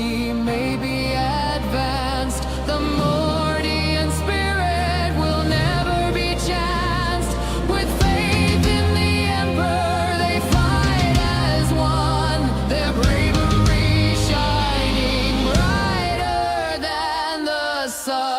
journey may be advanced. The Mordian spirit will never be chanced. With faith in the Emperor, they fight as one. Their bravery shining brighter than the sun.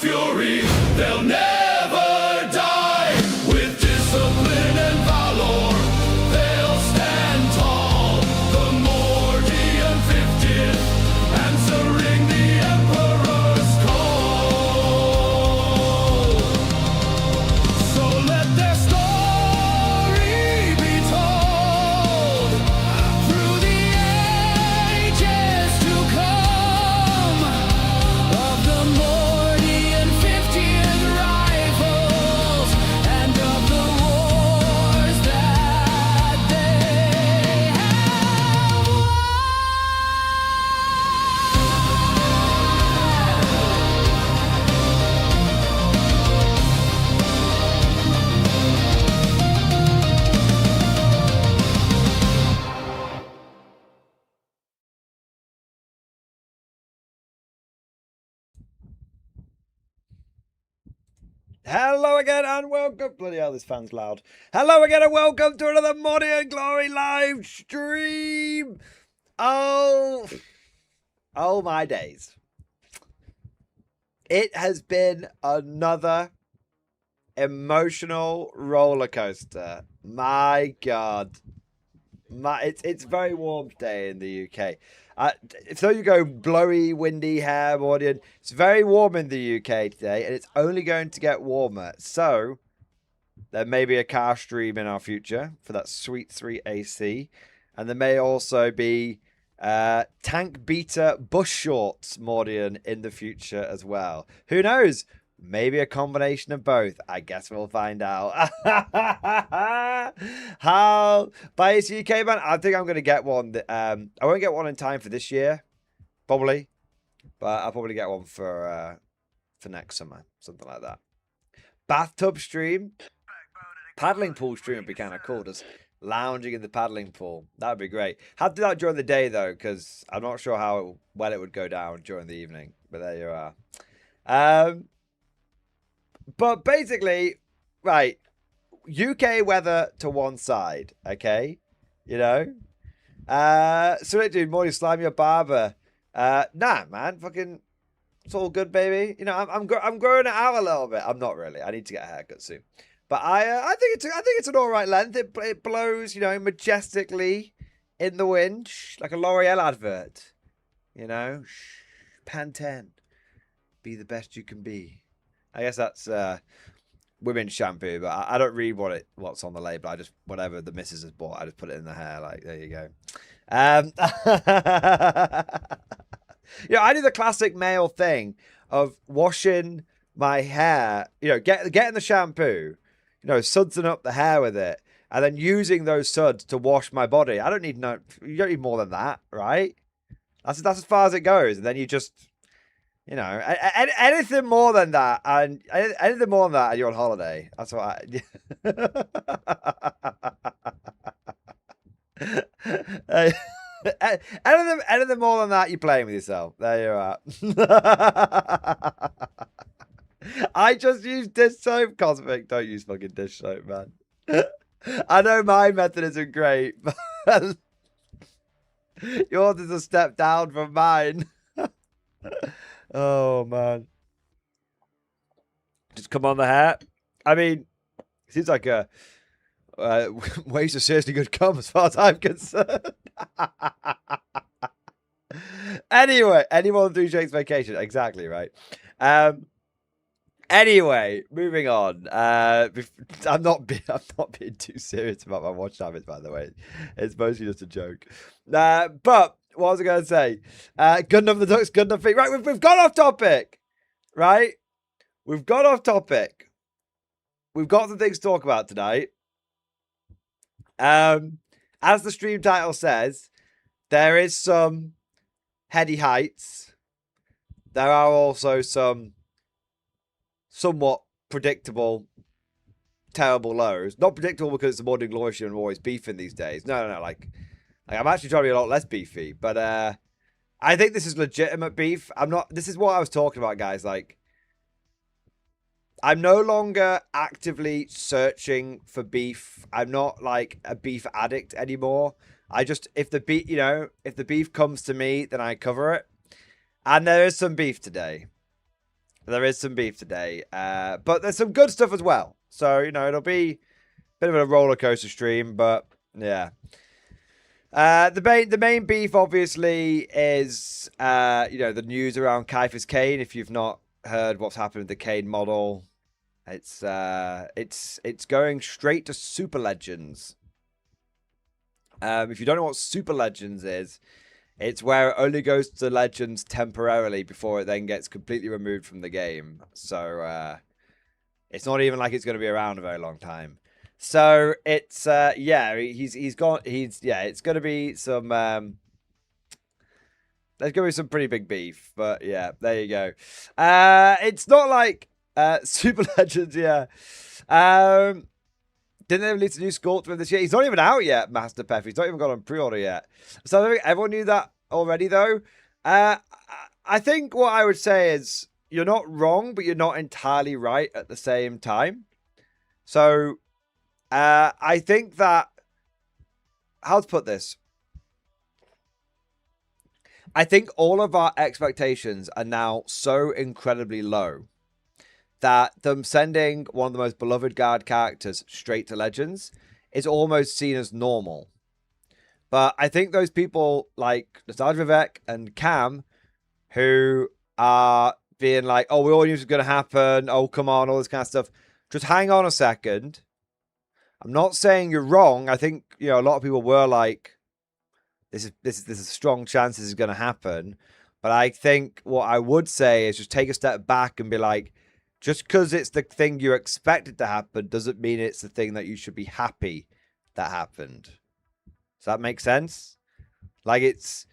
Fury, they'll never die. With discipline and valor, they'll stand tall. The Mordian 50th, answering the Emperor's call. So let their story be told through the ages to come of the Mordian 50th rifles and of the wars that they have won. Hello again and welcome. Bloody hell, this fan's loud. Hello again and welcome to another Mordian Glory live stream. Oh my days. It has been another emotional roller coaster. My God. It's very warm today in the UK. So you go blowy, windy hair, Mordian. It's very warm in the UK today, and it's only going to get warmer. So there may be a car stream in our future for that sweet 3 AC, and there may also be tank beater bush shorts, Mordian, in the future as well. Who knows? Maybe a combination of both. I guess we'll find out. How by UK man? I think I'm gonna get one. I won't get one in time for this year, probably, but I'll probably get one for next summer, something like that. Bathtub stream, paddling pool stream would be kind of cool. Just lounging in the paddling pool. That would be great. Have to do that during the day though, because I'm not sure how well it would go down during the evening. But there you are. But basically, right, UK weather to one side, okay? You know? So dude, Morty, slime your barber. Nah, man, fucking, it's all good, baby. You know, I'm growing it out a little bit. I'm not really. I need to get a haircut soon. But I think it's an all right length. It blows, you know, majestically in the wind, like a L'Oreal advert. You know, Pantene, be the best you can be. I guess that's women's shampoo, but I don't read what's on the label. I just, whatever the missus has bought, I just put it in the hair. Like, there you go. You know, I do the classic male thing of washing my hair, you know, getting the shampoo, you know, sudsing up the hair with it, and then using those suds to wash my body. You don't need more than that, right? That's as far as it goes. And then you just, you know, anything more than that, and you're on holiday. That's what anything more than that, you're playing with yourself. There you are. I just use dish soap, Cosmic. Don't use fucking dish soap, man. I know my method isn't great, but yours is a step down from mine. Oh, man. Just come on the hair. I mean, it seems like a ways are seriously good come as far as I'm concerned. Anyway, any more than 3 shakes vacation. Exactly, right? Anyway, moving on. I'm not being too serious about my watch habits, by the way. It's mostly just a joke. But what was I going to say? Gundam the Ducks, Gundam feet. Right, we've got off topic. Right? We've got off topic. We've got some things to talk about tonight. As the stream title says, there is some heady heights. There are also some somewhat predictable, terrible lows. Not predictable because it's a morning glory and always beefing these days. No. Like I'm actually trying to be a lot less beefy, but I think this is legitimate beef. This is what I was talking about, guys. Like, I'm no longer actively searching for beef. I'm not like a beef addict anymore. If the beef comes to me, then I cover it. And there is some beef today. But there's some good stuff as well. So, it'll be a bit of a roller coaster stream, but yeah. The main beef obviously is the news around Kiefer's Kane. If you've not heard what's happened with the Kane model, it's going straight to Super Legends. If you don't know what Super Legends is, it's where it only goes to Legends temporarily before it then gets completely removed from the game. So it's not even like it's going to be around a very long time. So it's it's going to be some there's going to be some pretty big beef, but yeah, there you go. It's not like Super Legends, yeah. Didn't they release a new sculptor this year? He's not even out yet, Master Pef. He's not even got on pre-order yet. So I think everyone knew that already, though. I think what I would say is you're not wrong, but you're not entirely right at the same time. So I think that... How to put this? I think all of our expectations are now so incredibly low that them sending one of the most beloved guard characters straight to Legends is almost seen as normal. But I think those people like Nostalgia Vivek and Cam, who are being like, oh, we all knew this was going to happen, oh, come on, all this kind of stuff, just hang on a second. I'm not saying you're wrong. I think, a lot of people were like, this is a strong chance this is going to happen. But I think what I would say is just take a step back and be like, just because it's the thing you expected to happen doesn't mean it's the thing that you should be happy that happened. Does that make sense? Like, it's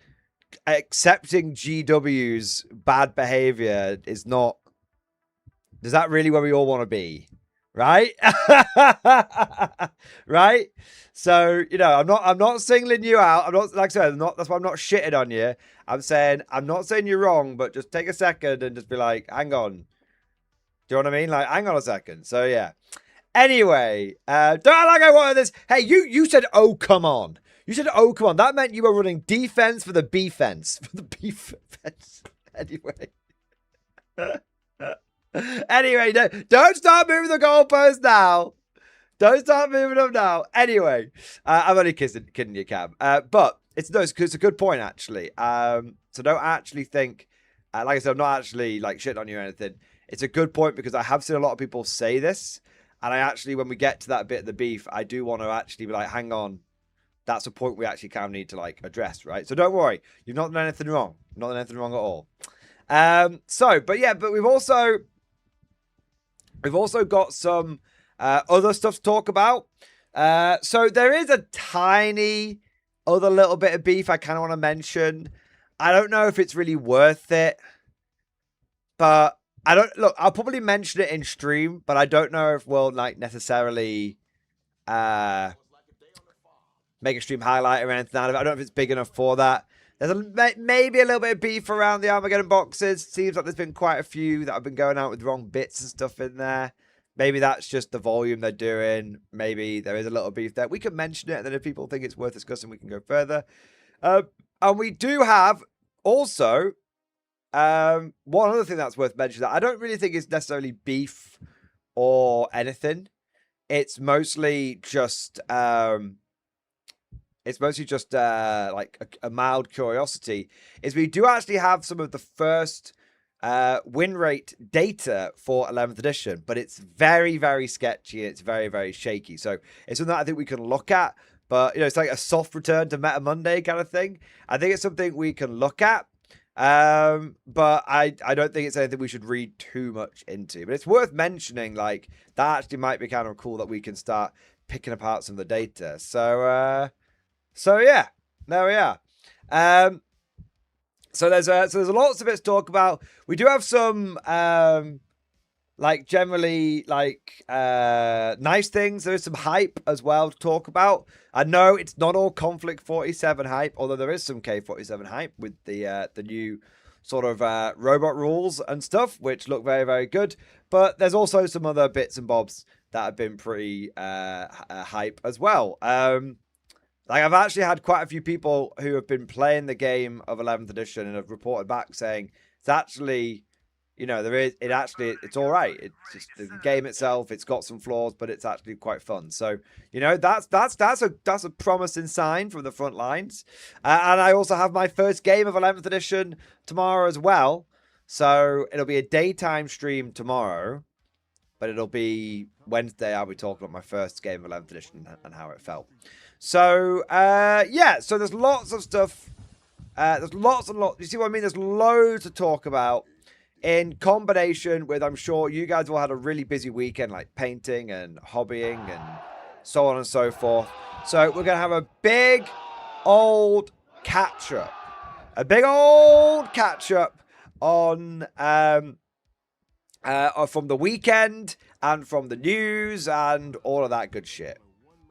accepting GW's bad behavior is not... Is that really where we all want to be? Right? Right? So, I'm not singling you out. I'm not, like I said, that's why I'm not shitting on you. I'm not saying you're wrong, but just take a second and just be like, hang on. Do you know what I mean? Like, hang on a second. So, yeah. Anyway, don't act like I wanted this. Hey, you said, oh, come on. You said, oh, come on. That meant you were running defense for the B-fence. For the B-fence. Anyway. Anyway, don't start moving the goalposts now. Don't start moving them now. Anyway, I'm only kidding you, Cam. But it's a good point, actually. So don't actually think, like I said, I'm not actually like shitting on you or anything. It's a good point because I have seen a lot of people say this. And I actually, when we get to that bit of the beef, I do want to actually be like, hang on. That's a point we actually kind of need to like address, right? So don't worry. You've not done anything wrong. Not done anything wrong at all. But we've also got some other stuff to talk about. So there is a tiny other little bit of beef I kind of want to mention. I don't know if it's really worth it. But I'll probably mention it in stream, but I don't know if we'll like necessarily make a stream highlight or anything out of it. I don't know if it's big enough for that. There's maybe a little bit of beef around the Armageddon boxes. Seems like there's been quite a few that have been going out with wrong bits and stuff in there. Maybe that's just the volume they're doing. Maybe there is a little beef there. We can mention it, and then if people think it's worth discussing, we can go further. And we do have also one other thing that's worth mentioning that I don't really think is necessarily beef or anything. it's mostly just like a mild curiosity, is we do actually have some of the first win rate data for 11th edition, but it's very, very sketchy. It's very, very shaky. So it's something that I think we can look at, but it's like a soft return to Meta Monday kind of thing. I think it's something we can look at. But I don't think it's anything we should read too much into, but it's worth mentioning, like, that actually might be kind of cool that we can start picking apart some of the data. So yeah, there we are. So there's lots of it to talk about. We do have some like generally like nice things. There is some hype as well to talk about. I know it's not all Conflict 47 hype, although there is some K47 hype with the new sort of robot rules and stuff, which look very, very good. But there's also some other bits and bobs that have been pretty hype as well. Like, I've actually had quite a few people who have been playing the game of 11th edition and have reported back saying it's actually, it's all right. It's just the game itself, it's got some flaws, but it's actually quite fun. So, that's a promising sign from the front lines. And I also have my first game of 11th edition tomorrow as well. So it'll be a daytime stream tomorrow, but it'll be Wednesday. I'll be talking about my first game of 11th edition and how it felt. So, yeah, so there's lots of stuff. There's lots and lots. You see what I mean? There's loads to talk about in combination with, I'm sure you guys all had a really busy weekend, like painting and hobbying and so on and so forth. So we're going to have a big old catch up. A big old catch up on, from the weekend and from the news and all of that good shit.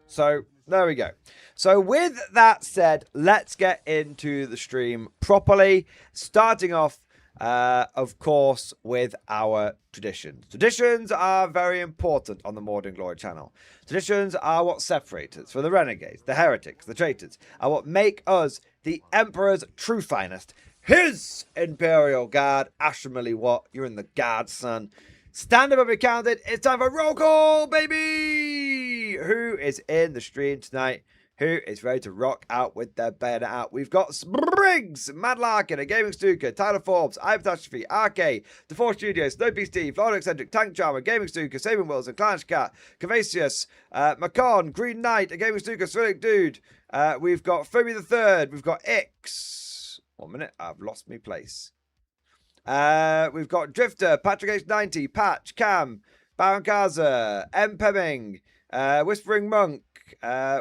So there we go. So with that said, let's get into the stream properly. Starting off, of course, with our traditions. Traditions are very important on the Mord and Glory channel. Traditions are what separate us from the renegades, the heretics, the traitors, are what make us the Emperor's true finest. His Imperial Guard, Ashamili Watt, you're in the Guard, son. Stand up and be counted. It's time for roll call, baby! Who is in the stream tonight? Who is ready to rock out with their bayonet out? We've got Briggs, Mad Larkin, A Gaming Stuka, Tyler Forbes, Catastrophe, RK, The Four Studios, Snowbeast Steve, Florida Eccentric, Tank Charmer, Gaming Stuka, Sabin Wilson, Clash Cat, Cavasius, Macon, Green Knight, A Gaming Stuka, Swillick Dude. We've got Phoebe the Third. We've got Ix. 1 minute, I've lost my place. We've got Drifter, Patrick H90, Patch, Cam, Baron Kaza, M. Pemming, Whispering Monk.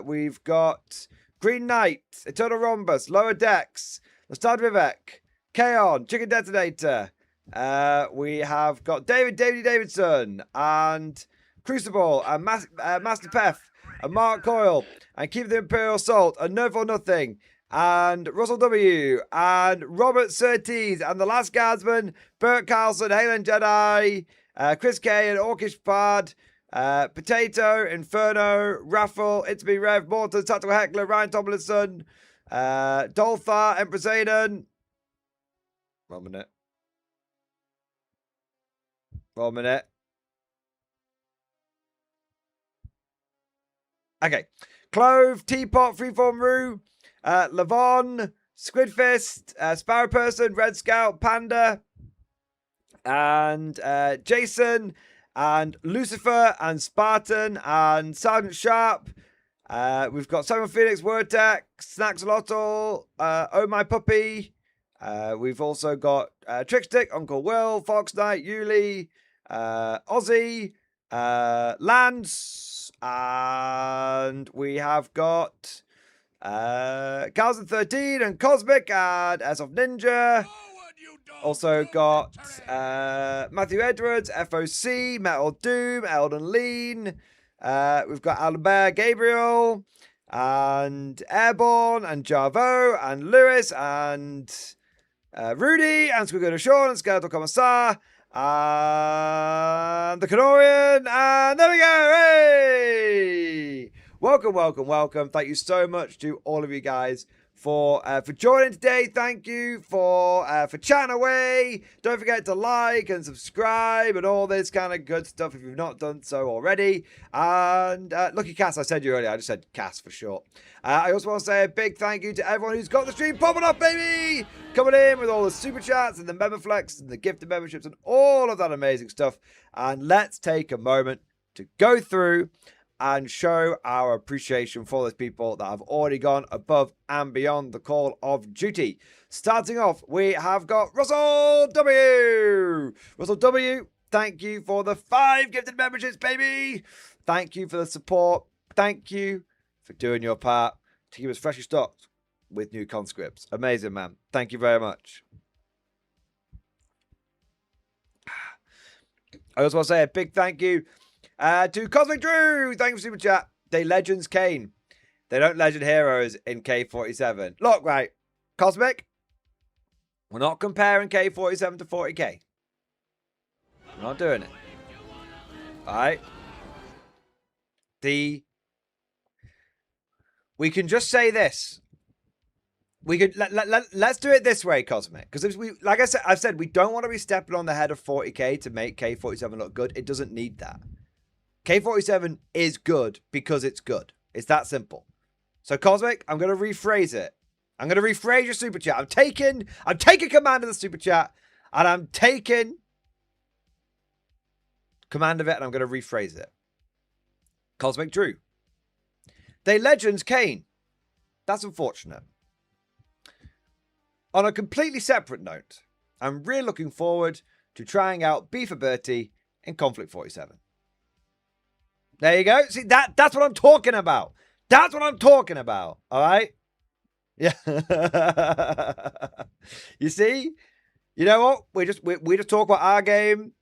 We've got Green Knight, Eternal Rhombus, Lower Decks, Nostad Vivek, Kaon, Chicken Detonator. We have got Davidson, and Crucible, and Master Pef, and Mark Coyle, and Keep the Imperial Salt, and Nerf or Nothing, and Russell W, and Robert Surtees, and The Last Guardsman, Bert Carlson, Halen Jedi, Chris K, and Orcish Pard, Potato, Inferno, Raffle, It's Me Rev, Morton, Tactical Heckler, Ryan Tomlinson, Dolthar, Empress Aiden. 1 minute. 1 minute. Okay. Clove, Teapot, Freeform Rue, Lavon, Squidfist, Sparrow Person, Red Scout, Panda, and Jason, and Lucifer, and Spartan, and Sergeant Sharp. We've got Simon Phoenix, Wordtech, Snaxolotl, Oh My Puppy. We've also got Trickstick, Uncle Will, Fox Knight, Yuli, Ozzy, Lance, and we have got Carlson 13 and Cosmic and As of Ninja. Also got Matthew Edwards, FOC, Metal Doom, Elden Lean. We've got Albert Gabriel and Airborne and Jarvo and Lewis and Rudy and Squiggle Sean and Skeletal Commissar and the Canorian, and there we go. Hey! Welcome. Thank you so much to all of you guys for joining today. Thank you for chatting away. Don't forget to like and subscribe and all this kind of good stuff if you've not done so already. And Lucky Cass, I said you earlier. I just said Cass for short. I also want to say a big thank you to everyone who's got the stream popping up, baby! Coming in with all the super chats and the member flex and the gifted memberships and all of that amazing stuff. And let's take a moment to go through and show our appreciation for those people that have already gone above and beyond the call of duty. Starting off, we have got Russell W. Russell W, thank you for the 5 gifted memberships, baby. Thank you for the support. Thank you for doing your part to keep us freshly stocked with new conscripts. Amazing, man. Thank you very much. I also want to say a big thank you to Cosmic Drew. Thank you for super chat. They legends Kane. They don't legend heroes in K47. Look, right, Cosmic, we're not comparing K47 to 40k. We're not doing it. All right. We can just say this. We could let's do it this way, Cosmic, because we, like I've said, we don't want to be stepping on the head of 40k to make K47 look good. It doesn't need that. K47 is good because it's good. It's that simple. So Cosmic, I'm going to rephrase it. I'm going to rephrase your super chat. I'm taking command of the super chat, and I'm taking command of it, and I'm going to rephrase it. Cosmic Drew. They legends Kane. That's unfortunate. On a completely separate note, I'm really looking forward to trying out B for Bertie in Conflict 47. There you go. See, that's what I'm talking about. That's what I'm talking about. All right? Yeah. You see? You know what? We just talk about our game.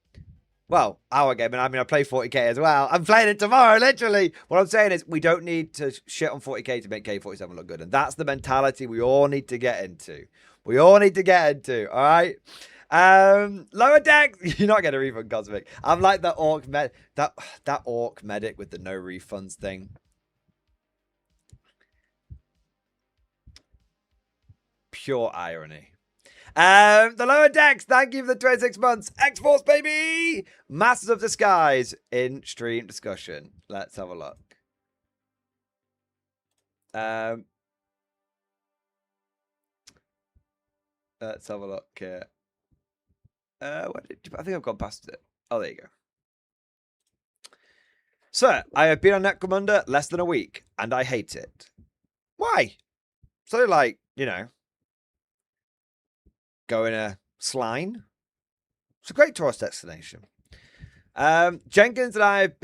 Well, our game, and I mean, I play 40k as well. I'm playing it tomorrow, literally. What I'm saying is we don't need to shit on 40k to make K47 look good. And that's the mentality we all need to get into. We all need to get into, all right? Lower deck, you're not getting a refund, Cosmic. I'm like that orc medic with the no refunds thing. Pure irony. The lower decks, thank you for the 26 months. X-Force, baby! Masters of Disguise in stream discussion. Let's have a look. Let's have a look here. I think I've gone past it. Oh, there you go. Sir, I have been on Necromunda less than a week, and I hate it. Why? So, like, you know, go in a Slime. It's a great tourist destination. Jenkins and I have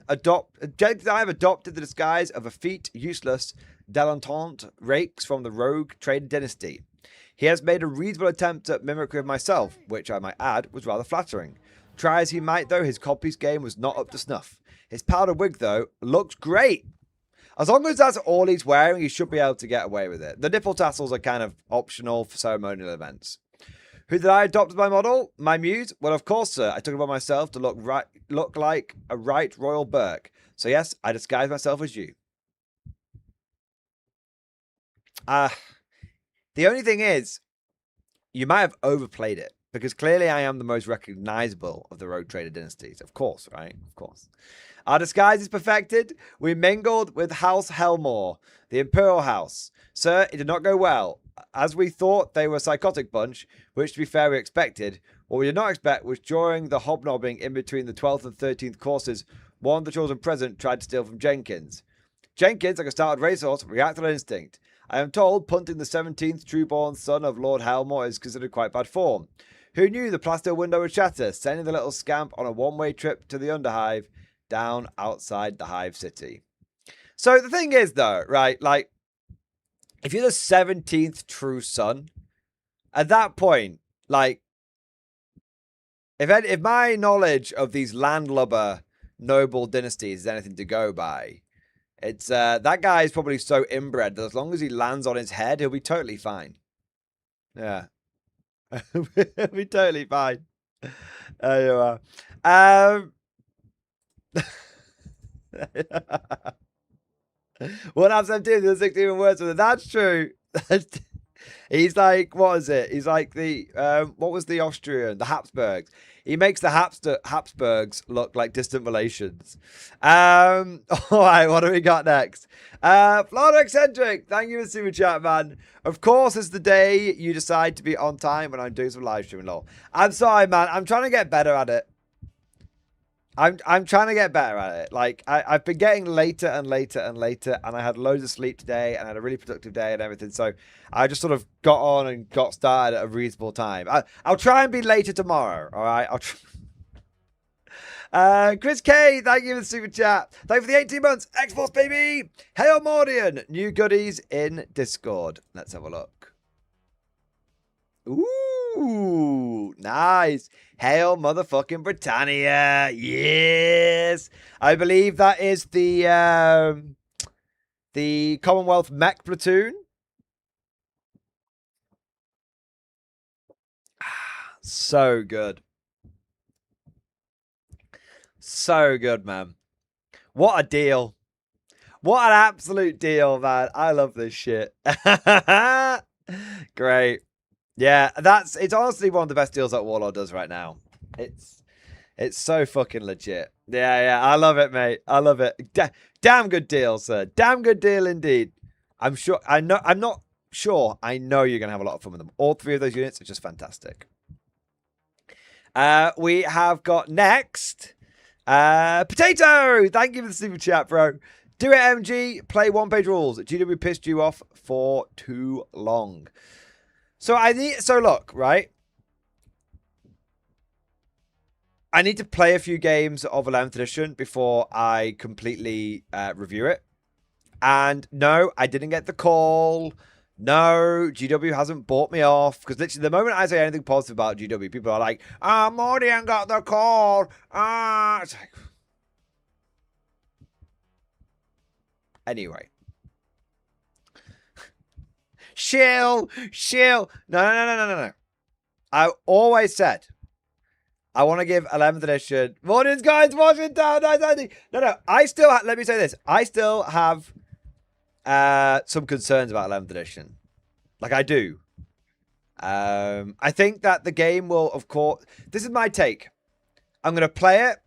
adopted the disguise of effete, useless, dilettante rakes from the rogue trader dynasty. He has made a reasonable attempt at mimicry of myself, which I might add was rather flattering. Try as he might, though, his copy's game was not up to snuff. His powder wig, though, looks great. As long as that's all he's wearing, he should be able to get away with it. The nipple tassels are kind of optional for ceremonial events. Who did I adopt as my model? My muse? Well, of course, sir. I took it upon myself to look like a right royal Burke. So yes, I disguised myself as you. The only thing is, you might have overplayed it, because clearly I am the most recognizable of the Rogue Trader dynasties. Of course, right? Of course. Our disguise is perfected. We mingled with House Helmore, the Imperial House. Sir, it did not go well. As we thought they were a psychotic bunch, which to be fair we expected, what we did not expect was during the hobnobbing in between the 12th and 13th courses, one of the children present tried to steal from Jenkins. Jenkins, like a startled racehorse, reacted on instinct. I am told punting the 17th trueborn son of Lord Helmore is considered quite bad form. Who knew the plaster window would shatter, sending the little scamp on a one-way trip to the Underhive down outside the Hive City. So the thing is, though, right, like, if you're the 17th true son, at that point, like, if my knowledge of these landlubber noble dynasties is anything to go by, it's that guy is probably so inbred that as long as he lands on his head, he'll be totally fine. Yeah. He'll be totally fine. There you are. What happens to the 16 words with it? That's true. He's like, what is it? He's like the what was the Austrian? The Habsburgs. He makes the Habsburgs look like distant relations. All right, what do we got next? Florida Eccentric, thank you for the super chat, man. Of course, it's the day you decide to be on time when I'm doing some live streaming. Lol. I'm sorry, man. I'm trying to get better at it. I'm trying to get better at it. Like, I've been getting later and later and later, and I had loads of sleep today, and I had a really productive day and everything. So I just sort of got on and got started at a reasonable time. I'll try and be later tomorrow, all right? I'll try. Chris K, thank you for the super chat. Thank you for the 18 months. X-Force, baby. Hail Mordian. New goodies in Discord. Let's have a look. Ooh, nice. Hail motherfucking Britannia. Yes. I believe that is the Commonwealth mech platoon. So good. So good, man. What a deal. What an absolute deal, man. I love this shit. Great. Yeah, it's honestly one of the best deals that Warlord does right now. It's so fucking legit. Yeah, I love it, mate. I love it. Damn good deal, sir. Damn good deal indeed. I'm not sure. I know you're gonna have a lot of fun with them. All three of those units are just fantastic. We have got next Potato. Thank you for the super chat, bro. Do it, MG. Play one-page rules. GW pissed you off for too long. So look, right? I need to play a few games of 11th edition before I completely review it. And no, I didn't get the call. No, GW hasn't bought me off. Because literally the moment I say anything positive about GW, people are like, Mordian got the call. It's like... Anyway. Shill. No. I always said I want to give 11th edition. Mornings, guys, Washington. No. Let me say this. I still have some concerns about 11th edition. Like, I do. I think that the game will, of course... This is my take. I'm going to play it,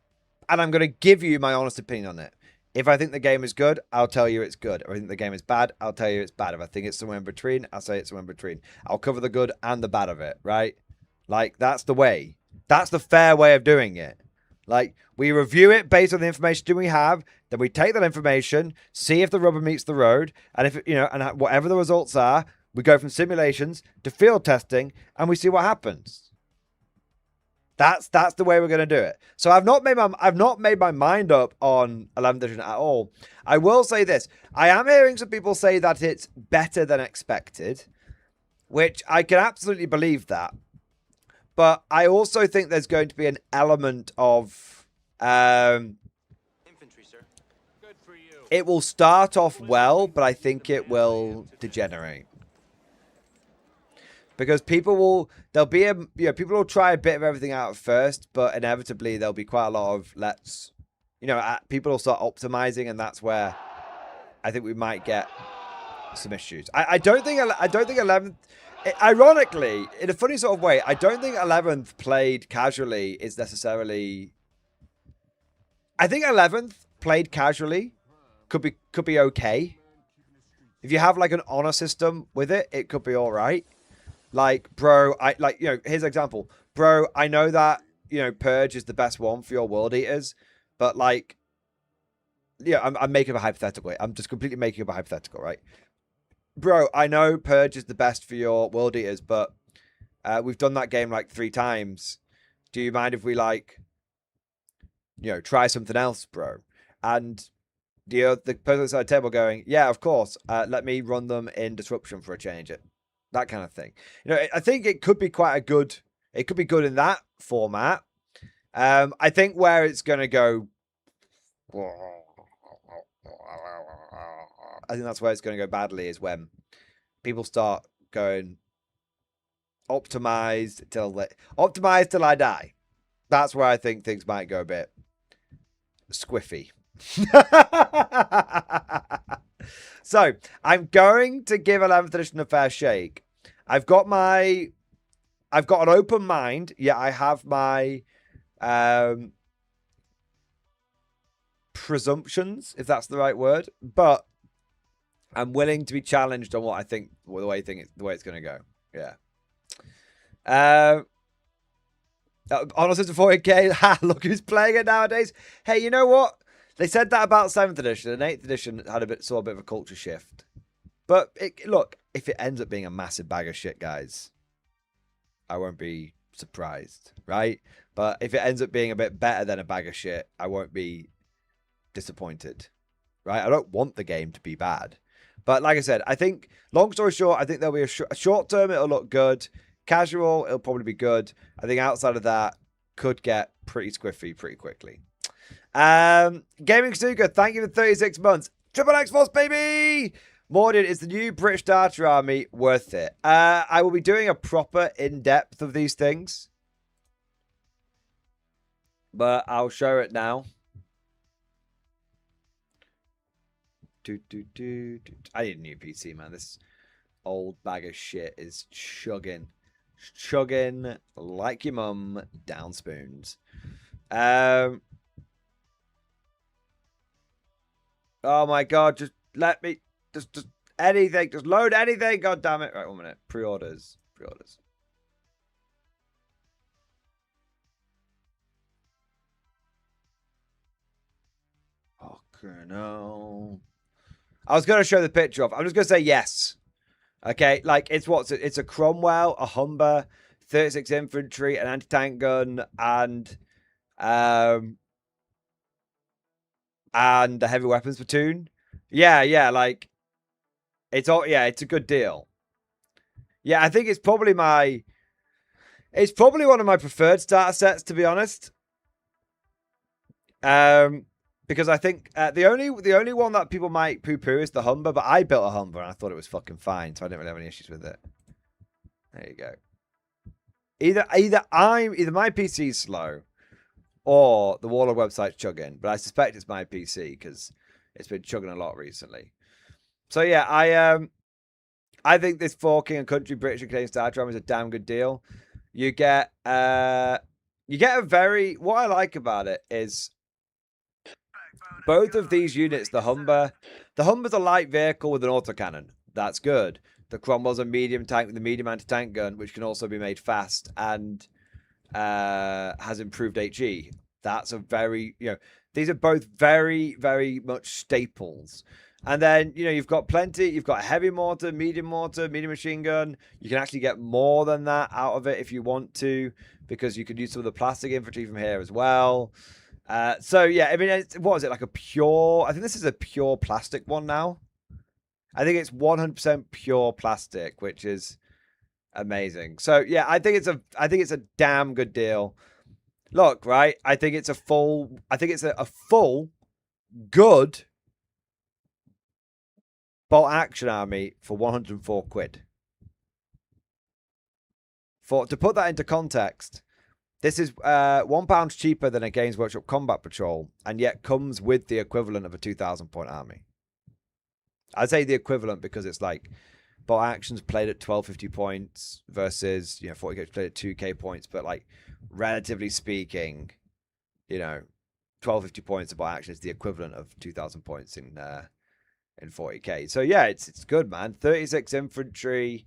and I'm going to give you my honest opinion on it. If I think the game is good, I'll tell you it's good. If I think the game is bad, I'll tell you it's bad. If I think it's somewhere in between, I'll say it's somewhere in between. I'll cover the good and the bad of it, right? Like, that's the way. That's the fair way of doing it. Like, we review it based on the information we have, then we take that information, see if the rubber meets the road, and if, and whatever the results are, we go from simulations to field testing, and we see what happens. That's the way we're going to do it. So I've not made my mind up on 11th edition at all. I will say this. I am hearing some people say that it's better than expected, which I can absolutely believe that. But I also think there's going to be an element of infantry, sir. Good for you. It will start off well, but I think it will degenerate. Because people will try a bit of everything out at first, but inevitably there'll be quite a lot of people will start optimizing, and that's where I think we might get some issues. I don't think 11th, ironically, in a funny sort of way, I don't think 11th played casually is necessarily. I think 11th played casually could be okay. If you have like an honor system with it, it could be all right. Like, bro, here's an example. Bro, I know that, Purge is the best one for your World Eaters, but like, I'm making up a hypothetical. I'm just completely making up a hypothetical, right? Bro, I know Purge is the best for your World Eaters, but we've done that game like 3 times. Do you mind if we try something else, bro? And the person inside the table going, yeah, of course. Let me run them in Disruption for a change. That kind of thing. I think it could be quite good in that format. I think where it's going to go, I think that's where it's going to go badly is when people start going optimized till I die. That's where I think things might go a bit squiffy. So I'm going to give 11th edition a fair shake. I've got an open mind. Yeah, I have my presumptions, if that's the right word, but I'm willing to be challenged on what I think, the way it's going to go. Yeah. Arnold says 40k. Ha! Look who's playing it nowadays. Hey, you know what? They said that about 7th edition, and 8th edition saw a bit of a culture shift. But look, if it ends up being a massive bag of shit, guys, I won't be surprised, right? But if it ends up being a bit better than a bag of shit, I won't be disappointed, right? I don't want the game to be bad. But like I said, I think, long story short, I think there'll be a short term, it'll look good. Casual, it'll probably be good. I think outside of that, could get pretty squiffy pretty quickly. Gaming Snooker, thank you for 36 months. Triple X Force, baby! Mordian, is the new British Starter Army worth it? I will be doing a proper in-depth of these things. But I'll show it now. I need a new PC, man. This old bag of shit is chugging like your mum down spoons. Oh my god, just let me just anything, just load anything, god damn it. Right, 1 minute. Pre-orders. Okay, no. I was going to show the picture of. I'm just going to say yes. Okay, like it's a Cromwell, a Humber, 36 infantry, an anti-tank gun, and a heavy weapons platoon. Yeah, like it's a good deal. Yeah, I think it's probably one of my preferred starter sets, to be honest. Because I think the only one that people might poo-poo is the Humber, but I built a Humber and I thought it was fucking fine, so I didn't really have any issues with it. There you go. Either my PC's slow, or the Warlord website's chugging, but I suspect it's my PC because it's been chugging a lot recently. So yeah, I think this 4 King and Country British and Canadian starter army is a damn good deal. You get a very, what I like about it is both of these units, the Humber's a light vehicle with an autocannon. That's good. The Cromwell's a medium tank with a medium anti-tank gun, which can also be made fast and has improved HE. That's a very, these are both very, very much staples. And then, you've got a heavy mortar, medium machine gun. You can actually get more than that out of it if you want to, because you could use some of the plastic infantry from here as well. So yeah, I mean, what is it, like I think this is a pure plastic one now. I think it's 100% pure plastic, which is amazing. So yeah, I think it's a damn good deal. Look, right? I think it's a full good bolt action army for 104 quid. To put that into context, this is £1 cheaper than a Games Workshop Combat Patrol, and yet comes with the equivalent of a 2,000-point army. I'd say the equivalent because it's like bolt actions played at 1250 points versus 40k played at 2k points, but like relatively speaking, 1250 points of bolt action is the equivalent of 2,000 points in 40k. So yeah, it's good, man. 36 infantry,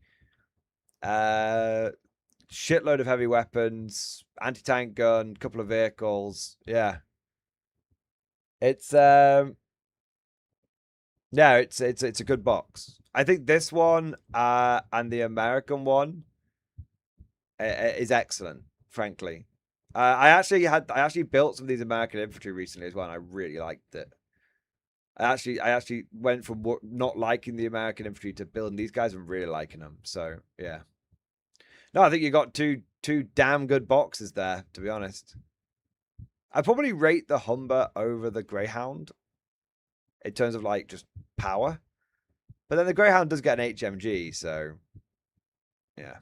shitload of heavy weapons, anti-tank gun, couple of vehicles. Yeah. It's it's a good box. I think this one and the American one is excellent, frankly. I actually built some of these American infantry recently as well, and I really liked it. I actually went from not liking the American infantry to building these guys and really liking them. So yeah. No, I think you got two damn good boxes there, to be honest. I'd probably rate the Humber over the Greyhound in terms of like just power. But then the Greyhound does get an HMG, so yeah.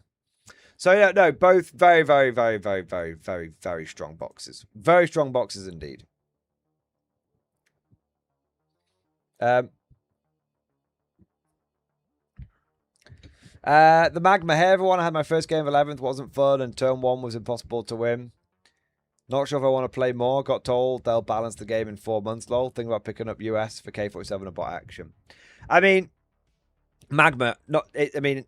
So yeah, no, both very, very, very, very, very, very, very strong boxes. Very strong boxes indeed. The Magma. Hey everyone, I had my first game of 11th. Wasn't fun and turn 1 was impossible to win. Not sure if I want to play more. Got told they'll balance the game in 4 months. Lol. Thinking about picking up US for K47 and bot action. I mean, Magma. I mean,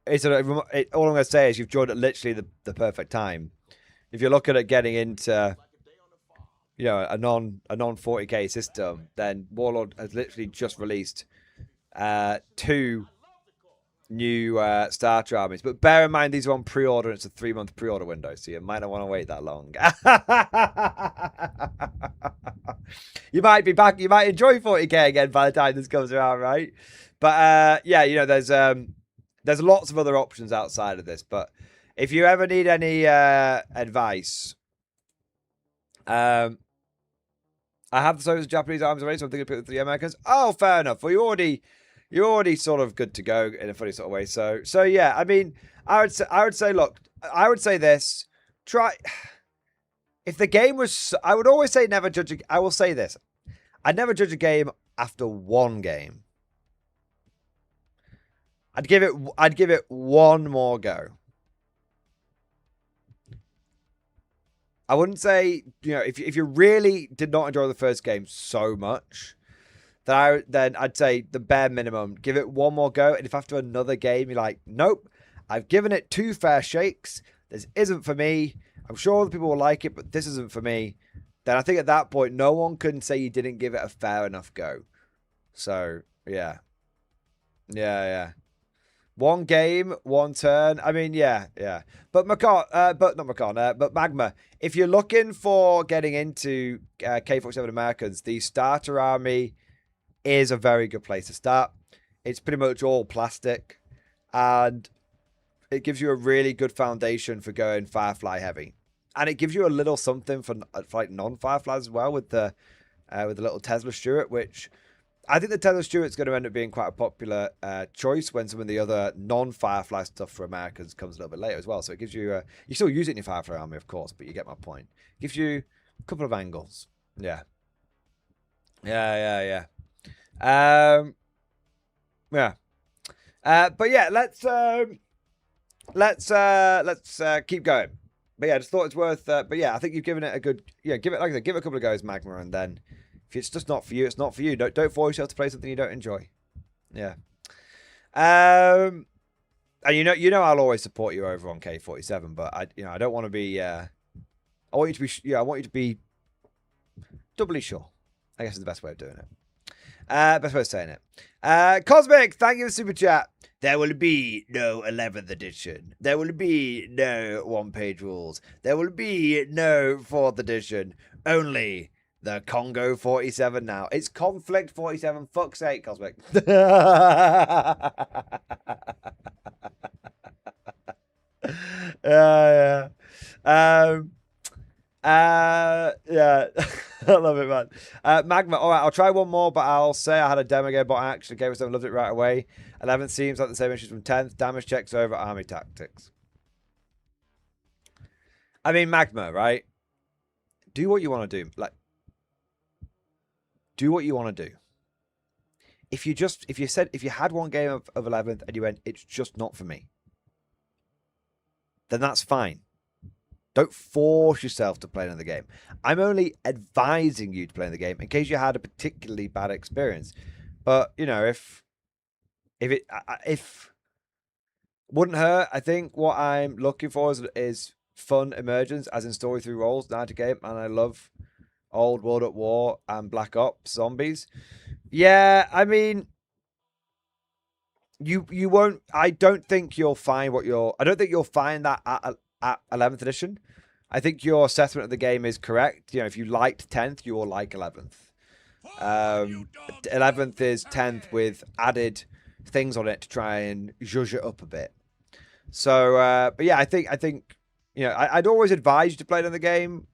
all I'm going to say is you've joined at literally the perfect time. If you're looking at getting into, you know, a non 40k system, then Warlord has literally just released 2 new starter armies. But bear in mind these are on pre-order. It's a 3-month pre-order window, so you might not want to wait that long. You might be back. You might enjoy 40k again by the time this comes around, right? But yeah, you know, there's lots of other options outside of this. But if you ever need any advice, I have the Japanese arms already, so I'm thinking of picking the 3 Americans. Oh, fair enough. Well, you're already sort of good to go in a funny sort of way. So yeah, I mean, I would say, look, I would say this. Try. If the game was, I would always say never judge. I will say this. I'd never judge a game after 1 game. I'd give it 1 more go. I wouldn't say, you know, if you really did not enjoy the first game so much, then I'd say the bare minimum, give it 1 more go. And if after another game you're like, nope, I've given it 2 fair shakes, this isn't for me, I'm sure other people will like it, but this isn't for me, then I think at that point no one can say you didn't give it a fair enough go. So yeah. 1 game, 1 turn. I mean, yeah. But but Magma, if you're looking for getting into K47 Americans, the starter army is a very good place to start. It's pretty much all plastic, and it gives you a really good foundation for going Firefly heavy, and it gives you a little something for like non-Fireflies as well with the little Tesla Stuart, which I think the Tesla Stuart's going to end up being quite a popular choice when some of the other non-Firefly stuff for Americans comes a little bit later as well. So it gives you you still use it in your Firefly army, of course, but you get my point. It gives you a couple of angles. Yeah. But yeah, let's keep going. But yeah, I just thought it's worth. But yeah, I think you've given it a good. Yeah, give it like I said, give it a couple of goes, Magma, and then if it's just not for you, it's not for you. Don't force yourself to play something you don't enjoy. Yeah. And you know I'll always support you over on K47, but I don't want to be. I want you to be. Yeah, I want you to be doubly sure. I guess is the best way of doing it. Best way of saying it. Cosmic, thank you for super chat. There will be no 11th edition. There will be no 1-page rules. There will be no 4th edition. Only the Congo 47 now. It's Conflict 47. Fuck's sake, Cosmic. Yeah. Yeah, I love it, man. Magma, all right, I'll try 1 more, but I'll say I had a demo game, but I actually gave it some, loved it right away. 11th seems like the same issues from 10th. Damage checks over army tactics. I mean, Magma, right? Do what you want to do. Like, do what you want to do. If you had 1 game of 11th and you went, it's just not for me, then that's fine. Don't force yourself to play another game. I'm only advising you to play the game in case you had a particularly bad experience. But you know, if wouldn't hurt, I think what I'm looking for is fun emergence, as in story through roles, 90 game, and I love old World at War and Black Ops zombies. Yeah, I mean, you won't. I don't think you'll find that at 11th edition. I think your assessment of the game is correct. You know, if you liked 10th, you will like 11th. 11th is 10th with added things on it to try and zhuzh it up a bit. So, but yeah, I think you know, I'd always advise you to play another game,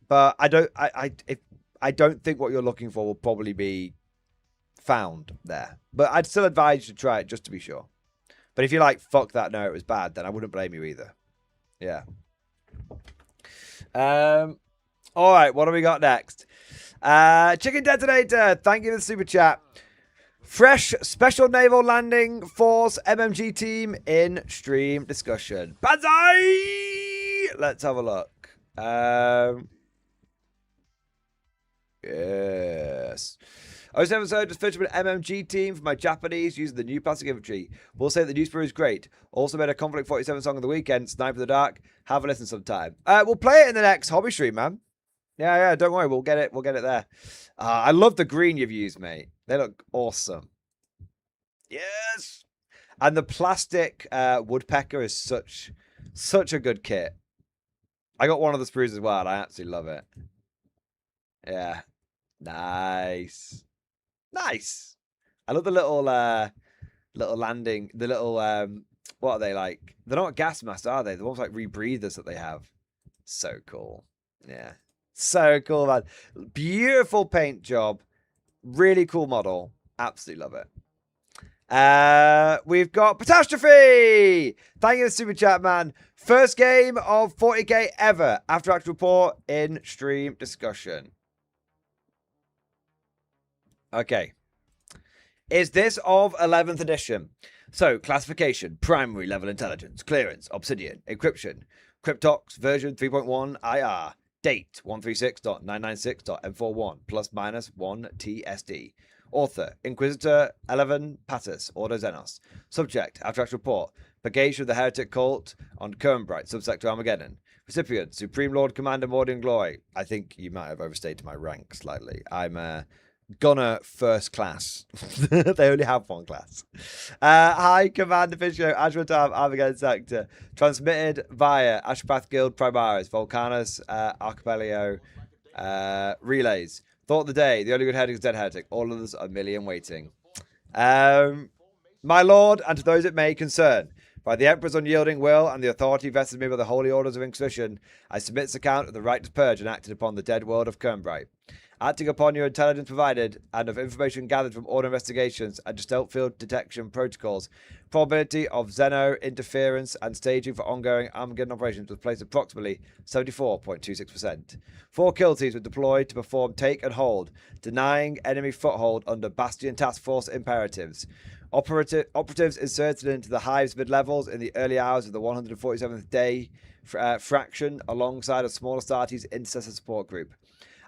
but I don't think what you're looking for will probably be found there. But I'd still advise you to try it just to be sure. But if you're like, fuck that, no, it was bad, then I wouldn't blame you either. Yeah. All right, what do we got next? Chicken Detonator, thank you for the super chat. Fresh Special Naval Landing Force MMG team in stream discussion. Banzai! Let's have a look. Yes. I was episode just finished with an MMG team for my Japanese using the new plastic infantry. We'll say the new sprue is great. Also made a Conflict 47 song on the weekend, Sniper in the Dark. Have a listen sometime. We'll play it in the next hobby stream, man. Yeah, don't worry, we'll get it there. I love the green you've used, mate. They look awesome. Yes. And the plastic woodpecker is such a good kit. I got one of the sprues as well. I absolutely love it. Yeah. Nice. I love the little landing, the little what are they like? They're not gas masks, are they? The ones like rebreathers that they have. So cool. Yeah. So cool, man. Beautiful paint job. Really cool model. Absolutely love it. We've got Catastrophe. Thank you for the super chat, man. First game of 40k ever. After action report in stream discussion. Okay. Is this of 11th edition? So, classification, primary level intelligence, clearance, obsidian, encryption, Cryptox version 3.1 IR, date 136.996.m41, plus minus 1 TSD. Author, Inquisitor 11 Patus, Ordo Xenos. Subject, abstract report, purgation of the heretic cult on Kernbright, subsector Armageddon. Recipient, Supreme Lord Commander Mordianglory. I think you might have overstated my rank slightly. I'm Gunner first class. They only have one class. Hi, Commander Fisher, Ashwatam, Armageddon Sector. Transmitted via Ashpath Guild Primaris, Volcanus, Archipelago, Relays. Thought of the day, the only good heretic is dead heretic. All others are merely in waiting. My lord, and to those it may concern, by the Emperor's unyielding will and the authority vested in me by the holy orders of Inquisition, I submit this account of the right to purge enacted upon the dead world of Kernbright. Acting upon your intelligence provided and of information gathered from order investigations and stealth field detection protocols, probability of Xeno interference and staging for ongoing Armageddon operations was placed approximately 74.26%. 4 kill teams were deployed to perform take and hold, denying enemy foothold under Bastion Task Force imperatives. Operatives inserted into the hives mid-levels in the early hours of the 147th day fraction alongside a smaller Astartes intercessor support group.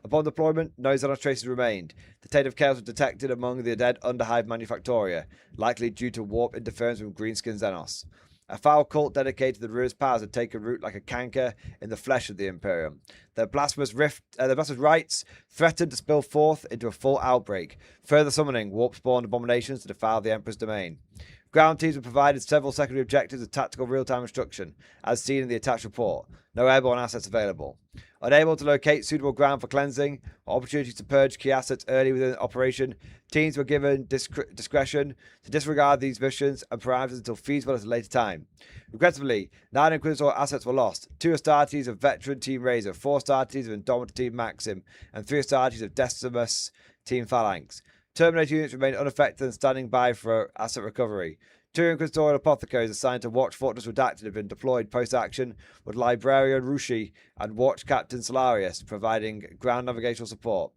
Upon deployment, no Xenos traces remained. The taint of chaos was detected among the dead Underhive Manufactoria, likely due to warp interference from Greenskin Xenos. A foul cult dedicated to the Ruler's powers had taken root like a canker in the flesh of the Imperium. Their blasphemous rites threatened to spill forth into a full outbreak, further summoning warp-spawned abominations to defile the Emperor's domain. Ground teams were provided several secondary objectives of tactical real-time instruction, as seen in the attached report. No airborne assets available. Unable to locate suitable ground for cleansing, or opportunities to purge key assets early within the operation, teams were given discretion to disregard these missions and parameters until feasible at a later time. Regrettably, 9 Inquisitor assets were lost. 2 Astartes of Veteran Team Razor, 4 Astartes of Indomitor Team Maxim, and 3 Astartes of Decimus Team Phalanx. Terminator units remain unaffected and standing by for asset recovery. 2 Inquisitorial Apothecaries assigned to Watch Fortress Redacted have been deployed post-action, with Librarian Rushi and Watch Captain Solarius providing ground navigational support.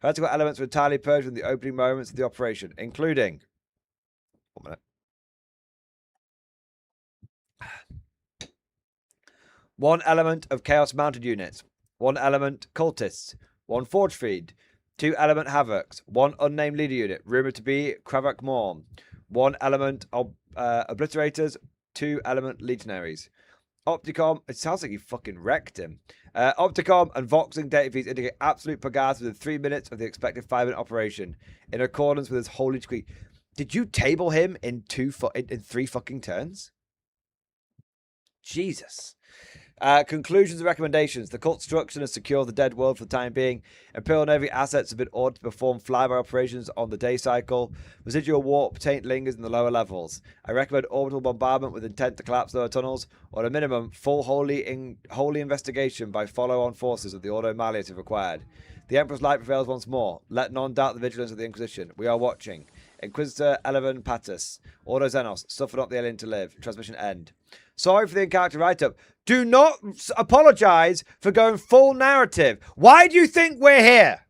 Heretical elements were entirely purged in the opening moments of the operation, including... 1 minute. 1 element of Chaos Mounted units, 1 element Cultists, 1 Forge Feed, 2 element Havocs, 1 unnamed leader unit, rumoured to be Kravak Morn, 1 element of Obliterators, 2 element Legionaries. Opticom, it sounds like you fucking wrecked him. Opticom and Voxing data feeds indicate absolute pagadas within 3 minutes of the expected 5-minute operation, in accordance with his holy decree. Did you table him in 3 fucking turns? Jesus. Conclusions and recommendations. The cult structure has secured the dead world for the time being. Imperial Navy assets have been ordered to perform flyby operations on the day cycle. Residual warp taint lingers in the lower levels. I recommend orbital bombardment with intent to collapse lower tunnels, or at a minimum, full holy investigation by follow-on forces of the Ordo Malleus if required. The Emperor's light prevails once more. Let none doubt the vigilance of the Inquisition. We are watching. Inquisitor 11 Patus. Ordo Xenos. Suffer not the alien to live. Transmission end. Sorry for the in-character write-up. Do not apologise for going full narrative. Why do you think we're here?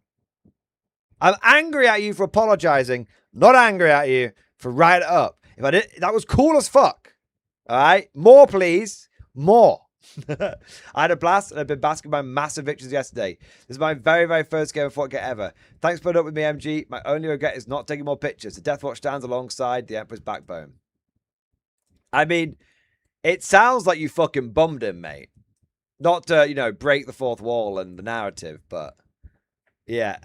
I'm angry at you for apologizing, not angry at you for writing it up. If I did, that was cool as fuck. All right, more please, more. I had a blast and I've been basking by massive victories yesterday. This is my very, very first game of Fortnite ever. Thanks for putting up with me, MG. My only regret is not taking more pictures. The Death Watch stands alongside the Emperor's backbone. I mean, it sounds like you fucking bummed him, mate. Not to, you know, break the fourth wall and the narrative, but yeah.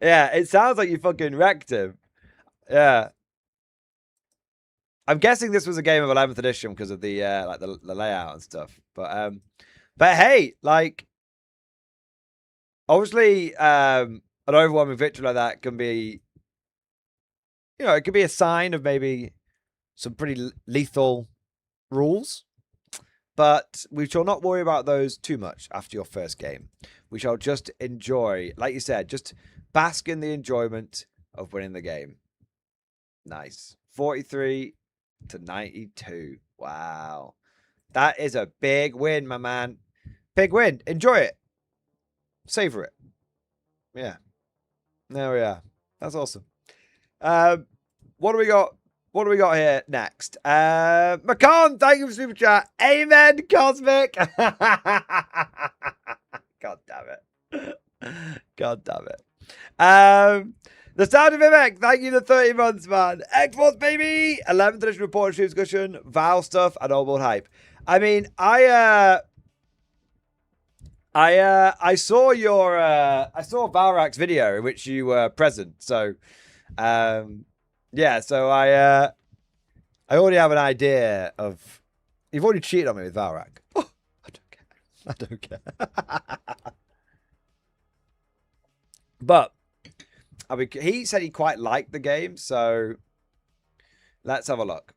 Yeah, it sounds like you fucking wrecked him. Yeah. I'm guessing this was a game of 11th edition because of the like the layout and stuff. But hey, like obviously an overwhelming victory like that can be, you know, it could be a sign of maybe some pretty lethal rules. But we shall not worry about those too much after your first game. We shall just enjoy, like you said, just bask in the enjoyment of winning the game. Nice. 43 to 92. Wow. That is a big win, my man. Big win. Enjoy it. Savor it. Yeah. There we are. That's awesome. What do we got? What do we got here next? Macon, thank you for super chat. Amen, Cosmic. God damn it. God damn it. The Sound of Vivek, thank you for 30 months, man. Xbox, baby. 11th edition report stream discussion, Val stuff, and all board hype. I mean, I saw your I saw Valrak's video in which you were present. So yeah, so I already have an idea of you've already cheated on me with Valrak. Oh, I don't care. I don't care. But I mean, he said he quite liked the game, so let's have a look.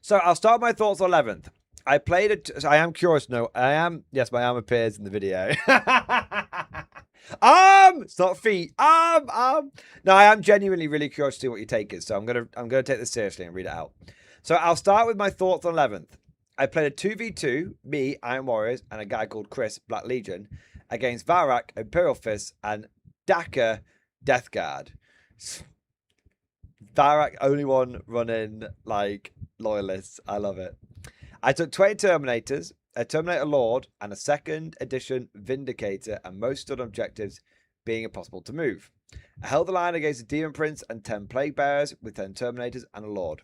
So I'll start my thoughts on 11th. I played it. So I am curious. No, I am. Yes, my arm appears in the video. It's not feet. No, I am genuinely really curious to see what your take is. So I'm gonna take this seriously and read it out. So I'll start with my thoughts on 11th. I played a 2v2, me, Iron Warriors, and a guy called Chris, Black Legion, against Valrak, Imperial Fist, and Daka, Death Guard. Valrak, only one running like loyalists. I love it. I took 20 Terminators, a Terminator Lord, and a 2nd edition Vindicator, and most stood objectives being impossible to move. I held the line against a Demon Prince and 10 Plague Bearers with 10 Terminators and a Lord.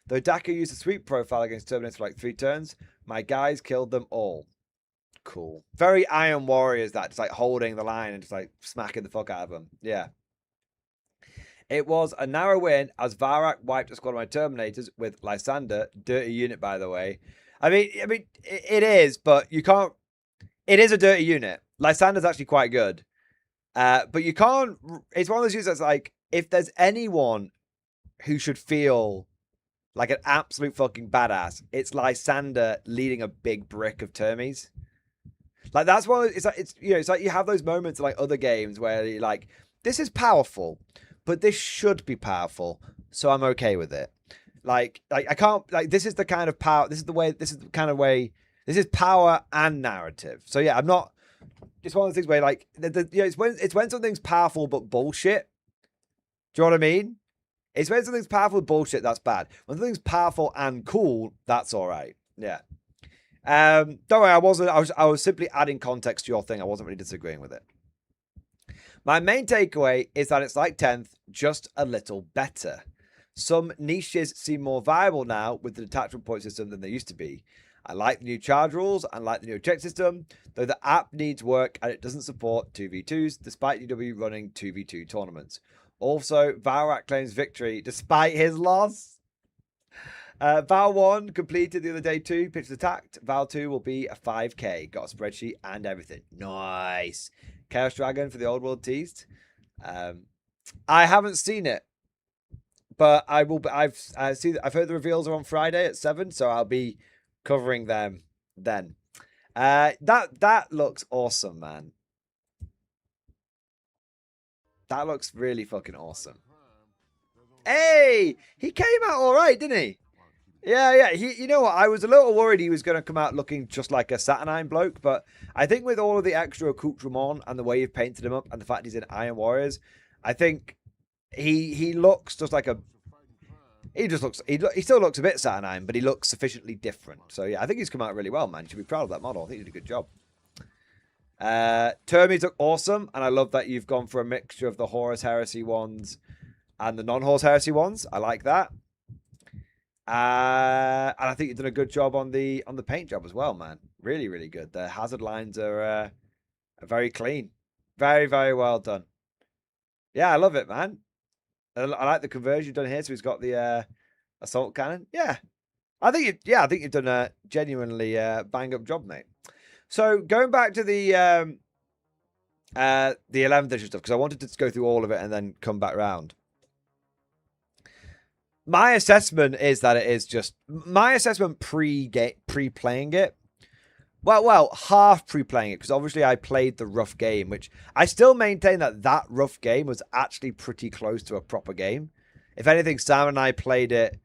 Though Daka used a sweep profile against Terminators for like 3 turns, my guys killed them all. Cool. Very Iron Warriors, that just like holding the line and just like smacking the fuck out of them. Yeah. It was a narrow win as Valrak wiped a squad of my Terminators with Lysander, dirty unit by the way. I mean, it is, but you can't. It is a dirty unit. Lysander's actually quite good, but you can't. It's one of those units that's like, if there's anyone who should feel like an absolute fucking badass, it's Lysander leading a big brick of Termies. Like that's one. It's like it's like you have those moments like other games where you're like, this is powerful, but this should be powerful, so I'm okay with it. Like I can't, like, this is the kind of power, this is the kind of way, this is power and narrative. So yeah, I'm not, it's one of those things where like, it's when something's powerful but bullshit. Do you know what I mean? It's when something's powerful but bullshit, that's bad. When something's powerful and cool, that's all right. Yeah. Don't worry, I was simply adding context to your thing. I wasn't really disagreeing with it. My main takeaway is that it's like 10th, just a little better. Some niches seem more viable now with the detachment point system than they used to be. I like the new charge rules and like the new object system, though the app needs work and it doesn't support 2v2s, despite UW running 2v2 tournaments. Also, Valrak claims victory despite his loss. Val 1 completed the other day too, pitched attacked. Val 2 will be a 5k, got a spreadsheet and everything. Nice. Chaos Dragon for the old world teased. I haven't seen it. But I will. I've heard the reveals are on Friday at 7, so I'll be covering them then. That looks awesome, man. That looks really fucking awesome. Hey, he came out all right, didn't he? Yeah. You know what? I was a little worried he was going to come out looking just like a Saturnine bloke, but I think with all of the extra accoutrement and the way you've painted him up and the fact he's in Iron Warriors, I think he looks just like a. He just looks. He still looks a bit Saturnine, but he looks sufficiently different. So yeah, I think he's come out really well, man. You should be proud of that model. I think he did a good job. Termies look awesome, and I love that you've gone for a mixture of the Horus Heresy ones and the non-Horus Heresy ones. I like that. And I think you've done a good job on the paint job as well, man. Really, really good. The hazard lines are very clean. Very, very well done. Yeah, I love it, man. I like the conversion you've done here. So he's got the assault cannon. Yeah. I think you've done a genuinely bang up job, mate. So going back to the 11th edition stuff, because I wanted to go through all of it and then come back round. My assessment is that it is just my assessment pre-playing it. Well, half pre-playing it, because obviously I played the rough game, which I still maintain that rough game was actually pretty close to a proper game. If anything, Sam and I played it.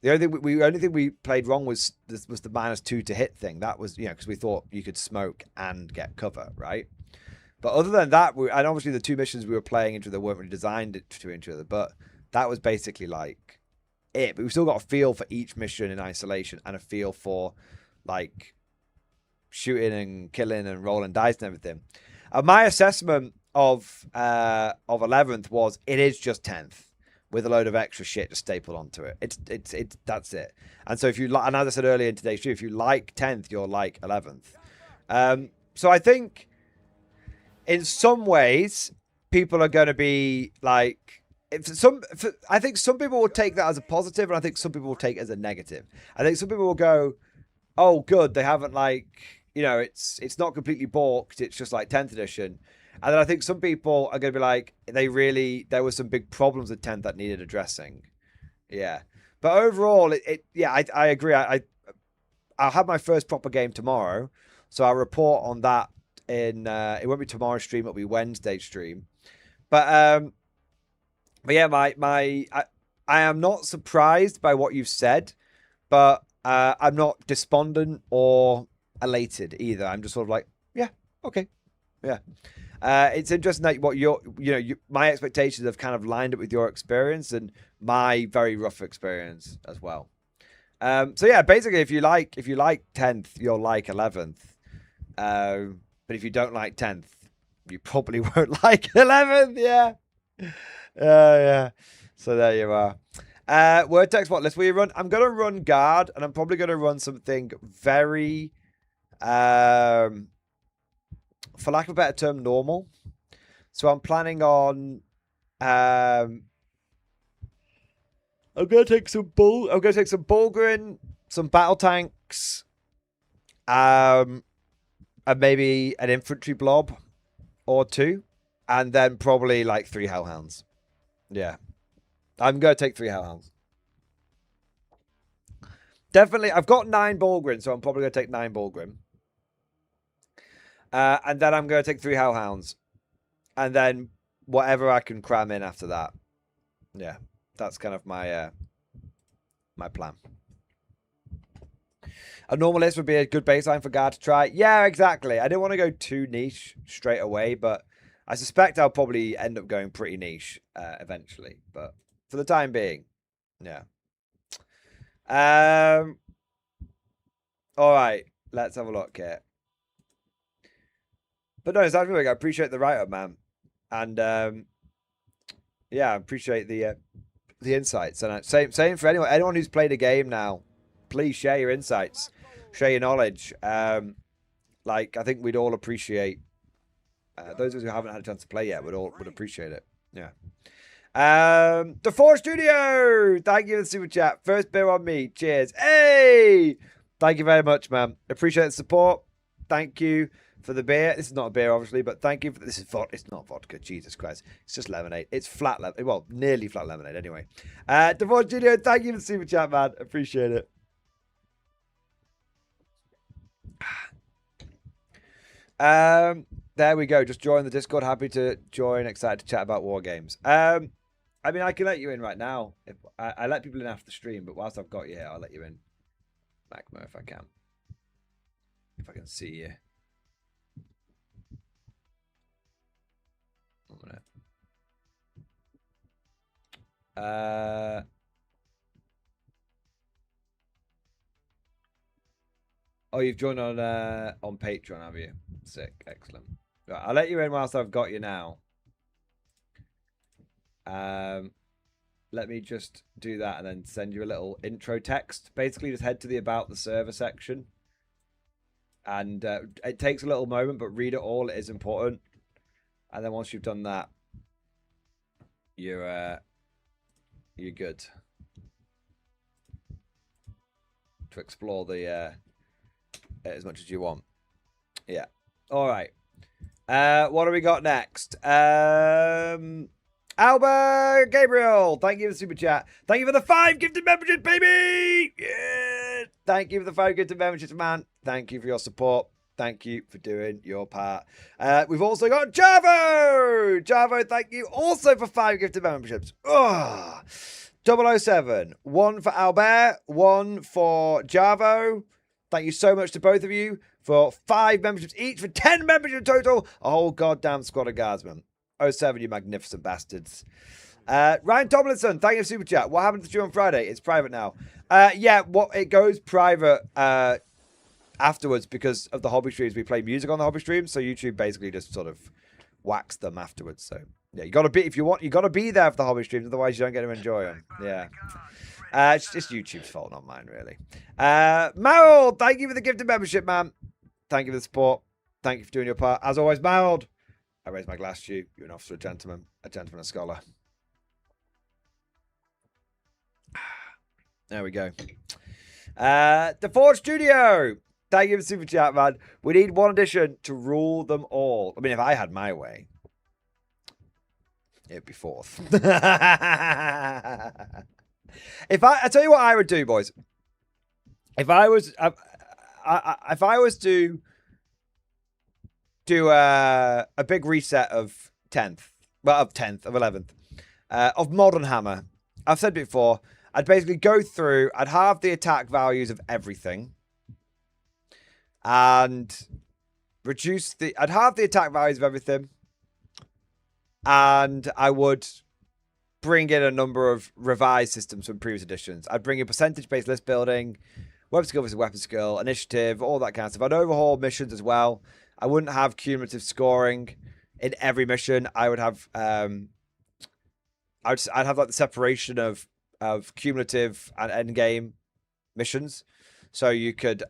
The only thing we played wrong was the -2 to hit thing. That was, because we thought you could smoke and get cover, right? But other than that, and obviously the two missions we were playing into that weren't really designed to each other, but that was basically like it. But we've still got a feel for each mission in isolation and a feel for like shooting and killing and rolling dice and everything. My assessment of 11th was it is just 10th with a load of extra shit just stapled onto it. It's that's it. And so if you like, and as I said earlier in today's stream, if you like 10th, you'll like 11th. So I think in some ways people are going to be like, I think some people will take that as a positive, and I think some people will take it as a negative. I think some people will go, oh, good, they haven't it's not completely balked. It's just like 10th edition. And then I think some people are going to be like, there were some big problems with 10th that needed addressing. Yeah. But overall, I agree. I'll have my first proper game tomorrow. So I'll report on that it won't be tomorrow's stream, it'll be Wednesday's stream. But yeah, I am not surprised by what you've said, but I'm not despondent or elated either. I'm just sort of like, yeah, okay, yeah. It's interesting that my expectations have kind of lined up with your experience and my very rough experience as well. So yeah, basically, if you like 10th, you'll like 11th. But if you don't like 10th, you probably won't like 11th. Yeah. Yeah. So there you are. Word text what list will you run? I'm gonna run guard, and I'm probably gonna run something very for lack of a better term, normal. So I'm planning on I'm gonna take some Bulgarin, some battle tanks, and maybe an infantry blob or two, and then probably like 3 hellhounds. Yeah. I'm gonna take 3 hellhounds. Definitely, I've got 9 Bulgrin, so I'm probably gonna take 9 Bulgrin. And then I'm gonna take 3 hellhounds. And then whatever I can cram in after that. Yeah. That's kind of my my plan. A normal list would be a good baseline for guard to try. Yeah, exactly. I didn't want to go too niche straight away, but I suspect I'll probably end up going pretty niche eventually. But for the time being, yeah. All right, let's have a look here. But no, it's actually, I appreciate the write-up, man, and yeah, I appreciate the insights. And same for anyone who's played a game now. Please share your insights, share your knowledge. Like I think we'd all appreciate. Those of us who haven't had a chance to play yet would appreciate it. Yeah. The Four Studio, thank you for the super chat. First beer on me. Cheers. Hey, thank you very much, man. Appreciate the support. Thank you for the beer. This is not a beer, obviously, but thank you for this. Is vodka. It's not vodka. Jesus Christ. It's just lemonade. It's flat lemonade. Well, nearly flat lemonade. Anyway. The Four Studio, thank you for the super chat, man. Appreciate it. There we go. Just join the Discord. Happy to join. Excited to chat about war games. I mean, I can let you in right now. If I let people in after the stream, but whilst I've got you here, I'll let you in. Macmo, if I can. If I can see you. 1 minute. Oh, you've joined on Patreon, have you? Sick, excellent. Right, I'll let you in whilst I've got you now. Let me just do that and then send you a little intro text. Basically, just head to the About the Server section. And it takes a little moment, but read it all. It is important. And then once you've done that, you're good to explore the as much as you want. Yeah. All right. What do we got next? Albert Gabriel, thank you for the super chat. Thank you for the 5 gifted memberships, baby. Yeah. Thank you for the 5 gifted memberships, man. Thank you for your support. Thank you for doing your part. We've also got Javo. Javo, thank you also for 5 gifted memberships. Oh, 007. 1 for Albert, 1 for Javo. Thank you so much to both of you for 5 memberships each, for 10 memberships total. A whole goddamn squad of guardsmen. 07, you magnificent bastards. Ryan Tomlinson, thank you for super chat. What happened to you on Friday? It's private now. Yeah, it goes private afterwards because of the hobby streams. We play music on the hobby streams, so YouTube basically just sort of whacks them afterwards. So yeah, you gotta be, if you want, you gotta be there for the hobby streams, otherwise you don't get to enjoy them. Yeah. It's just YouTube's fault, not mine, really. Marold, thank you for the gifted membership, man. Thank you for the support. Thank you for doing your part. As always, Marold, I raise my glass to you. You're an officer, a gentleman, a scholar. There we go. The Forge Studio, thank you for super chat, man. We need 1 edition to rule them all. I mean, if I had my way, it'd be 4th. I tell you what I would do, boys. If I was to do a big reset of 10th, well, of 11th, of Modern Hammer, I've said before, I'd basically go through, I'd halve the attack values of everything, and I'd halve the attack values of everything, and I would bring in a number of revised systems from previous editions. I'd bring in percentage-based list building, weapon skill versus weapon skill, initiative, all that kind of stuff. I'd overhaul missions as well. I wouldn't have cumulative scoring in every mission. I would have, I'd have like the separation of cumulative and end game missions, so you could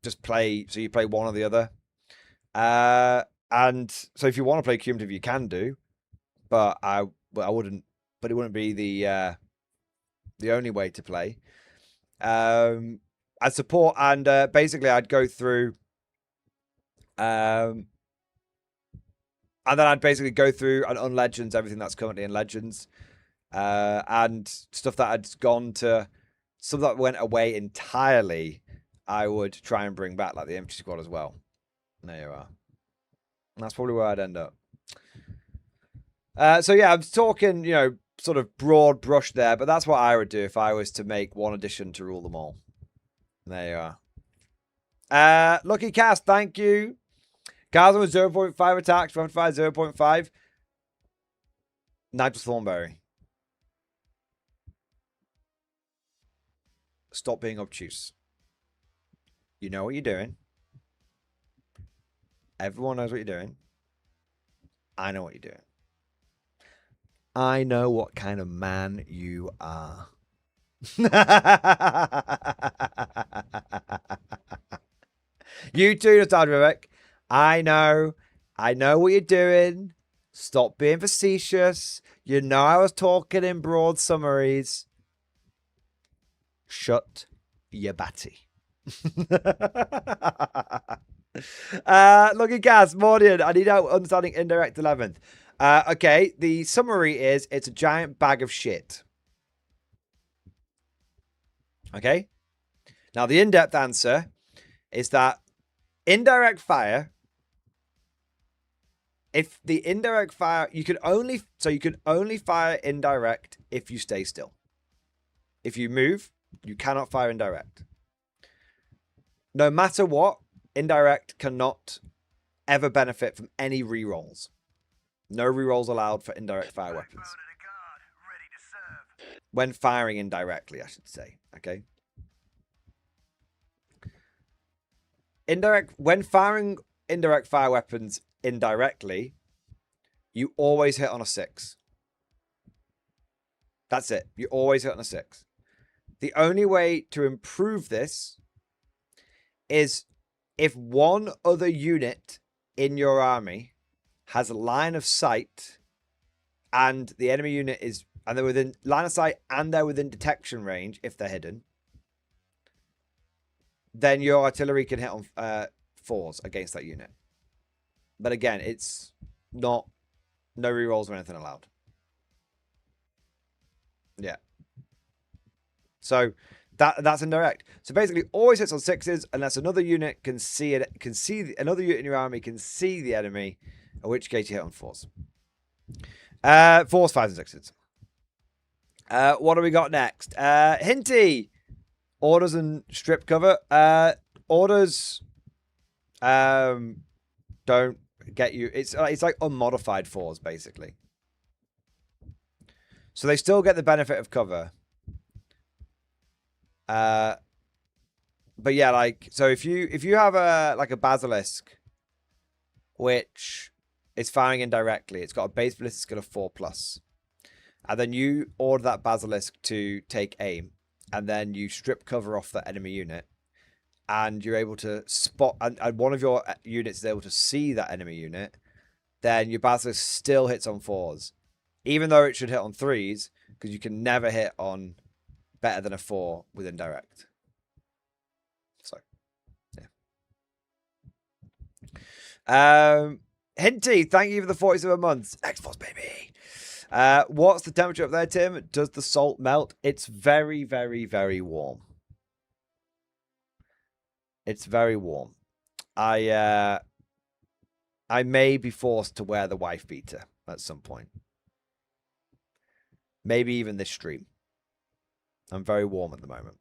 just play. So you play one or the other, and so if you want to play cumulative, you can do, but I wouldn't. But it wouldn't be the only way to play. I'd support, and basically I'd go through, and then I'd basically go through and on Legends everything that's currently in Legends, and stuff that had gone to, some that went away entirely. I would try and bring back, like the Infantry Squad as well. And there you are. And that's probably where I'd end up. So yeah, I'm talking, sort of broad brush there, but that's what I would do if I was to make 1 edition to rule them all. There you are. Lucky Cast, thank you. Gaza with 0.5 attacks, 0.5. Nigel Thornberry. Stop being obtuse. You know what you're doing. Everyone knows what you're doing. I know what you're doing. I know what kind of man you are. You too, Nostalgia Vivek. I know what you're doing. Stop being facetious. You know I was talking in broad summaries. Shut your batty. Look at Gaz, Mordian. I need help understanding indirect 11th. Okay, the summary is it's a giant bag of shit. Okay? Now, the in-depth answer is that indirect fire if the indirect fire, you can only fire indirect if you stay still. If you move, you cannot fire indirect. No matter what, indirect cannot ever benefit from any rerolls. No rerolls allowed for indirect fire weapons. When firing indirectly, I should say. Okay. When firing indirect fire weapons indirectly, you always hit on a 6. That's it. You always hit on a 6. The only way to improve this is if one other unit in your army has a line of sight and the enemy unit is, and they're within line of sight and they're within detection range if they're hidden, then your artillery can hit on 4s against that unit. But again, it's not, no rerolls or anything allowed. Yeah. So that's indirect. So basically, always hits on 6s unless another unit can see it. Another unit in your army can see the enemy, in which case you hit on 4s. 4s, 5s, and 6s. What do we got next? Hinty. Orders and strip cover. Orders don't get you. It's like unmodified 4s basically. So they still get the benefit of cover. But yeah, like, so if you have a basilisk which is firing indirectly, it's got a base ballistic skill of 4+, and then you order that basilisk to take aim, and then you strip cover off the enemy unit, and you're able to spot, and one of your units is able to see that enemy unit, then your basilisk still hits on 4s, even though it should hit on 3s, because you can never hit on better than a 4 with indirect. So, yeah. Hinty, thank you for the 47 months. X-Force, baby. What's the temperature up there, Tim? Does the salt melt? It's very, very, very warm. It's very warm. I may be forced to wear the wife beater at some point. Maybe even this stream. I'm very warm at the moment.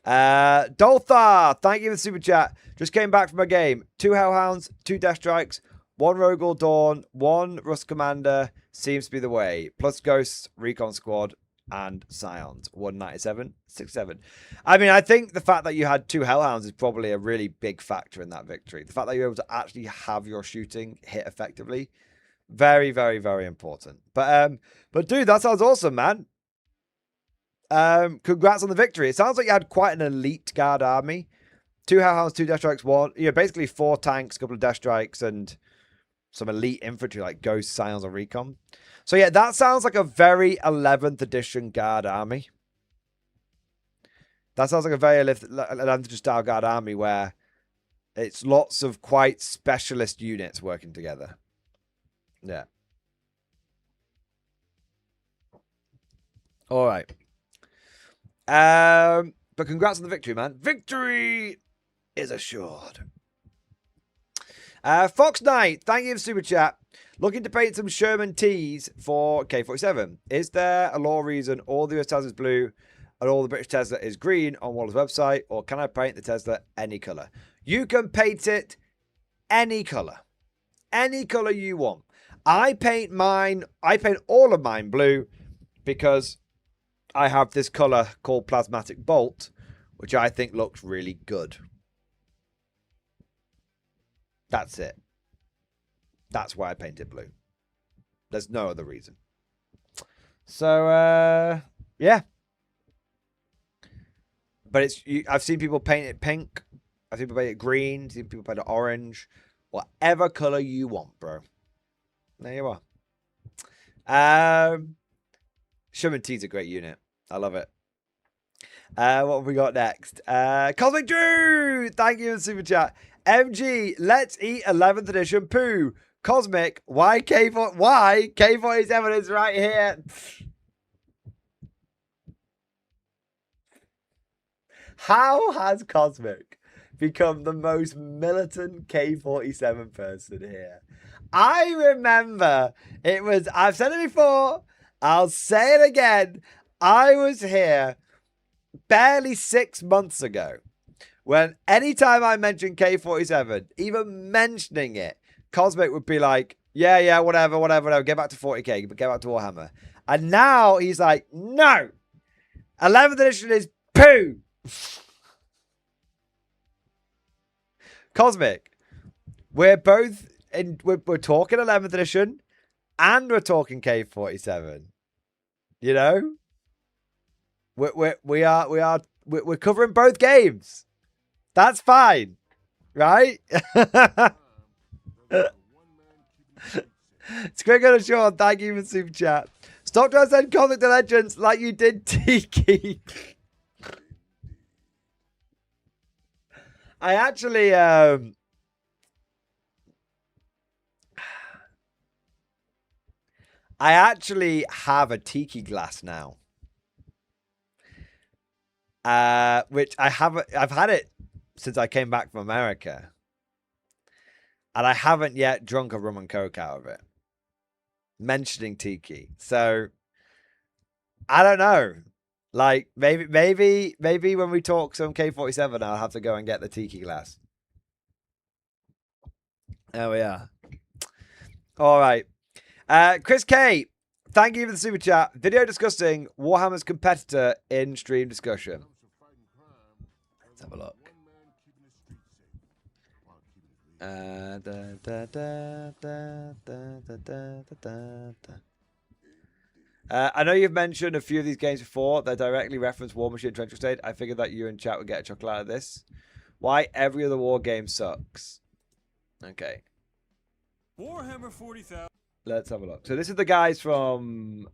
Dolthar, thank you for the super chat. Just came back from a game. 2 Hellhounds, 2 Death Strikes, 1 Rogue or Dawn, 1 Rust Commander. Seems to be the way. Plus Ghosts, Recon Squad, and Scions. 197, 67. I mean, I think the fact that you had 2 Hellhounds is probably a really big factor in that victory. The fact that you're able to actually have your shooting hit effectively. Very, very, very important. But dude, that sounds awesome, man. Congrats on the victory. It sounds like you had quite an elite guard army. 2 Hellhounds, 2 Death Strikes, 1. You know, basically 4 tanks, a couple of Death Strikes, and some elite infantry like Ghost, Scions, or Recon. So yeah, that sounds like a very 11th edition guard army. That sounds like a very 11th edition style guard army where it's lots of quite specialist units working together. Yeah. All right. But congrats on the victory, man. Victory is assured. Fox Knight, thank you for super chat. Looking to paint some Sherman tees for K47. Is there a law reason all the US Tesla is blue and all the British Tesla is green on Waller's website, or can I paint the Tesla any color? You can paint it any color. Any color you want. I paint all of mine blue because I have this color called Plasmatic Bolt, which I think looks really good. That's it. That's why I painted blue. There's no other reason. So, yeah. But I've seen people paint it pink. I've seen people paint it green. I've seen people paint it orange. Whatever color you want, bro. There you are. Sherman T's a great unit. I love it. What have we got next? Cosmic Drew! Thank you for the super chat. MG, let's eat 11th edition poo. Cosmic, why K47 is right here. How has Cosmic become the most militant K47 person here? I remember it was, I've said it before, I'll say it again. I was here barely 6 months ago when anytime I mentioned K47, even mentioning it, Cosmic would be like, yeah, whatever, get back to 40k, get back to Warhammer. And now he's like, no, 11th edition is poo. Cosmic, we're both in, we're talking 11th edition and we're talking K47. You know, we're covering both games. That's fine, right? Squiggle and Sean, thank you for super chat. Stop trying to send Cosmic to Legends like you did Tiki. I actually have a Tiki glass now. Which I've had it since I came back from America. And I haven't yet drunk a rum and coke out of it. Mentioning Tiki. So I don't know. Like maybe when we talk some K47, I'll have to go and get the Tiki glass. There we are. All right. Chris K, thank you for the super chat. Video discussing Warhammer's competitor in stream discussion. Let's have a look. I know you've mentioned a few of these games before that directly reference War Machine Trench State. I figured that you and chat would get a chuckle out of this. Why every other war game sucks. Okay. Warhammer 40,000. Let's have a look. So this is the guys from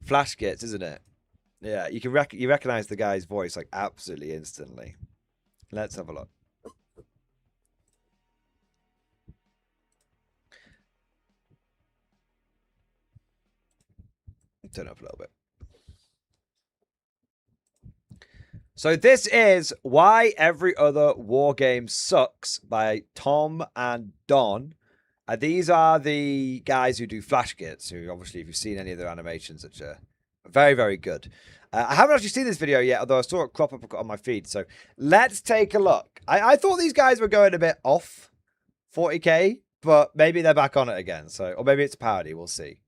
Flash Kits, isn't it? Yeah, you can you recognize the guy's voice like absolutely instantly. Let's have a look. Turn up a little bit. So this is Why Every Other War Game Sucks by Tom and Don. These are the guys who do Flash Kits, who obviously, if you've seen any of their animations, which are very, very good. I haven't actually seen this video yet, although I saw it crop up on my feed. So let's take a look. I thought these guys were going a bit off 40k, but maybe they're back on it again. So, or maybe it's a parody. We'll see.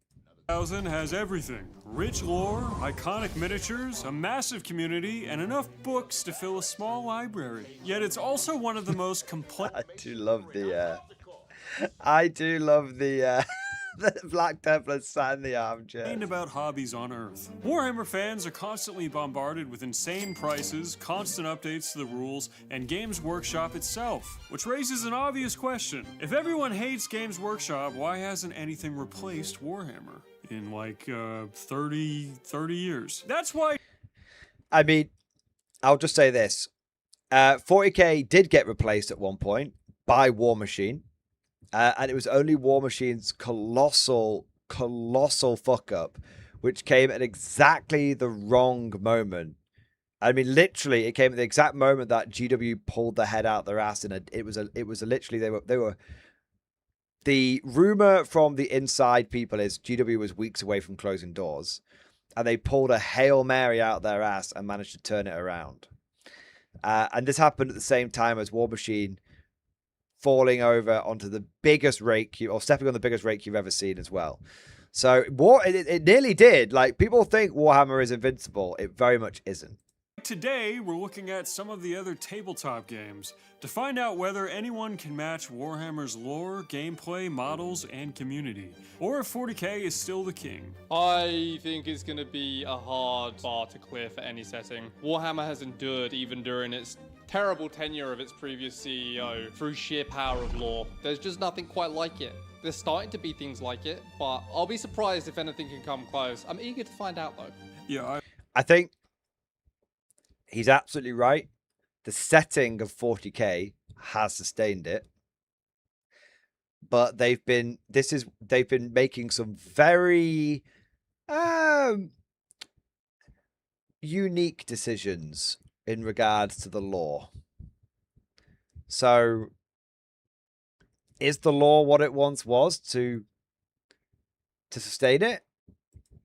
Has everything. Rich lore, iconic miniatures, a massive community, and enough books to fill a small library. Yet it's also one of the most complex... I do love the the Black Templar sat in the armchair. ...about hobbies on Earth. Warhammer fans are constantly bombarded with insane prices, constant updates to the rules, and Games Workshop itself. Which raises an obvious question. If everyone hates Games Workshop, why hasn't anything replaced Warhammer? In like 30 years. That's why... I mean, I'll just say this. 40k did get replaced at one point by War Machine. And it was only War Machine's colossal fuck up, which came at exactly the wrong moment. I mean, literally, it came at the exact moment that GW pulled their head out their ass, and it was literally they were. The rumor from the inside people is GW was weeks away from closing doors, and they pulled a Hail Mary out their ass and managed to turn it around. And this happened at the same time as War Machine falling over onto the biggest rake or stepping on the biggest rake you've ever seen as well. So it nearly did. Like, people think Warhammer is invincible. It very much isn't. Today, we're looking at some of the other tabletop games to find out whether anyone can match Warhammer's lore, gameplay, models, and community, or if 40k is still the king. I think it's going to be a hard bar to clear for any setting. Warhammer has endured even during its terrible tenure of its previous CEO through sheer power of lore. There's just nothing quite like it. There's starting to be things like it, but I'll be surprised if anything can come close. I'm eager to find out, though. Yeah, I think he's absolutely right. The setting of 40k has sustained it, but they've been making some very unique decisions in regards to the lore. So is the lore what it once was to sustain it?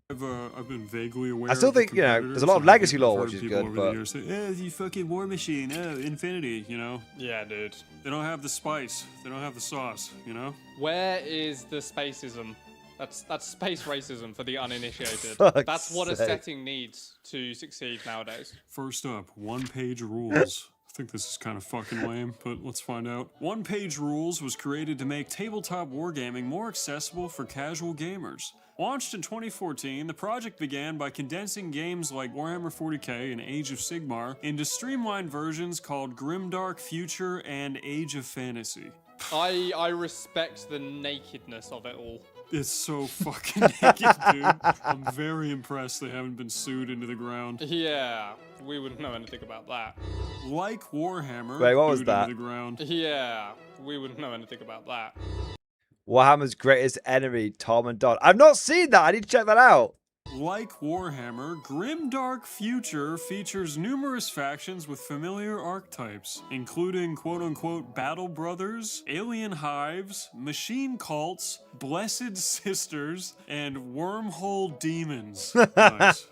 I've been vaguely aware. I still of the think, you know, there's a lot of competitors, legacy and lore, I've which heard is people good, over the but years say, you fucking War Machine, Infinity, you know? Yeah, dude. They don't have the spice. They don't have the sauce, you know? Where is the spacism? That's space racism for the uninitiated. Fuck's That's what a sake. setting needs to succeed nowadays. First up, one-page rules. I think this is kind of fucking lame, but let's find out. One-page rules was created to make tabletop wargaming more accessible for casual gamers. Launched in 2014, the project began by condensing games like Warhammer 40k and Age of Sigmar into streamlined versions called Grimdark Future and Age of Fantasy. I respect the nakedness of it all. It's so fucking naked, dude. I'm very impressed they haven't been sued into the ground. Yeah, we wouldn't know anything about that. Like Warhammer, Wait, what was sued that? into the ground. Yeah, we wouldn't know anything about that. Warhammer's greatest enemy, Tom and Don. I've not seen that. I need to check that out. Like Warhammer, Grimdark Future features numerous factions with familiar archetypes, including quote-unquote Battle Brothers, Alien Hives, Machine Cults, Blessed Sisters, and Wormhole Demons. Nice.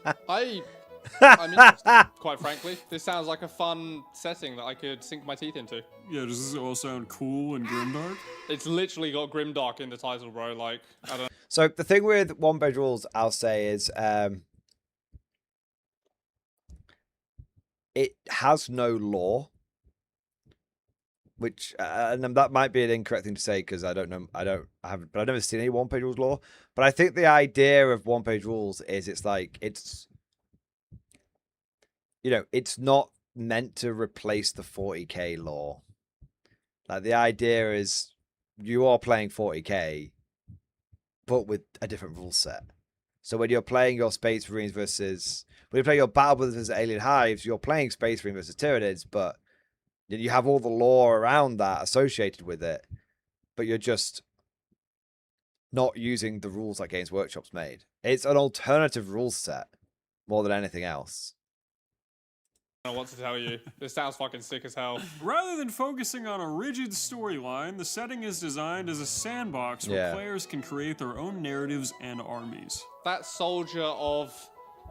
I'm interested, quite frankly. This sounds like a fun setting that I could sink my teeth into. Yeah, does this all sound cool and grimdark? It's literally got grimdark in the title, bro. Like, I don't. So the thing with one-page rules, I'll say, is it has no lore, which and that might be an incorrect thing to say because I don't know, but I've never seen any one-page rules lore. But I think the idea of one-page rules is it's it's not meant to replace the 40k lore. Like the idea is you are playing 40k, but with a different rule set. So when you're playing your Space Marines when you play your Battle Brothers versus Alien Hives, you're playing Space Marine versus Tyranids, but you have all the lore around that associated with it, but you're just not using the rules that Games Workshop's made. It's an alternative rule set more than anything else. I don't know what to tell you. This sounds fucking sick as hell. Rather than focusing on a rigid storyline, the setting is designed as a sandbox where players can create their own narratives and armies. That soldier of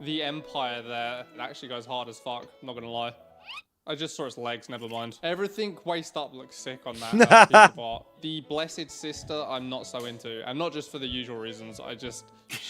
the Empire there, it actually goes hard as fuck, I'm not gonna lie. I just saw its legs, never mind. Everything waist up looks sick on that piece of art. The Blessed Sister, I'm not so into. And not just for the usual reasons,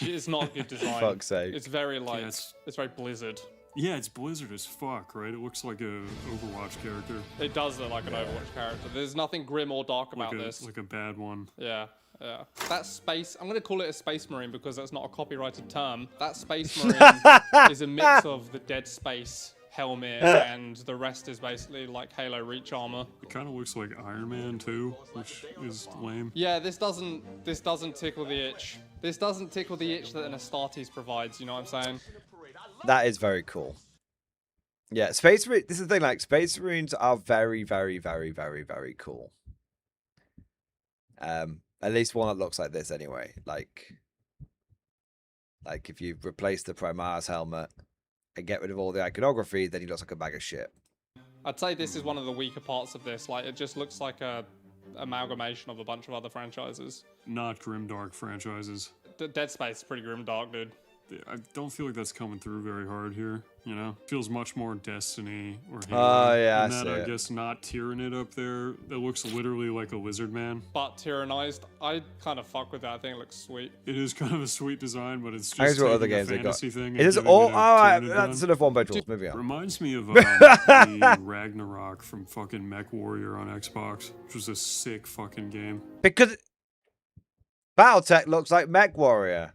it's not a good design. Fuck's sake. It's very like, Yes. it's very Blizzard. Yeah, it's Blizzard as fuck, right? It looks like a Overwatch character. It does look like an Overwatch character. There's nothing grim or dark about this. Like a bad one. Yeah, yeah. That space, I'm gonna call it a Space Marine because that's not a copyrighted term. That Space Marine is a mix of the Dead Space helmet and the rest is basically like Halo Reach armor. It kind of looks like Iron Man too, which is lame. Yeah, this doesn't tickle the itch. This doesn't tickle the itch that an Astartes provides, you know what I'm saying? That is very cool. Yeah, Space Marines, this is the thing, like, Space Marines are very, very, very, very, very cool. At least one that looks like this anyway. Like if you replace the Primaris helmet and get rid of all the iconography, then he looks like a bag of shit. I'd say this is one of the weaker parts of this. Like, it just looks like a amalgamation of a bunch of other franchises. Not grimdark franchises. Dead Space is pretty grim dark, dude. I don't feel like that's coming through very hard here, you know? Feels much more Destiny or Halo. Oh, yeah, and I that, see I it. guess not Tyrannid up there. That looks literally like a lizard man. But tyrannized, I kind of fuck with that. I think it looks sweet. It is kind of a sweet design, but it's I just guess what other taking a games they got. fantasy thing. It is and all. giving All it a right, Tyrannid that's gun. enough one-page rules. Moving on. Reminds me of the Ragnarok from fucking Mech Warrior on Xbox, which was a sick fucking game. Because BattleTech looks like Mech Warrior.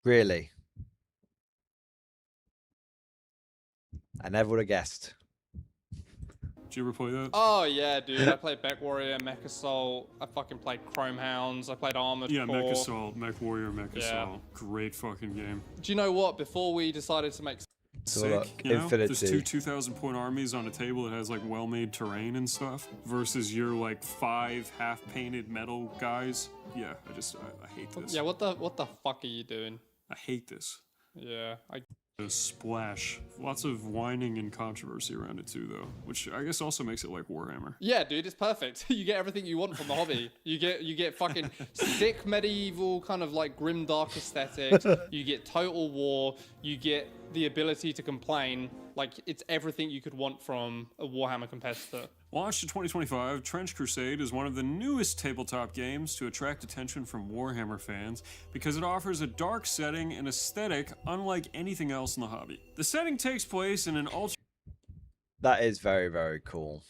Really? I never would have guessed. Did you ever play that? Oh yeah, dude. I played Mech Warrior, Mech Assault. I fucking played Chrome Hounds. I played Armored Yeah, Core. Mech Assault, Mech Warrior, Mech Yeah. Assault. Great fucking game. Do you know what? Before we decided to make sick, look. you know? There's Infinity. 2,000 point armies on a table that has like well-made terrain and stuff versus your like 5 half-painted metal guys. Yeah, I hate this. Yeah, what the fuck are you doing? I hate this. Yeah, A splash. Lots of whining and controversy around it too, though, which I guess also makes it like Warhammer. Yeah, dude, it's perfect. You get everything you want from the hobby. You get fucking sick medieval kind of like grim dark aesthetics. You get total war. You get the ability to complain. Like it's everything you could want from a Warhammer competitor. Launched in 2025, Trench Crusade is one of the newest tabletop games to attract attention from Warhammer fans because it offers a dark setting and aesthetic unlike anything else in the hobby. The setting takes place in an That is very, very cool.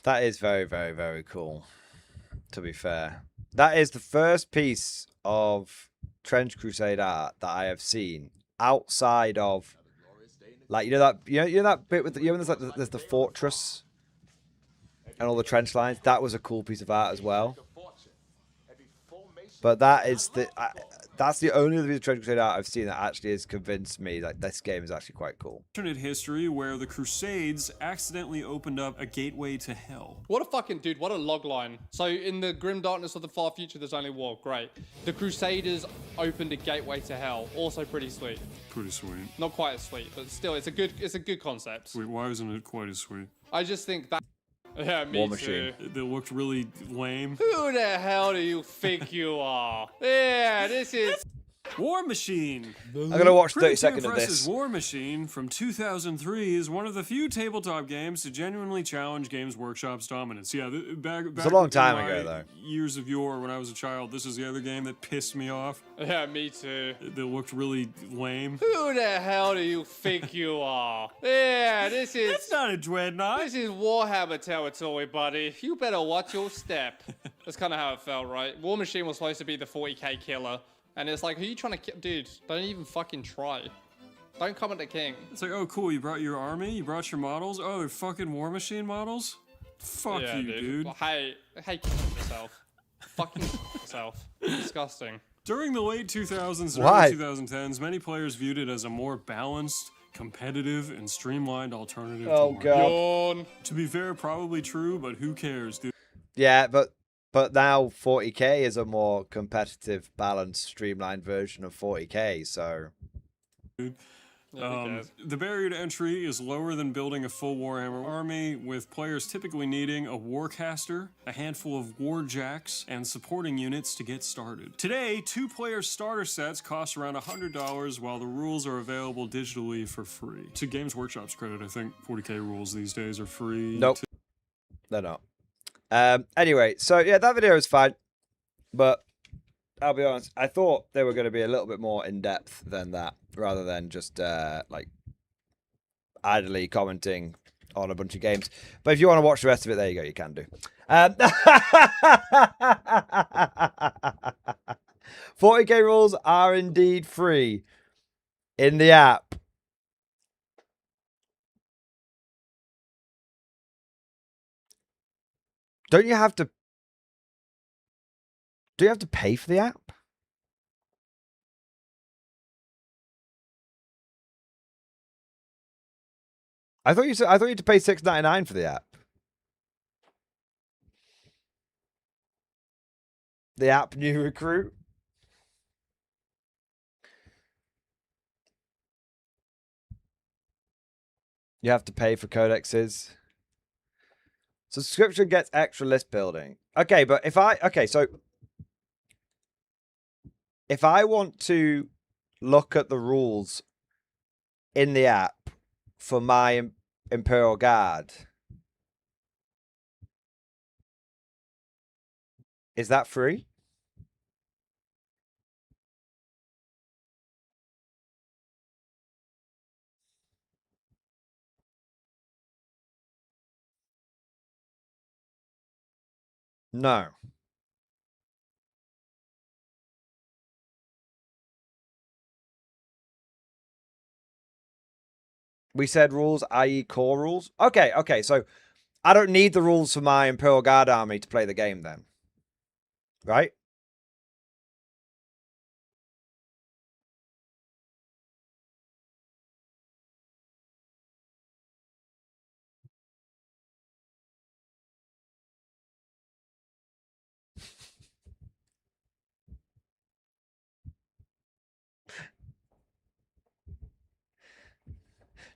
That is very, very, very cool, to be fair. That is the first piece of Trench Crusade art that I have seen outside of, like, you know that bit with there's the fortress and all the trench lines. That was a cool piece of art as well. But that is that's the only other piece of Trench Crusade art I've seen that actually has convinced me that this game is actually quite cool. alternate history where the Crusades accidentally opened up a gateway to hell. What a fucking dude, what a log line. So in the grim darkness of the far future, there's only war. Great. The Crusaders opened a gateway to hell. Also pretty sweet. Pretty sweet. Not quite as sweet, but still, it's a good concept. Wait, why isn't it quite as sweet? I just think that. Yeah, me War too. Machine. They looked really lame. Who the hell do you think you are? Yeah, this is. War Machine! I'm gonna watch 30 Primitive seconds of Press's this. War Machine from 2003 is one of the few tabletop games to genuinely challenge Games Workshop's dominance. Yeah, back a long time in my ago, though. Years of yore when I was a child, this is the other game that pissed me off. Yeah, me too. They looked really lame. Who the hell do you think you are? Yeah, this is. It's not a dreadnought. This is Warhammer territory, buddy. You better watch your step. That's kind of how it felt, right? War Machine was supposed to be the 40k killer. And it's like, who are you trying to kill? Dude, don't even fucking try. Don't come at the king. It's like, oh, cool, you brought your army, you brought your models. Oh, they're fucking War Machine models? Fuck Yeah, you, dude. Well, hey, yourself. Fucking yourself. Disgusting. During the late 2000s and Why? early 2010s, many players viewed it as a more balanced, competitive, and streamlined alternative Oh, to Warhammer. God. Yawn. To be fair, probably true, but who cares, dude? Yeah, but now 40k is a more competitive, balanced, streamlined version of 40k. So Yeah, who cares? The barrier to entry is lower than building a full Warhammer army, with players typically needing a Warcaster, a handful of Warjacks, and supporting units to get started. Today, 2-player starter sets cost around $100, while the rules are available digitally for free. To Games Workshop's credit, I think 40k rules these days are free. nope, they're not. Anyway, so yeah, that video is fine, but I'll be honest, I thought they were going to be a little bit more in depth than that, rather than just like idly commenting on a bunch of games. But if you want to watch the rest of it, there you go, you can do. 40k rules are indeed free in the app. Don't you have to? Do you have to pay for the app? I thought you said, I thought you had to pay $6.99 for the app. The app new recruit. You have to pay for codexes. Subscription gets extra list building. Okay, but so if I want to look at the rules in the app for my Imperial Guard, is that free? No. We said rules, i.e. core rules. Okay, so I don't need the rules for my Imperial Guard army to play the game then. Right?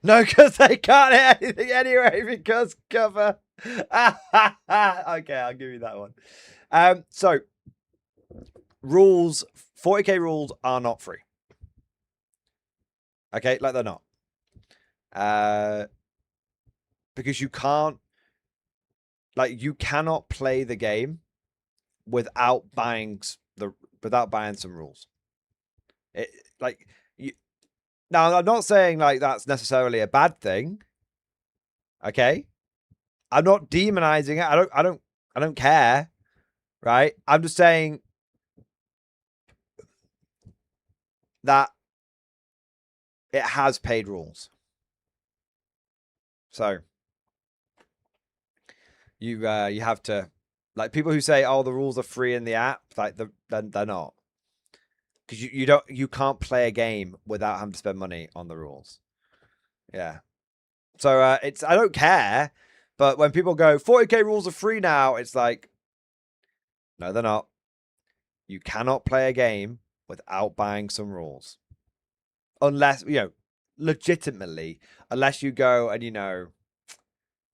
No, because they can't hit anything anyway because cover. Okay, I'll give you that one. So rules, 40k rules are not free. Okay, like they're not. Because you can't, like, you cannot play the game without buying some rules. Like, you, now I'm not saying like that's necessarily a bad thing. Okay, I'm not demonizing it. I don't care. Right? I'm just saying that it has paid rules. So you have to, like, people who say, oh, the rules are free in the app, like they're not. Because you can't play a game without having to spend money on the rules. Yeah. So I don't care, but when people go 40k rules are free now, it's like, no, they're not. You cannot play a game without buying some rules. Unless, legitimately, unless you go and,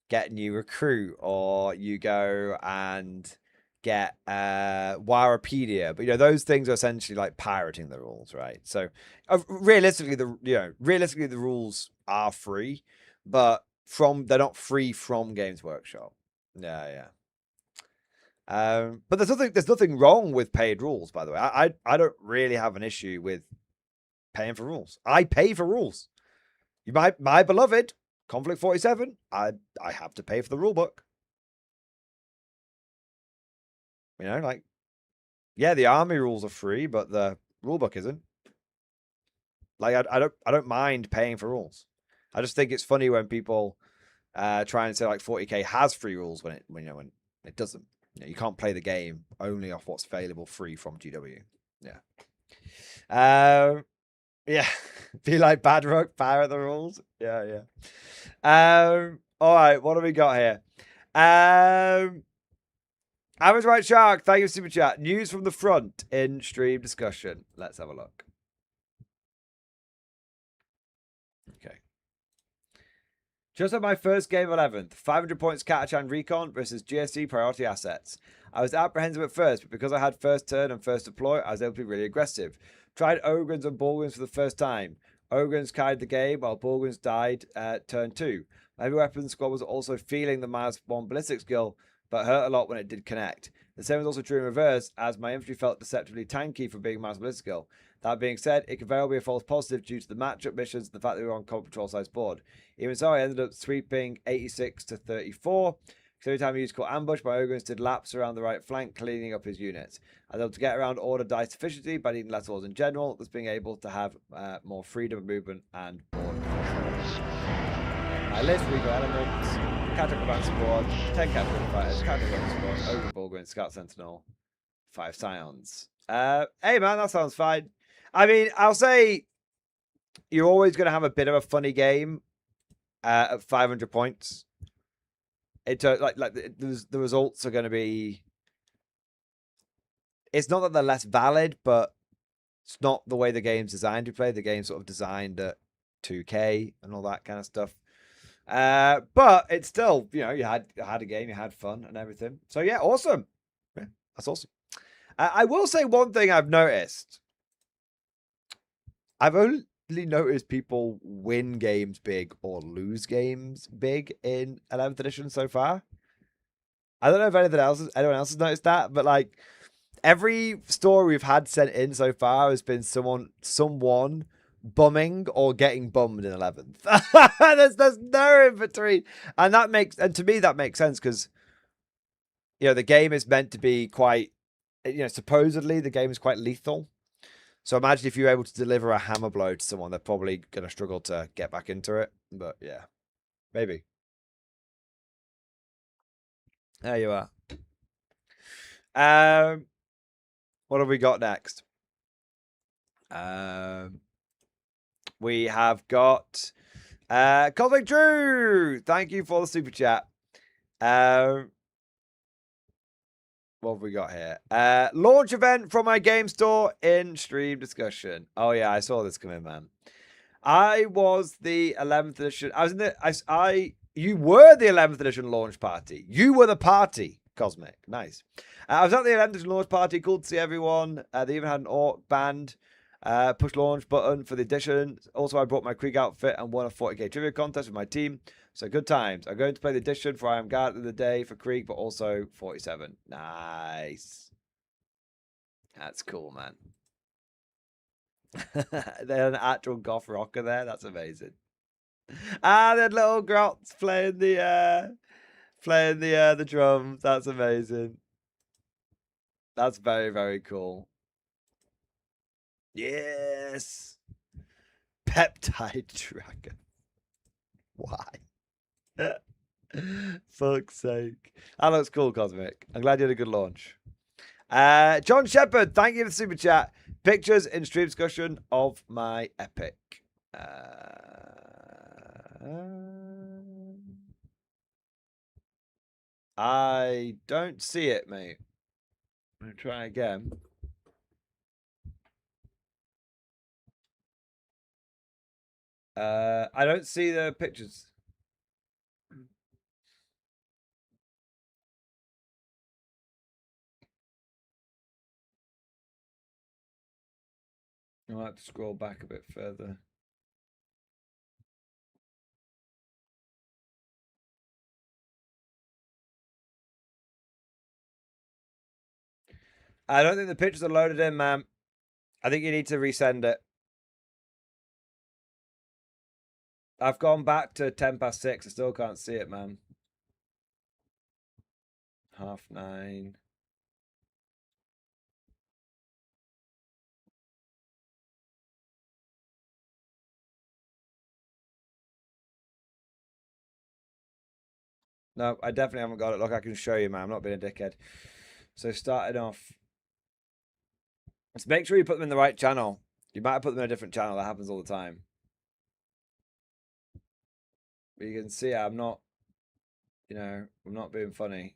get a new recruit, or you go and get Wirepedia. But those things are essentially like pirating the rules, right? So realistically, the rules are free, but they're not free from Games Workshop. Yeah. But there's nothing wrong with paid rules, by the way. I don't really have an issue with paying for rules. I pay for rules. My beloved Conflict 47, I have to pay for the rule book. Like, yeah, the army rules are free, but the rule book isn't. Like, I don't mind paying for rules. I just think it's funny when people try and say like 40k has free rules when it doesn't. You can't play the game only off what's available free from GW. Yeah. Yeah. Be like Bad Rock, pirate the rules. Yeah. All right, what do we got here? Average White Shark, thank you for super chat. News from the front in stream discussion. Let's have a look. Okay. Just had my first game 11th. 500 points Catachan Recon versus GSC Priority Assets. I was apprehensive at first, but because I had first turn and first deploy, I was able to be really aggressive. Tried Ogrins and Borgwins for the first time. Ogrins carried the game while Borgwins died turn 2. My heavy weapons squad was also feeling the -1 ballistic skill, but hurt a lot when it did connect. The same was also true in reverse, as my infantry felt deceptively tanky for being -ballistic skill. That being said, it could very well be a false positive due to the matchup missions and the fact that we were on combat patrol size board. Even so, I ended up sweeping 86 to 34. So every time I used caught ambush, my Ogrins did laps around the right flank, cleaning up his units. I was able to get around order dice efficiency by needing less orders in general, thus being able to have more freedom of movement and board control. My list, we got elements, counter command support, 10 cavalry fighters, counter command support, Ogre Bulgrin, Scout Sentinel, 5 Scions. Hey man, that sounds fine. I mean, I'll say you're always going to have a bit of a funny game at 500 points. The results are going to be. It's not that they're less valid, but it's not the way the game's designed to play. The game's sort of designed at 2K and all that kind of stuff. But it's still, you had a game, you had fun and everything. So yeah, awesome. Yeah, that's awesome. I will say one thing I've noticed. I've only noticed people win games big or lose games big in 11th edition so far. I don't know if anyone else has noticed that, but like every story we've had sent in so far has been someone bumming or getting bummed in 11th. there's no in between, and to me that makes sense because the game is meant to be quite, supposedly the game is quite lethal. So imagine if you're able to deliver a hammer blow to someone, they're probably going to struggle to get back into it. But yeah, maybe. There you are. What have we got next? We have got Cosmic Drew. Thank you for the super chat. What have we got here? Launch event from my game store in stream discussion. Oh yeah, I saw this come in, man. I was the 11th edition. I was in the. You were the 11th edition launch party. You were the party, Cosmic. Nice. I was at the 11th edition launch party. Cool to see everyone. They even had an orc band. Push launch button for the edition. Also, I brought my Krieg outfit and won a 40k trivia contest with my team. So good times. I'm going to play the edition for I Am Guard of the Day for Krieg, but also 47. Nice. That's cool, man. They're an actual goth rocker there. That's amazing. Ah, that little grots playing the drums. That's amazing. That's very, very cool. Yes. Peptide Dragon. Why? Fuck's sake. That looks cool, Cosmic. I'm glad you had a good launch. John Shepherd, thank you for the super chat. Pictures in stream discussion of my epic. I don't see it, mate. I'm going to try again. I don't see the pictures. I'll have to scroll back a bit further. I don't think the pictures are loaded in, man. I think you need to resend it. I've gone back to 6:10. I still can't see it, man. 9:30. No, I definitely haven't got it. Look, I can show you, man. I'm not being a dickhead. So starting off. Just make sure you put them in the right channel. You might have put them in a different channel. That happens all the time. But you can see I'm not, I'm not being funny.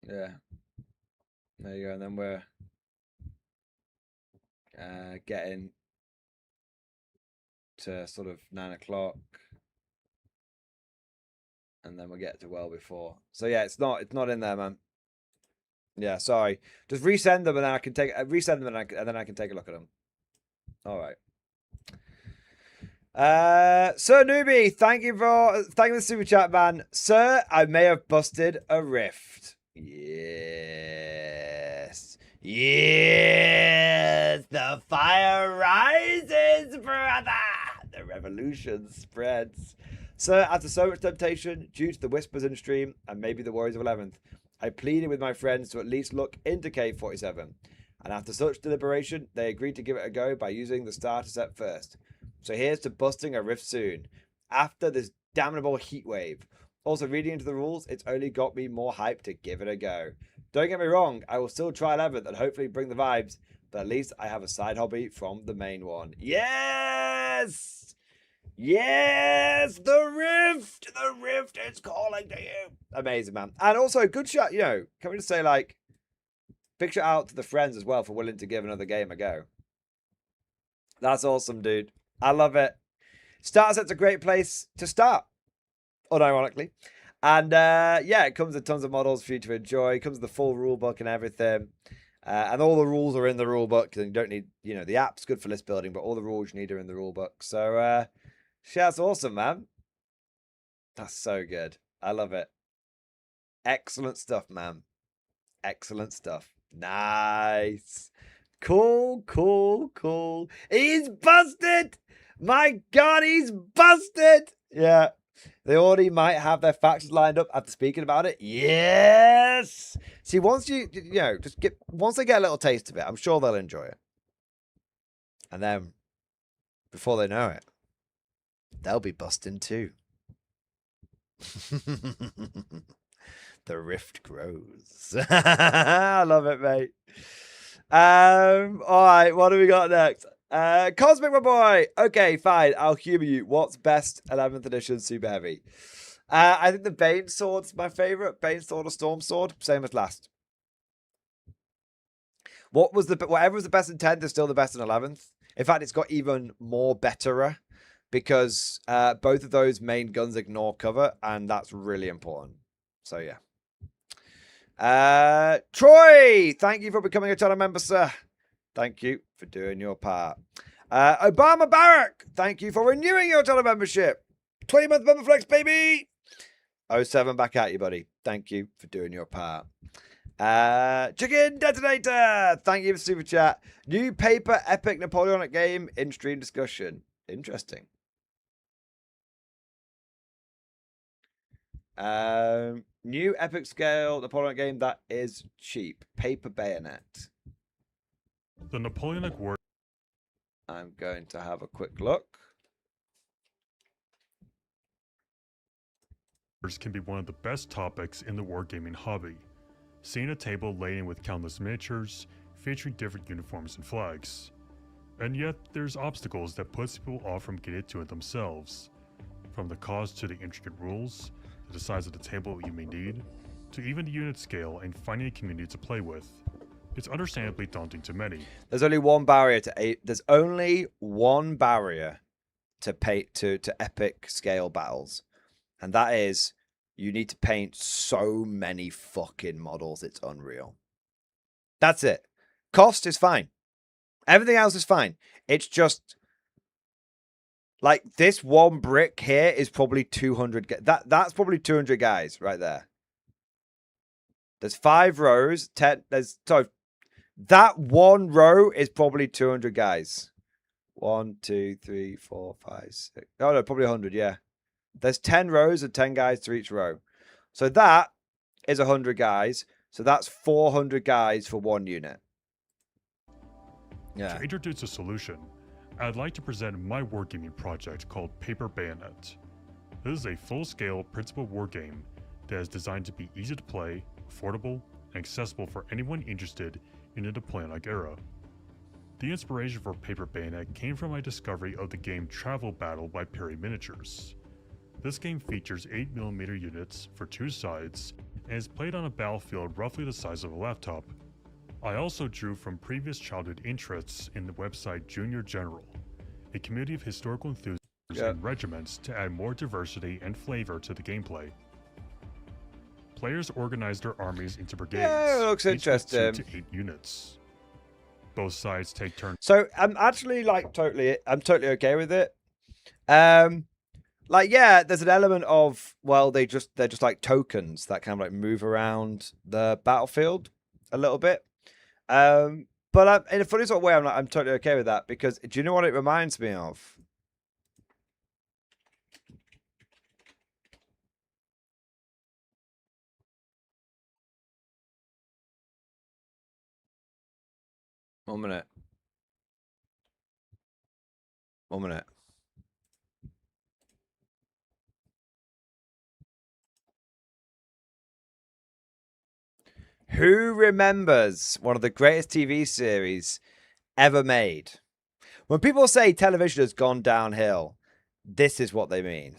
Yeah. There you go. And then we're getting to sort of 9 o'clock. And then we'll get to well before. So yeah, it's not in there, man. Yeah, sorry. Just resend them and then I can take and then I can take a look at them. All right. Sir Newbie, thank you for the super chat, man. Sir, I may have busted a rift. Yes. Yes. The fire rises, brother. The revolution spreads. Sir, after so much temptation, due to the whispers in stream and maybe the worries of 11th, I pleaded with my friends to at least look into K47. And after such deliberation, they agreed to give it a go by using the starter set first. So here's to busting a rift soon, after this damnable heat wave. Also, reading into the rules, it's only got me more hyped to give it a go. Don't get me wrong, I will still try 11th and hopefully bring the vibes, but at least I have a side hobby from the main one. Yes! Yes! The rift! The rift is calling to you! Amazing, man. And also, good shot, can we just say, big shout out to the friends as well for willing to give another game a go. That's awesome, dude. I love it. Starter set's a great place to start, unironically. And yeah, it comes with tons of models for you to enjoy. It comes with the full rule book and everything. And all the rules are in the rule book. And you don't need, the app's good for list building, but all the rules you need are in the rule book. So, yeah, that's awesome, man. That's so good. I love it. Excellent stuff, man. Excellent stuff. Nice. Cool, cool, cool. He's busted! My God, he's busted! Yeah. They already might have their factions lined up after speaking about it. Yes! See, once once they get a little taste of it, I'm sure they'll enjoy it. And then, before they know it, they'll be busting too. The rift grows. I love it, mate. All right, what do we got next? Cosmic, my boy. Okay, fine. I'll humor you. What's best 11th edition super heavy? I think the Bane Sword's my favorite. Bane Sword or Storm Sword, same as last. Whatever was the best in 10th is still the best in 11th. In fact, it's got even more betterer because both of those main guns ignore cover, and that's really important. So yeah. Troy, thank you for becoming a channel member, sir. Thank you for doing your part. Obama Barrack, thank you for renewing your channel membership. 20-month member flex, baby. 07 back at you, buddy. Thank you for doing your part. Chicken Detonator, thank you for super chat. New paper epic Napoleonic game in stream discussion. Interesting. New epic scale Napoleonic game that is cheap. Paper bayonet. The Napoleonic War I'm going to have a quick look. can be one of the best topics in the wargaming hobby. Seeing a table laden with countless miniatures, featuring different uniforms and flags. And yet, there's obstacles that puts people off from getting to it themselves. From the cost to the intricate rules, to the size of the table you may need, to even the unit scale and finding a community to play with. It's understandably daunting to many. There's only one barrier to There's only one barrier to pay to epic scale battles, and that is you need to paint so many fucking models. It's unreal. That's it. Cost is fine. Everything else is fine. It's just like this one brick here is probably 200. That's probably 200 guys right there. There's 5 rows. 10. That one row is probably 200 guys. 1, 2, 3, 4, 5, 6. Oh no, probably 100. Yeah. There's 10 rows of 10 guys to each row. So that is 100 guys. So that's 400 guys for one unit. Yeah. To introduce a solution, I'd like to present my wargaming project called Paper Bayonet. This is a full-scale principal wargame that is designed to be easy to play, affordable, and accessible for anyone interested in the Napoleonic era. The inspiration for Paper Bayonet came from my discovery of the game Travel Battle by Perry Miniatures. This game features 8mm units for 2 sides and is played on a battlefield roughly the size of a laptop. I also drew from previous childhood interests in the website Junior General, a community of historical enthusiasts and regiments to add more diversity and flavor to the gameplay. Players organize their armies into brigades. Yeah, it looks interesting. 2 to 8 units. Both sides take turns. So I'm actually totally okay with it. Yeah, there's an element of, well, they're just like tokens that kind of like move around the battlefield a little bit. But in a funny sort of way, I'm totally okay with that, because do you know what it reminds me of? One minute. Who remembers one of the greatest TV series ever made? When people say television has gone downhill, this is what they mean.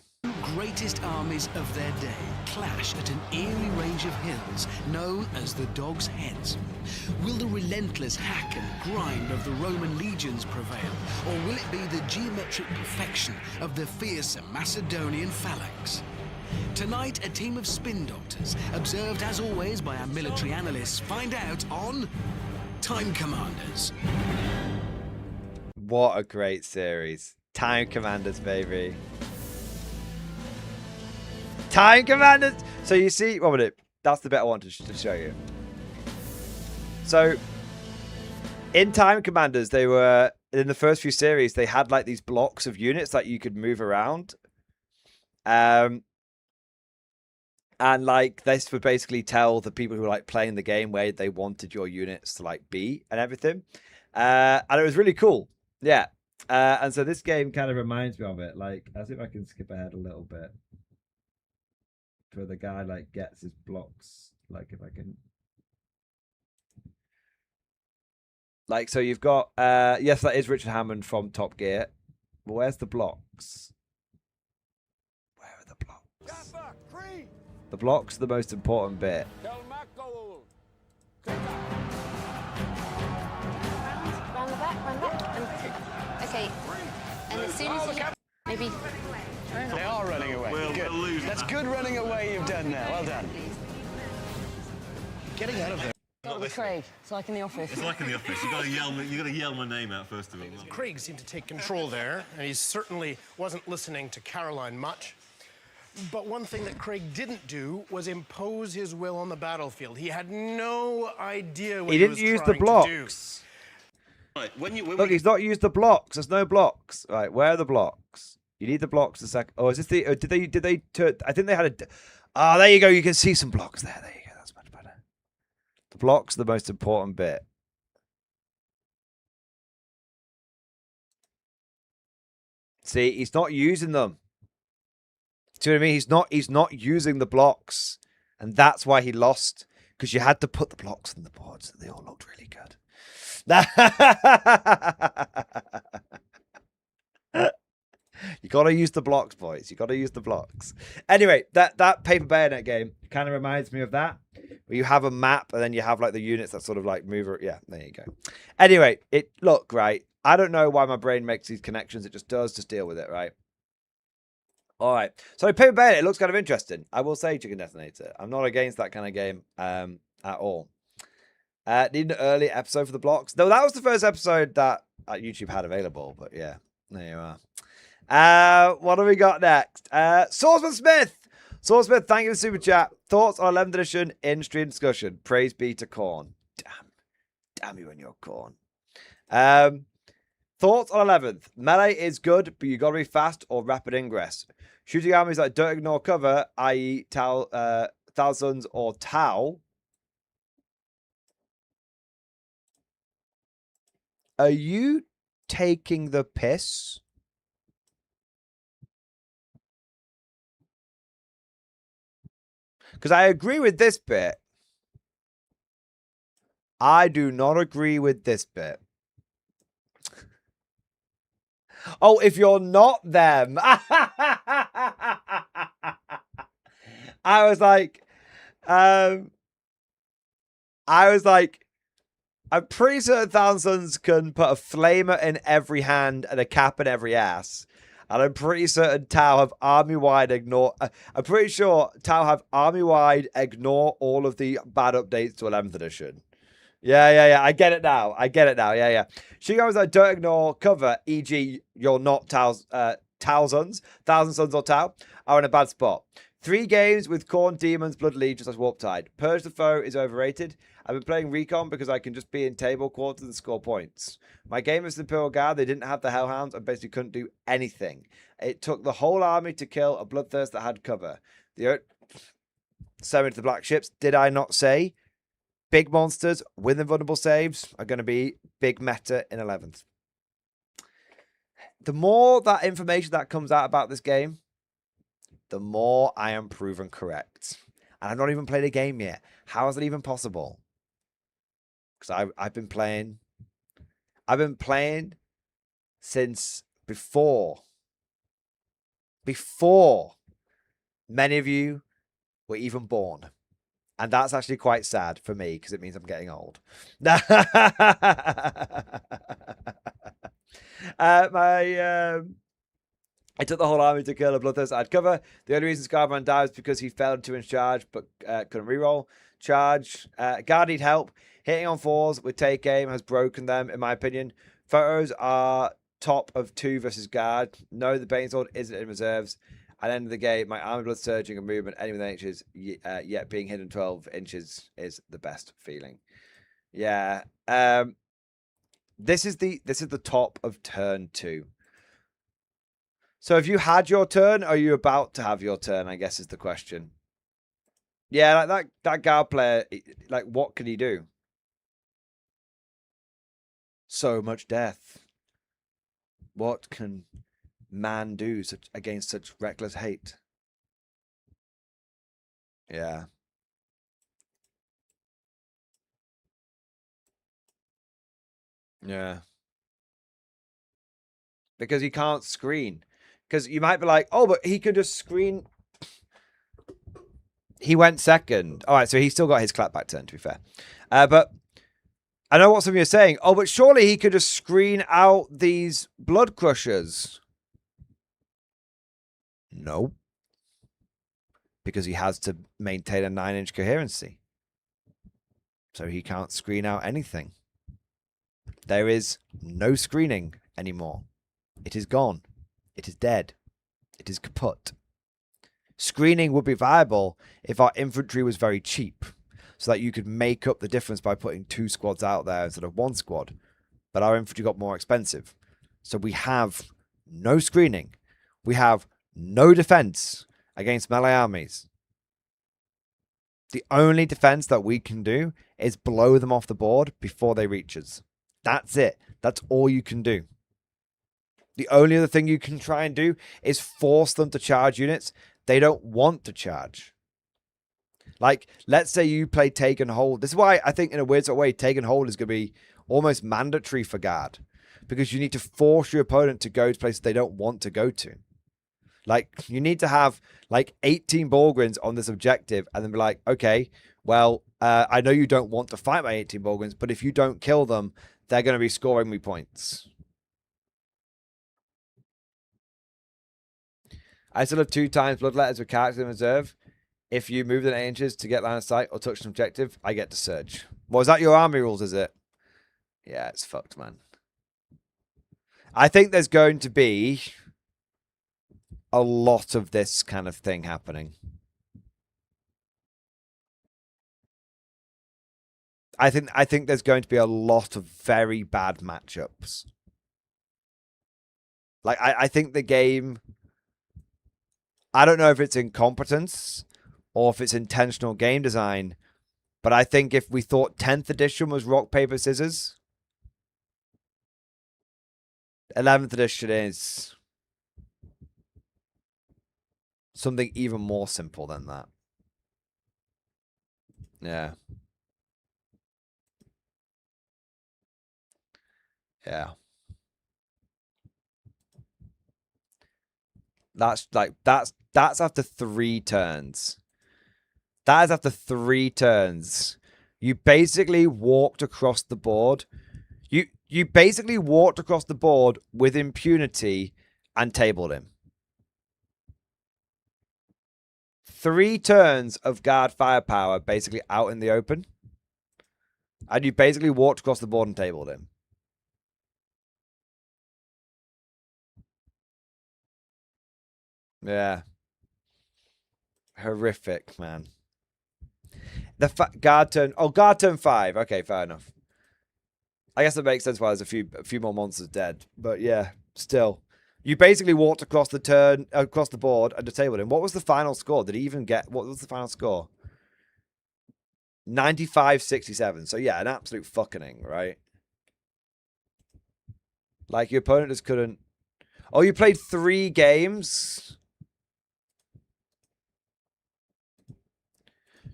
Greatest armies of their day clash at an eerie range of hills known as the Dog's Heads. Will the relentless hack and grind of the Roman legions prevail, or will it be the geometric perfection of the fearsome Macedonian phalanx? Tonight, a team of spin doctors, observed as always by our military analysts, find out on Time Commanders. What a great series. Time Commanders, baby. Time Commanders! So you see, 1 minute. That's the bit I wanted to show you. So, in Time Commanders, they were, in the first few series, they had like these blocks of units that you could move around. And like this would basically tell the people who were like playing the game where they wanted your units to like be and everything. And it was really cool. Yeah. And so this game kind of reminds me of it. Like, I think I can skip ahead a little bit. For the guy like gets his blocks. Like if I can. Like, so you've got, yes, that is Richard Hammond from Top Gear. But where's the blocks? Where are the blocks? The blocks are the most important bit. soon as you maybe. They are running away. Good. That's good running away you've done now. Well done. Getting out of there. Start with Craig. It's like in the office. It's like in the office. You gotta yell my name out first of all. Craig seemed to take control there, and he certainly wasn't listening to Caroline much. But one thing that Craig didn't do was impose his will on the battlefield. He had no idea what He didn't use the blocks. Right, Look, he's not used the blocks. There's no blocks. Right, where are the blocks? You need the blocks a sec. Oh, is this the? Did they? I think they had a. Ah, there you go. You can see some blocks there. There you go. That's much better. The blocks are the most important bit. See, he's not using them. See what I mean? He's not using the blocks, and that's why he lost. Because you had to put the blocks on the board so they all looked really good. You gotta use the blocks, boys. You gotta use the blocks. Anyway, that paper bayonet game kind of reminds me of that, where you have a map and then you have like the units that sort of like move. Yeah, there you go. Anyway, look right. I don't know why my brain makes these connections. It just does. Just deal with it, right? All right. So paper bayonet, it looks kind of interesting. I will say Chicken Detonator. I'm not against that kind of game at all. Need an early episode for the blocks. No, that was the first episode that YouTube had available. But yeah, there you are. What have we got next? Swordsman Smith. Swordsmith, thank you for the super chat. Thoughts on 11th edition in-stream discussion. Praise be to Corn. Damn you and your Corn. Thoughts on 11th. Melee is good, but you got to be fast or rapid ingress. Shooting armies that don't ignore cover, i.e. Thousands or Tau. Are you taking the piss? Because I agree with this bit. I do not agree with this bit. Oh, if you're not them. I was like, I'm pretty certain Thousands can put a flamer in every hand and a cap in every ass. And I'm pretty certain Tau have army-wide ignore... I'm pretty sure Tau have army-wide ignore all of the bad updates to 11th edition. Yeah. I get it now. Yeah. Shigamos that don't ignore cover, e.g. you're not Thousands Sons or Tau, are in a bad spot. 3 games with Khorne, Demons, Blood Legions, Warptide. Purge the Foe is overrated. I've been playing Recon because I can just be in table quarters and score points. My game was the Imperial Guard. They didn't have the Hellhounds and basically couldn't do anything. It took the whole army to kill a Bloodthirst that had cover. So into the Black Ships. Did I not say big monsters with invulnerable saves are going to be big meta in 11th? The more that information that comes out about this game, the more I am proven correct. And I've not even played a game yet. How is it even possible? Because I've been playing since before many of you were even born. And that's actually quite sad for me because it means I'm getting old. I took the whole army to kill a Bloodthirst I'd cover. The only reason Scarman died was because he failed to charge but couldn't reroll. Charge. Guard need help. Hitting on 4s with take aim has broken them, in my opinion. Photos are top of 2 versus guard. No, the Banesword isn't in reserves. At the end of the game, my army blood surging and movement any within inches, yet being hidden 12 inches is the best feeling. Yeah. This is the top of turn 2. So have you had your turn? Or are you about to have your turn, I guess is the question. Yeah, like that guard player, like what can he do? So much death. What can man do against such reckless hate? Yeah. Yeah. Because he can't screen. Because you might be like, oh, but he could just screen. He went second. All right, so he still got his clapback turn, to be fair. But I know what some of you are saying. Oh, but surely he could just screen out these blood crushers. No. Because he has to maintain a 9-inch coherency. So he can't screen out anything. There is no screening anymore. It is gone. It is dead. It is kaput. Screening would be viable if our infantry was very cheap, so that you could make up the difference by putting 2 squads out there instead of 1 squad. But our infantry got more expensive. So we have no screening. We have no defense against melee armies. The only defense that we can do is blow them off the board before they reach us. That's it. That's all you can do. The only other thing you can try and do is force them to charge units they don't want to charge. Like, let's say you play take and hold. This is why I think in a weird sort of way, take and hold is going to be almost mandatory for guard. Because you need to force your opponent to go to places they don't want to go to. Like, you need to have, like, 18 Borgrins on this objective and then be like, okay, well, I know you don't want to fight my 18 Borgrins, but if you don't kill them, they're going to be scoring me points. I still have 2 times bloodletters with characters in reserve. If you move them 8 inches to get line of sight or touch an objective, I get to surge. Well, is that your army rules, is it? Yeah, it's fucked, man. I think there's going to be a lot of this kind of thing happening. I think there's going to be a lot of very bad matchups. Like, I think the game... I don't know if it's incompetence or if it's intentional game design, but I think if we thought 10th edition was rock, paper, scissors, 11th edition is something even more simple than that. Yeah. Yeah. That's after 3 turns. That is after 3 turns. You basically walked across the board. You basically walked across the board with impunity and tabled him. 3 turns of guard firepower basically out in the open. And you basically walked across the board and tabled him. Yeah. Horrific, man. The guard turn... Oh, guard turn 5. Okay, fair enough. I guess that makes sense why there's a few more monsters dead. But yeah, still. You basically walked across the board and disabled him. What was the final score? Did he even get... What was the final score? 95-67. So yeah, an absolute fucking, right? Like, your opponent just couldn't... Oh, you played 3 games?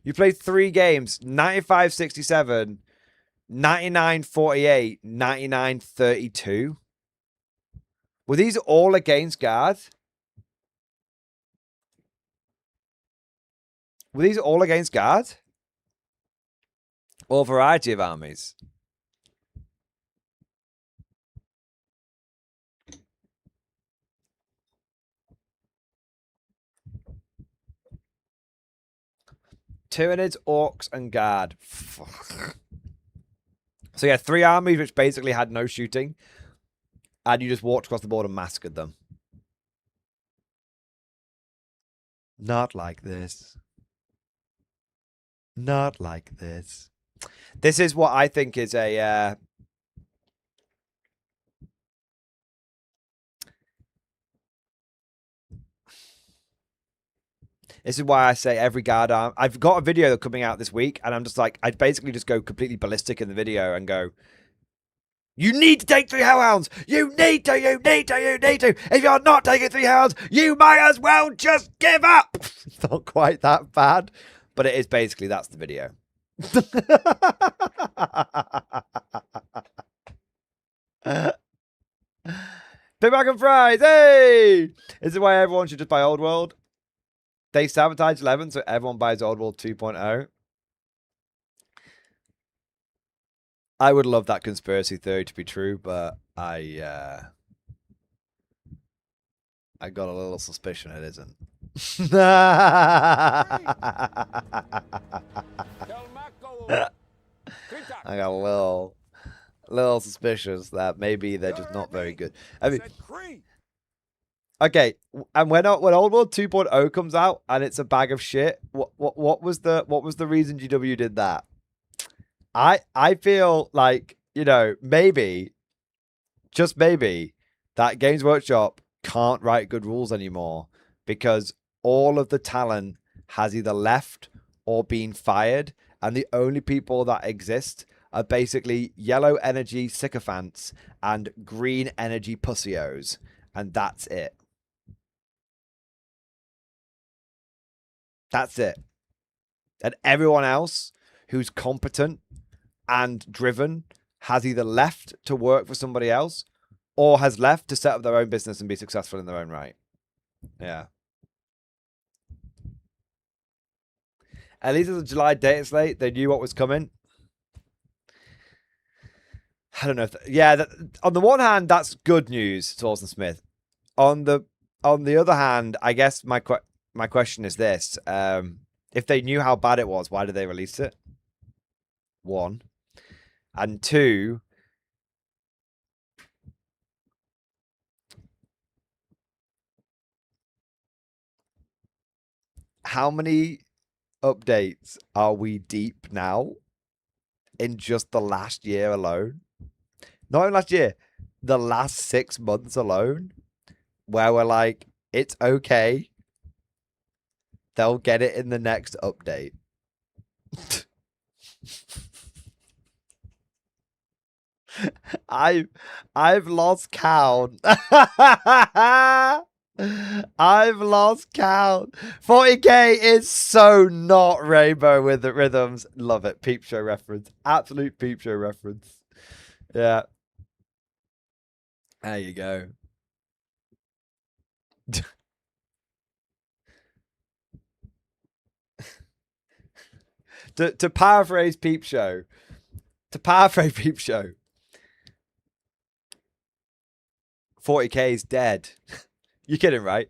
You played 3 games. 95-67, 99-48, 99-32. Were these all against guard? Were these all against guard? Or a variety of armies? Tyranids, Orcs, and Guard. So yeah, 3 armies which basically had no shooting. And you just walked across the board and massacred them. Not like this. Not like this. This is what I think is a... This is why I say every guard arm. I've got a video coming out this week, and I'm just like, I basically just go completely ballistic in the video and go, you need to take 3 hellhounds. You need to. If you're not taking 3 hellhounds, you might as well just give up. It's not quite that bad, but it is basically, that's the video. Big Mac and Fries, hey! This is why everyone should just buy Old World. They sabotage 11, so everyone buys Old World 2.0. I would love that conspiracy theory to be true, but I I got a little suspicion it isn't. I got a little suspicious that maybe they're just not very good. I mean, okay, and when Old World 2.0 comes out and it's a bag of shit, what was the reason GW did that? I feel like, you know, maybe, just maybe, that Games Workshop can't write good rules anymore because all of the talent has either left or been fired, and the only people that exist are basically yellow energy sycophants and green energy pussios, and that's it. That's it. And everyone else who's competent and driven has either left to work for somebody else or has left to set up their own business and be successful in their own right. Yeah. At least it's a July data slate. They knew what was coming. I don't know. Yeah, on the one hand, that's good news, Torsten Smith. On the other hand, I guess my question is this. If they knew how bad it was, why did they release it? One. And two, how many updates are we deep now in just the last year alone? Not even last year, the last 6 months alone, where we're like, it's okay. They'll get it in the next update. I've lost count. I've lost count. 40k is so not Rainbow with the rhythms. Love it. Peep show reference. Absolute peep show reference. Yeah. There you go. To paraphrase Peep Show. To paraphrase Peep Show. 40k is dead. You're kidding, right?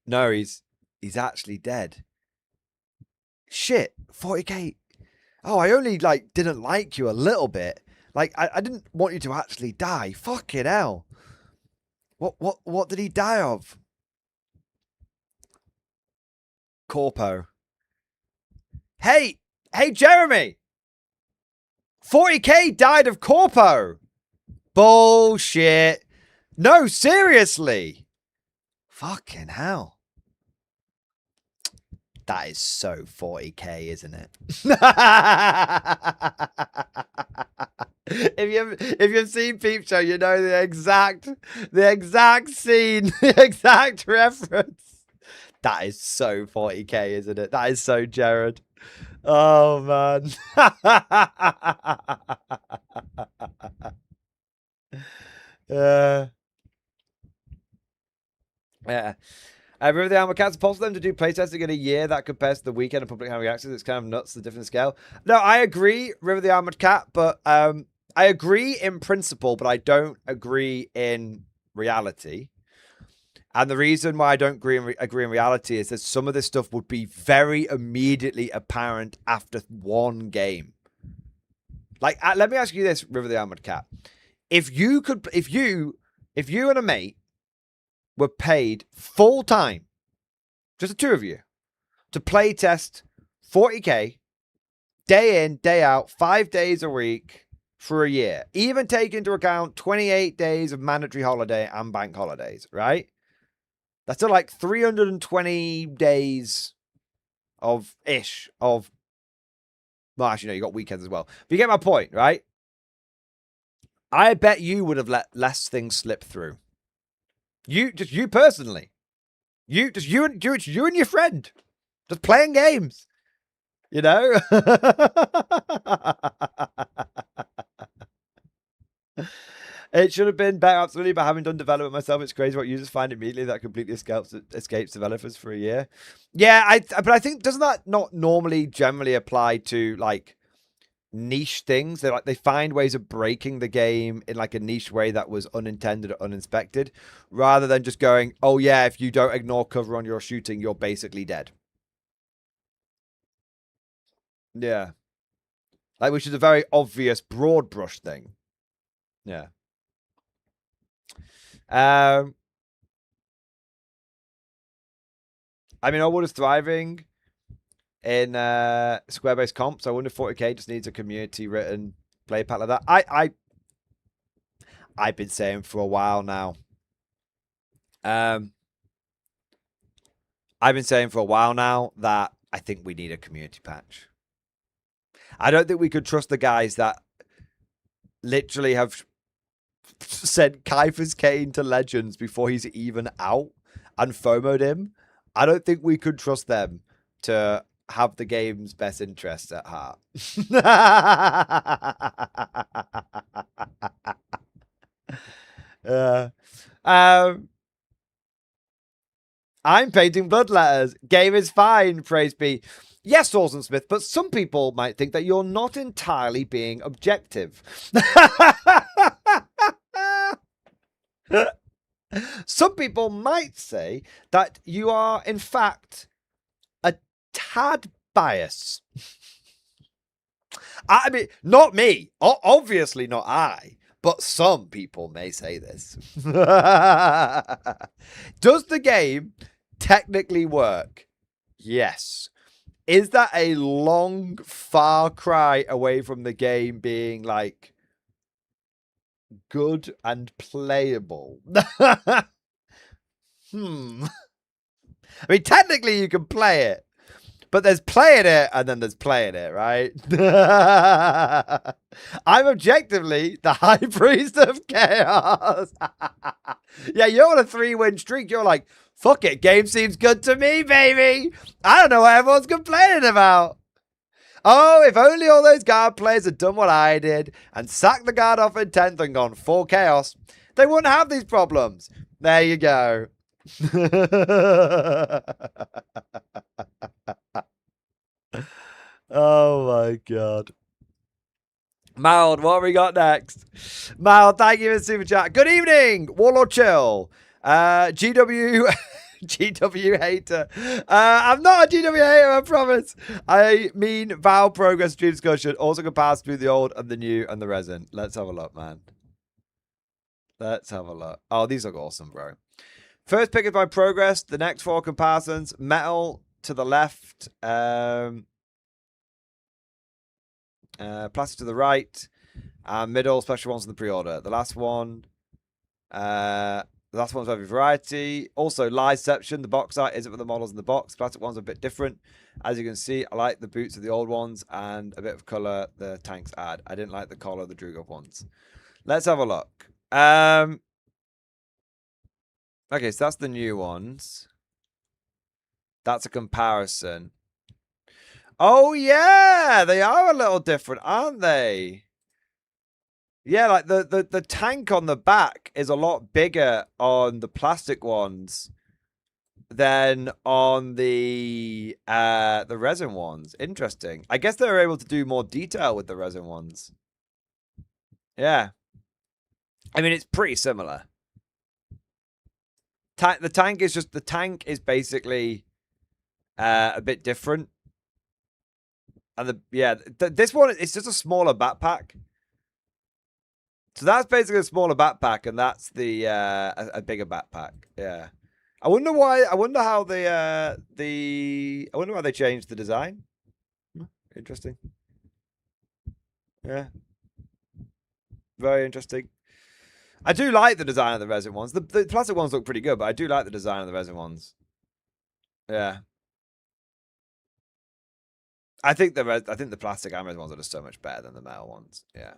No, he's actually dead. Shit, 40k. Oh, I only didn't like you a little bit. Like I didn't want you to actually die. Fucking hell. What did he die of? Corpo. Hey, Jeremy. 40k died of Corpo. Bullshit. No, seriously. Fucking hell. That is so 40k, isn't it? If you've seen Peep Show, you know the exact scene, the exact reference. That is so 40k, isn't it? That is so Jared. Oh man. Yeah. River of the Armor Cats, possible them to do playtesting in a year that compares to the weekend of public hungry access. It's kind of nuts, the different scale. No, I agree, River of the Armored Cat, but I agree in principle, but I don't agree in reality. And the reason why I don't agree in reality is that some of this stuff would be very immediately apparent after one game. Like, let me ask you this, River of the Armored Cat. If you and a mate were paid full time, just the two of you, to play test 40k, day in, day out, 5 days a week for a year, even take into account 28 days of mandatory holiday and bank holidays, right? That's still like 320 days well, actually, no, you got weekends as well. But you get my point, right? I bet you would have let less things slip through. You personally. You and your friend. Just playing games. You know? It should have been better, absolutely, but having done development myself, it's crazy what users find immediately that completely escapes developers for a year. Yeah, but I think, doesn't that not normally generally apply to, like, niche things. They find ways of breaking the game in like a niche way that was unintended or uninspected, rather than just going, oh yeah, if you don't ignore cover on your shooting, you're basically dead. Yeah. Like, which is a very obvious broad brush thing. Yeah. I mean, Oldwood is thriving in square-based comps. I wonder if 40k just needs a community-written play pack like that. I've been saying for a while now. I've been saying for a while now that I think we need a community patch. I don't think we could trust the guys that literally have sent Kiefer's Kane to Legends before he's even out and FOMO'd him. I don't think we could trust them to have the game's best interests at heart. I'm painting blood letters. Game is fine, praise be. Yes, Orson Smith, but some people might think that you're not entirely being objective. Some people might say that you are, in fact, a tad biased. I mean, not me. Obviously not I. But some people may say this. Does the game technically work? Yes. Is that a long, far cry away from the game being, like, good and playable? I mean, technically you can play it. But there's playing it, and then there's playing it, right? I'm objectively the High Priest of Chaos. Yeah, you're on a 3-win streak. You're like, fuck it, game seems good to me, baby. I don't know what everyone's complaining about. Oh, if only all those guard players had done what I did and sacked the guard off in 10th and gone full chaos, they wouldn't have these problems. There you go. Oh my god. Mild, what have we got next? Mild, thank you for super chat. Good evening, Warlord Chill. GW hater. I'm not a GW hater, I promise. I mean Val progress stream discussion also can pass through the old and the new and the resin. Let's have a look, man. Let's have a look. Oh, these look awesome, bro. First pick is my progress. The next 4 comparisons. Metal to the left. Plastic to the right. Middle, special ones in the pre-order. The last one. The last one's every variety. Also, Lieception. The box art isn't for the models in the box. Plastic ones are a bit different. As you can see, I like the boots of the old ones and a bit of colour the tanks add. I didn't like the collar of the Drugov ones. Let's have a look. Okay, so that's the new ones. That's a comparison. Oh, yeah! They are a little different, aren't they? Yeah, like the tank on the back is a lot bigger on the plastic ones than on the resin ones. Interesting. I guess they were able to do more detail with the resin ones. Yeah. I mean, it's pretty similar. The tank is basically a bit different. And this one, it's just a smaller backpack. So that's basically a smaller backpack, and that's the a bigger backpack. Yeah. I wonder why. I wonder how I wonder why they changed the design. Interesting. Yeah. Very interesting. I do like the design of the resin ones. The plastic ones look pretty good, but I do like the design of the resin ones. Yeah. I think the plastic and resin ones are just so much better than the metal ones. Yeah.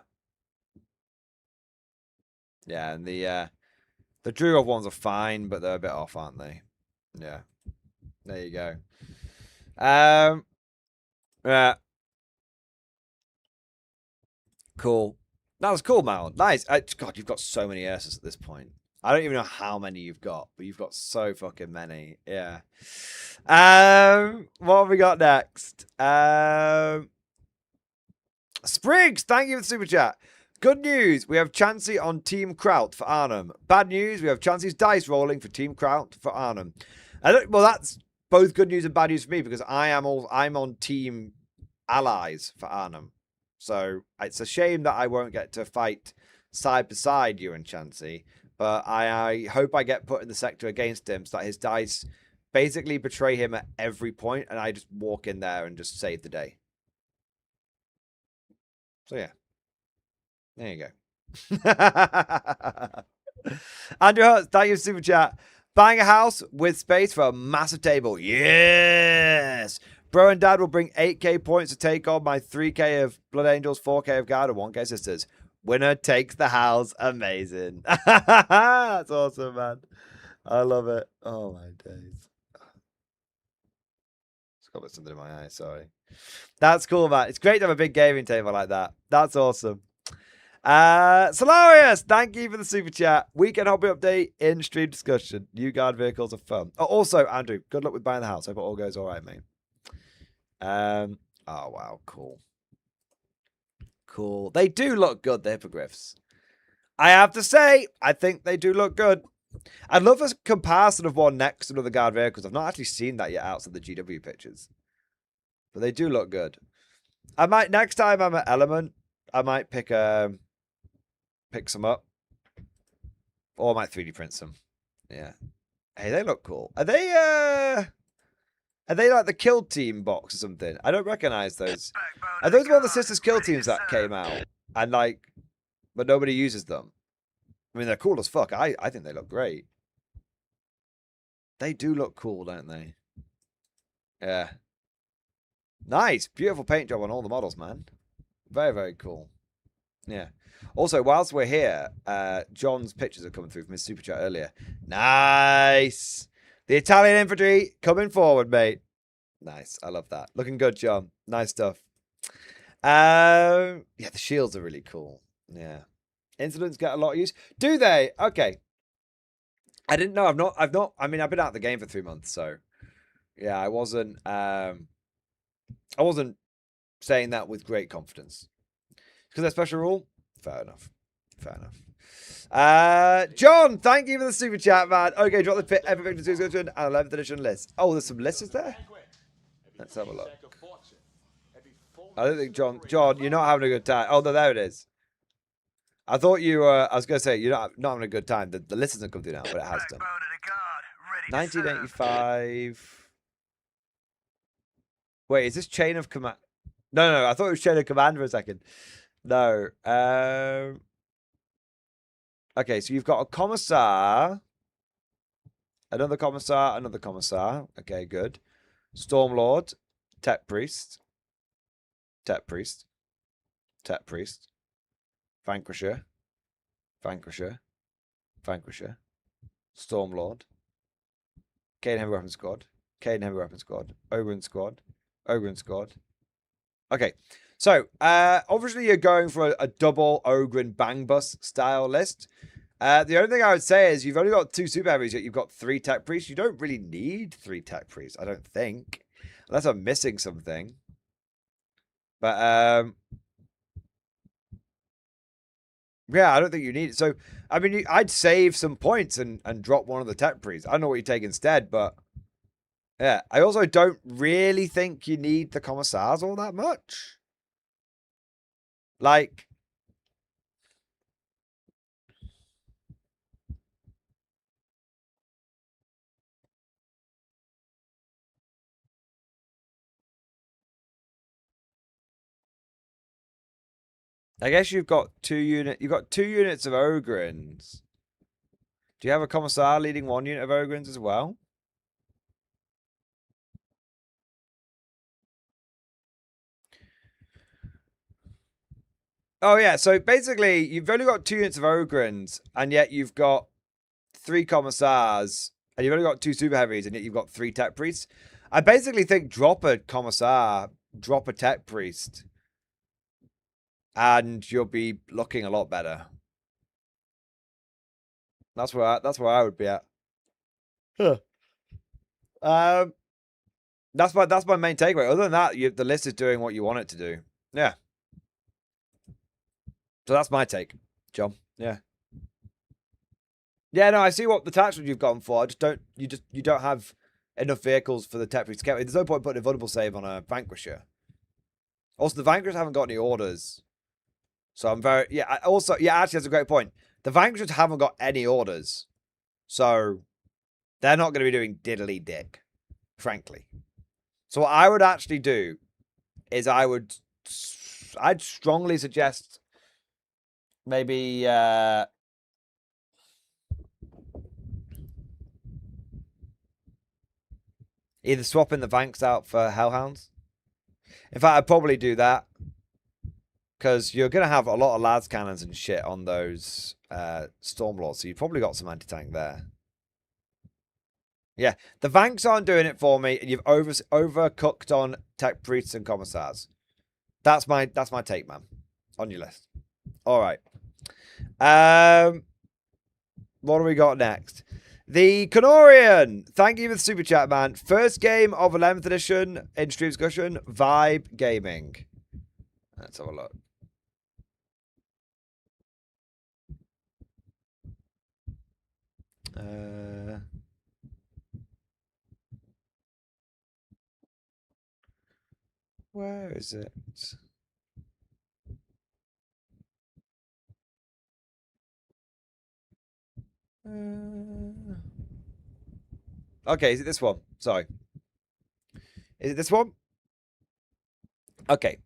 Yeah, and the Drugov ones are fine, but they're a bit off, aren't they? Yeah. There you go. Yeah. Cool. That was cool, Mal. Nice. God, you've got so many Ursus at this point. I don't even know how many you've got, but you've got so fucking many. Yeah. What have we got next? Spriggs, thank you for the super chat. Good news, we have Chansey on Team Kraut for Arnhem. Bad news, we have Chansey's dice rolling for Team Kraut for Arnhem. Well, that's both good news and bad news for me because I'm on Team Allies for Arnhem. So it's a shame that I won't get to fight side by side you and Chansey. But I hope I get put in the sector against him so that his dice basically betray him at every point and I just walk in there and just save the day. So yeah. There you go. Andrew Hutz, thank you for super chat. Buying a house with space for a massive table. Yes! Bro and Dad will bring 8k points to take on my 3k of Blood Angels, 4k of Guard, and 1k Sisters. Winner takes the house. Amazing. That's awesome, man. I love it. Oh, my days. Just got something in my eye, sorry. That's cool, man. It's great to have a big gaming table like that. That's awesome. Solarius, thank you for the super chat. Weekend hobby update in stream discussion. New guard vehicles are fun. Oh, also, Andrew, good luck with buying the house. Hope it all goes all right, mate. Oh wow, cool. Cool. They do look good, the hippogriffs. I have to say, I think they do look good. I'd love a comparison of one next to another guard vehicles. I've not actually seen that yet outside the GW pictures. But they do look good. I might, next time I'm at Element, I might pick some up. Or I might 3D print some. Yeah. Hey, they look cool. Are they like the Kill Team box or something? I don't recognize those. Are those one of the Sisters Kill Teams that came out? And like, but nobody uses them. I mean, they're cool as fuck. I think they look great. They do look cool, don't they? Yeah. Nice. Beautiful paint job on all the models, man. Very, very cool. Yeah. Also, whilst we're here, John's pictures are coming through from his super chat earlier. Nice. The Italian infantry coming forward, mate. Nice. I love that. Looking good, John. Nice stuff. Yeah, the shields are really cool. Yeah. Incidents get a lot of use. Do they? Okay. I didn't know. I mean, I've been out of the game for 3 months, so yeah, I wasn't saying that with great confidence. Because that special rule? Fair enough. Fair enough. John, thank you for the super chat, man. Okay, drop the pit. Epic Victor 2 and 11th edition list. Oh, there's some lists there? Let's have a look. I don't think John, you're not having a good time. Oh, no, there it is. I thought you were, I was going to say, you're not having a good time. The list hasn't come through now, but it has done. 1985. Wait, is this Chain of Command? No, I thought it was Chain of Command for a second. No. Okay, so you've got a Commissar. Another Commissar, another Commissar. Okay, good. Stormlord. Tech Priest. Tech Priest. Tech Priest. Vanquisher. Vanquisher. Vanquisher. Stormlord. Kane Heavy Weapon Squad. Kane Heavy Weapon Squad. Ogren Squad. Ogren Squad. Okay. So, obviously you're going for a double Ogren Bang Bus style list. The only thing I would say is you've only got 2 super heavies, yet you've got 3 tech priests. You don't really need 3 tech priests, I don't think. Unless I'm missing something. But, yeah, I don't think you need it. So, I mean, I'd save some points and drop one of the tech priests. I don't know what you take instead, but yeah. I also don't really think you need the commissars all that much. Like, I guess you've got 2 units of Ogrins. Do you have a commissar leading 1 unit of Ogrins as well? Oh, yeah. So basically, you've only got 2 units of Ogrins, and yet you've got 3 commissars, and you've only got 2 super heavies, and yet you've got 3 tech priests. I basically think drop a commissar, drop a tech priest, and you'll be looking a lot better. That's where I would be at. Huh. That's my main takeaway. Other than that, the list is doing what you want it to do. Yeah. So that's my take, John. Yeah. Yeah, no, I see what the tactics you've gone for. I just don't. You don't have enough vehicles for the tactics to get. There's no point putting a vulnerable save on a Vanquisher. Also, the Vanquishers haven't got any orders, so I'm very Also, actually, that's a great point. The Vanquishers haven't got any orders, so they're not going to be doing diddly dick, frankly. So what I would actually do is I'd strongly suggest maybe either swapping the Vanks out for Hellhounds. In fact, I'd probably do that. Because you're going to have a lot of lads cannons and shit on those Stormlords. So you've probably got some anti-tank there. Yeah, the Vanks aren't doing it for me. And you've overcooked on Tech Priests and Commissars. That's my take, man. On your list. All right. What do we got next? The Canorian. Thank you for the super chat, man. First game of 11th edition in stream discussion. Vibe Gaming. Let's have a look. Where is it? Okay, is it this one? Sorry. Is it this one? Okay.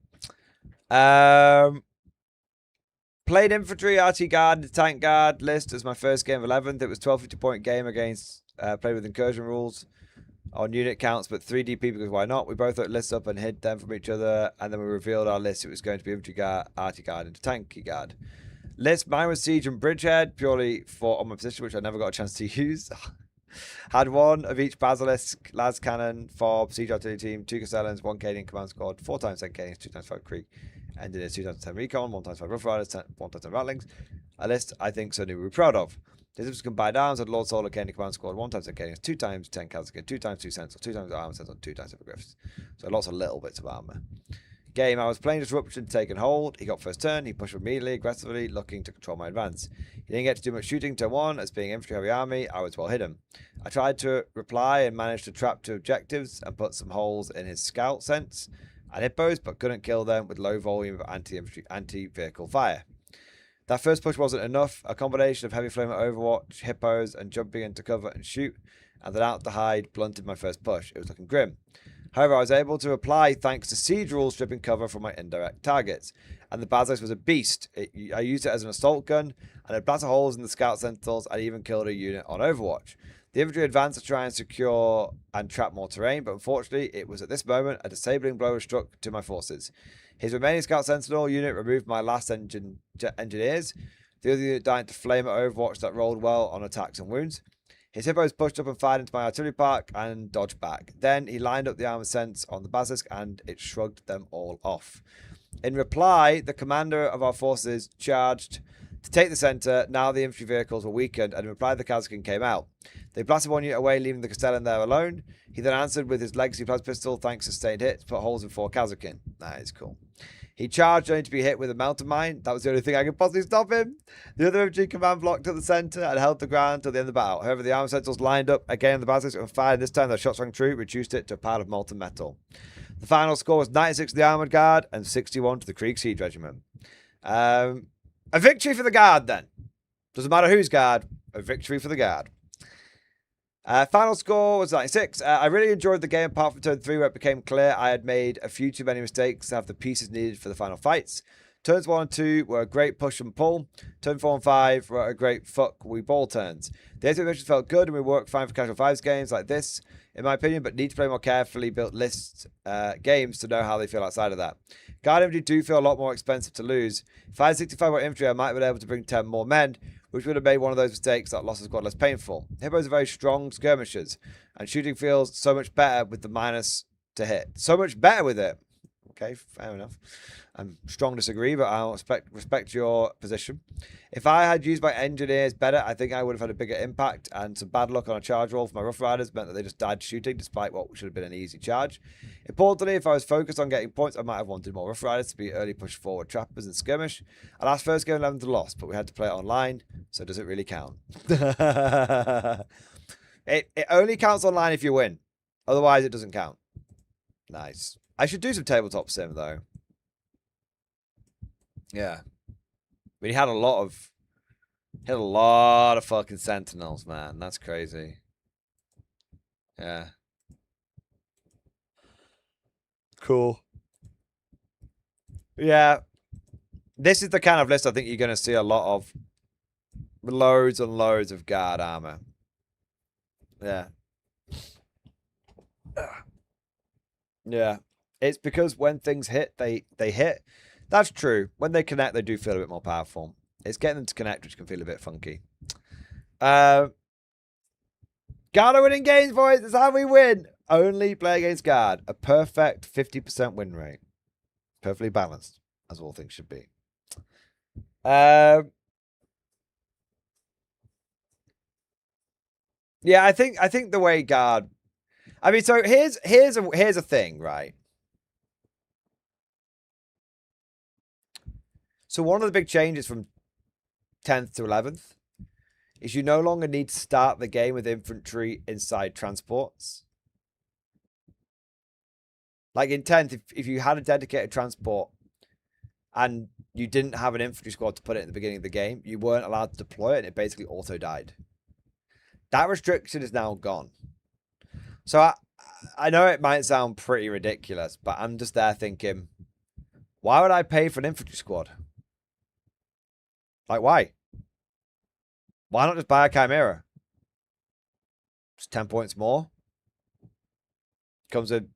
Played infantry, RT guard, the tank guard list as my first game of 11th. It was 1250 point game against played with incursion rules on unit counts, but 3 DP because why not? We both looked lists up and hid them from each other, and then we revealed our list. It was going to be infantry guard, RT guard, and tanky guard. List, mine was siege and bridgehead, purely for on my position, which I never got a chance to use. Had one of each basilisk, las cannon, fob, siege artillery team, 2 Castellans, 1 Cadian command squad, 4 times 10 Cadians, 2 times 5 Creek, engineers, 2 times 10 recon, 1 times 5 rough riders, 1 times 10 rattlings. A list I think certainly we're proud of. This was combined arms had Lord Solar Cadian command squad, 1 times 10 Cadians, 2 times 10 Kazakhstan, 2 times 2 Sentinels, 2 times armor Sentinels, 2 times hippogriffs. So lots of little bits of armor. Game, I was playing Disruption, taking hold. He got first turn. He pushed immediately, aggressively, looking to control my advance. He didn't get to do much shooting turn 1, as being infantry heavy army, I was well hidden. I tried to reply and managed to trap 2 objectives and put some holes in his scout sense and hippos, but couldn't kill them with low volume of anti-vehicle fire. That first push wasn't enough. A combination of heavy flame at Overwatch, hippos, and jumping into cover and shoot, and then out to hide blunted my first push. It was looking grim. However, I was able to reply thanks to siege rules stripping cover from my indirect targets. And the Basilisk was a beast. I used it as an assault gun, and it blasted holes in the scout sentinels. I even killed a unit on Overwatch. The infantry advanced to try and secure and trap more terrain, but unfortunately, it was at this moment a disabling blow was struck to my forces. His remaining scout sentinel unit removed my last engineers. The other unit died to flame at Overwatch that rolled well on attacks and wounds. His hippos pushed up and fired into my artillery park and dodged back. Then he lined up the armor sense on the basilisk and it shrugged them all off. In reply, the commander of our forces charged to take the center. Now the infantry vehicles were weakened, and in reply the Kazakhstan came out. They blasted 1 unit away, leaving the Castellan there alone. He then answered with his legacy plasma pistol, thanks to sustained hits, put holes in 4 Kazakhstan. That is cool. He charged only to be hit with a melter mine. That was the only thing I could possibly stop him. The other infantry command blocked at the center and held the ground till the end of the battle. However, the armor sentinels lined up again in the basilisk and fired. This time their shots rang true, reduced it to a pile of molten metal. The final score was 96 to the armored guard and 61 to the Krieg Siege Regiment. A victory for the guard then. Doesn't matter whose guard. A victory for the guard. Final score was 96. I really enjoyed the game apart from turn 3 where it became clear I had made a few too many mistakes to have the pieces needed for the final fights. Turns 1 and 2 were a great push and pull. Turn 4 and 5 were a great fuck we ball turns. The exhibitions felt good and we worked fine for casual 5s games like this, in my opinion, but need to play more carefully built list games to know how they feel outside of that. Guard infantry do feel a lot more expensive to lose. If I had 65 more infantry, I might have been able to bring 10 more men, which would have made one of those mistakes that lost the squad less painful. Hippos are very strong skirmishers, and shooting feels so much better with the minus to hit. So much better with it. Okay, fair enough. I'm strong disagree, but I'll respect your position. If I had used my engineers better, I think I would have had a bigger impact, and some bad luck on a charge roll for my Rough Riders meant that they just died shooting despite what should have been an easy charge. Importantly, if I was focused on getting points, I might have wanted more Rough Riders to be early push forward trappers and skirmish. Our last first game 11 to lost, but we had to play it online, so does it really count? It only counts online if you win. Otherwise, it doesn't count. Nice. I should do some tabletop sim, though. Yeah. But he had a lot of fucking sentinels, man. That's crazy. Yeah. Cool. Yeah. This is the kind of list I think you're going to see a lot of. Loads and loads of guard armor. Yeah. Yeah. It's because when things hit, they hit. That's true. When they connect, they do feel a bit more powerful. It's getting them to connect, which can feel a bit funky. Guard are winning games, boys. That's how we win. Only play against guard. A perfect 50% win rate. Perfectly balanced, as all things should be. Yeah, I think the way guard. I mean, so here's a thing, right? So one of the big changes from 10th to 11th is you no longer need to start the game with infantry inside transports. Like in 10th, if you had a dedicated transport and you didn't have an infantry squad to put it in the beginning of the game, you weren't allowed to deploy it and it basically auto died. That restriction is now gone. So I know it might sound pretty ridiculous, but I'm just there thinking, why would I pay for an infantry squad? Like, why? Why not just buy a Chimera? Just 10 points more. Comes with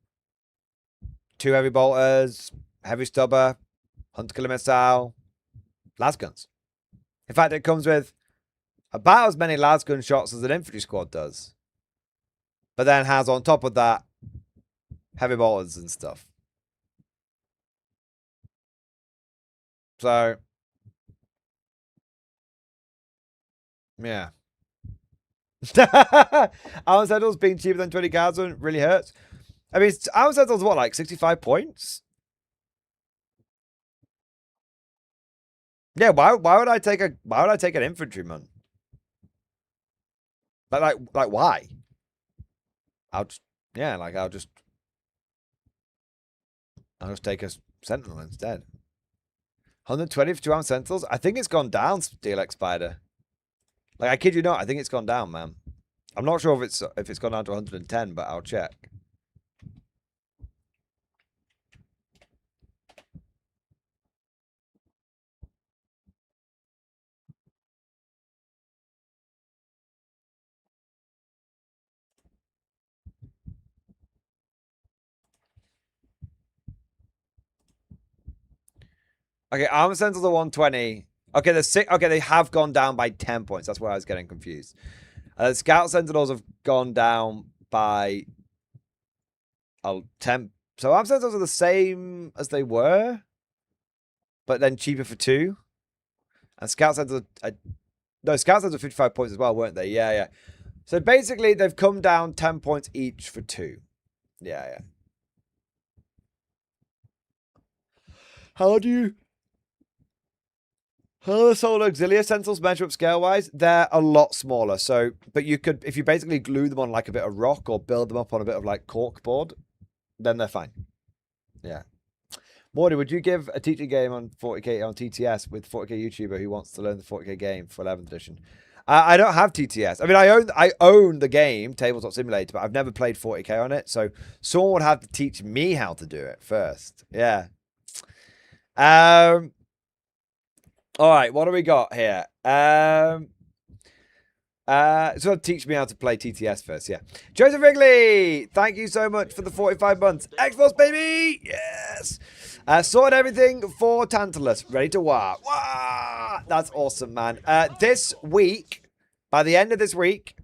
2 heavy bolters, heavy stubber, hunter killer missile, las guns. In fact, it comes with about as many las gun shots as an infantry squad does. But then has on top of that heavy bolters and stuff. So yeah. Armor Sentinels being cheaper than 20 cards really hurts. I mean, Armor Sentinels what, like 65 points? Yeah, why would I take an infantryman? Like why? I'll just take a Sentinel instead. 120 for 2 Armor Sentinels? I think it's gone down, DLX Spider. Like, I kid you not, I think it's gone down, man. I'm not sure if it's gone down to 110, but I'll check. Okay, Armor Sentinels are 120. Okay, they have gone down by 10 points. That's where I was getting confused. Scout Sentinels have gone down by 10. So Armor Sentinels are the same as they were, but then cheaper for 2. And Scout Sentinels no, Scout Sentinels are 55 points as well, weren't they? Yeah, yeah. So basically, they've come down 10 points each for 2. Yeah, yeah. How do the Solar Auxilia Sentinels measure up scale-wise? They're a lot smaller. So, but you could, if you basically glue them on like a bit of rock or build them up on a bit of like cork board, then they're fine. Yeah. Mordy, would you give a teaching game on 40k on TTS with 40k YouTuber who wants to learn the 40k game for 11th edition? I don't have TTS. I mean, I own the game, Tabletop Simulator, but I've never played 40k on it. So someone would have to teach me how to do it first. Yeah. All right, what do we got here? So teach me how to play TTS first, yeah. Joseph Wrigley, thank you so much for the 45 months. X-Force, baby! Yes! Sorted everything for Tantalus. Ready to war. Wah! That's awesome, man. This week, by the end of this week,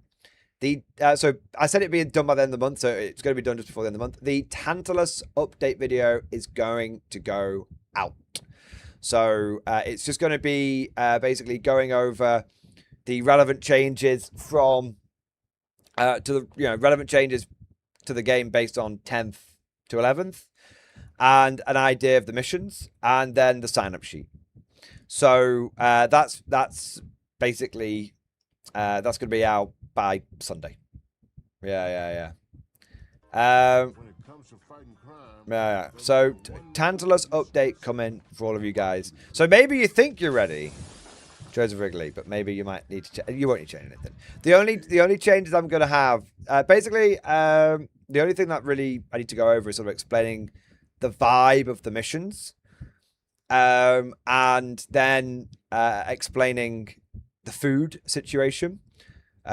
So I said it'd be done by the end of the month, so it's going to be done just before the end of the month. The Tantalus update video is going to go out. So it's just going to be basically going over the relevant changes from relevant changes to the game based on 10th to 11th, and an idea of the missions, and then the sign-up sheet. So that's basically that's going to be out by Sunday. Yeah. Yeah. So Tantalus update coming for all of you guys. So maybe you think you're ready, Joseph Wrigley, but maybe you might need to. You won't need to change anything. The only changes I'm going to have, basically, the only thing that really I need to go over is sort of explaining the vibe of the missions, and then explaining the food situation.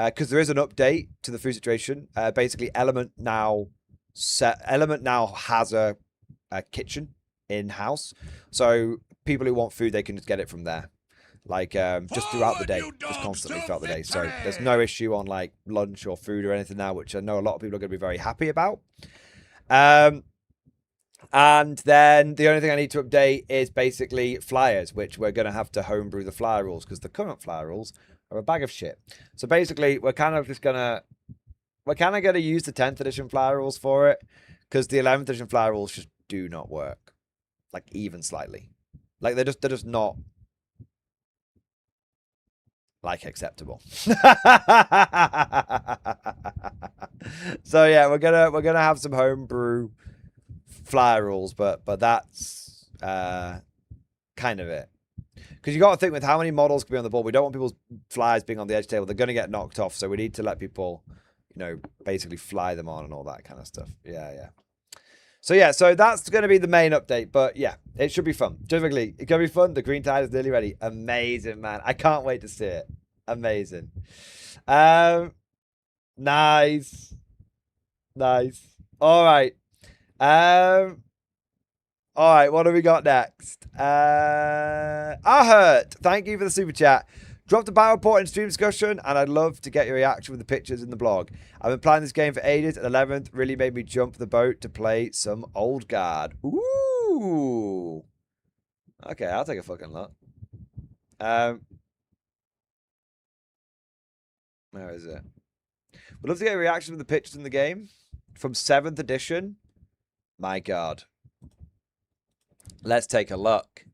Because there is an update to the food situation. Basically, Element now has a kitchen in-house. So people who want food, they can just get it from there. Like, just throughout the day. Just constantly throughout the day. So there's no issue on, like, lunch or food or anything now, which I know a lot of people are going to be very happy about. And then the only thing I need to update is basically flyers, which we're going to have to homebrew the flyer rules, because the current flyer rules are a bag of shit. So basically, we're kind of gonna use the 10th edition flyer rules for it, because the 11th edition flyer rules just do not work, like even slightly. Like they're just not like acceptable. So yeah, we're gonna have some homebrew flyer rules, but that's kind of it. Because you got to think with how many models can be on the board. We don't want people's flyers being on the edge table. They're going to get knocked off. So we need to let people, basically fly them on and all that kind of stuff. Yeah. So yeah, so that's going to be the main update. But yeah, it should be fun. Typically, it's going to be fun. The green tide is nearly ready. Amazing, man. I can't wait to see it. Amazing. Nice. All right. All right, what do we got next? Ahurt, thank you for the super chat. Dropped a battle report in stream discussion, and I'd love to get your reaction with the pictures in the blog. I've been playing this game for ages, and 11th really made me jump the boat to play some Old Guard. Ooh. Okay, I'll take a fucking look. Where is it? We'd love to get a reaction with the pictures in the game from 7th edition. My God. Let's take a look.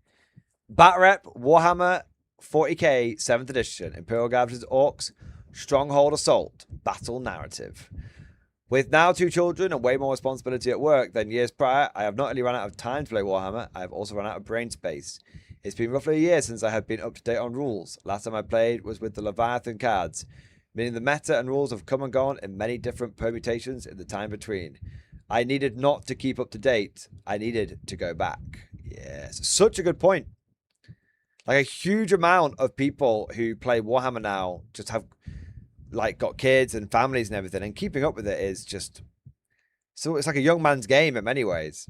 Bat-Rep, Warhammer 40k, 7th edition, Imperial Guard vs. Orcs, Stronghold Assault, Battle Narrative. With now 2 children and way more responsibility at work than years prior, I have not only run out of time to play Warhammer, I have also run out of brain space. It's been roughly a year since I have been up to date on rules. Last time I played was with the Leviathan cards, meaning the meta and rules have come and gone in many different permutations in the time between. I needed not to keep up to date, I needed to go back. Yes, such a good point. Like a huge amount of people who play Warhammer now just have got kids and families and everything, and keeping up with it is just, so it's like a young man's game in many ways.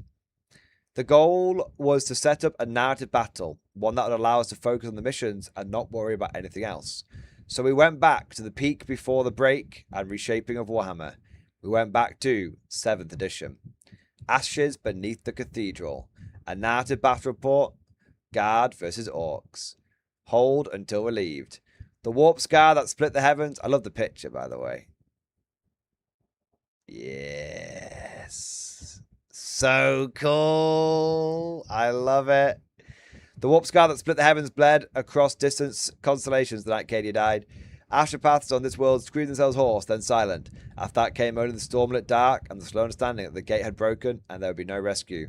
The goal was to set up a narrative battle, one that would allow us to focus on the missions and not worry about anything else. So we went back to the peak before the break and reshaping of Warhammer. We went back to 7th edition. Ashes Beneath the Cathedral. A narrative battle report. Guard versus Orcs. Hold until relieved. The warp scar that split the heavens. I love the picture, by the way. Yes. So cool. I love it. The warp scar that split the heavens bled across distant constellations the night Cadia died. Astropaths on this world screamed themselves hoarse, then silent. After that came only the stormlit dark and the slow understanding that the gate had broken and there would be no rescue.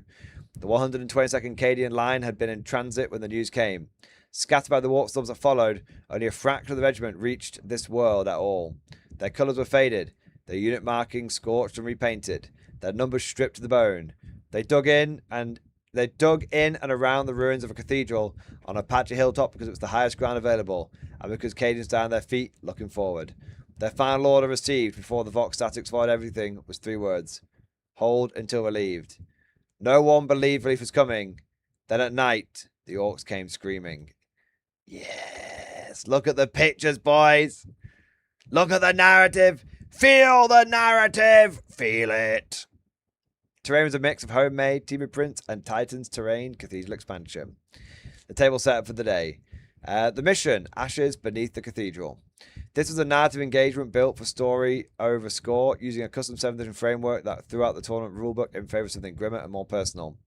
The 122nd Cadian line had been in transit when the news came. Scattered by the warp storms that followed, only a fraction of the regiment reached this world at all. Their colours were faded, their unit markings scorched and repainted, their numbers stripped to the bone. They dug in and around the ruins of a cathedral on a patchy hilltop because it was the highest ground available, and because Cadians down their feet looking forward. Their final order received before the Vox statics void everything was 3 words. Hold until relieved. No one believed relief was coming. Then at night, the Orcs came screaming. Yes, look at the pictures, boys. Look at the narrative. Feel the narrative. Feel it. Terrain was a mix of homemade, team of prints, and Titan's terrain cathedral expansion. The table set up for the day. The mission, Ashes Beneath the Cathedral. This was a narrative engagement built for story over score, using a custom 7th edition framework that threw out the tournament rulebook in favour of something grimmer and more personal.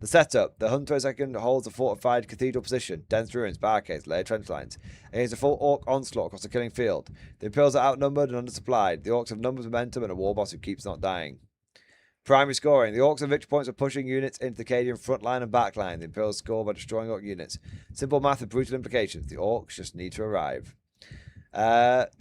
The setup, the 122nd holds a fortified cathedral position, dense ruins, barricades, layered trench lines, against a full orc onslaught across the killing field. The Imperials are outnumbered and undersupplied. The orcs have numbers, momentum, and a war boss who keeps not dying. Primary scoring. The Orcs and victory points are pushing units into the Cadian front line and back line. The Imperials score by destroying Orc units. Simple math with brutal implications. The Orcs just need to arrive.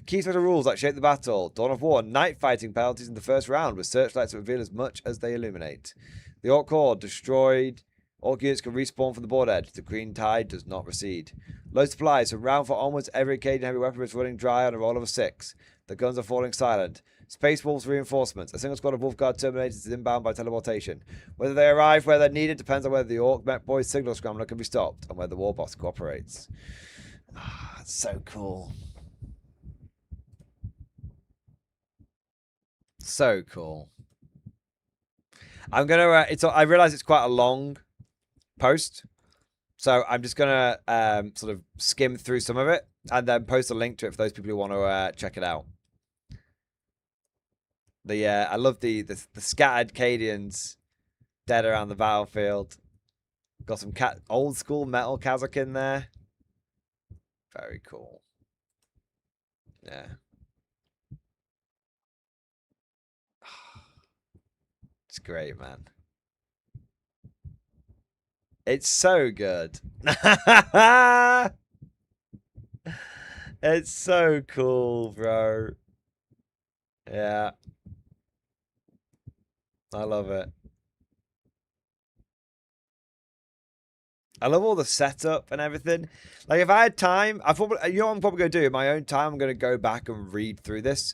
Key set of rules that shape the battle. Dawn of War. Night fighting penalties in the first round with searchlights that reveal as much as they illuminate. The Orc Horde. Destroyed. Orc units can respawn from the board edge. The green tide does not recede. Low supplies. From round 4 onwards, every Cadian heavy weapon is running dry on a roll of a 6. The guns are falling silent. Space Wolves reinforcements. A single squad of Wolf Guard Terminators is inbound by teleportation. Whether they arrive where they're needed depends on whether the Orc Met Boy's signal scrambler can be stopped and whether the War Boss cooperates. Ah, that's so cool. So cool. I'm gonna. I realize it's quite a long post, so I'm just gonna sort of skim through some of it and then post a link to it for those people who want to check it out. I love the scattered Cadians dead around the battlefield. Got some old school metal Kazakh in there. Very cool. Yeah. It's great, man. It's so good. It's so cool, bro. Yeah. I love it. I love all the setup and everything. Like, if I had time, I probably, you know what I'm probably going to do? In my own time, I'm going to go back and read through this.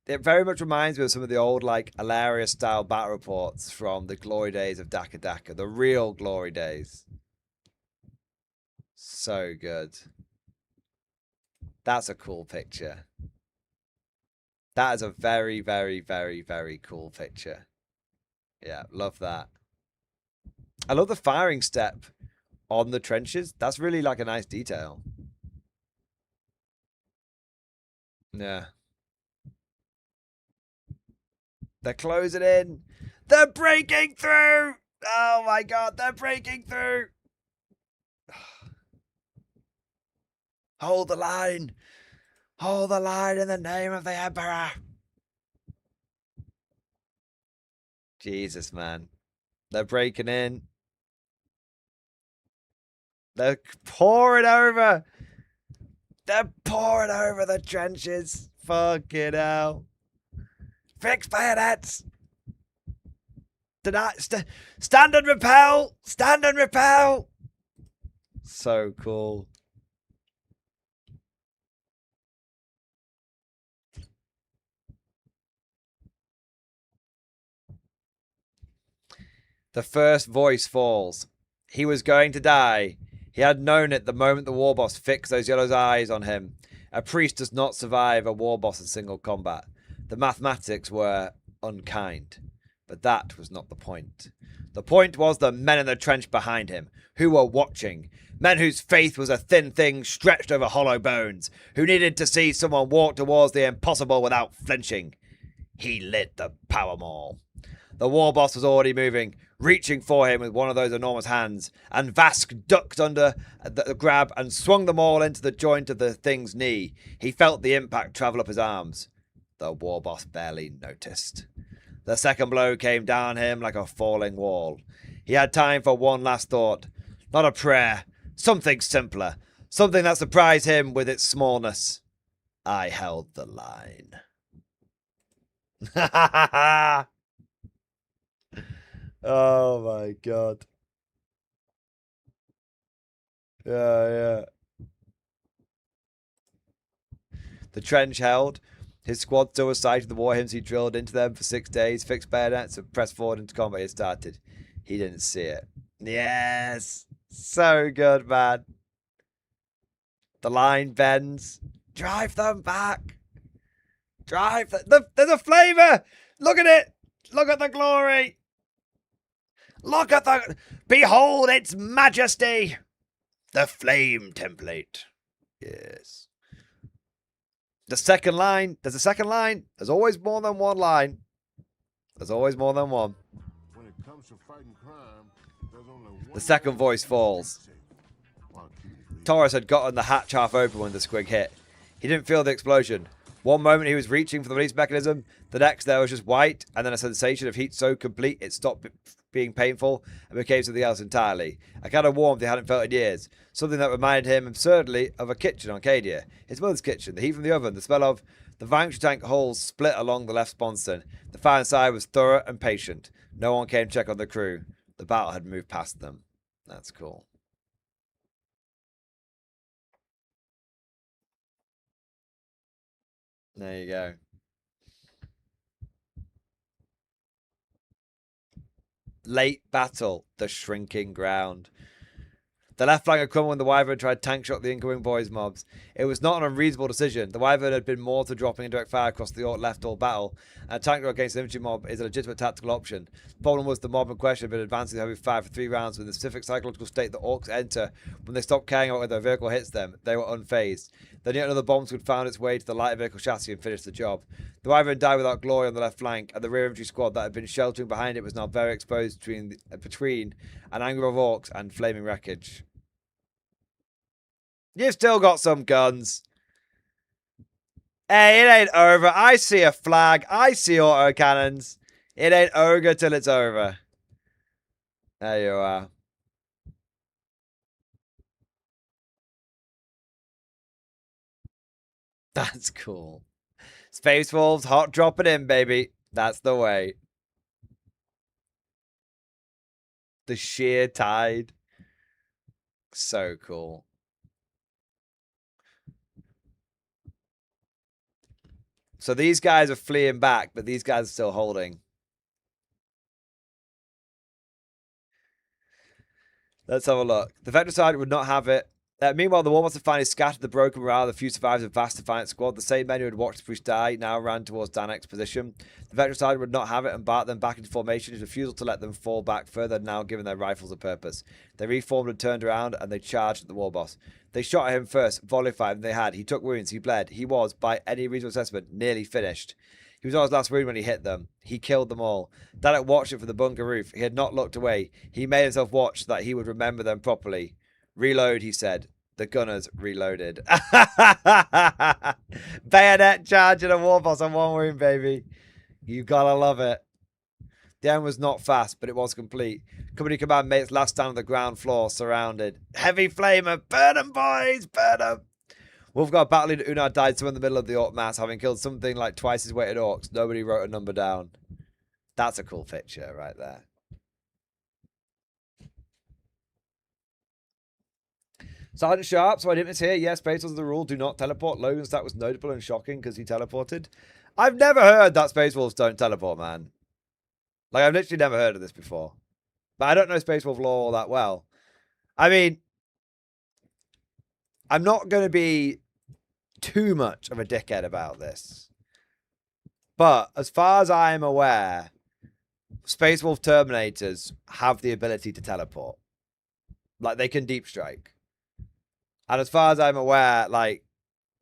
It very much reminds me of some of the old, like, Alaria-style battle reports from the glory days of Daka Daka. The real glory days. So good. That's a cool picture. That is a very, very, very, very cool picture. Yeah, love that. I love the firing step on the trenches. That's really like a nice detail. Yeah. They're closing in. They're breaking through. Oh my god, they're breaking through. Hold the line. Hold the line in the name of the Emperor. Jesus, man. They're breaking in. They're pouring over. They're pouring over the trenches. Fucking hell. Fix bayonets. Stand and repel. Stand and repel. So cool. The first voice falls. He was going to die. He had known it the moment the war boss fixed those yellow eyes on him. A priest does not survive a war boss in single combat. The mathematics were unkind. But that was not the point. The point was the men in the trench behind him, who were watching. Men whose faith was a thin thing stretched over hollow bones, who needed to see someone walk towards the impossible without flinching. He lit the power maul. The war boss was already moving, reaching for him with one of those enormous hands, and Vask ducked under the grab and swung them all into the joint of the thing's knee. He felt the impact travel up his arms. The war boss barely noticed. The second blow came down him like a falling wall. He had time for one last thought. Not a prayer. Something simpler. Something that surprised him with its smallness. I held the line. Oh my god. Yeah. The trench held. His squad still recited the war hymns he drilled into them for 6 days, fixed bayonets, and pressed forward into combat he started. He didn't see it. Yes! So good, man. The line bends. Drive them back. Drive. There's a flavor. Look at it. Look at the glory. Look at the... Behold its majesty. The flame template. Yes. The second line. There's a second line. There's always more than one line. There's always more than one. When it comes to fighting crime, there's only one The second voice falls. Torres had gotten the hatch half open when the squig hit. He didn't feel the explosion. One moment he was reaching for the release mechanism, the next there was just white, and then a sensation of heat so complete it stopped being painful and became something else entirely. A kind of warmth he hadn't felt in years. Something that reminded him absurdly of a kitchen on Cadia. His mother's kitchen, the heat from the oven, the smell of the vanquish tank holes split along the left sponson. The fire inside was thorough and patient. No one came to check on the crew. The battle had moved past them. That's cool. There you go. Late battle, the shrinking ground. The left flank had come when the Wyvern tried tank shot the incoming boys mobs. It was not an unreasonable decision. The Wyvern had been more to dropping indirect fire across the left all battle, and a tank shot against an infantry mob is a legitimate tactical option. The problem was the mob in question had been advancing heavy fire for 3 rounds with the specific psychological state that orcs enter when they stop caring about whether a vehicle hits them. They were unfazed. Then yet another bomb would found its way to the lighter vehicle chassis and finish the job. The Wyvern died without glory on the left flank, and the rear infantry squad that had been sheltering behind it was now very exposed between an anger of orcs and flaming wreckage. You've still got some guns. Hey, it ain't over. I see a flag. I see autocannons. It ain't over till it's over. There you are. That's cool. Space Wolves, hot dropping in, baby. That's the way. The sheer tide. So cool. So these guys are fleeing back, but these guys are still holding. Let's have a look. The Vector side would not have it. Meanwhile, the Warboss had finally scattered the broken morale of the few survivors of Vast Defiant squad. The same men who had watched the Bruce die now ran towards Danek's position. The Vector side would not have it and barked them back into formation. His refusal to let them fall back further had now given their rifles a purpose. They reformed and turned around, and they charged at the Warboss. They shot at him first, volley fired, and they had. He took wounds, he bled. He was, by any reasonable assessment, nearly finished. He was on his last wound when he hit them. He killed them all. Danek watched it from the bunker roof. He had not looked away. He made himself watch so that he would remember them properly. Reload, he said. The gunners reloaded. Bayonet charge and a Warboss on 1 wound, baby. You gotta love it. The end was not fast, but it was complete. Company command made its last stand on the ground floor, surrounded. Heavy flamer, burn 'em, boys, burn 'em. Wolfguard battle leader Unar died somewhere in the middle of the orc mass, having killed something like twice his weight of orcs. Nobody wrote a number down. That's a cool picture right there. Sergeant Sharp, so I didn't miss here. Yes, based on the rule, do not teleport. Logan's stat was notable and shocking because he teleported. I've never heard that Space Wolves don't teleport, man. Like, I've literally never heard of this before. But I don't know Space Wolf lore all that well. I mean, I'm not going to be too much of a dickhead about this. But as far as I am aware, Space Wolf Terminators have the ability to teleport. Like, they can deep strike. And as far as I'm aware, like,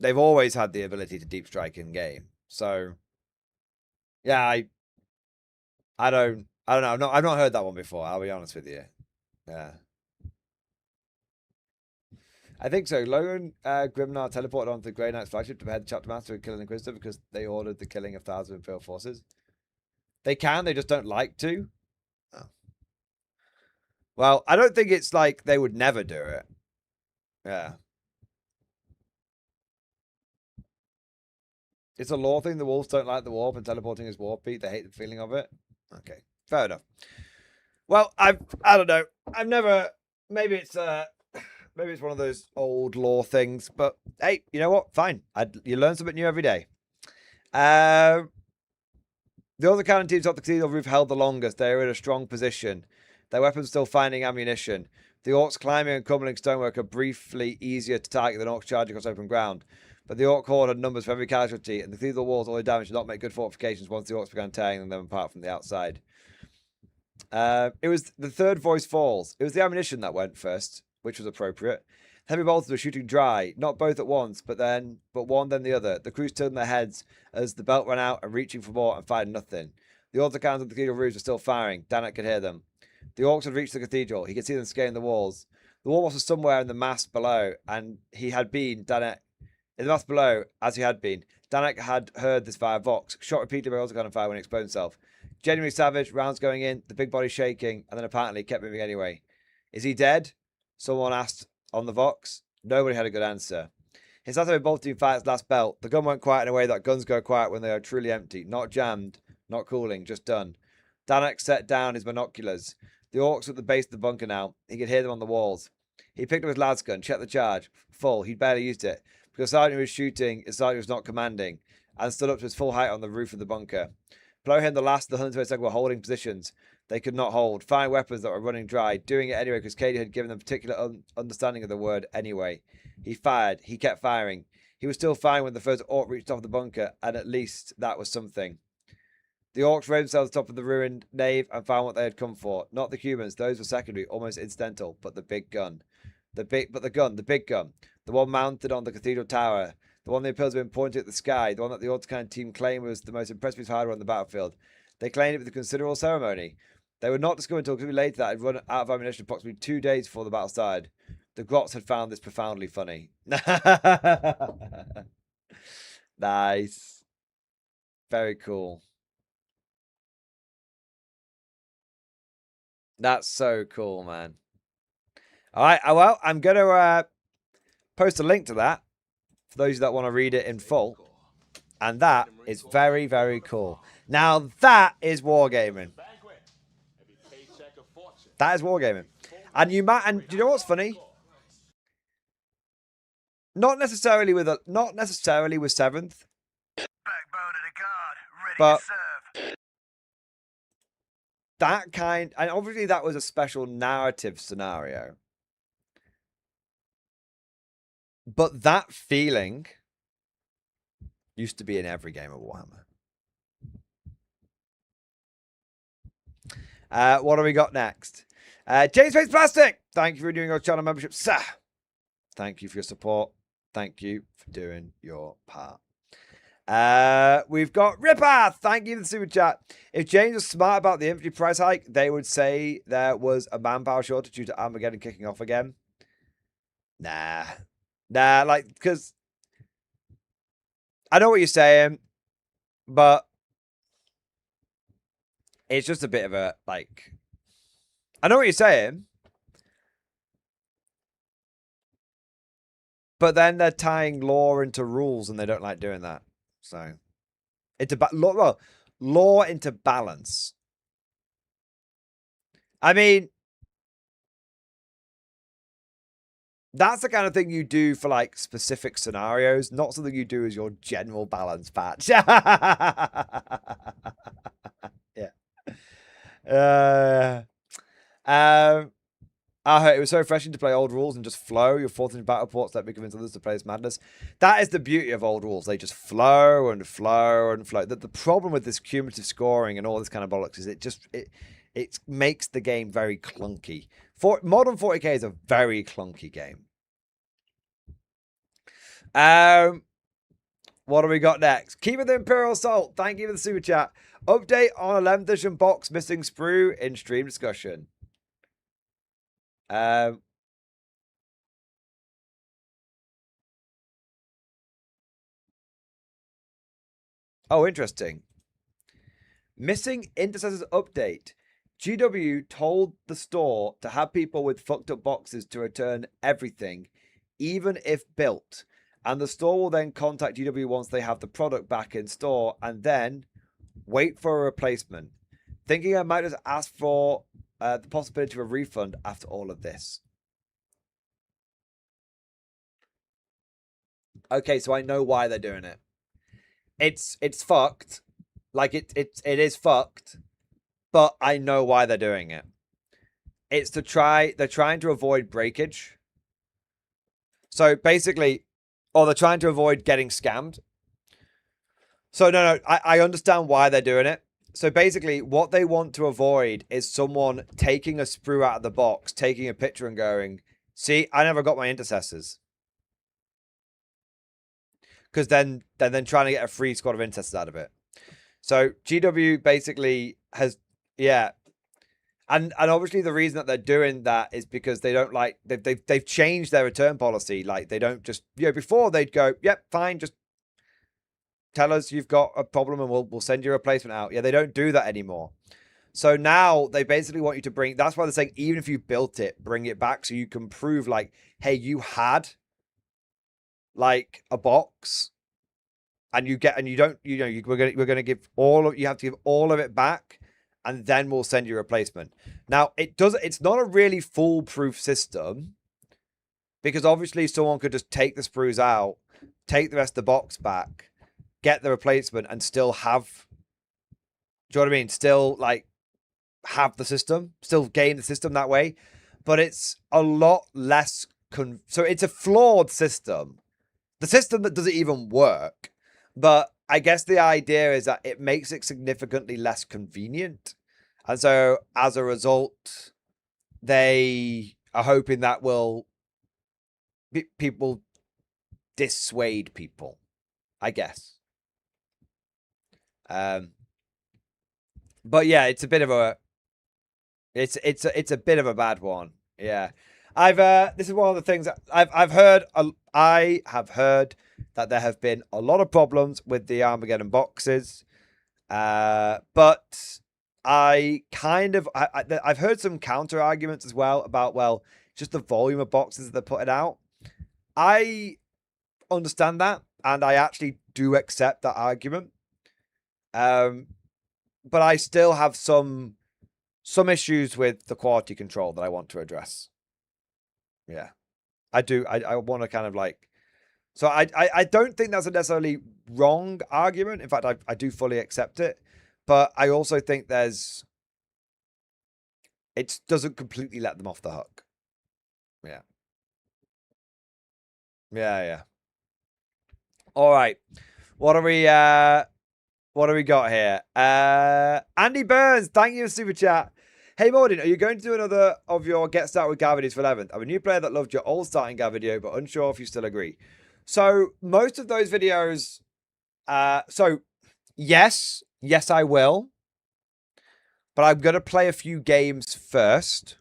they've always had the ability to deep strike in game. So, yeah, I don't know. I've not heard that one before. I'll be honest with you. Yeah. I think so. Logan Grimnar teleported onto the Grey Knight's flagship to behead the chapter master and kill an Inquisitor because they ordered the killing of thousands of Imperial forces. They can, they just don't like to. Oh. Well, I don't think it's like they would never do it. Yeah. It's a lore thing. The wolves don't like the warp and teleporting is warp beat. They hate the feeling of it. Okay. Fair enough. Well, I don't know. I've never, maybe it's one of those old lore things, but hey, you know what? Fine. You learn something new every day. The other cannon teams off the cathedral roof held the longest. They were in a strong position. Their weapons still finding ammunition. The orcs climbing and crumbling stonework are briefly easier to target than orcs charging across open ground. but the Orc horde had numbers for every casualty, and the cathedral walls, all the damage, did not make good fortifications once the Orcs began tearing them apart from the outside. It was the third voice falls. It was the ammunition that went first, which was appropriate. Heavy bolters were shooting dry, not both at once, but one, then the other. The crews turned their heads as the belt ran out and reaching for more and fired nothing. The autocannons on the cathedral roofs were still firing. Danak could hear them. The Orcs had reached the cathedral. He could see them scaling the walls. The wall was somewhere in the mass below, and he had been, Danak, in the mass below, as he had been. Danak had heard this via Vox, shot repeatedly by autocannon fire when he exploded himself. Genuinely savage, rounds going in, the big body shaking, and then apparently kept moving anyway. Is he dead? Someone asked on the Vox. Nobody had a good answer. His last time both team fights last belt, the gun went quiet in a way that guns go quiet when they are truly empty. Not jammed, not cooling, just done. Danak set down his binoculars. The Orcs were at the base of the bunker now. He could hear them on the walls. He picked up his lad's gun, checked the charge. Full. He'd barely used it. Because the sergeant who was shooting, his sergeant was not commanding, and stood up to his full height on the roof of the bunker. Below him, the last of the 122nd were holding positions they could not hold, firing weapons that were running dry, doing it anyway because Katie had given them particular understanding of the word anyway. He fired. He kept firing. He was still firing when the first Orc reached off the bunker, and at least that was something. The Orcs raised themselves atop of the ruined nave and found what they had come for. Not the humans, those were secondary, almost incidental, but the big gun. The big gun. The one mounted on the cathedral tower. The one the appeals had been pointed at the sky. The one that the autocannon team claimed was the most impressive hardware on the battlefield. They claimed it with a considerable ceremony. They would not discover until a bit later that it had run out of ammunition approximately 2 days before the battle started. The Grots had found this profoundly funny. Nice. Very cool. That's so cool, man. All right. Well, I'm going to post a link to that for those that want to read it in full. And that is very, very cool. Now, that is wargaming. That is wargaming. And do you know what's funny? Not necessarily with 7th. Backbone of the guard, ready But to serve. that kind, and obviously that was a special narrative scenario. But that feeling used to be in every game of Warhammer. What do we got next? James Face Plastic, thank you for doing your channel membership, sir. Thank you for your support. Thank you for doing your part. We've got Ripper. Thank you for the super chat. If James was smart about the infantry price hike, they would say there was a manpower shortage due to Armageddon kicking off again. Nah, like, because I know what you're saying, but it's just a bit of a, like, I know what you're saying, but then they're tying law into rules and they don't like doing that. So, law into balance. I mean, that's the kind of thing you do for, like, specific scenarios, not something you do as your general balance patch. Yeah. It was so refreshing to play old rules and just flow. Your 4th battle ports let me convince others to play this madness. That is the beauty of old rules. They just flow and flow and flow. The problem with this cumulative scoring and all this kind of bollocks is it makes the game very clunky. Modern 40k is a very clunky game. What do we got next? Keep it the Imperial Assault. Thank you for the super chat. Update on 11th edition box missing sprue in stream discussion. Oh, interesting. Missing Intercessors update. GW told the store to have people with fucked up boxes to return everything, even if built. And the store will then contact GW once they have the product back in store and then wait for a replacement. Thinking I might just ask for the possibility of a refund after all of this. Okay, so I know why they're doing it. It's fucked. Like, it is fucked. But I know why they're doing it. It's to try... They're trying to avoid breakage. So, basically, or they're trying to avoid getting scammed. So no, I understand why they're doing it. So basically, what they want to avoid is someone taking a sprue out of the box, taking a picture and going, see, I never got my intercessors. Because then trying to get a free squad of intercessors out of it. So GW basically has, yeah. And obviously the reason that they're doing that is because they don't like, they've changed their return policy. Like they don't just, before they'd go, yep, fine, just tell us you've got a problem and we'll send you a replacement out. Yeah, they don't do that anymore. So now they basically want you to bring, that's why they're saying, even if you built it, bring it back so you can prove like, hey, you had like a box and we're going to give you have to give all of it back and then we'll send you a replacement. Now it's not a really foolproof system because obviously someone could just take the sprues out, take the rest of the box back, get the replacement and still have, do you know what I mean? Still like have the system, still game the system that way. But it's a lot less, so it's a flawed system. The system that doesn't even work. But I guess the idea is that it makes it significantly less convenient. And so as a result, they are hoping that will people dissuade people, I guess. But yeah, it's a bit of a it's a bit of a bad one. Yeah. This is one of the things that I've heard. I have heard that there have been a lot of problems with the Armageddon boxes. But I've heard some counter arguments as well about, well, just the volume of boxes that they're putting out. I understand that, and I actually do accept that argument. But I still have some issues with the quality control that I want to address. Yeah, I do. I want to kind of like, so I don't think that's a necessarily wrong argument. In fact, I do fully accept it, but I also think it doesn't completely let them off the hook. Yeah. Yeah. All right. What do we got here? Andy Burns, thank you for super chat. Hey Mordin, are you going to do another of your Get Started with Gav videos for 11th? I'm a new player that loved your old starting Gav video, but unsure if you still agree. So most of those videos, so yes, I will. But I'm going to play a few games first.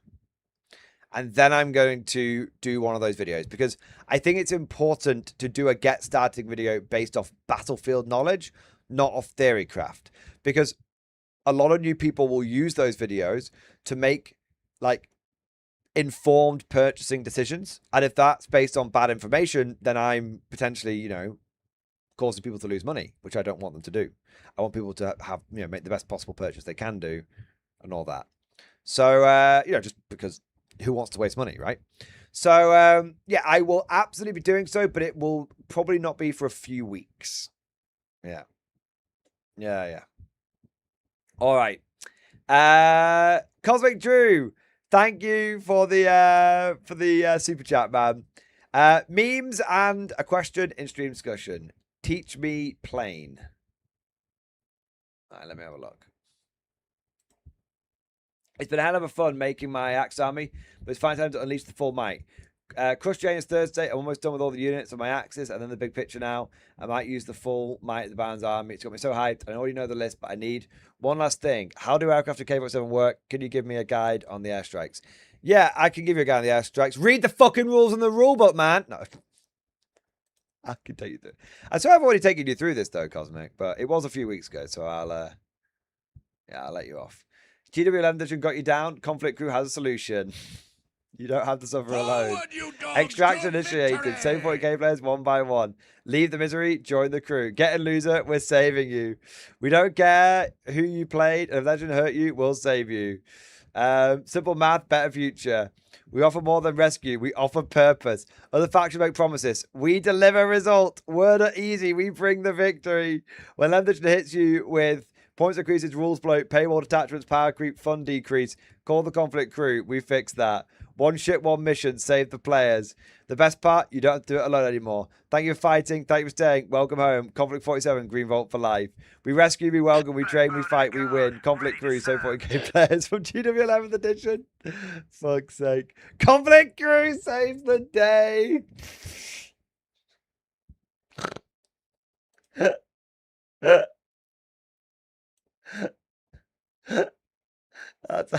And then I'm going to do one of those videos because I think it's important to do a Get Started video based off battlefield knowledge, not off theorycraft. Because a lot of new people will use those videos to make like informed purchasing decisions. And if that's based on bad information, then I'm potentially, causing people to lose money, which I don't want them to do. I want people to have, make the best possible purchase they can do and all that. So, just because who wants to waste money, right? So, yeah, I will absolutely be doing so, but it will probably not be for a few weeks. Yeah. All right. Cosmic Drew, thank you for the super chat, man. Memes and a question in stream discussion. Teach me plain. All right, let me have a look. It's been a hell of a fun making my Axe army, but it's finally time to unleash the full might. Crush Jane is Thursday. I'm almost done with all the units of my axes, and then the big picture now. I might use the full might of the Barnes army. It's got me so hyped. I already know the list, but I need one last thing. How do aircraft and K-47 work? Can you give me a guide on the airstrikes? Yeah, I can give you a guide on the airstrikes. Read the fucking rules in the rulebook, man. No. I can take you through. I swear I've already taken you through this, though, Cosmic, but it was a few weeks ago, so I'll let you off. GW11 Division got you down. Conflict Crew has a solution. You don't have to suffer alone. Extraction initiated. Save 40k players one by one. Leave the misery. Join the crew. Get a loser. We're saving you. We don't care who you played. If legend hurt you, we'll save you. Simple math, better future. We offer more than rescue. We offer purpose. Other factions make promises. We deliver result. Word are easy. We bring the victory. When Legend hits you with points increases, rules bloat, paywall detachments, power creep, fun decrease, call the conflict crew. We fix that. One ship, one mission. Save the players. The best part, you don't have to do it alone anymore. Thank you for fighting. Thank you for staying. Welcome home. Conflict 47, Green Vault for life. We rescue, we welcome, we train, we fight, we win. Conflict Crew, so 40k players from GW 11th edition. Fuck's sake. Conflict Crew saves the day. That's,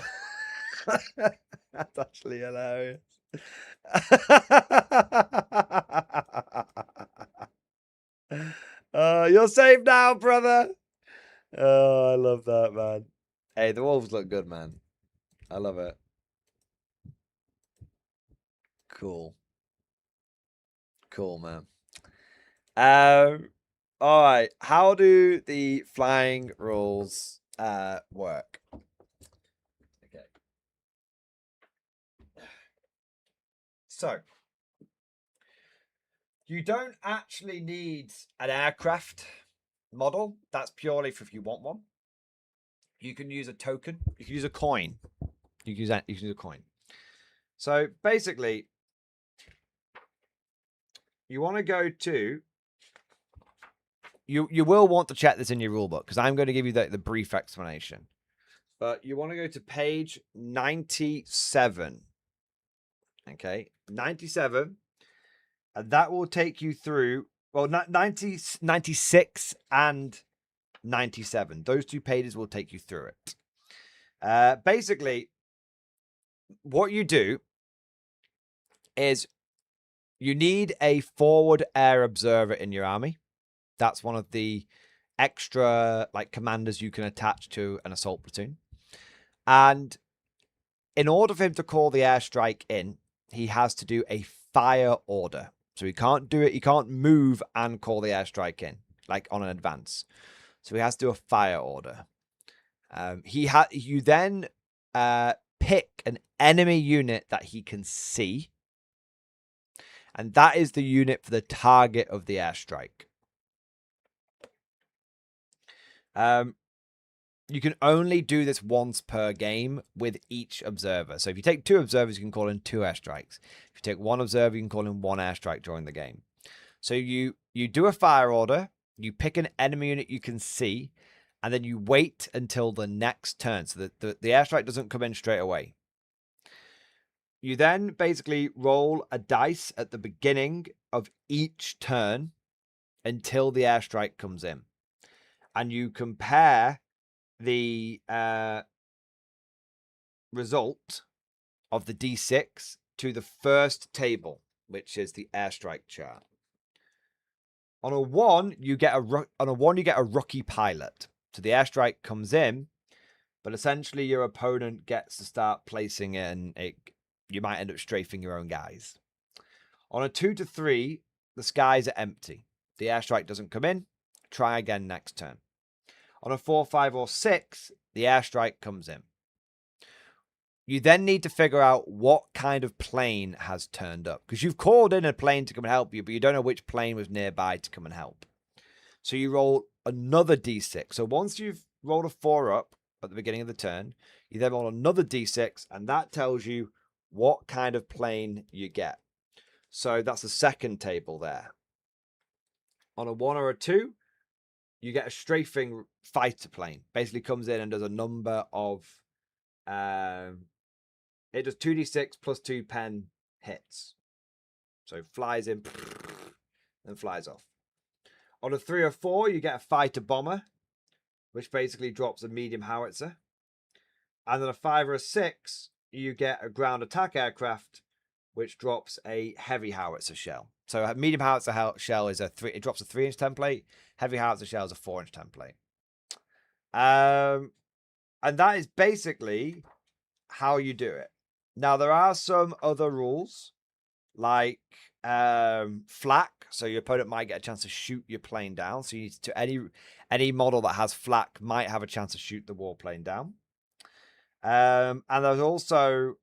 that's actually hilarious. You're safe now, brother. Oh, I love that, man. Hey, the wolves look good, man. I love it. Cool. Cool, man. All right. How do the flying rules work? Okay. So, you don't actually need an aircraft model. That's purely for if you want one. You can use a token. You can use a coin. You can use that. You can use a coin. So basically, you want to go to. You will want to check this in your rulebook because I'm going to give you the brief explanation. But you want to go to page 97. Okay, 97. And that will take you through, well, 96 and 97. Those two pages will take you through it. Basically, what you do is you need a forward air observer in your army. That's one of the extra commanders you can attach to an assault platoon. And in order for him to call the airstrike in, he has to do a fire order. So he can't do it. He can't move and call the airstrike in on an advance. So he has to do a fire order. You then pick an enemy unit that he can see. And that is the unit for the target of the airstrike. You can only do this once per game with each observer. So if you take 2 observers, you can call in 2 airstrikes. If you take 1 observer, you can call in 1 airstrike during the game. So you do a fire order, you pick an enemy unit you can see, and then you wait until the next turn so that the airstrike doesn't come in straight away. You then basically roll a dice at the beginning of each turn until the airstrike comes in. And you compare the result of the D6 to the first table, which is the airstrike chart. On a 1, you get a rookie pilot. So the airstrike comes in, but essentially your opponent gets to start placing it, and you might end up strafing your own guys. On a 2 to 3, the skies are empty. The airstrike doesn't come in. Try again next turn. On a 4, 5, or 6, the airstrike comes in. You then need to figure out what kind of plane has turned up. Because you've called in a plane to come and help you, but you don't know which plane was nearby to come and help. So you roll another D6. So once you've rolled a 4 up at the beginning of the turn, you then roll another D6, and that tells you what kind of plane you get. So that's the second table there. On a 1 or a 2, you get a strafing fighter plane. Basically comes in and does a number of... it does 2d6 plus 2 pen hits. So flies in and flies off. On a 3 or 4, you get a fighter bomber, which basically drops a medium howitzer. And on a 5 or a 6, you get a ground attack aircraft, which drops a heavy howitzer shell. So a medium howitzer shell is it drops a 3-inch template. Heavy howitzer shell is a 4-inch template. And that is basically how you do it. Now, there are some other rules, like flak. So your opponent might get a chance to shoot your plane down. So you need to any model that has flak might have a chance to shoot the warplane down. And there's also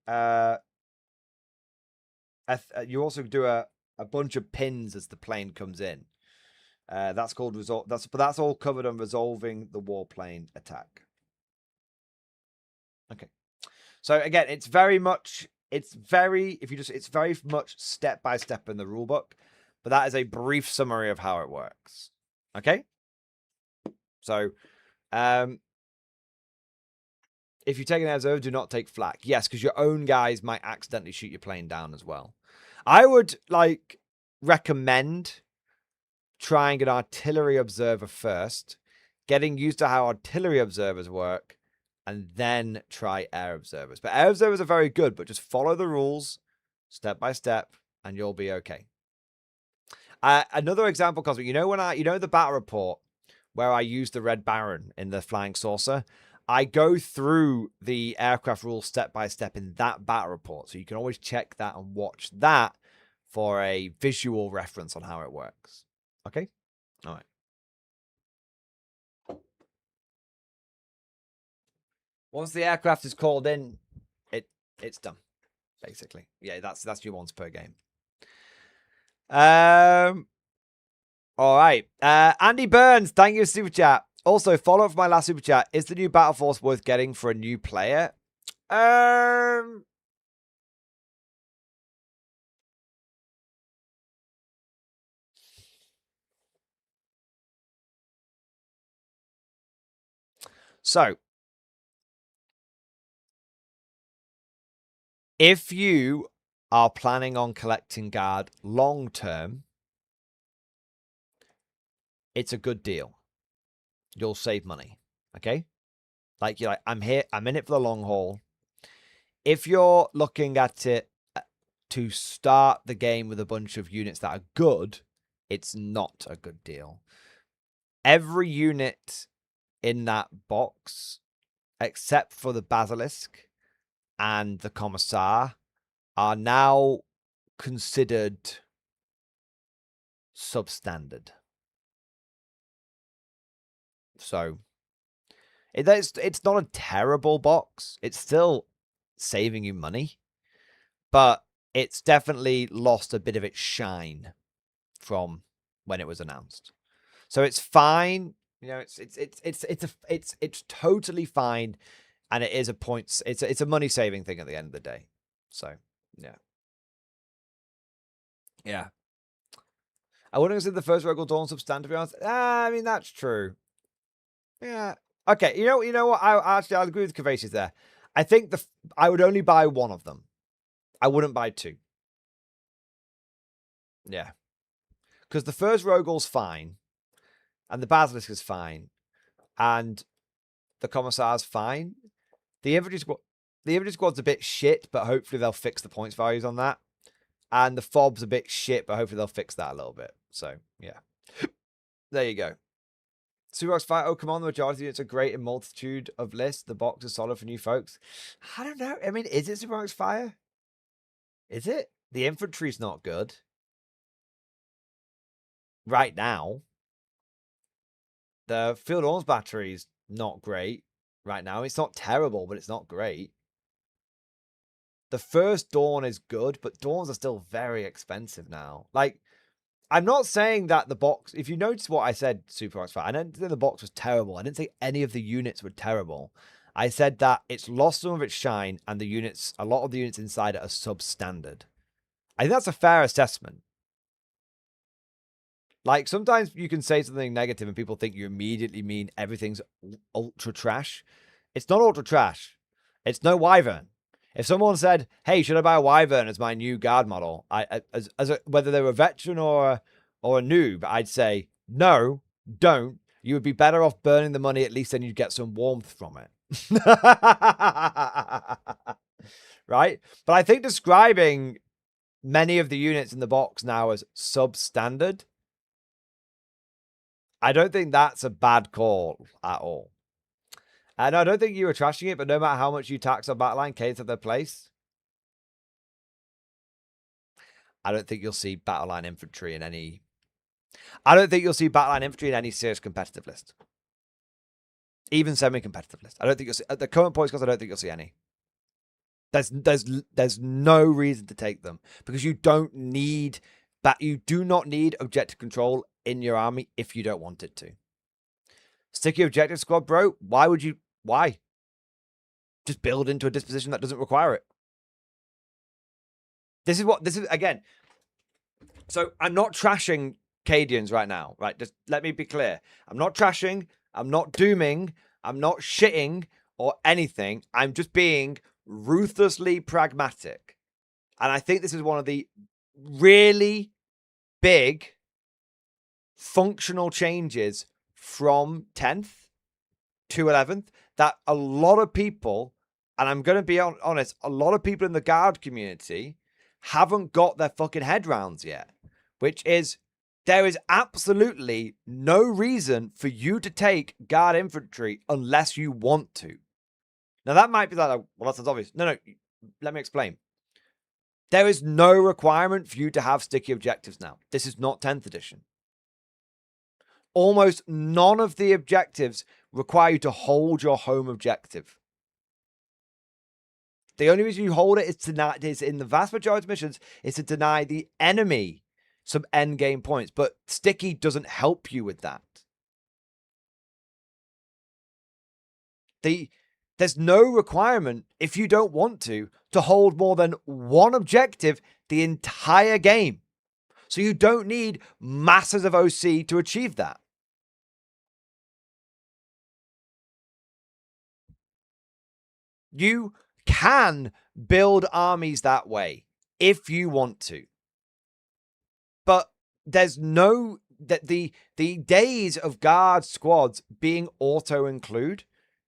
you also do a bunch of pins as the plane comes in. That's called resolve. But that's all covered on resolving the warplane attack. Okay. So again, it's very much it's very it's very much step by step in the rule book, but that is a brief summary of how it works. Okay, so if you take an observer, do not take flak. Yes, because your own guys might accidentally shoot your plane down as well. I would like recommend trying an artillery observer first, getting used to how artillery observers work, and then try air observers. But air observers are very good, but just follow the rules step by step, and you'll be okay. Another example, Cosmic, you know the battle report where I use the Red Baron in the Flying Saucer? I go through the aircraft rules step by step in that battle report, so you can always check that and watch that for a visual reference on how it works. Okay? All right. Once the aircraft is called in, it's done, basically. Yeah, that's you once per game. All right. Andy Burns, thank you for super chat. Also, follow up for my last super chat. Is the new Battle Force worth getting for a new player? So, if you are planning on collecting guard long term, it's a good deal. You'll save money. Okay? Like you're like, I'm in it for the long haul. If you're looking at it to start the game with a bunch of units that are good, it's not a good deal. Every unit in that box, except for the Basilisk and the Commissar, are now considered substandard. So it's not a terrible box. It's still saving you money, but it's definitely lost a bit of its shine from when it was announced. So it's fine. You know, it's totally fine, and it is a point. It's a money saving thing at the end of the day. So yeah. I wouldn't consider the first Regal Dawn substandard, to be honest. I mean, that's true. Yeah. Okay. You know what? I'll agree with Cavacious there. I think I would only buy one of them. I wouldn't buy two. Yeah. Because the first Rogal's fine, and the Basilisk is fine, and the Commissar's fine. The infantry squad's a bit shit, but hopefully they'll fix the points values on that. And the Fob's a bit shit, but hopefully they'll fix that a little bit. So yeah, there you go. Superbox Fire. Oh, come on, the majority it's a great in multitude of lists. The box is solid for new folks. I don't know. I mean, is it Superbox Fire? Is it? The infantry's not good right now. The Field Arms battery's not great right now. It's not terrible, but it's not great. The first Dawn is good, but Dawns are still very expensive now. Like, I'm not saying that the box, if you notice what I said, Superbox Fire, I didn't say the box was terrible. I didn't say any of the units were terrible. I said that it's lost some of its shine, and the units, a lot of the units inside it are substandard. I think that's a fair assessment. Like, sometimes you can say something negative and people think you immediately mean everything's ultra trash. It's not ultra trash. It's no Wyvern. If someone said, hey, should I buy a Wyvern as my new guard model? Whether they were a veteran or a noob, I'd say, no, don't. You would be better off burning the money, at least then you'd get some warmth from it. Right? But I think describing many of the units in the box now as substandard, I don't think that's a bad call at all. And I don't think you were trashing it, but no matter how much you tax on Battleline, cadence of their place, I don't think you'll see Battleline infantry in any. I don't think you'll see Battleline infantry in any serious competitive list, even semi-competitive list. I don't think you'll see at the current points cost. I don't think you'll see any. There's no reason to take them because you don't need that. You do not need objective control in your army if you don't want it to. Sticky objective squad, bro. Why would you? Why? Just build into a disposition that doesn't require it. This is again. So I'm not trashing Cadians right now, right? Just let me be clear. I'm not trashing. I'm not dooming. I'm not shitting or anything. I'm just being ruthlessly pragmatic. And I think this is one of the really big functional changes from 10th to 11th that a lot of people, and I'm going to be honest, a lot of people in the guard community haven't got their fucking head rounds yet, which is there is absolutely no reason for you to take guard infantry unless you want to. Now that might be like, well, that's obvious. No, let me explain. There is no requirement for you to have sticky objectives now. This is not 10th edition. Almost none of the objectives require you to hold your home objective. The only reason you hold it is in the vast majority of missions is to deny the enemy some end game points, but sticky doesn't help you with that. There's no requirement, if you don't want to hold more than one objective the entire game. So you don't need masses of OC to achieve that. You can build armies that way if you want to. But there's no that the days of guard squads being auto include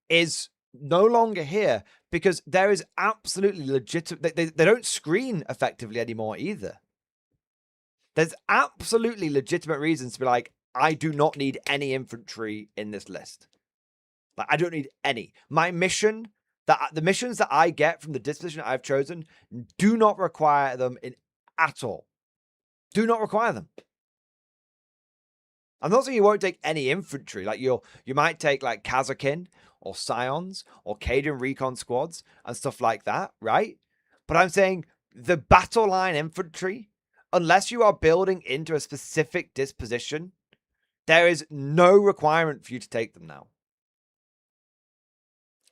is no longer here because there is absolutely legitimate they don't screen effectively anymore either. There's absolutely legitimate reasons to be like, I do not need any infantry in this list. Like, I don't need any. My mission, the missions that I get from the disposition I've chosen do not require them at all. Do not require them. I'm not saying you won't take any infantry. Like you might take like Kazakin or Scions or Cadian recon squads and stuff like that, right? But I'm saying the battle line infantry, unless you are building into a specific disposition, there is no requirement for you to take them now.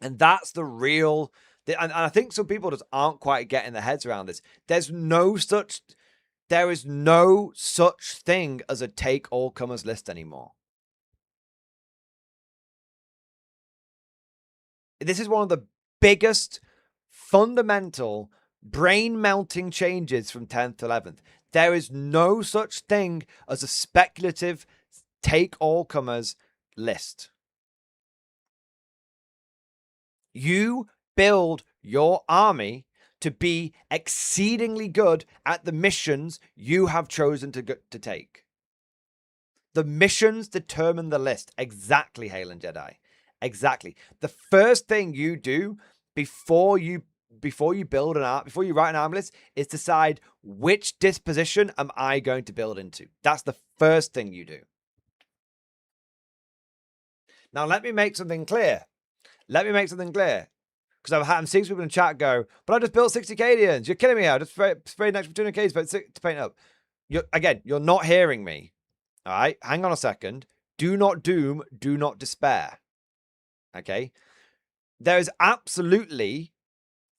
And that's the real... And I think some people just aren't quite getting their heads around this. There is no such thing as a take all comers list anymore. This is one of the biggest fundamental brain melting changes from 10th to 11th. There is no such thing as a speculative take all comers list. You build your army to be exceedingly good at the missions you have chosen to take. The missions determine the list. Exactly, Halen Jedi. Exactly. The first thing you do before you build before you write an army list is decide which disposition am I going to build into. That's the first thing you do. Now let me make something clear. Because I'm seeing people in the chat go, but I just built 60 Cadians. You're killing me out. Just sprayed an extra 200 Ks to paint up. You're not hearing me. All right? Hang on a second. Do not doom. Do not despair. Okay? There is absolutely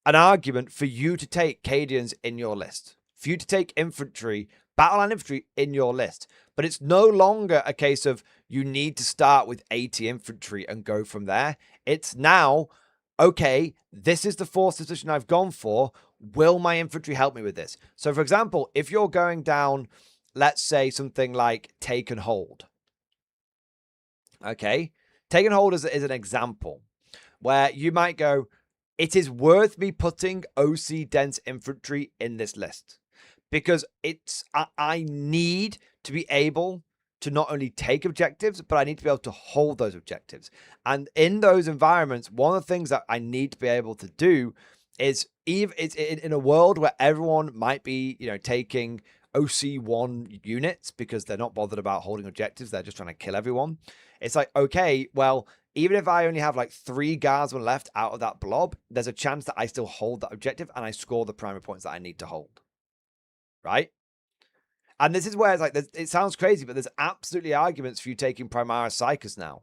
an argument for you to take Cadians in your list. For you to take infantry, battle line infantry in your list. But it's no longer a case of you need to start with 80 infantry and go from there. It's now... okay, this is the force position I've gone for. Will my infantry help me with this? So, for example, if you're going down, let's say something like take and hold. Okay, take and hold is an example where you might go, it is worth me putting OC dense infantry in this list because I need to be able to not only take objectives, but I need to be able to hold those objectives. And in those environments, one of the things that I need to be able to do is, it's in a world where everyone might be, taking OC1 units because they're not bothered about holding objectives. They're just trying to kill everyone. It's like, okay, well, even if I only have like 3 guardsmen left out of that blob, there's a chance that I still hold that objective and I score the primary points that I need to hold. Right? And this is where it's like, it sounds crazy, but there's absolutely arguments for you taking Primaris Psychers now.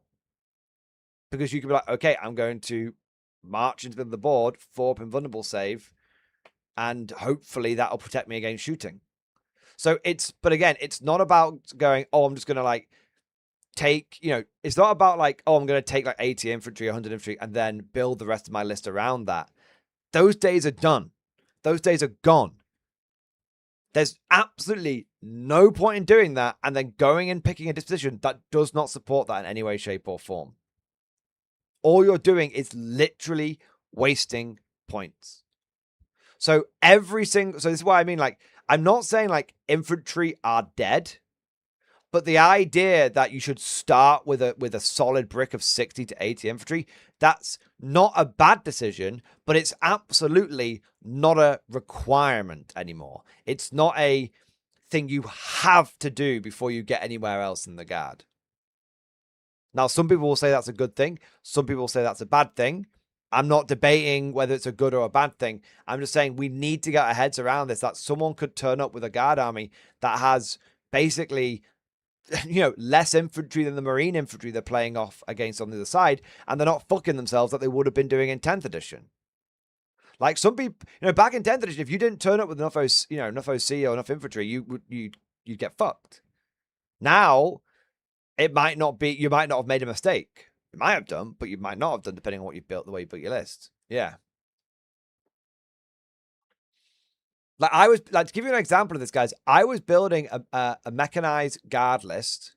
Because you can be like, okay, I'm going to march into the board, 4 up invulnerable save, and hopefully that'll protect me against shooting. So but again, it's not about going, oh, I'm just going to like take, it's not about like, oh, I'm going to take like 80 infantry, 100 infantry, and then build the rest of my list around that. Those days are done. Those days are gone. There's absolutely no point in doing that and then going and picking a disposition that does not support that in any way, shape, or form. All you're doing is literally wasting points. So this is why I mean, like, I'm not saying like infantry are dead, but the idea that you should start with a solid brick of 60 to 80 infantry, that's not a bad decision, but it's absolutely not a requirement anymore. It's not a thing you have to do before you get anywhere else in the Guard. Now, some people will say that's a good thing. Some people will say that's a bad thing. I'm not debating whether it's a good or a bad thing. I'm just saying we need to get our heads around this, that someone could turn up with a Guard army that has basically, less infantry than the Marine infantry they're playing off against on the other side, and they're not fucking themselves that they would have been doing in 10th edition. Like some people, back in 10th edition, if you didn't turn up with enough OC or enough infantry, you'd get fucked. Now, you might not have made a mistake. You might have done, but you might not have done, depending on what you built, the way you built your list. Yeah. To give you an example of this, guys, I was building a mechanized Guard list,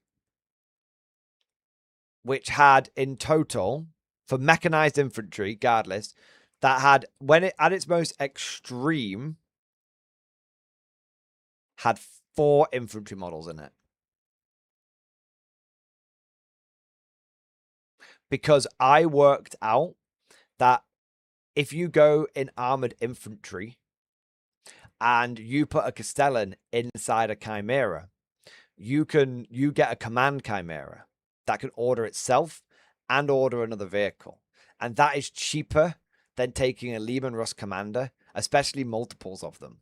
which had in total, for mechanized infantry Guard list, that had, when it at its most extreme, had 4 infantry models in it. Because I worked out that if you go in armored infantry and you put a Castellan inside a Chimera, you get a command Chimera that can order itself and order another vehicle. And that is cheaper than taking a Lehman Russ commander, especially multiples of them.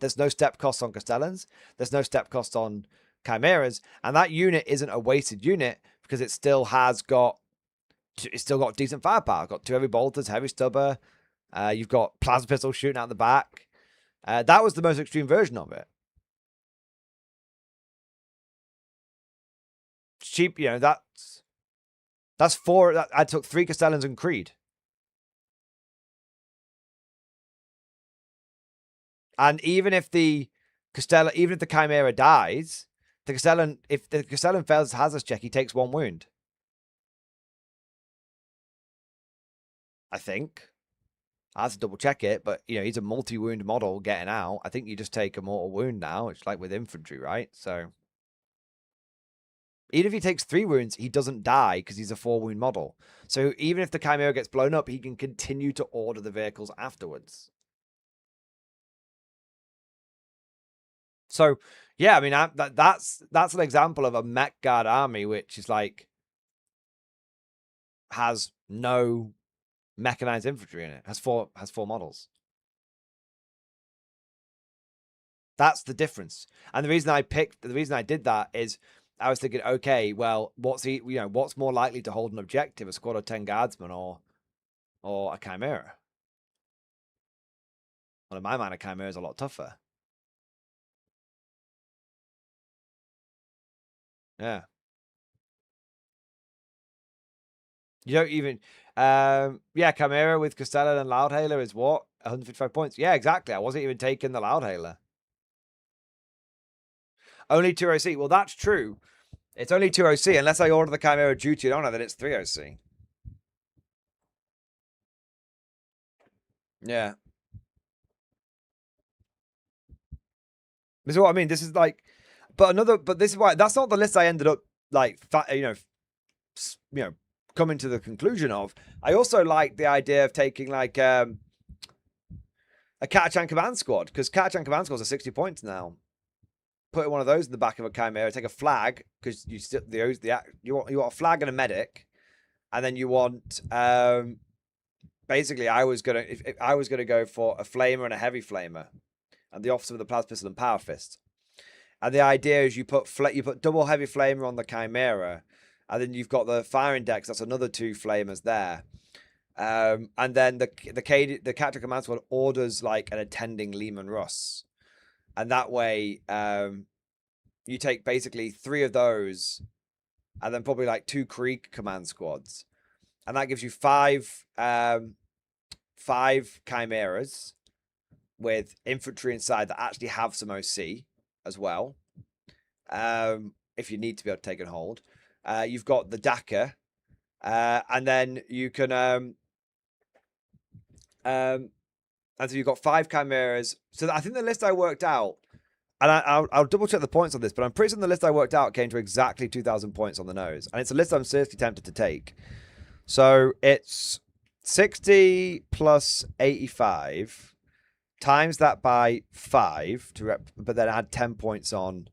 There's no step cost on Castellans. There's no step cost on Chimeras. And that unit isn't a wasted unit because it's still got decent firepower. It's got 2 heavy bolters, heavy stubber. You've got plasma pistols shooting out the back. That was the most extreme version of it. It's cheap, that's 4. I took 3 Castellans and Creed. And even if the Chimera dies, if the Castellan fails his hazards check, he takes 1 wound. I think. I have to double check it, but he's a multi-wound model getting out. I think you just take a mortal wound now. It's like with infantry, right? So even if he takes 3 wounds, he doesn't die because he's a 4-wound model. So even if the Chimera gets blown up, he can continue to order the vehicles afterwards. So yeah, I mean that's an example of a mech Guard army which is like has no mechanized infantry in it. Has four models. That's the difference. And the reason I did that is I was thinking, okay, well, what's more likely to hold an objective, a squad of 10 guardsmen or a Chimera? Well, in my mind, a Chimera is a lot tougher. Yeah. You don't even, Chimera with Castellan and Loudhailer is what? 155 points. Yeah, exactly. I wasn't even taking the Loudhailer. Only 2 OC. Well, that's true. It's only 2 OC. Unless I order the Chimera Duty and Honor, then it's 3 OC. Yeah. This is what I mean. This is like, but this is why, that's not the list I ended up like, coming to the conclusion of. I also like the idea of taking like a Catachan Command Squad, because Catachan Command Squads are 60 points now. Put one of those in the back of a Chimera, take a flag, because you want a flag and a medic, and then you want basically I was gonna go for a flamer and a heavy flamer, and the officer with the plasma pistol and power fist. And the idea is you put double heavy flamer on the Chimera, and then you've got the fire index. That's another 2 flamers there. And then the captain command squad orders like an attending Lehman Russ, and that way you take basically 3 of those, and then probably like 2 Krieg command squads, and that gives you 5 chimeras with infantry inside that actually have some OC as well. If you need to be able to take and hold, you've got the Dakar, and then you can and so you've got 5 chimeras. So I think the list I worked out, and I'll double check the points on this, but I'm pretty certain the list I worked out came to exactly 2,000 points on the nose, and it's a list I'm seriously tempted to take. So it's 60 plus 85 times that by 5 but then add 10 points on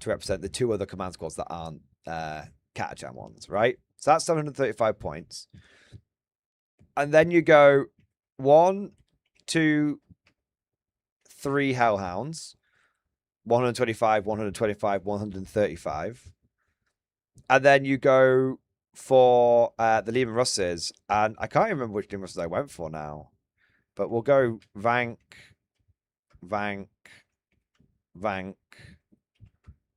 to represent the 2 other command squads that aren't Catachan ones, right? So that's 735 points. And then you go 1, 2, 3 Hellhounds, 125, 125, 135. And then you go for the Lehman Russes, and I can't even remember which Lehman Russes I went for now, but we'll go Vank, Vank, Vank,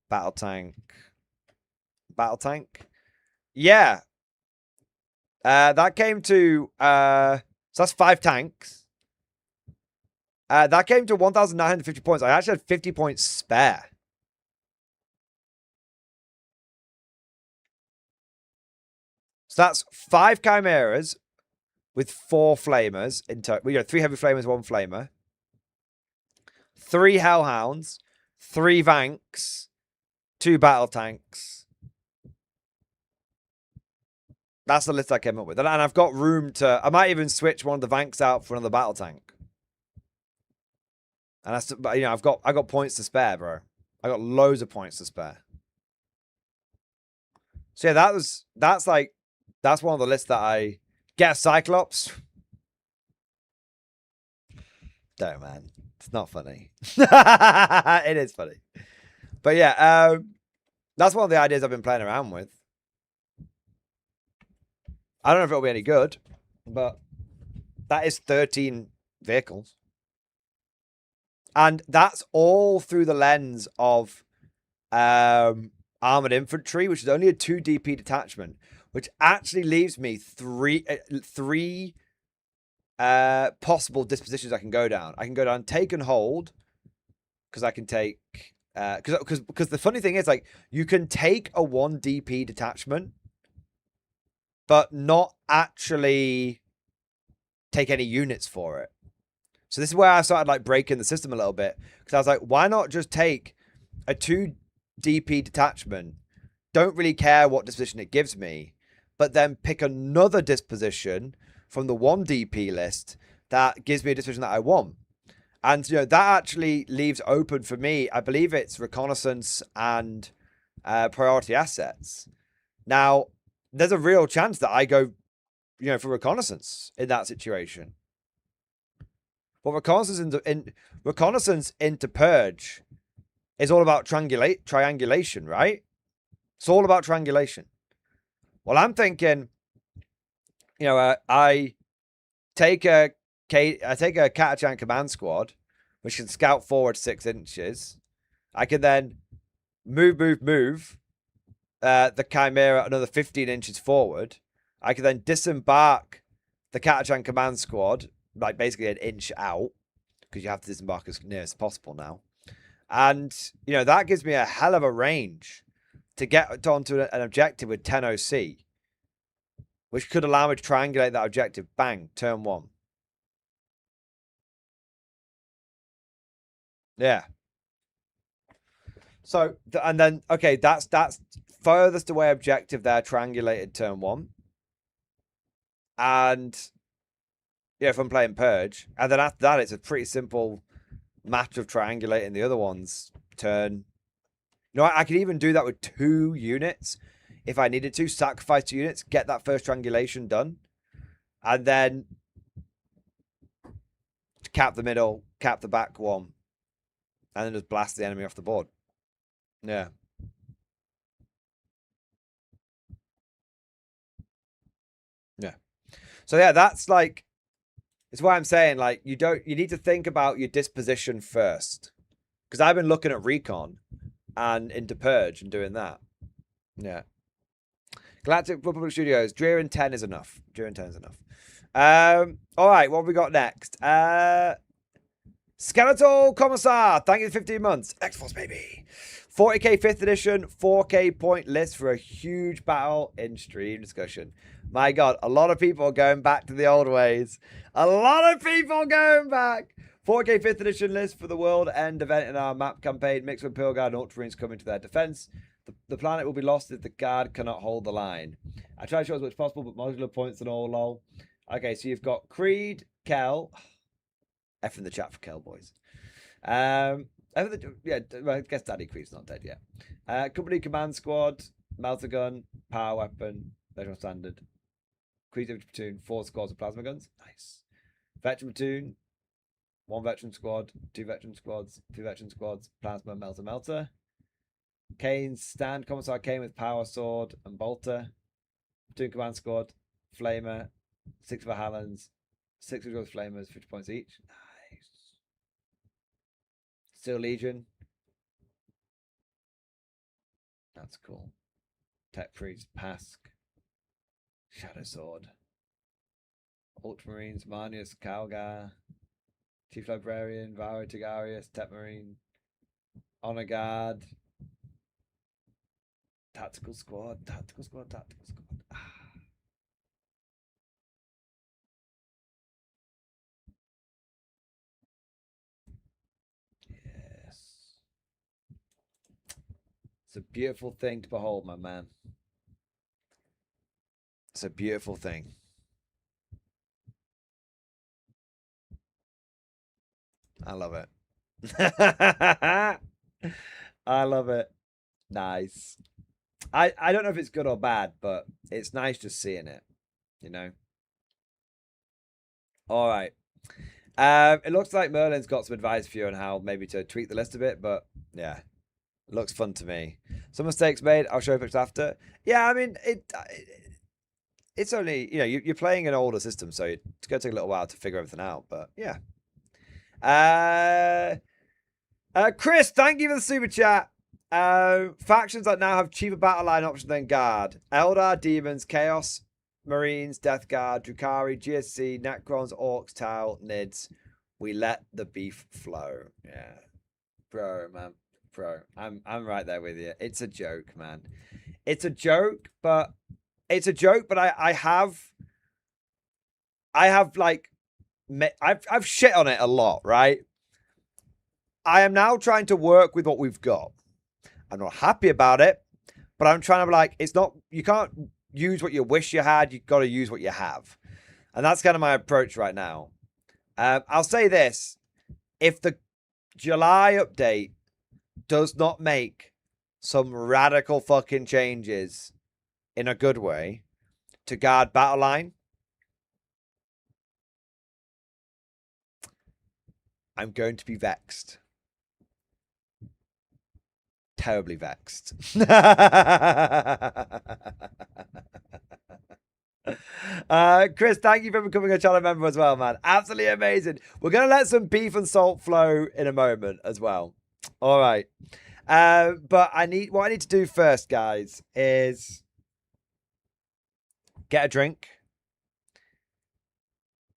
Battle Tank, Battle Tank. Yeah. That came to, so that's 5 tanks. That came to 1,950 points. I actually had 50 points spare. So that's 5 chimeras with 4 flamers in total. You know, 3 heavy flamers, 1 flamer. 3 hellhounds, 3 vanks, 2 battle tanks. That's the list I came up with. And I've got room to... I might even switch one of the vanks out for another battle tank. And that's... But, you know, I got points to spare, bro. I got loads of points to spare. So yeah, that's one of the lists that I get a Cyclops. Don't, man. It's not funny. It is funny. But yeah, that's one of the ideas I've been playing around with. I don't know if it'll be any good, but that is 13 vehicles. And that's all through the lens of armored infantry, which is only a 2 DP detachment, which actually leaves me three possible dispositions I can go down. I can go down take and hold, because I can take because the funny thing is, like, you can take a 1 DP detachment but not actually take any units for it. So this is where I started like breaking the system a little bit, because I was like, why not just take a 2 DP detachment, don't really care what disposition it gives me, but then pick another disposition from the 1 DP list that gives me a disposition that I want. And, you know, that actually leaves open for me, I believe it's reconnaissance and priority assets. Now, there's a real chance that I go, you know, for reconnaissance in that situation. But reconnaissance into purge is all about triangulation, right? It's all about triangulation. Well, I'm thinking, you know, I take a Catachan command squad, which can scout forward 6 inches. I can then move the Chimera another 15 inches forward. I can then disembark the Catachan command squad, like basically an inch out, because you have to disembark as near as possible now. And, you know, that gives me a hell of a range to get onto an objective with 10 OC, which could allow me to triangulate that objective. Bang, turn 1. Yeah. So, and then, okay, that's furthest away objective there, triangulated turn 1. And, yeah, if I'm playing Purge. And then after that, it's a pretty simple match of triangulating the other ones turn. You know, I could even do that with 2 units if I needed to. Sacrifice 2 units, get that first triangulation done. And then cap the middle, cap the back one. And then just blast the enemy off the board. Yeah. Yeah. So yeah, that's like, it's why I'm saying like you need to think about your disposition first. Because I've been looking at recon and into purge and doing that. Yeah. Galactic Republic Studios. Drear 10 is enough. Drear 10 is enough. All right, what have we got next? Skeletal Commissar. Thank you for 15 months. X-Force, baby. 40k 5th edition, 4k point list for a huge battle in stream discussion. My God, a lot of people are going back to the old ways. A lot of people going back. 4k 5th edition list for the world end event in our map campaign. Mixed with Pearl Guard and Ultramarines coming to their defense. The planet will be lost if the guard cannot hold the line. I try to show as much as possible, but modular points and all, lol. Okay, so you've got Creed, Kel. F in the chat for Kel, boys. Yeah, well, I guess Daddy Creed's not dead yet. Company Command Squad, Melter Gun, Power Weapon, Veteran Standard. Creed Platoon, 4 squads of plasma guns. Nice. Veteran Platoon, 1 Veteran Squad, 2 Veteran Squads, 2 Veteran Squads, Plasma, Melter. Kane's Stand, Commissar Kane with Power Sword and Bolter. Platoon Command Squad, Flamer, 6 for Helens, 6 with Flamers, 50 points each. Nice. Steel Legion. That's cool. Tech Priest, Pask, Shadow Sword. Ultramarines, Marnius, Calgar, Chief Librarian, Varo Tigarius, Tech Marine, Honor Guard, Tactical Squad. Ah. Yes. It's a beautiful thing to behold, my man. It's a beautiful thing. I love it. I love it. Nice. I don't know if it's good or bad, but it's nice just seeing it, you know? All right. It looks like Merlin's got some advice for you on how maybe to tweak the list a bit, but yeah, it looks fun to me. Some mistakes made. I'll show you pictures after. Yeah, I mean, it's only, you know, you're playing an older system, so it's going to take a little while to figure everything out, but yeah. Chris, thank you for the super chat. Factions that now have cheaper battle line options than Guard. Eldar, Demons, Chaos, Marines, Death Guard, Drukhari, GSC, Necrons, Orcs, Tau, Nids. We let the beef flow. Yeah. Bro, man. Bro, I'm right there with you. It's a joke, man. It's a joke, but I have like I've shit on it a lot, right? I am now trying to work with what we've got. I'm not happy about it, but I'm trying to be like, it's not, you can't use what you wish you had. You've got to use what you have. And that's kind of my approach right now. I'll say this. If the July update does not make some radical fucking changes in a good way to Guard battle line, I'm going to be vexed. Terribly vexed. Chris, thank you for becoming a channel member as well, man. Absolutely amazing. We're going to let some beef and salt flow in a moment as well. All right. But what I need to do first, guys, is get a drink,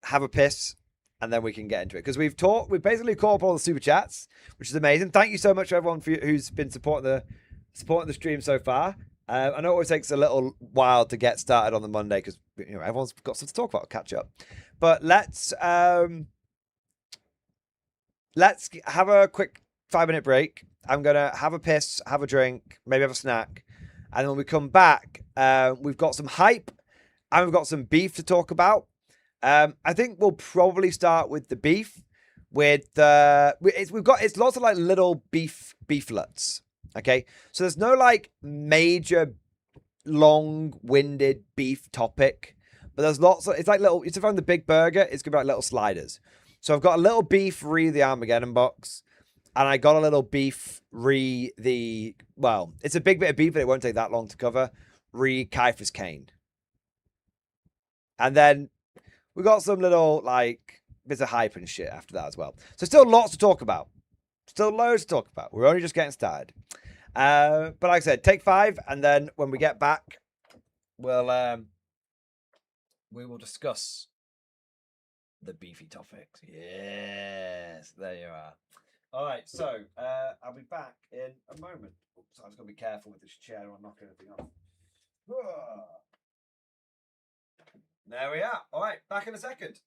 have a piss, and then we can get into it. Because we've basically caught up all the super chats, which is amazing. Thank you so much for everyone who's been supporting the stream so far. I know it always takes a little while to get started on the Monday because everyone's got stuff to talk about, catch up. But let's have a quick 5-minute break. I'm gonna have a piss, have a drink, maybe have a snack, and when we come back, we've got some hype and we've got some beef to talk about. I think we'll probably start with the beef. It's lots of like little beeflets. Okay, so there's no like major long-winded beef topic, but there's lots of, it's around the big burger, it's gonna be like little sliders. So I've got a little beef the Armageddon box, and I got a little beef it's a big bit of beef, but it won't take that long to cover. Caiaphas Kane. And then we got some little like bits of hype and shit after that as well. So still lots to talk about. Still loads to talk about. We're only just getting started. But like I said, take 5, and then when we get back, we will discuss the beefy topics. Yes, there you are. All right, so I'll be back in a moment. Oops, I'm just gonna be careful with this chair or knock anything off. There we are. All right, back in a second.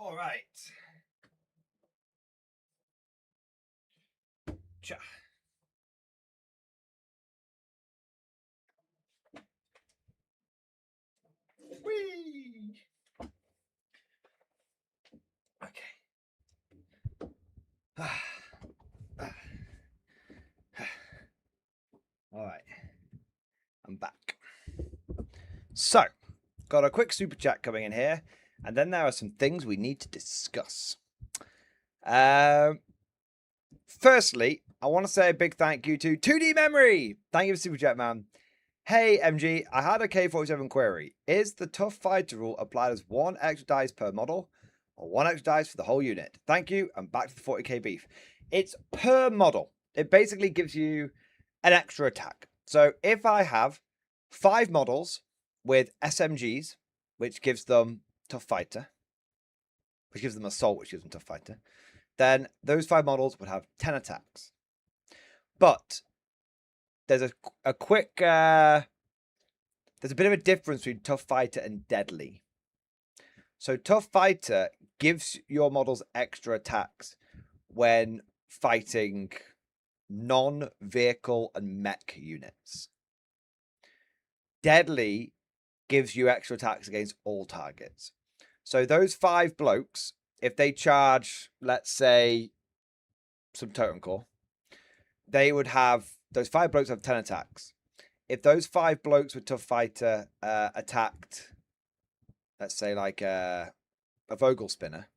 All right. Cha. Whee! Okay. All right. I'm back. So, got a quick super chat coming in here, and then there are some things we need to discuss. Firstly, I want to say a big thank you to 2D Memory. Thank you for super chat, man. Hey, MG, I had a K47 query. Is the tough fighter rule applied as 1 extra dice per model or 1 extra dice for the whole unit? Thank you, and back to the 40k beef. It's per model. It basically gives you an extra attack. So if I have 5 models with SMGs, which gives them tough fighter, which gives them assault, which gives them tough fighter, then those 5 models would have 10 attacks. But there's a quick there's a bit of a difference between tough fighter and deadly. So tough fighter gives your models extra attacks when fighting non-vehicle and mech units. Deadly gives you extra attacks against all targets. So those 5 blokes, if they charge, let's say, some totem core, they would have, those 5 blokes have 10 attacks. If those 5 blokes with tough fighter attacked, let's say like a Vogel spinner,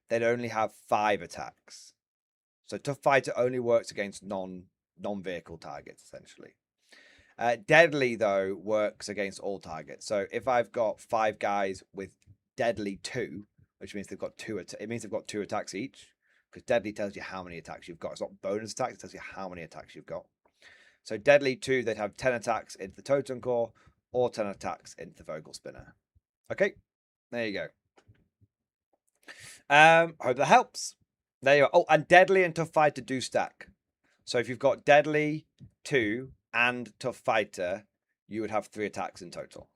they'd only have 5 attacks. So tough fighter only works against non-vehicle targets, essentially. Deadly, though, works against all targets. So if I've got 5 guys with deadly 2, which means they've got 2, it means they've got 2 attacks each, because deadly tells you how many attacks you've got. It's not bonus attacks, it tells you how many attacks you've got. So deadly 2, they'd have 10 attacks into the totem core or 10 attacks into the Vogel spinner. Okay, there you go. Hope that helps. There you are. Oh, and deadly and tough fighter do stack. So if you've got deadly 2 and tough fighter, you would have 3 attacks in total.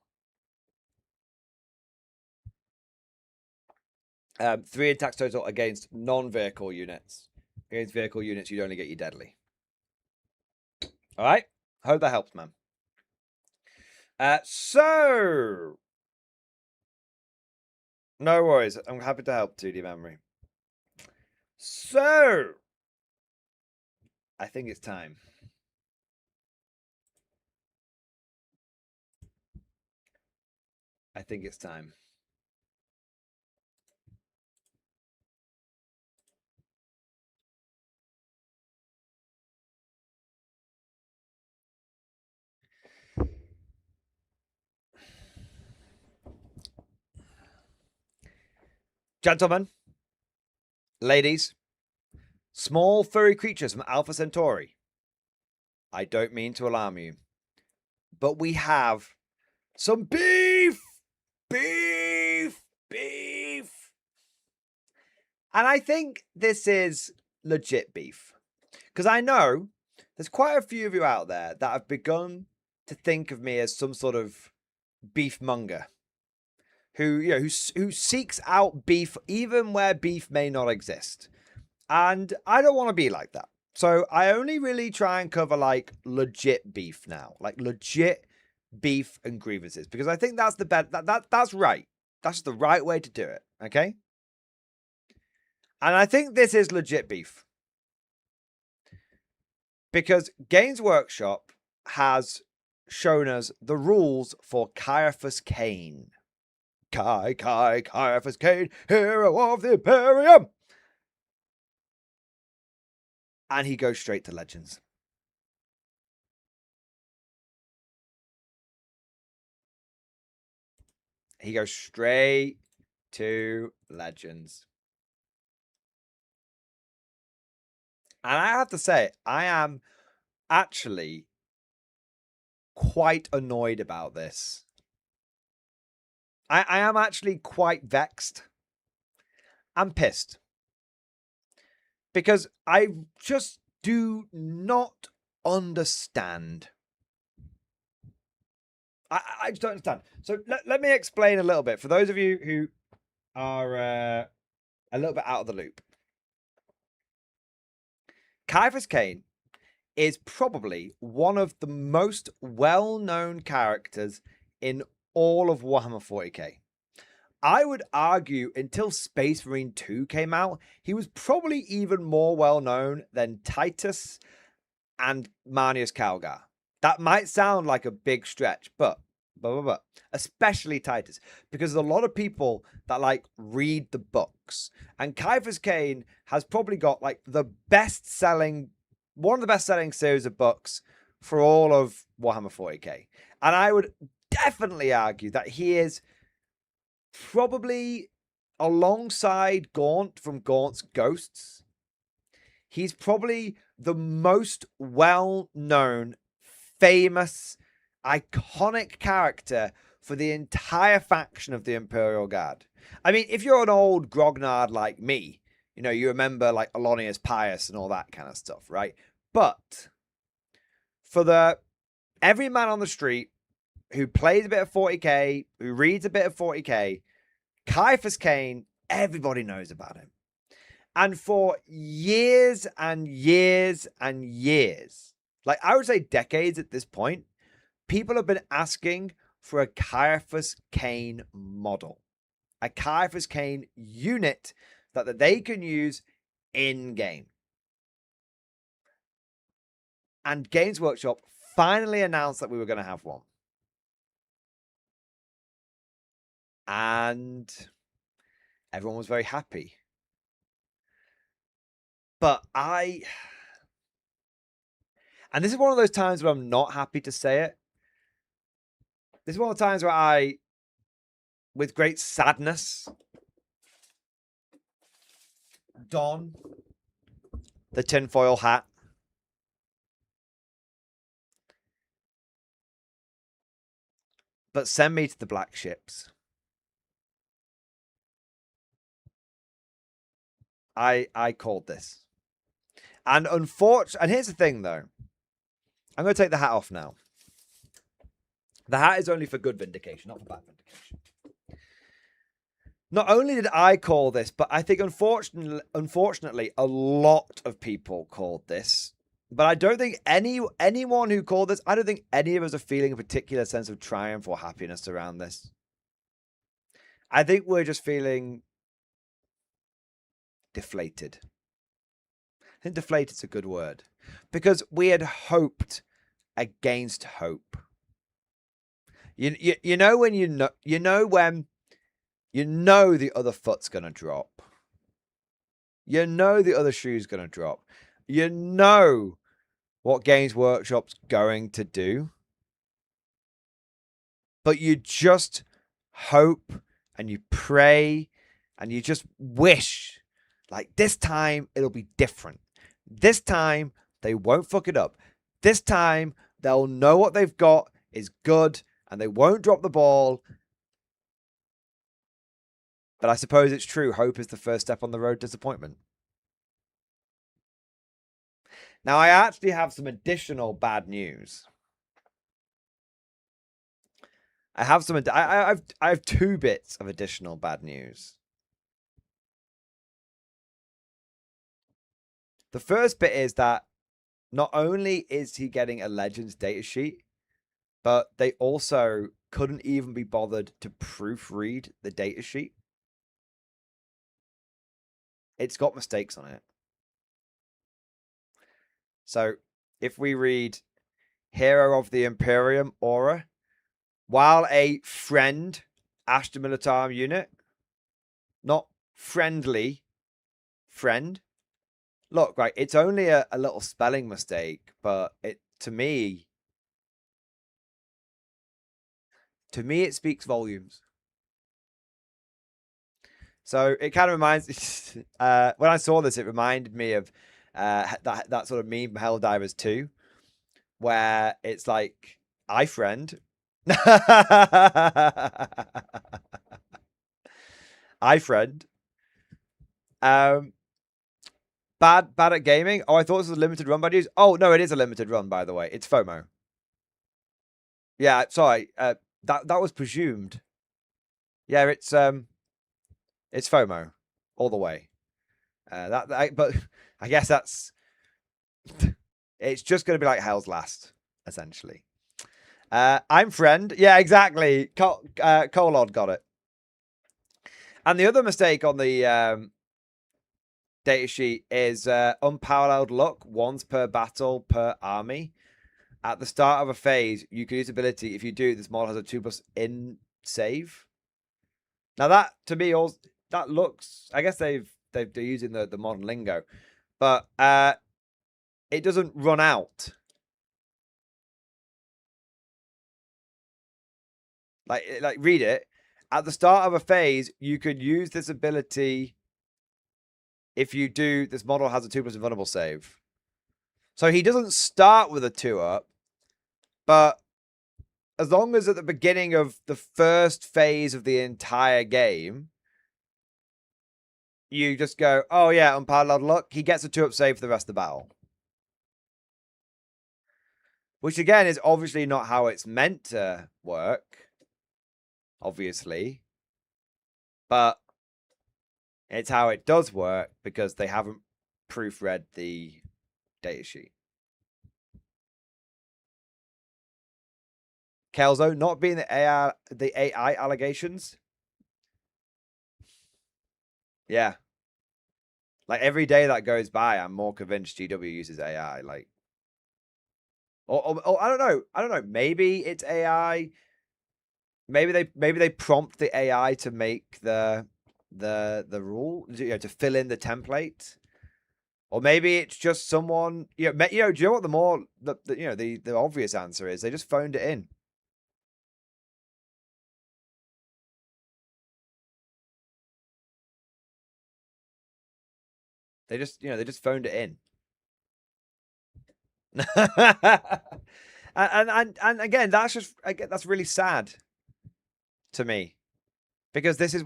3 attacks total against non-vehicle units. Against vehicle units, you'd only get your deadly. All right. Hope that helps, man. So, no worries. I'm happy to help, 2D Memory. So, I think it's time. I think it's time. Gentlemen, ladies, small furry creatures from Alpha Centauri. I don't mean to alarm you, but we have some beef! Beef! Beef! And I think this is legit beef. Because I know there's quite a few of you out there that have begun to think of me as some sort of beef monger. Who seeks out beef even where beef may not exist. And I don't want to be like that. So I only really try and cover like legit beef now. Like legit beef and grievances. Because I think that's the best. That's right. That's the right way to do it. Okay? And I think this is legit beef. Because Games Workshop has shown us the rules for Caiaphas Cain. Caiaphas Cain, hero of the Imperium. And he goes straight to Legends. He goes straight to Legends. And I have to say, I am actually quite annoyed about this. I am actually quite vexed and pissed. Because I just do not understand. I just don't understand. So let me explain a little bit. For those of you who are a little bit out of the loop. Caiaphas Cain is probably one of the most well-known characters in all of Warhammer 40k. I would argue until Space Marine 2 came out, he was probably even more well-known than Titus and Marnius Calgar. That might sound like a big stretch, but especially Titus, because there's a lot of people that like read the books, and Caiaphas Cain has probably got like one of the best-selling series of books for all of Warhammer 40k, and I would definitely argue that he is probably, alongside Gaunt from Gaunt's Ghosts, he's probably the most well-known, famous, iconic character for the entire faction of the Imperial Guard. I mean, if you're an old grognard like me, you know, you remember like Alonius Pius and all that kind of stuff, right? But for the every man on the street who plays a bit of 40k, who reads a bit of 40k, Caiaphas Cain, everybody knows about him. And for years and years and years, like I would say decades at this point, people have been asking for a Caiaphas Cain model, a Caiaphas Cain unit that they can use in-game. And Games Workshop finally announced that we were going to have one. And everyone was very happy. But and this is one of those times where I'm not happy to say it. This is one of the times where with great sadness, don the tinfoil hat. But send me to the black ships. I called this. And and here's the thing though. I'm going to take the hat off now. The hat is only for good vindication, not for bad vindication. Not only did I call this, but I think unfortunately a lot of people called this. But I don't think anyone who called this, I don't think any of us are feeling a particular sense of triumph or happiness around this. I think we're just feeling deflated. I think deflated's a good word. Because we had hoped against hope. You know when when the other foot's gonna drop. You know the other shoe's gonna drop. You know what Games Workshop's going to do. But you just hope and you pray and you just wish, like, this time it'll be different. This time they won't fuck it up. This time they'll know what they've got is good and they won't drop the ball. But I suppose it's true. Hope is the first step on the road to disappointment. Now, I actually have some additional bad news. I have two bits of additional bad news. The first bit is that not only is he getting a Legends datasheet, but they also couldn't even be bothered to proofread the datasheet. It's got mistakes on it. So if we read Hero of the Imperium Aura, while a friend Ashton Militarum unit, not friendly, friend. Look, right, it's only a little spelling mistake, but to me it speaks volumes. So it kind of reminds when I saw this, it reminded me of that sort of meme from Helldivers 2, where it's like, I friend. I friend. Bad at gaming. Oh, I thought this was a limited run by news. Oh, no, it is a limited run, by the way. It's FOMO. Yeah, sorry. That was presumed. Yeah, it's FOMO. all the way. But I guess that's it's just going to be like Hell's Last, essentially. I'm friend. Yeah, exactly. Colod got it. And the other mistake on the datasheet is unparalleled luck, once per battle per army. At the start of a phase, you can use ability. If you do, this model has a 2+ in save. Now that to me, that looks. I guess they're using the modern lingo, but it doesn't run out. Like read it. At the start of a phase, you could use this ability. If you do, this model has a 2+ invulnerable save. So he doesn't start with a 2-up, but as long as at the beginning of the first phase of the entire game, you just go, oh yeah, unparalleled luck, he gets a 2-up save for the rest of the battle. Which again is obviously not how it's meant to work. Obviously. But it's how it does work because they haven't proofread the datasheet. Kelzo, not being the AI allegations. Yeah. Like every day that goes by, I'm more convinced GW uses AI. Like, or I don't know. I don't know. Maybe it's AI. Maybe they prompt the AI to make the rule, to fill in the template. Or maybe it's just someone, do you know what the obvious answer is? They just phoned it in. They just phoned it in. and again, that's really sad to me. Because this is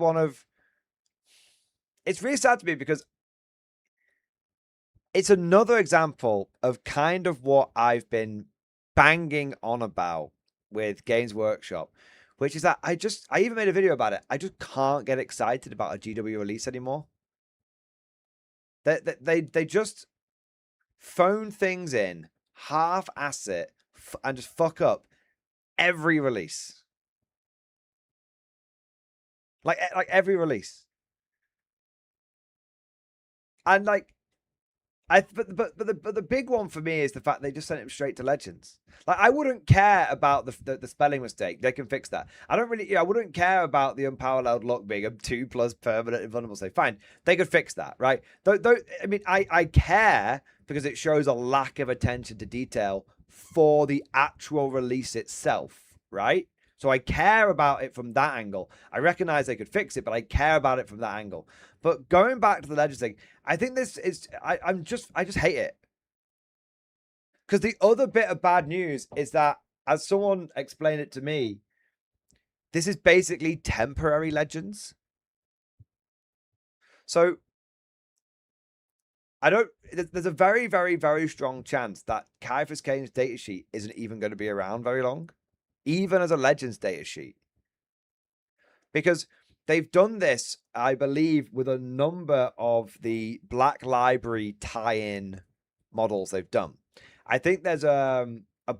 it's really sad to me because it's another example of kind of what I've been banging on about with Games Workshop, which is that I even made a video about it. I just can't get excited about a GW release anymore. They just phone things in, half-ass it, and just fuck up every release. Like every release. And like, but the big one for me is the fact they just sent him straight to Legends. Like, I wouldn't care about the spelling mistake. They can fix that. I wouldn't care about the unparalleled luck being a 2+ permanent invulnerable save. Fine, they could fix that, right? I mean, I care because it shows a lack of attention to detail for the actual release itself, right? So I care about it from that angle. I recognize they could fix it, but I care about it from that angle. But going back to the Legends thing, I think this is, I just hate it. Because the other bit of bad news is that, as someone explained it to me, this is basically temporary Legends. So there's a very, very, very strong chance that Caiaphas Kane's datasheet isn't even going to be around very long, even as a Legends datasheet. Because they've done this, I believe, with a number of the Black Library tie-in models they've done. I think there's a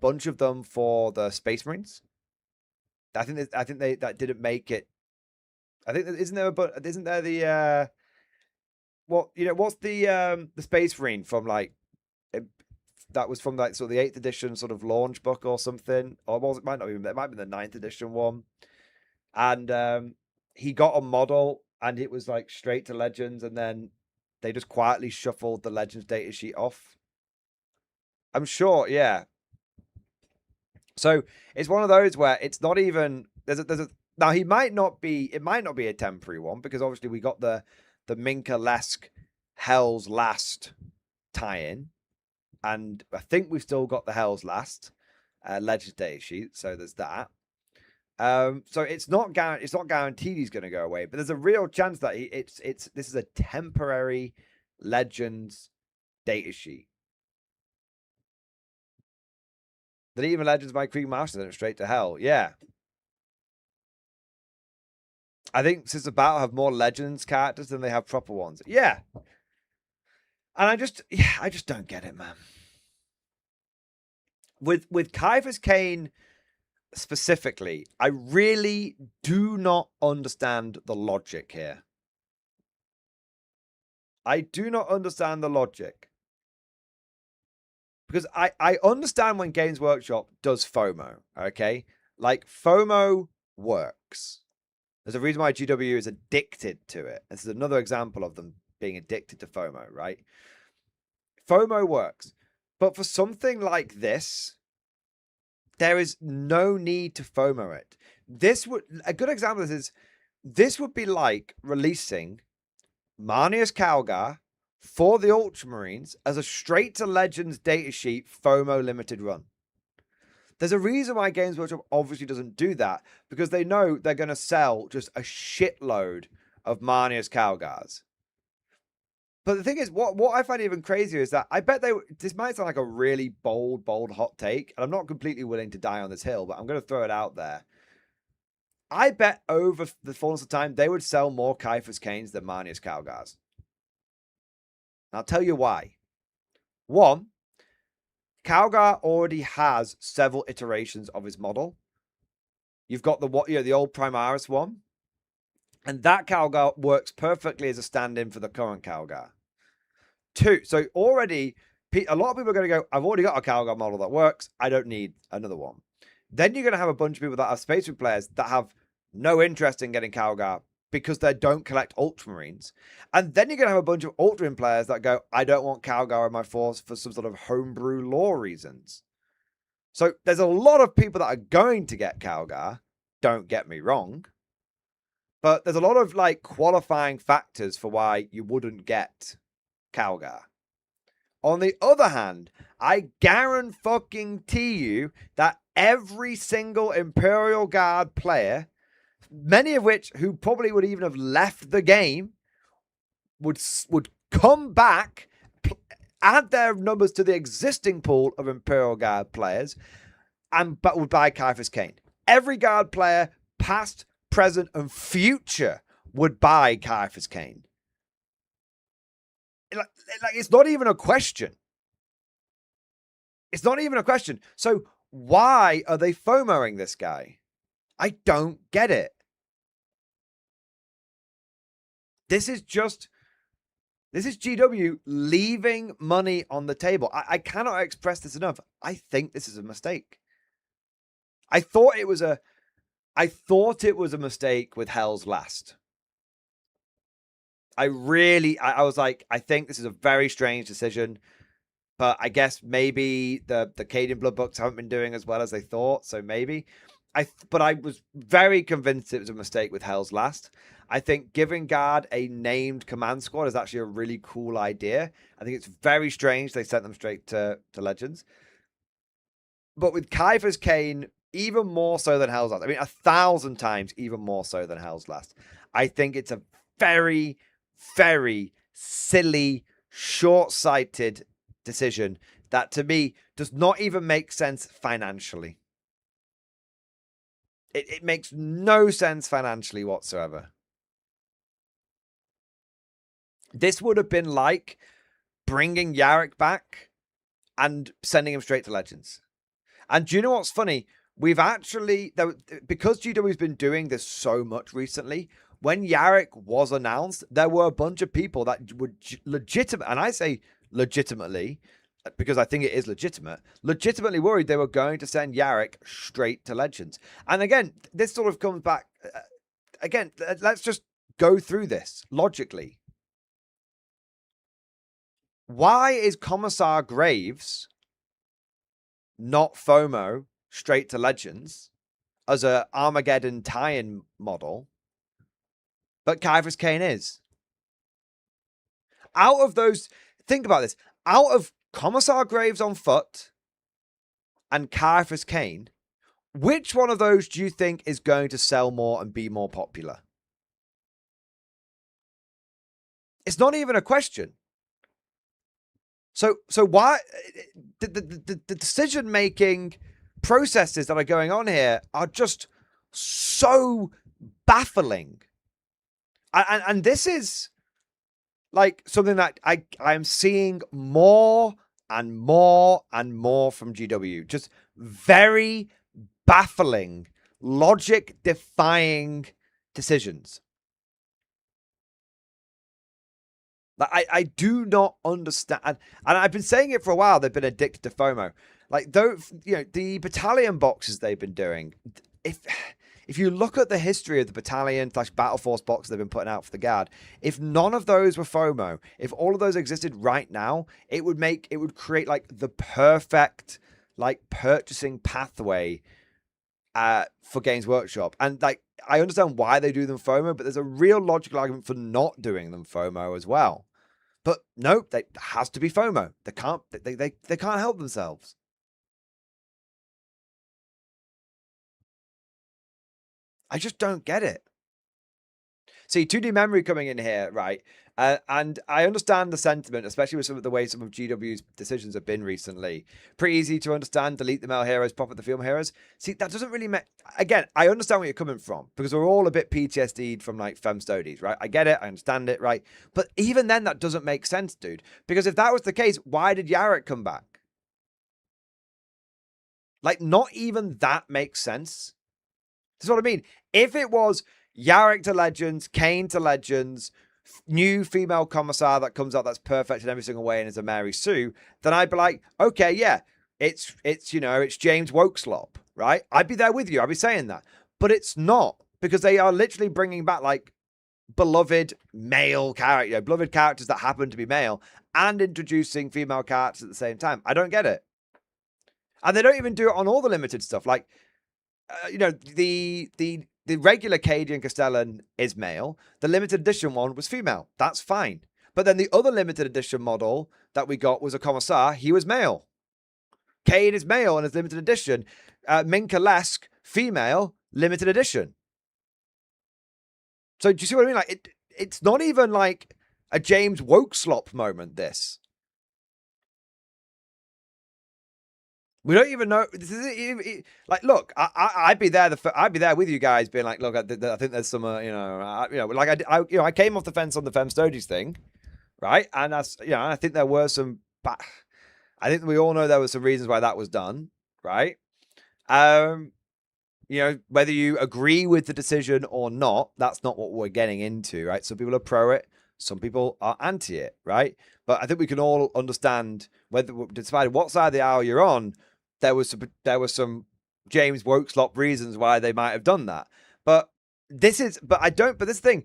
bunch of them for the Space Marines. I think that didn't make it. I think isn't there the what's the Space Marine from, like, that was from, like, sort of the 8th edition sort of launch book or something, or it might not even, it might be the 9th edition one, and he got a model and it was like straight to Legends, and then they just quietly shuffled the Legends datasheet off. I'm sure, yeah. So it's one of those where it's not even now it might not be a temporary one, because obviously we got the Minka-lesque Hell's Last tie-in, and I think we've still got the Hell's Last Legends datasheet, so there's that. So it's not guaranteed he's going to go away, but there's a real chance that this is a temporary Legends datasheet. That even Legends by Krieg Master sent it straight to hell. Yeah. I think since the battle have more Legends characters than they have proper ones. Yeah. And I just don't get it, man. With Kaifa's Kane specifically, I really do not understand the logic here. I do not understand the logic. Because I understand when Games Workshop does FOMO, okay? Like, FOMO works. There's a reason why GW is addicted to it. This is another example of them being addicted to FOMO, right? FOMO works. But for something like this, there is no need to FOMO it. A good example of this would be like releasing Marneus Calgar for the Ultramarines as a straight to Legends datasheet FOMO limited run. There's a reason why Games Workshop obviously doesn't do that, because they know they're going to sell just a shitload of Marneus Calgars. But the thing is, what I find even crazier is that I bet this might sound like a really bold hot take, and I'm not completely willing to die on this hill, but I'm going to throw it out there. I bet over the fullness of time, they would sell more Kaifa's Canes than Marneus Calgars. And I'll tell you why. One, Calgar already has several iterations of his model. You've got the old Primaris one. And that Calgar works perfectly as a stand-in for the current Calgar. Two, so already, a lot of people are going to go, I've already got a Calgar model that works. I don't need another one. Then you're going to have a bunch of people that are Space Marine players that have no interest in getting Calgar because they don't collect Ultramarines. And then you're going to have a bunch of Ultramarine players that go, I don't want Calgar in my force for some sort of homebrew lore reasons. So there's a lot of people that are going to get Calgar, don't get me wrong. But there's a lot of like qualifying factors for why you wouldn't get Calgar. On the other hand, I guarantee you that every single Imperial Guard player, many of which who probably would even have left the game, would come back, add their numbers to the existing pool of Imperial Guard players, but would buy Kaifa's Kane. Every Guard player, past, present, and future, would buy Kaifa's Kane. Like, it's not even a question. It's not even a question. So why are they FOMOing this guy? I don't get it. This is GW leaving money on the table. I cannot express this enough. I think this is a mistake. I thought it was a mistake with Hell's Last. I was like, I think this is a very strange decision, but I guess maybe the Cadian Blood books haven't been doing as well as they thought, so maybe. But I was very convinced it was a mistake with Hell's Last. I think giving Guard a named command squad is actually a really cool idea. I think it's very strange they sent them straight to Legends. But with Kaifa's Kane, even more so than Hell's Last, I mean, 1,000 times even more so than Hell's Last, I think it's a very, very silly, short-sighted decision that, to me, does not even make sense financially. It makes no sense financially whatsoever. This would have been like bringing Yarrick back and sending him straight to Legends. And do you know what's funny? We've actually, because GW's been doing this so much recently, when Yarrick was announced, there were a bunch of people that would legitimate, and I say legitimately, because I think it is legitimately worried they were going to send Yarrick straight to Legends. And again, this sort of comes back, again, let's just go through this logically. Why is Commissar Graves not FOMO straight to Legends as a Armageddon tie-in model, but Kaifa's Kane is? Out of those, think about this, out of Commissar Graves on foot and Kaifa's Kane, which one of those do you think is going to sell more and be more popular? It's not even a question. So why the decision-making processes that are going on here are just so baffling And this is like something that I'm seeing more and more and more from GW. Just very baffling, logic defying decisions. Like I do not understand, and I've been saying it for a while. They've been addicted to FOMO. Like, though, you know, the battalion boxes they've been doing. If you look at the history of the battalion/battle force box they've been putting out for the Guard, if none of those were FOMO, if all of those existed right now, it would create like the perfect like purchasing pathway for Games Workshop. And like, I understand why they do them FOMO, but there's a real logical argument for not doing them FOMO as well. But no, it has to be FOMO. They can't help themselves. I just don't get it. See, 2D memory coming in here, right? And I understand the sentiment, especially with some of the way some of GW's decisions have been recently. Pretty easy to understand. Delete the male heroes, pop up the female heroes. See, that doesn't really make... Again, I understand where you're coming from, because we're all a bit PTSD'd from, like, femme studies, right? I get it. I understand it, right? But even then, that doesn't make sense, dude. Because if that was the case, why did Yarrick come back? Like, not even that makes sense. That's what I mean. If it was Yarrick to Legends, Kane to Legends, new female commissar that comes out that's perfect in every single way and is a Mary Sue, then I'd be like, okay, yeah, it's you know, it's James Wokeslop, right? I'd be there with you. I'd be saying that. But it's not, because they are literally bringing back like beloved male character, beloved characters that happen to be male, and introducing female characters at the same time. I don't get it. And they don't even do it on all the limited stuff. Like, you know, the regular Cadian Castellan is male. The limited edition one was female. That's fine. But then the other limited edition model that we got was a commissar. He was male. Cade is male in his limited edition. Minka Lesk, female, limited edition. So do you see what I mean? Like, it's not even like a James Wokeslop moment, this. We don't even know. This is like, look, I'd be there. I'd be there with you guys, being like, look, I think there's some, like I came off the fence on the Femme Stogies thing, right? And that's, I think there were some. I think we all know there were some reasons why that was done, right? Whether you agree with the decision or not, that's not what we're getting into, right? Some people are pro it, some people are anti it, right? But I think we can all understand, whether despite what side of the aisle you're on, there was some James Wokeslop reasons why they might have done that. But this thing,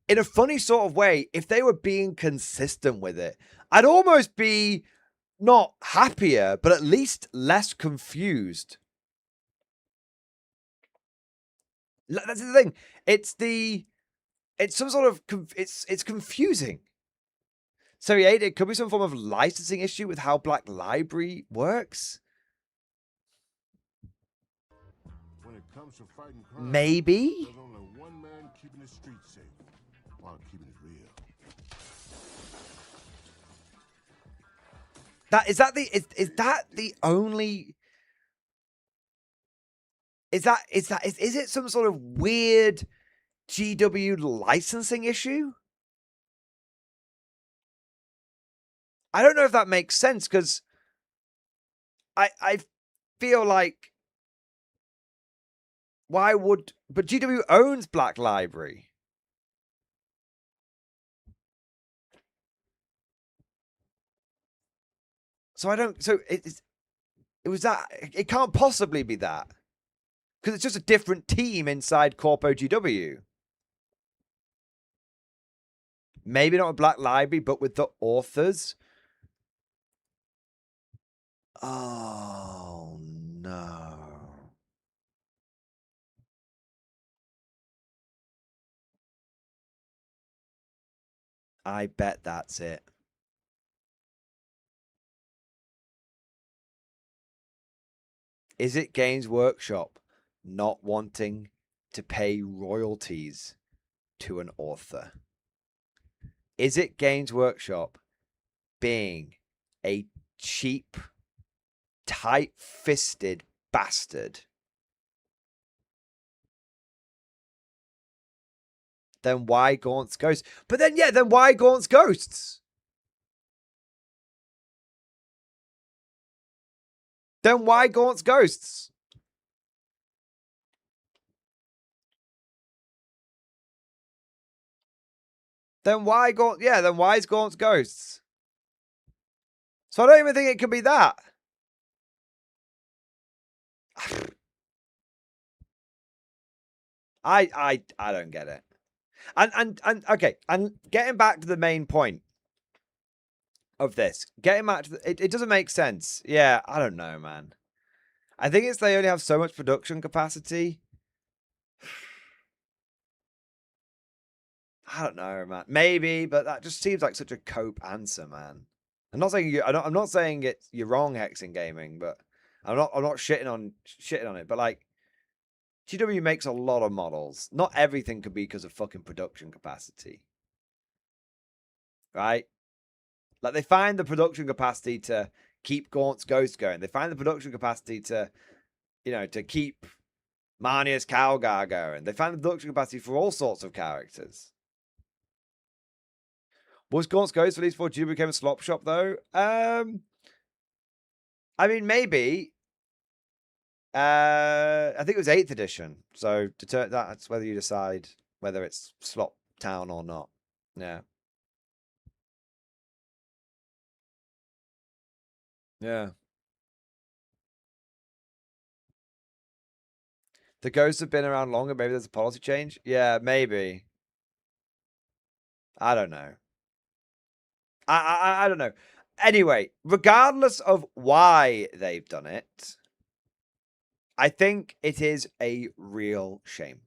in a funny sort of way, if they were being consistent with it, I'd almost be not happier, but at least less confused. That's the thing. It's some sort of, it's confusing. So yeah, it could be some form of licensing issue with how Black Library works. When it comes to fighting crime, Maybe. there's only one man keeping the streets safe while keeping it real. Is that it some sort of weird GW licensing issue? I don't know if that makes sense, because I feel like, but GW owns Black Library. So it can't possibly be that, because it's just a different team inside Corpo GW. Maybe not with Black Library, but with the authors. Oh, no. I bet that's it. Is it Games Workshop not wanting to pay royalties to an author? Is it Games Workshop being a cheap, tight-fisted bastard then why Gaunt's Ghosts? But then, yeah, then why Gaunt's Ghosts? Then why Gaunt's Ghosts? Then why Gaunt? Yeah, then why is Gaunt's Ghosts? So I don't even think it could be that. I don't get it. And okay, and getting back to the main point of this, getting back to it doesn't make sense. Yeah, I don't know, man. I think it's they only have so much production capacity. I don't know, man. Maybe, but that just seems like such a cope answer, man. I'm not saying I'm not saying you're wrong, Hexing Gaming, but I'm not shitting on it. But like, GW makes a lot of models. Not everything could be because of fucking production capacity, right? Like they find the production capacity to keep Gaunt's Ghost going. They find the production capacity to, to keep Marnia's Calgar going. They find the production capacity for all sorts of characters. Was Gaunt's Ghost released before GW became a slop shop though? I mean, maybe. I think it was 8th edition. So that's whether you decide whether it's slop town or not. Yeah. Yeah. The ghosts have been around longer. Maybe there's a policy change. Yeah, maybe. I don't know. I don't know. Anyway, regardless of why they've done it, I think it is a real shame.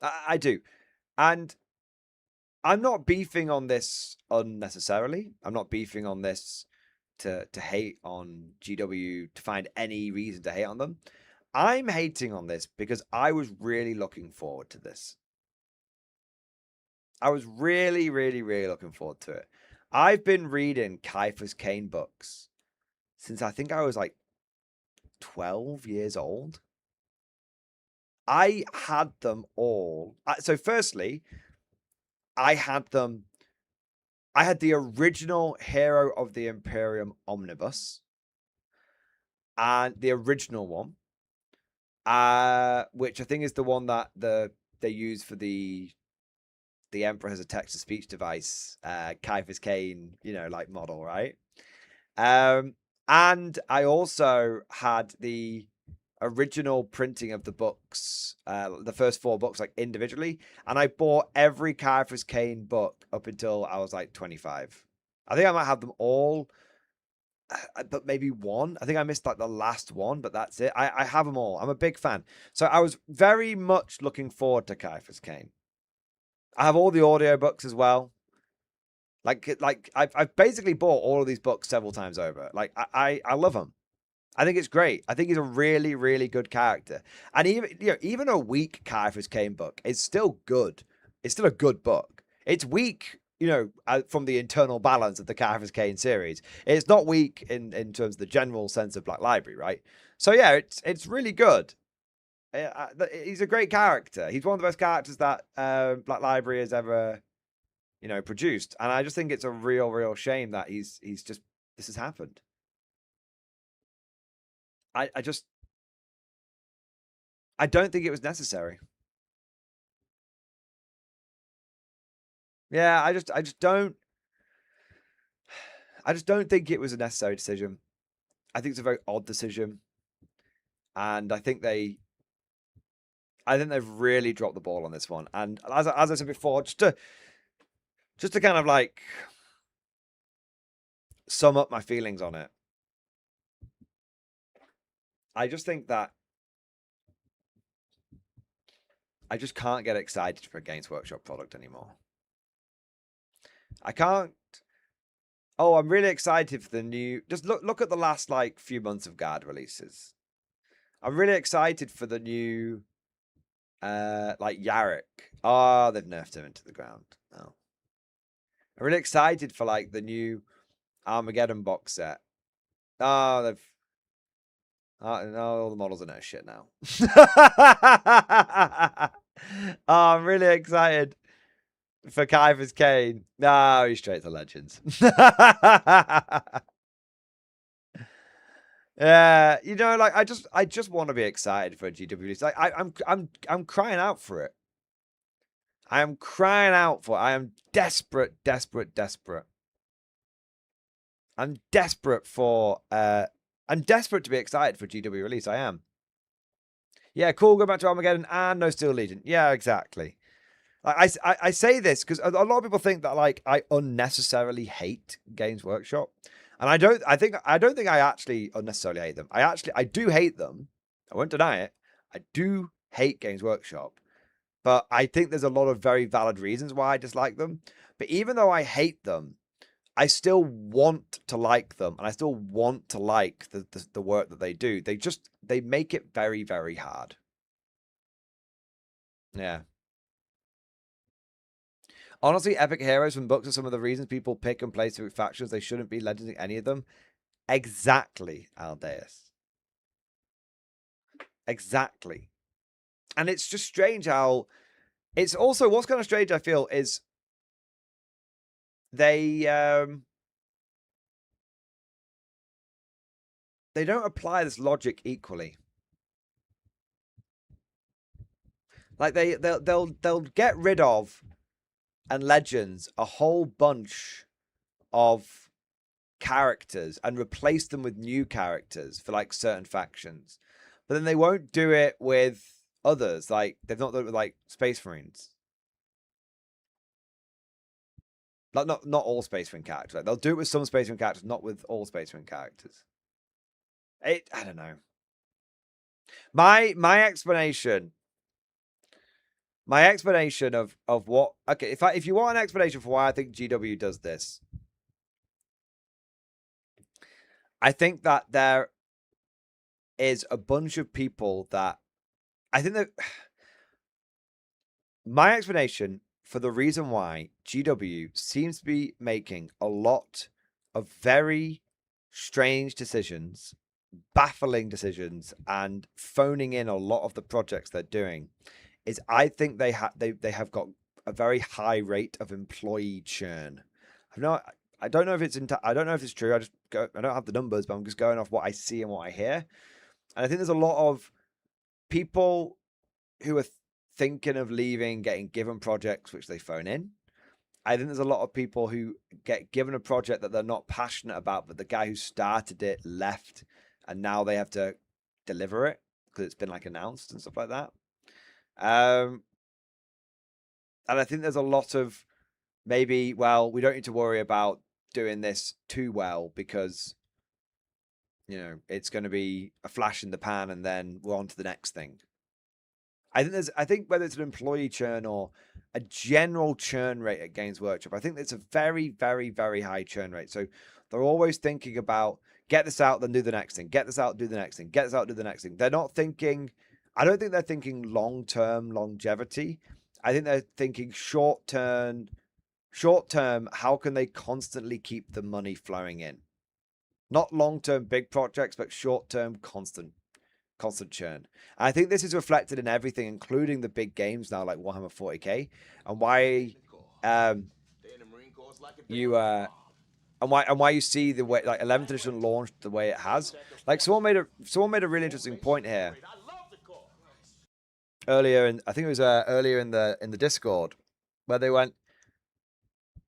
I do. And I'm not beefing on this unnecessarily. I'm not beefing on this to hate on GW, to find any reason to hate on them. I'm hating on this because I was really looking forward to this. I was really, really, really looking forward to it. I've been reading Kiefer's Kane books since I think I was like 12 years old. I had them all. So firstly, I had the original Hero of the Imperium omnibus, and the original one, which I think is the one that they use for the Emperor has a text-to-speech device, Kiefer's Kane, like model, right? And I also had the original printing of the books, the first 4 books, like individually, and I bought every Kiefer's Kane book up until I was like 25. I think I might have them all, but maybe one. I think I missed like the last one, but that's it. I have them all. I'm a big fan. So I was very much looking forward to Kiefer's Kane. I have all the audiobooks as well. Like I've basically bought all of these books several times over. Like I love him. I think it's great. I think he's a really, really good character. And even a weak Kiefer's Kane book is still good. It's still a good book. It's weak, from the internal balance of the Kiefer's Kane series. It's not weak in terms of the general sense of Black Library, right? So yeah, it's really good. He's a great character. He's one of the best characters that Black Library has ever, produced. And I just think it's a real, real shame that this has happened. I don't think it was necessary. Yeah, I just don't think it was a necessary decision. I think it's a very odd decision. And I think they've really dropped the ball on this one. And as I said before, just to kind of like sum up my feelings on it, I just think that I just can't get excited for a Games Workshop product anymore. I can't. Oh, I'm really excited for the new. Just look at the last like few months of Guard releases. I'm really excited for the new, like Yarick. Oh, they've nerfed him into the ground. Oh. I'm really excited for like the new Armageddon box set. Oh, they've. Oh, no, all the models are no shit now. Oh, I'm really excited for Kyver's Kane. No, he's straight to Legends. Yeah, you know, like I just want to be excited for a GW release. Like I'm crying out for it. I am crying out for it. I am desperate. I'm desperate for I'm desperate to be excited for GW release. I am. Yeah, cool. Go back to Armageddon and no Steel Legion. Yeah, exactly. I say this because a lot of people think that like I unnecessarily hate Games Workshop, and I don't. I don't think I actually unnecessarily hate them. I do hate them. I won't deny it. I do hate Games Workshop, but I think there's a lot of very valid reasons why I dislike them. But even though I hate them, I still want to like them, and I still want to like the work that they do. They make it very, very hard. Yeah. Honestly, epic heroes from books are some of the reasons people pick and play specific factions. They shouldn't be legending any of them. Exactly, Aldeus. Exactly. And it's just strange how... It's also, what's kind of strange, I feel, is they don't apply this logic equally. Like they'll get rid of and Legends a whole bunch of characters and replace them with new characters for like certain factions, but then they won't do it with others. Like they've not done it with like Space Marines. Like not all Space Marine characters. Like, they'll do it with some Space Marine characters, not with all Space Marine characters. I don't know. My explanation of what... Okay, if you want an explanation for why I think GW does this, I think that there is a bunch of people that... I think that... My explanation for the reason why GW seems to be making a lot of very strange decisions, baffling decisions, and phoning in a lot of the projects they're doing is I think they have got a very high rate of employee churn. I don't know if it's true. I don't have the numbers, but I'm just going off what I see and what I hear. And I think there's a lot of people who are thinking of leaving, getting given projects which they phone in. I think there's a lot of people who get given a project that they're not passionate about, but the guy who started it left, and now they have to deliver it because it's been like announced and stuff like that. And I think there's a lot of maybe, well, we don't need to worry about doing this too well because, you know, it's going to be a flash in the pan and then we're on to the next thing. I think whether it's an employee churn or a general churn rate at Games Workshop, I think it's a very, very, very high churn rate. So they're always thinking about get this out, then do the next thing. Get this out, do the next thing. Get this out, do the next thing. They're not thinking... I don't think they're thinking long-term longevity. I think they're thinking short-term, how can they constantly keep the money flowing in? Not long-term big projects, but short-term constant churn. And I think this is reflected in everything, including the big games now, like Warhammer 40k, and why why you see the way like 11th edition launched the way it has. Like someone made a really interesting point here earlier, and I think it was earlier in the Discord, where they went,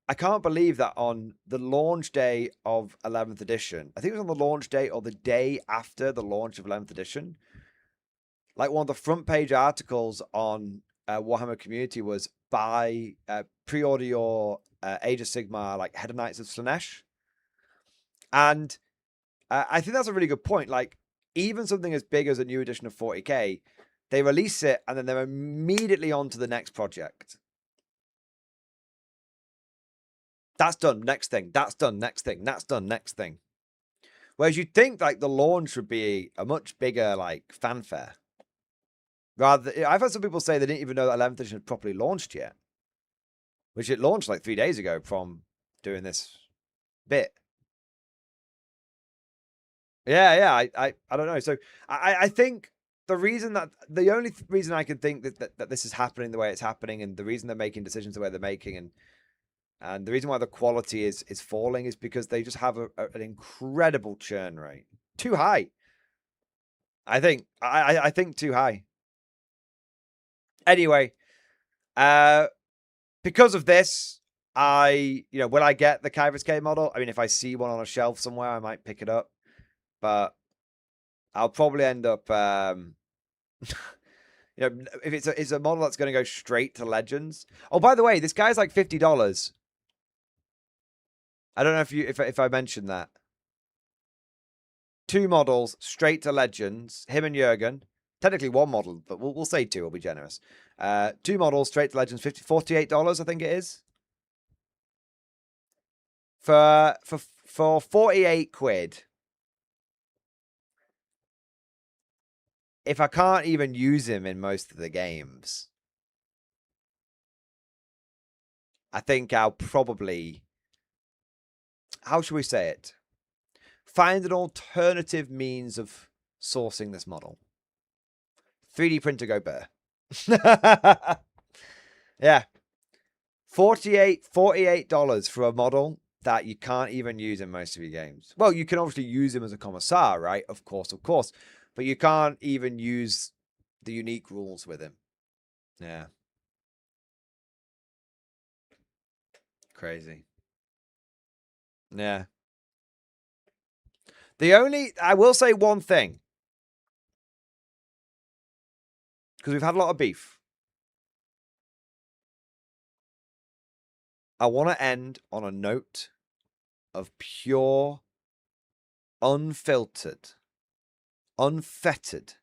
I can't believe that on the launch day of 11th edition, I think it was on the launch day or the day after the launch of 11th edition, like one of the front page articles on Warhammer Community was buy, pre-order your Age of Sigmar, like Head of Knights of Slaanesh. And I think that's a really good point. Like, even something as big as a new edition of 40k, they release it and then they're immediately on to the next project. That's done, next thing. That's done, next thing. That's done, next thing. Whereas you'd think like the launch would be a much bigger like fanfare. I've had some people say they didn't even know that 11th edition had properly launched yet. Which it launched like 3 days ago from doing this bit. Yeah, I don't know. So I think the only reason I can think that this is happening the way it's happening, and the reason they're making decisions the way they're making, and the reason why the quality is falling is because they just have an incredible churn rate. Too high. I think. I think too high. Anyway, because of this, will I get the Kyvus K model? I mean, if I see one on a shelf somewhere, I might pick it up, but I'll probably end up, if it's a model that's going to go straight to Legends. Oh, by the way, this guy's like $50. I don't know if I mentioned that. 2 models straight to Legends. Him and Jurgen. Technically 1 model, but we'll say 2. We'll be generous. 2 models straight to Legends. $48, I think it is. For 48 quid. If I can't even use him in most of the games, I think I'll probably, how should we say it? Find an alternative means of sourcing this model. 3D printer go bear. Yeah. $48 for a model that you can't even use in most of your games. Well, you can obviously use him as a commissar, right? Of course. But you can't even use the unique rules with him. Yeah. Crazy. Yeah. I will say one thing. Because we've had a lot of beef. I want to end on a note of pure, unfiltered, unfettered,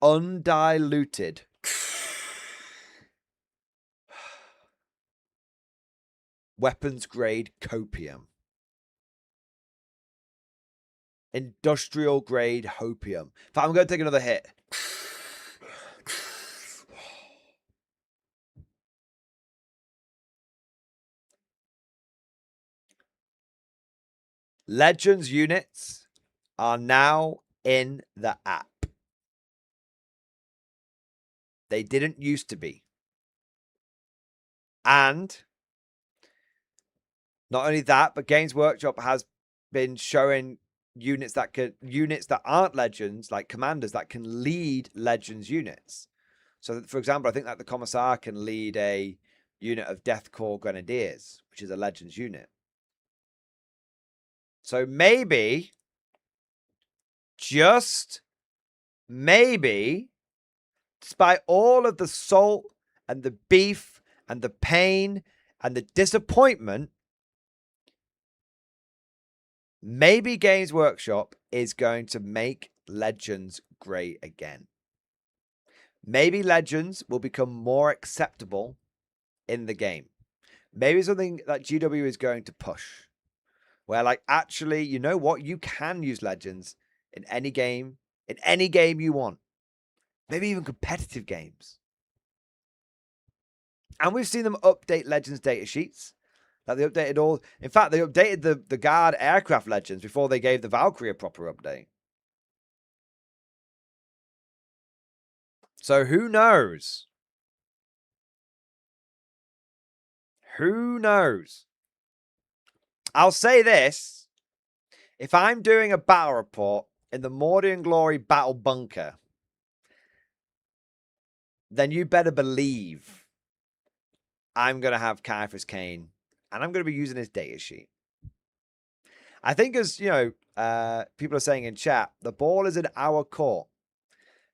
undiluted weapons grade copium. Industrial grade hopium. In fact, I'm going to take another hit. Legends units are now in the app. They didn't used to be. And not only that, but Games Workshop has been showing units that aren't legends, like commanders, that can lead legends units. So, for example, I think that the Commissar can lead a unit of Death Corps Grenadiers, which is a legends unit. So maybe, just maybe, despite all of the salt and the beef and the pain and the disappointment, maybe Games Workshop is going to make Legends great again. Maybe Legends will become more acceptable in the game. Maybe something that GW is going to push. Where, like, actually, you know what? You can use Legends in any game you want. Maybe even competitive games. And we've seen them update Legends data sheets. Like, they updated all... In fact, they updated the Guard aircraft Legends before they gave the Valkyrie a proper update. So who knows? Who knows? I'll say this. If I'm doing a battle report in the Mordian Glory Battle Bunker, then you better believe I'm going to have Caiaphas Kane, and I'm going to be using his data sheet. I think, as you know, people are saying in chat, the ball is in our court.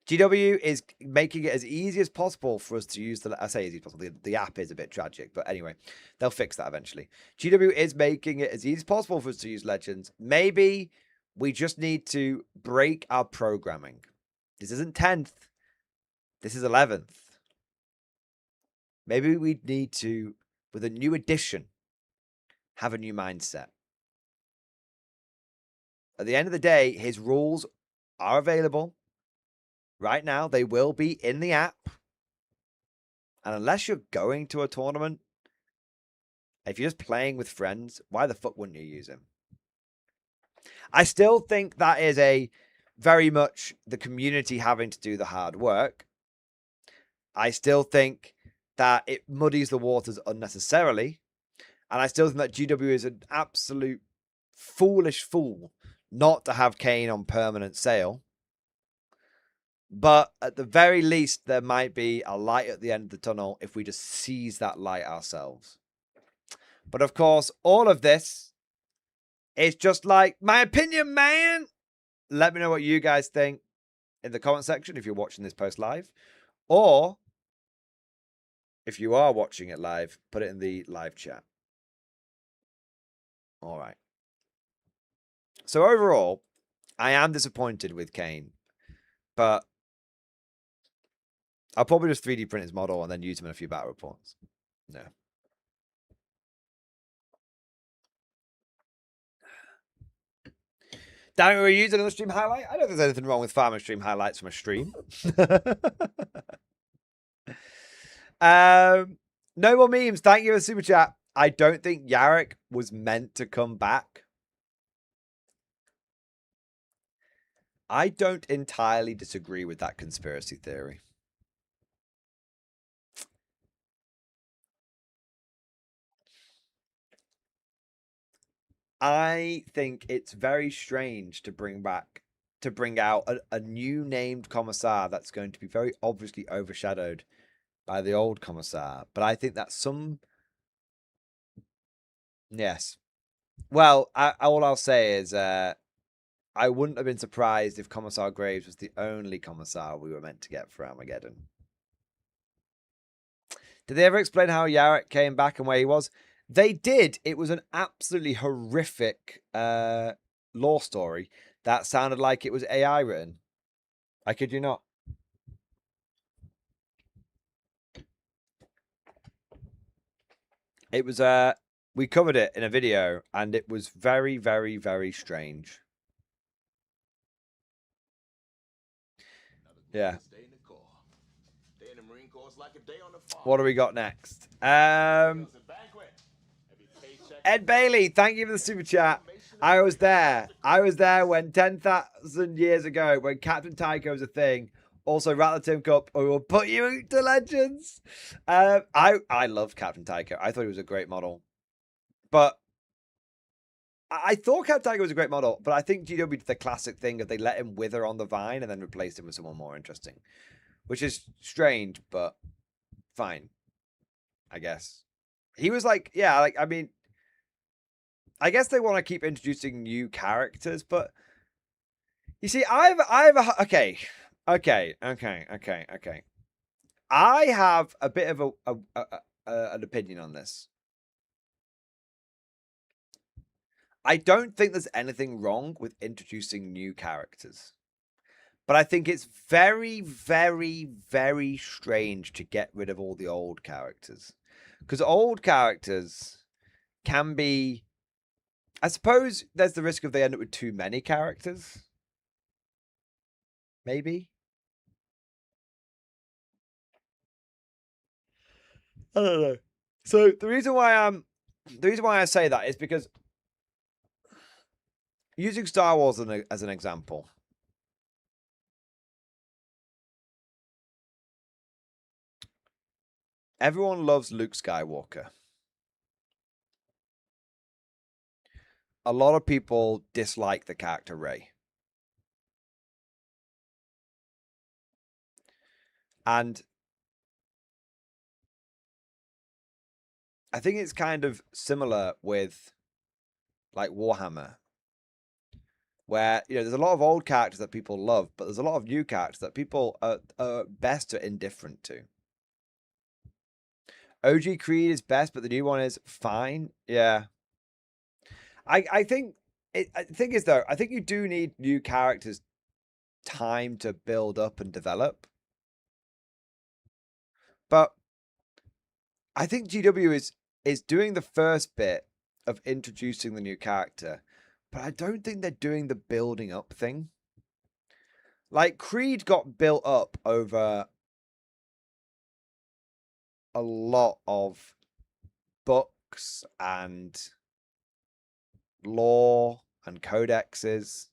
GW is making it as easy as possible for us to use I say easy as possible. The app is a bit tragic, but anyway, they'll fix that eventually. GW is making it as easy as possible for us to use Legends. Maybe we just need to break our programming. This isn't 10th. This is 11th. Maybe we need to, with a new edition, have a new mindset. At the end of the day, his rules are available. Right now, they will be in the app. And unless you're going to a tournament, if you're just playing with friends, why the fuck wouldn't you use him? I still think that is very much the community having to do the hard work. I still think that it muddies the waters unnecessarily. And I still think that GW is an absolute foolish fool not to have Kane on permanent sale. But at the very least, there might be a light at the end of the tunnel if we just seize that light ourselves. But of course, all of this is just like my opinion, man. Let me know what you guys think in the comment section if you're watching this post live. Or if you are watching it live, put it in the live chat. All right. So overall, I am disappointed with Kane. But I'll probably just 3D print his model and then use him in a few battle reports. No. Damn it, we're using another stream highlight? I don't think there's anything wrong with farming stream highlights from a stream. No more memes. Thank you for the super chat. I don't think Yarrick was meant to come back. I don't entirely disagree with that conspiracy theory. I think it's very strange to bring out a new named commissar that's going to be very obviously overshadowed by the old commissar. But I think that yes. Well, all I'll say is I wouldn't have been surprised if Commissar Graves was the only commissar we were meant to get for Armageddon. Did they ever explain how Yarrick came back and where he was? They did. It was an absolutely horrific lore story that sounded like it was AI written. I kid you not. It was we covered it in a video and it was very, very, very strange. Yeah. What do we got next? Ed Bailey, thank you for the super chat. I was there. I was there when 10,000 years ago, when Captain Tycho was a thing. Also, Rattler Tim Cup, we will put you to Legends. I loved Captain Tycho. I thought he was a great model. But I thought Captain Tycho was a great model, but I think GW did the classic thing of they let him wither on the vine and then replaced him with someone more interesting. Which is strange, but fine. I guess. He was like, yeah, like, I mean, I guess they want to keep introducing new characters, but you see, okay. I have a bit of an opinion on this. I don't think there's anything wrong with introducing new characters. But I think it's very, very, very strange to get rid of all the old characters. Because old characters can be... I suppose there's the risk of they end up with too many characters. Maybe. I don't know. So the reason why I say that is because using Star Wars as an example. Everyone loves Luke Skywalker. A lot of people dislike the character Rey. And I think it's kind of similar with like Warhammer, where, you know, there's a lot of old characters that people love, but there's a lot of new characters that people are best or indifferent to. OG Creed is best, but the new one is fine. Yeah. I think the thing is, though, I think you do need new characters time to build up and develop. But I think GW is doing the first bit of introducing the new character, but I don't think they're doing the building up thing. Like, Creed got built up over a lot of books and lore and codexes.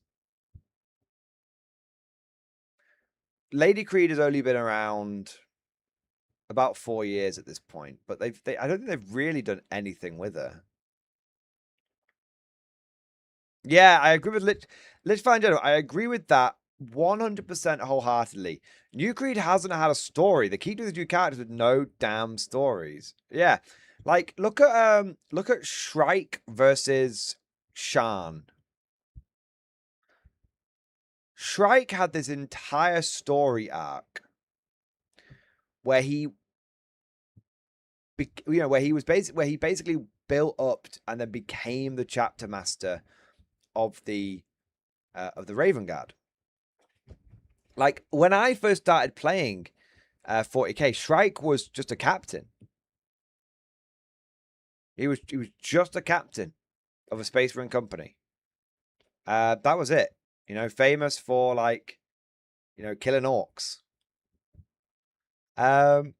Lady Creed has only been around about 4 years at this point, but I don't think they've really done anything with her. Yeah, I agree with Lich Fan General. I agree with that 100% wholeheartedly. New Creed hasn't had a story. They keep doing the new characters with no damn stories. Yeah, like look at Shrike versus Shan. Shrike had this entire story arc where he, where he basically built up and then became the chapter master of the Raven Guard. Like when I first started playing 40k, Shrike was just a captain. He was just a captain of a Space Marine company. That was it. You know, famous for like, you know, killing orcs. And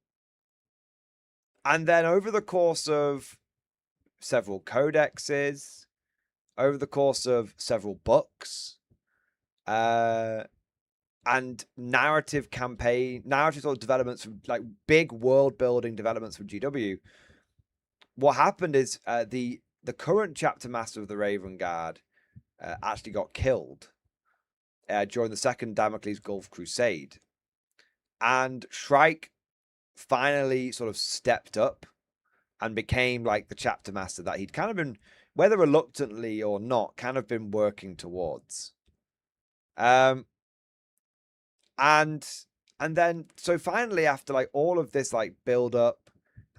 then over the course of several codexes, over the course of several books, and narrative sort of developments from like big world building developments from GW. What happened is the current chapter master of the Raven Guard actually got killed during the Second Damocles Gulf Crusade, and Shrike finally sort of stepped up and became like the chapter master that he'd kind of been, whether reluctantly or not, kind of been working towards. And then so finally, after like all of this like build up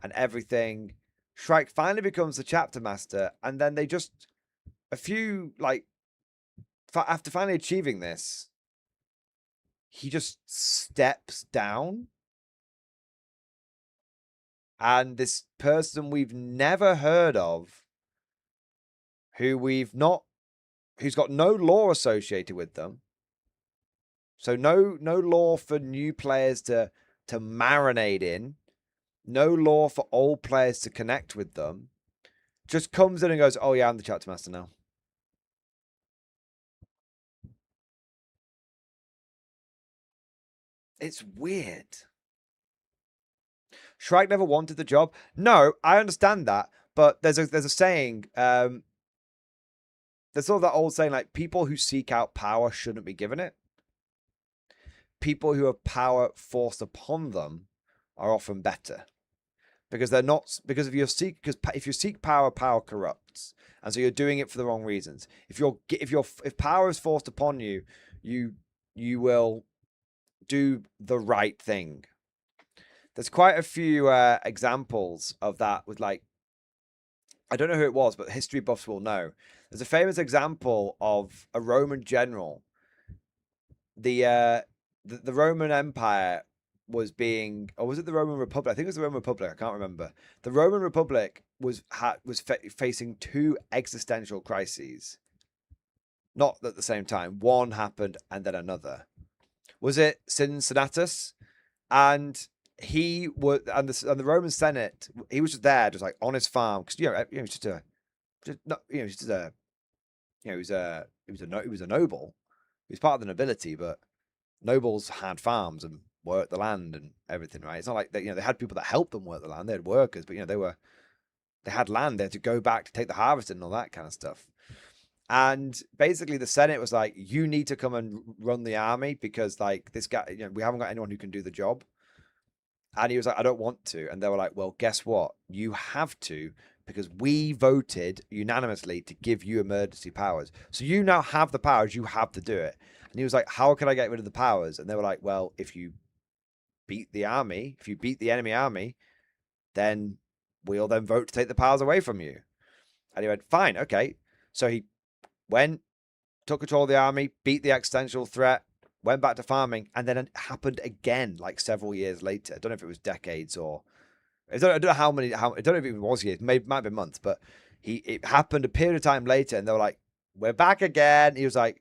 and everything, Shrike finally becomes the chapter master, and then they just after finally achieving this, he just steps down. And this person we've never heard of, who's got no lore associated with them. So no lore for new players to marinate in, no lore for old players to connect with them. Just comes in and goes, "Oh yeah, I'm the chapter master now." It's weird. Shrike never wanted the job. No, I understand that, but there's a saying. There's sort of that old saying, like, people who seek out power shouldn't be given it. People who have power forced upon them are often better, because they're not. Because if you seek power, power corrupts, and so you're doing it for the wrong reasons. If power is forced upon you, you will do the right thing. There's quite a few examples of that with, like, I don't know who it was, but history buffs will know. There's a famous example of a Roman general. The Roman Empire was being, or was it the Roman Republic? I think it was the Roman Republic. I can't remember. The Roman Republic was facing two existential crises, not at the same time. One happened and then another. Was it Cincinnatus? And he was, and the Roman Senate, he was just there, just like on his farm, because he was a noble. He was part of the nobility, but nobles had farms and worked the land and everything, right? It's not like they had people that helped them work the land. They had workers, but they had land. They had to go back to take the harvest and all that kind of stuff. And basically the Senate was like, you need to come and run the army, because like this guy, we haven't got anyone who can do the job. And he was like, I don't want to. And they were like, well, guess what? You have to, because we voted unanimously to give you emergency powers. So you now have the powers. You have to do it. And he was like, how can I get rid of the powers? And they were like, well, if you beat the army, if you beat the enemy army, then we'll then vote to take the powers away from you. And he went, fine, okay. So he went, took control of the army, beat the existential threat, went back to farming, and then it happened again like several years later. I don't know if it was decades or I don't know how many. I don't know if it was years. Might have been months, but it happened a period of time later, and they were like, "We're back again." He was like,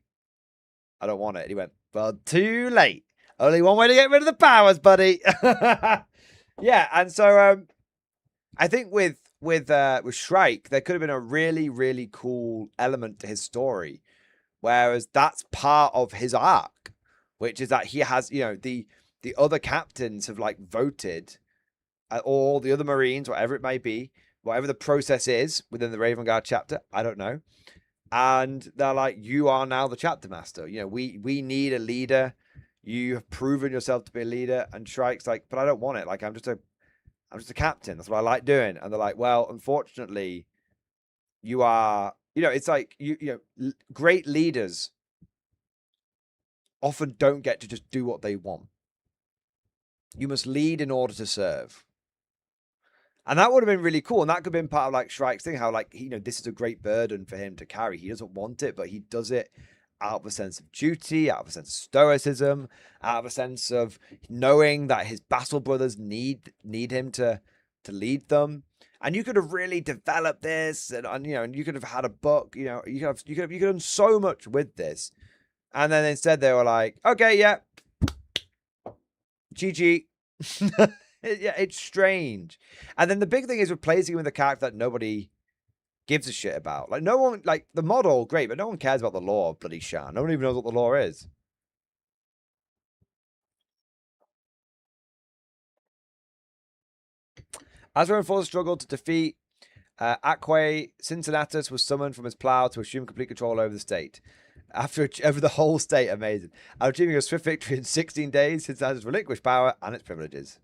"I don't want it." He went, "Well, too late. Only one way to get rid of the powers, buddy." Yeah, and so I think with Shrike, there could have been a really, really cool element to his story, whereas that's part of his arc. which is that he has, you know, the other captains have like voted, all the other Marines, whatever it may be, whatever the process is within the Raven Guard chapter, I don't know. And they're like, you are now the chapter master. You know, we need a leader. You have proven yourself to be a leader. And Shrike's like, but I don't want it. Like, I'm just a captain. That's what I like doing. And they're like, well, unfortunately, you are, you know, it's like, you know, great leaders often don't get to just do what they want. You must lead in order to serve. And that would have been really cool. And that could have been part of like Shrike's thing, how like, you know, this is a great burden for him to carry. He doesn't want it, but he does it out of a sense of duty, out of a sense of stoicism, out of a sense of knowing that his battle brothers need him to lead them. And you could have really developed this, and you know, and you could have had a book, you know, you could have done so much with this. And then instead they were like, okay, yeah, GG. Yeah, it's strange. And then the big thing is replacing him with a character that nobody gives a shit about. Like, no one, like, the model, great, but no one cares about the lore of bloody Shan. No one even knows what the lore is. As Reinforced struggled to defeat Aquae, Cincinnatus was summoned from his plow to assume complete control over the state. Over the whole state, amazing. After achieving a swift victory in 16 days, Cincinnatus relinquished power and its privileges.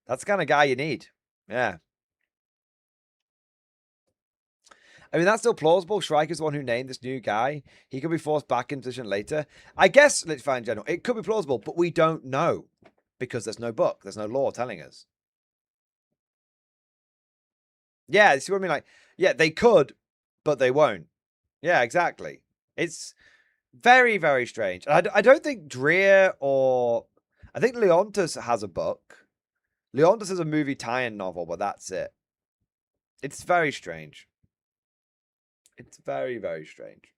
That's the kind of guy you need. Yeah. I mean, that's still plausible. Shrike is the one who named this new guy. He could be forced back in position later. I guess, let's find in general, it could be plausible, but we don't know because there's no book. There's no lore telling us. Yeah, you see what I mean? Like, yeah, they could, but they won't. Yeah, exactly. It's very, very strange. I don't think Dreer or... I think Leontus has a book. Leontus is a movie tie-in novel, but that's it. It's very strange. It's very, very strange.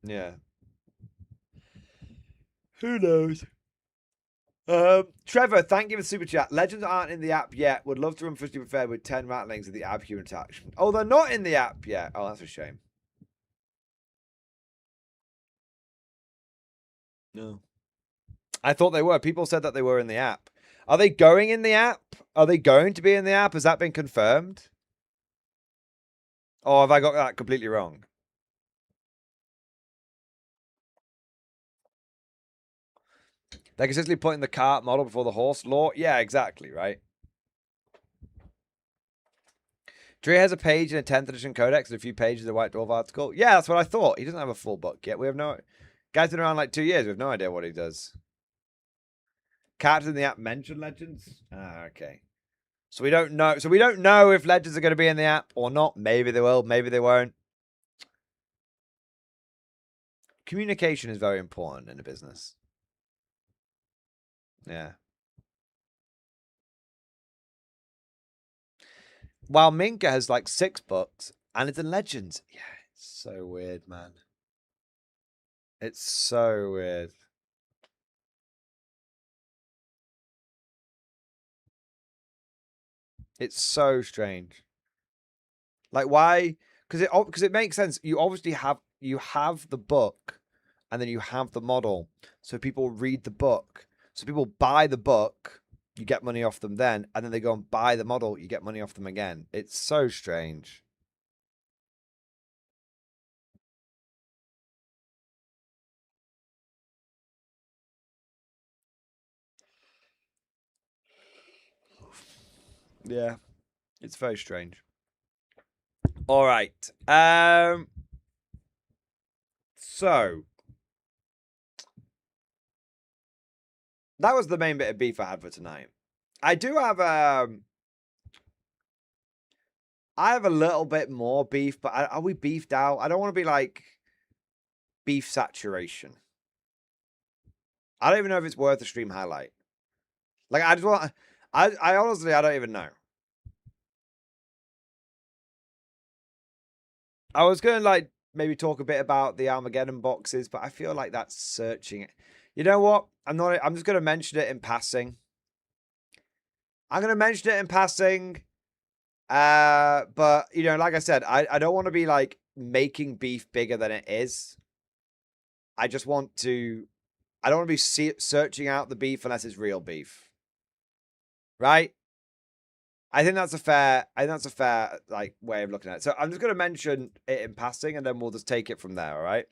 Yeah. Who knows? Trevor, thank you for the super chat. Legends aren't in the app yet. Would love to run 50 fair with 10 rattlings of the app human attack. Oh, they're not in the app yet. Oh, that's a shame. No. I thought they were. People said that they were in the app. Are they going in the app? Are they going to be in the app? Has that been confirmed? Or have I got that completely wrong? They're consistently putting the cart model before the horse law? Yeah, exactly, right? Dre has a page in a 10th edition codex and a few pages of the White Dwarf article. Yeah, that's what I thought. He doesn't have a full book yet. We have no... Guy's been around like 2 years. We have no idea what he does. Characters in the app mention Legends? Ah, okay. So we don't know. So we don't know if Legends are going to be in the app or not. Maybe they will. Maybe they won't. Communication is very important in a business. Yeah. While Minka has like 6 books and it's in Legends. Yeah, it's so weird, man. It's so weird. It's so strange. Like, why? Because it makes sense. You obviously have the book, and then you have the model. So people read the book. So people buy the book. You get money off them then, and then they go and buy the model. You get money off them again. It's so strange. Yeah, it's very strange. All right. So that was the main bit of beef I had for tonight. I do have I have a little bit more beef, but are we beefed out? I don't want to be like beef saturation. I don't even know if it's worth a stream highlight. Like, I just want... I honestly, I don't even know. I was going to, like, maybe talk a bit about the Armageddon boxes, but I feel like that's searching it. You know what? I'm just going to mention it in passing. I'm going to mention it in passing. But, you know, like I said, I don't want to be, like, making beef bigger than it is. I just want to. I don't want to be searching out the beef unless it's real beef, right? I think that's a fair. Like way of looking at it. So I'm just going to mention it in passing, and then we'll just take it from there. All right.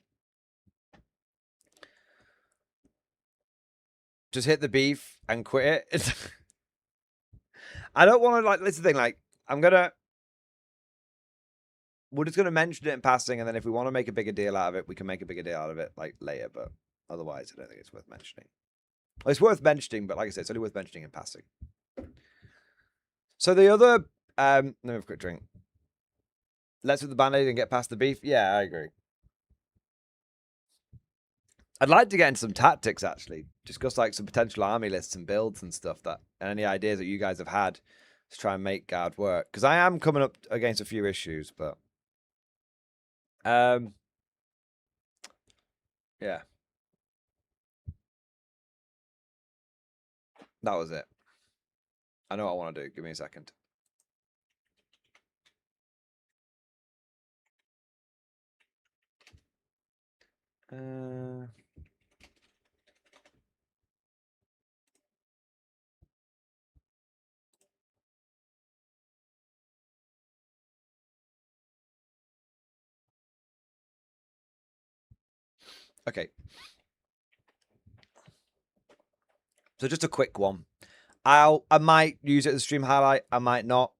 Just hit the beef and quit it. I don't want to like. This is the thing. Like we're just gonna mention it in passing, and then if we want to make a bigger deal out of it, we can make a bigger deal out of it like later. But otherwise, I don't think it's worth mentioning. Well, it's worth mentioning, but like I said, it's only worth mentioning in passing. So the other, let me have a quick drink. Let's with the band-aid and get past the beef. Yeah, I agree. I'd like to get into some tactics actually, discuss like some potential army lists and builds and stuff and any ideas that you guys have had to try and make Guard work. Because I am coming up against a few issues, but yeah. That was it. I know what I want to do. Give me a second. Okay. So just a quick one. I might use it as a stream highlight. I might not.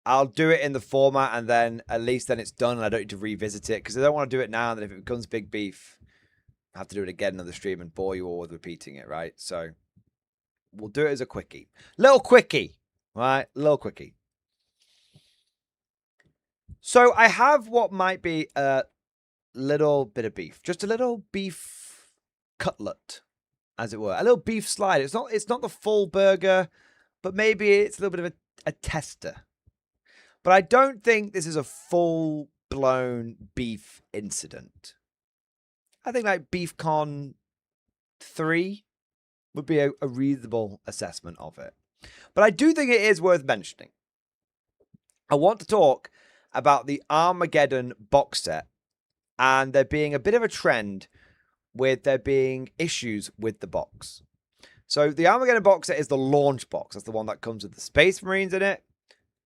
I'll do it in the format, and then at least then it's done, and I don't need to revisit it because I don't want to do it now. And then if it becomes big beef, I have to do it again on the stream and bore you all with repeating it, right? So we'll do it as a quickie, little quickie, right? Little quickie. So I have what might be a little bit of beef, just a little beef cutlet, as it were, a little beef slide. It's not the full burger, but maybe it's a little bit of a tester. But I don't think this is a full-blown beef incident. I think like BeefCon 3 would be a reasonable assessment of it. But I do think it is worth mentioning. I want to talk about the Armageddon box set and there being a bit of a trend with there being issues with the box. So the Armageddon box set is the launch box. That's the one that comes with the Space Marines in it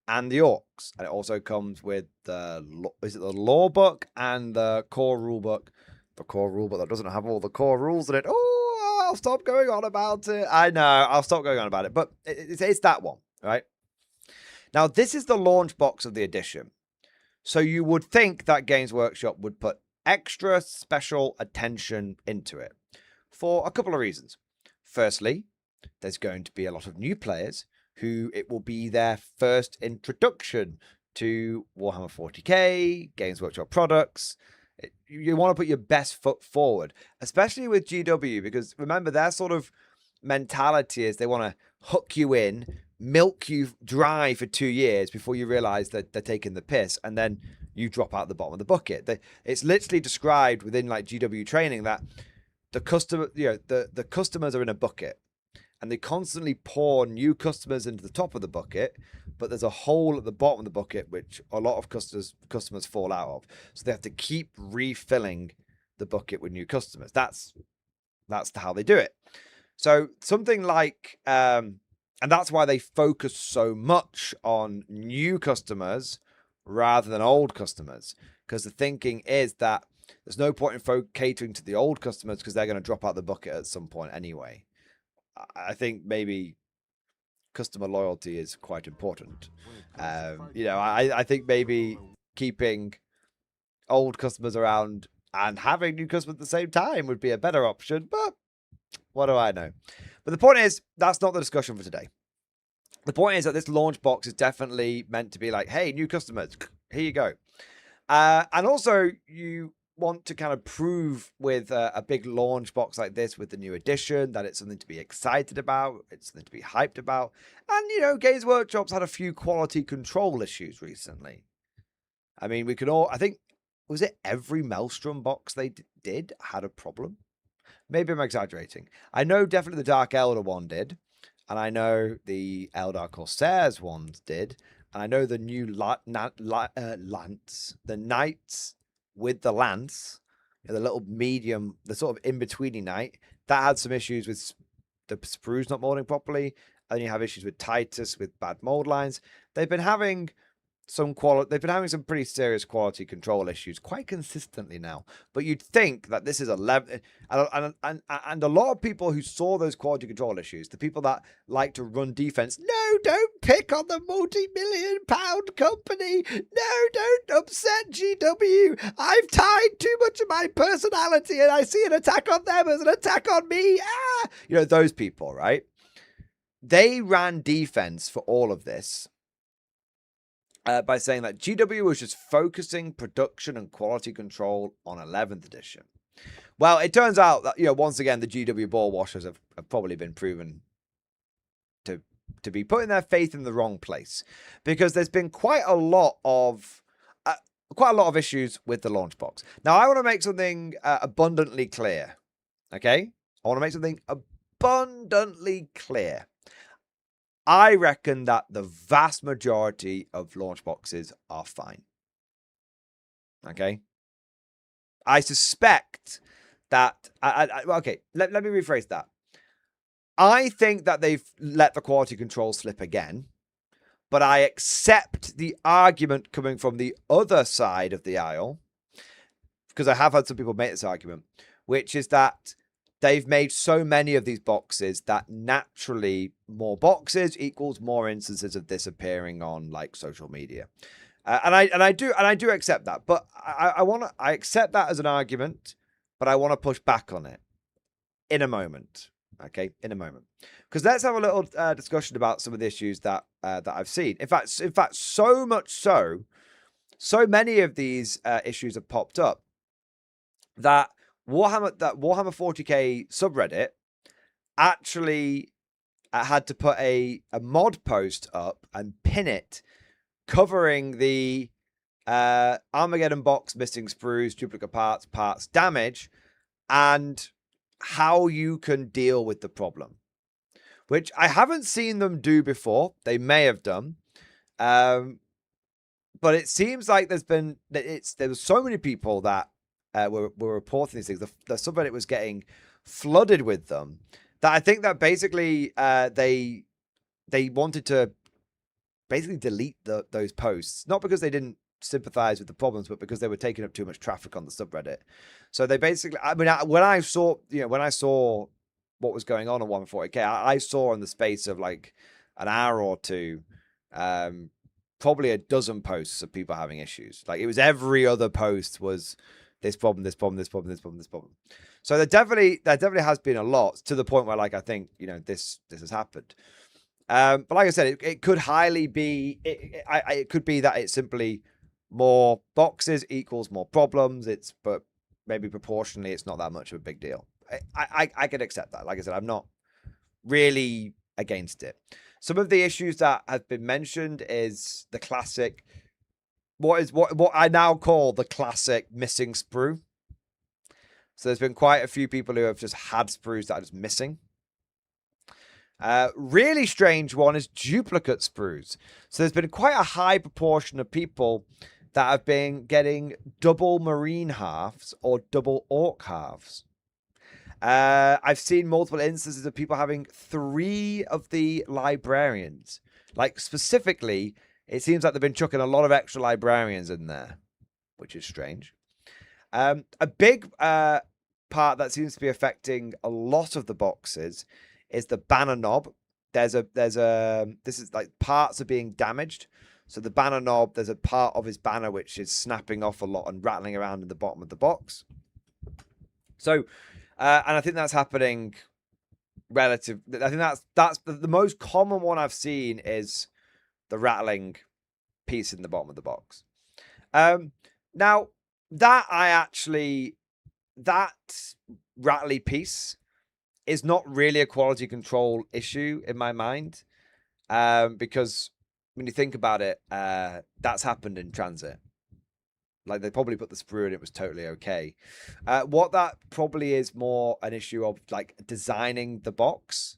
and the Orcs. And it also comes with the lore book and the core rule book. The core rule book that doesn't have all the core rules in it. Oh, I'll stop going on about it. I know, I'll stop going on about it. But it's that one, right? Now, this is the launch box of the edition. So you would think that Games Workshop would put extra special attention into it for a couple of reasons. Firstly, there's going to be a lot of new players who it will be their first introduction to Warhammer 40k, Games Workshop products. You want to put your best foot forward, especially with GW, because remember, their sort of mentality is they want to hook you in, milk you dry for 2 years before you realize that they're taking the piss, and then you drop out the bottom of the bucket. It's literally described within like GW training that the customer, the customers are in a bucket, and they constantly pour new customers into the top of the bucket, but there's a hole at the bottom of the bucket which a lot of customers fall out of. So they have to keep refilling the bucket with new customers. That's how they do it. So something like, and that's why they focus so much on new customers rather than old customers, because the thinking is that there's no point in catering to the old customers because they're going to drop out the bucket at some point anyway. I think maybe customer loyalty is quite important. I think maybe keeping old customers around and having new customers at the same time would be a better option, but what do I know? But the point is, that's not the discussion for today. The point is that this launch box is definitely meant to be like, hey, new customers, here you go. And also, you want to kind of prove with a big launch box like this with the new edition that it's something to be excited about, it's something to be hyped about. And, Games Workshop's had a few quality control issues recently. I mean, we can all, I think, was it every Maelstrom box they did had a problem? Maybe I'm exaggerating. I know definitely the Dark Elder one did. And I know the Eldar Corsairs ones did. And I know the new Lance, the Knights with the Lance the little medium, the sort of in-betweeny night, that had some issues with the sprues not molding properly. And then you have issues with Titus, with bad mold lines. They've been having some pretty serious quality control issues quite consistently now. But you'd think that this is 11, and a lot of people who saw those quality control issues, the people that like to run defense, no, don't pick on the multi-million-pound company. No, don't upset GW. I've tied too much of my personality, and I see an attack on them as an attack on me. Ah, you know, those people, right? They ran defense for all of this. By saying that GW was just focusing production and quality control on 11th edition. Well, it turns out that, you know, once again, the GW ball washers have probably been proven to be putting their faith in the wrong place, because there's been quite a lot of issues with the launch box. Now, I want to make something abundantly clear. Okay, I want to make something abundantly clear. I reckon that the vast majority of launch boxes are fine. Okay? I suspect that... okay, let me rephrase that. I think that they've let the quality control slip again, but I accept the argument coming from the other side of the aisle, because I have had some people make this argument, which is that they've made so many of these boxes that naturally more boxes equals more instances of this appearing on like social media. And I do accept that, but I accept that as an argument, but I want to push back on it in a moment. Okay, in a moment, because let's have a little discussion about some of the issues that I've seen. In fact, so much so many of these issues have popped up that Warhammer 40k subreddit actually had to put a mod post up and pin it, covering the Armageddon box missing sprues, duplicate parts damage, and how you can deal with the problem, which I haven't seen them do before. They may have done, but it seems like there was so many people that were reporting these things. The subreddit was getting flooded with them, that I think that basically they wanted to basically delete those posts, not because they didn't sympathize with the problems, but because they were taking up too much traffic on the subreddit. So they basically, I mean, when I saw what was going on 140k, I saw in the space of like an hour or two, probably a dozen posts of people having issues. Like, it was every other post was this problem, this problem, this problem, this problem, this problem. So there definitely has been a lot, to the point where, like, I think, you know, this has happened. But like I said, it could highly be, it could be that it's simply more boxes equals more problems. But maybe proportionally, it's not that much of a big deal. I can accept that. Like I said, I'm not really against it. Some of the issues that have been mentioned is the classic, what I now call the classic missing sprue. So there's been quite a few people who have just had sprues that are just missing. Really strange one is duplicate sprues. So there's been quite a high proportion of people that have been getting double marine halves or double orc halves. I've seen multiple instances of people having 3 of the librarians. Like, specifically, it seems like they've been chucking a lot of extra librarians in there, which is strange. A big part that seems to be affecting a lot of the boxes is the banner knob. This is like parts are being damaged. So the banner knob, there's a part of his banner which is snapping off a lot and rattling around in the bottom of the box. So, and I think that's happening I think that's the most common one I've seen is the rattling piece in the bottom of the box. Now that rattly piece is not really a quality control issue in my mind, because when you think about it, that's happened in transit. Like, they probably put the sprue in, it was totally okay. What that probably is more an issue of, like, designing the box.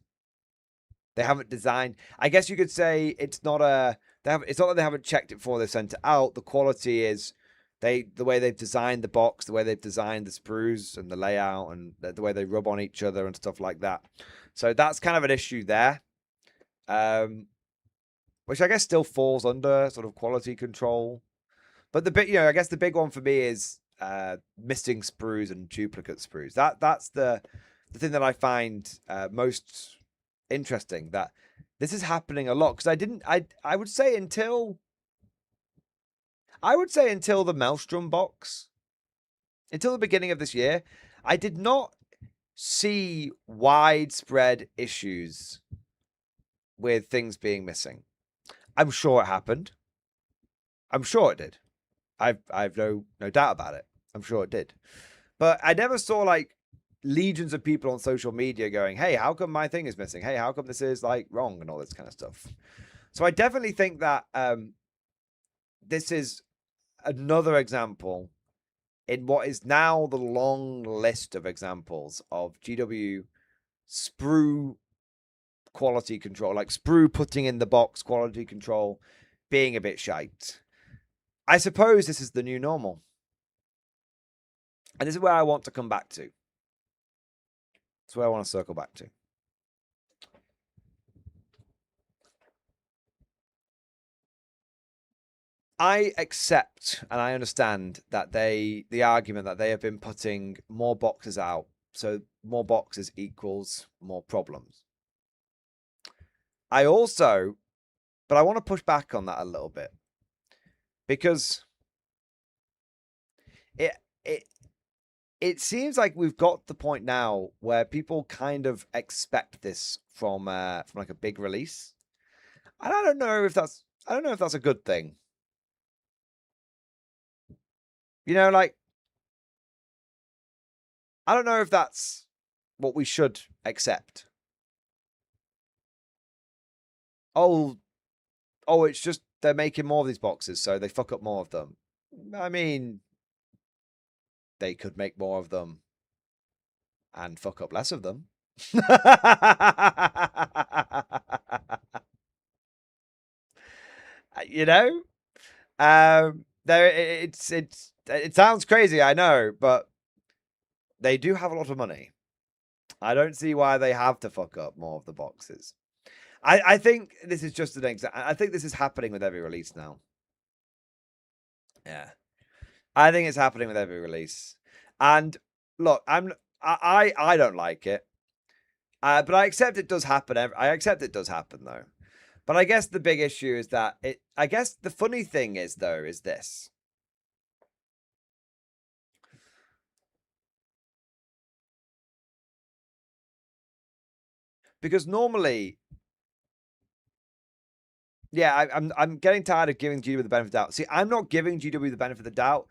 They haven't designed. I guess you could say it's not that they haven't checked it before they sent it out. The quality is The way they've designed the box, the way they've designed the sprues and the layout, and the way they rub on each other and stuff like that. So that's kind of an issue there, which I guess still falls under sort of quality control. But the big, I guess the big one for me is missing sprues and duplicate sprues. That's the thing that I find most interesting. That this is happening a lot, because I would say until the Maelstrom box, until the beginning of this year, I did not see widespread issues with things being missing. I'm sure it happened. I'm sure it did. I've no doubt about it. I'm sure it did. But I never saw like legions of people on social media going, hey, how come my thing is missing? Hey, how come this is like wrong and all this kind of stuff? So I definitely think that this is another example in what is now the long list of examples of GW sprue quality control, like sprue putting in the box quality control being a bit shite. I suppose this is the new normal. And this is where I want to come back to. That's where I want to circle back to. I accept and I understand that the argument that they have been putting more boxes out, so more boxes equals more problems. But I want to push back on that a little bit, because it seems like we've got the point now where people kind of expect this from like a big release, and I don't know if that's a good thing. Like, I don't know if that's what we should accept. Oh, it's just they're making more of these boxes, so they fuck up more of them. I mean, they could make more of them and fuck up less of them. It sounds crazy, I know, but they do have a lot of money. I don't see why they have to fuck up more of the boxes. I think this is just an example. I think this is happening with every release now. Yeah. I think it's happening with every release. And look, I don't like it. But I accept it does happen. I accept it does happen though. But I guess the big issue is that I guess the funny thing is though, is this. Because normally, yeah, I'm getting tired of giving GW the benefit of the doubt. See, I'm not giving GW the benefit of the doubt.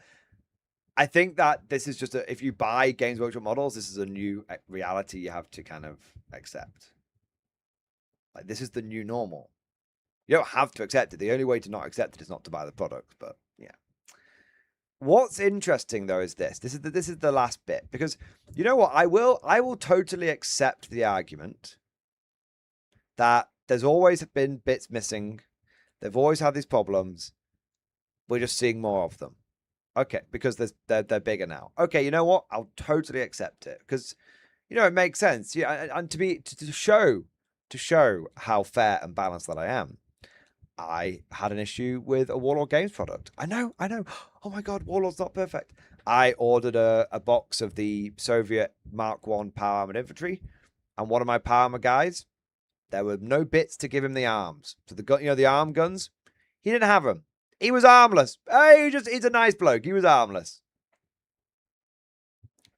I think that this is just if you buy Games Workshop models, this is a new reality you have to kind of accept. Like, this is the new normal. You don't have to accept it. The only way to not accept it is not to buy the product. But yeah. What's interesting though is this. This is the last bit, because you know what? I will totally accept the argument that there's always been bits missing. They've always had these problems. We're just seeing more of them. Okay, because they're bigger now. Okay, you know what? I'll totally accept it, because it makes sense. Yeah, and to show how fair and balanced that I am, I had an issue with a Warlord Games product. I know. Oh my god, Warlord's not perfect. I ordered a box of the Soviet Mark I Power Armored Infantry, and one of my Power Armor guys, there were no bits to give him the arms. So the arm guns, he didn't have them. He was armless. He's a nice bloke. He was armless.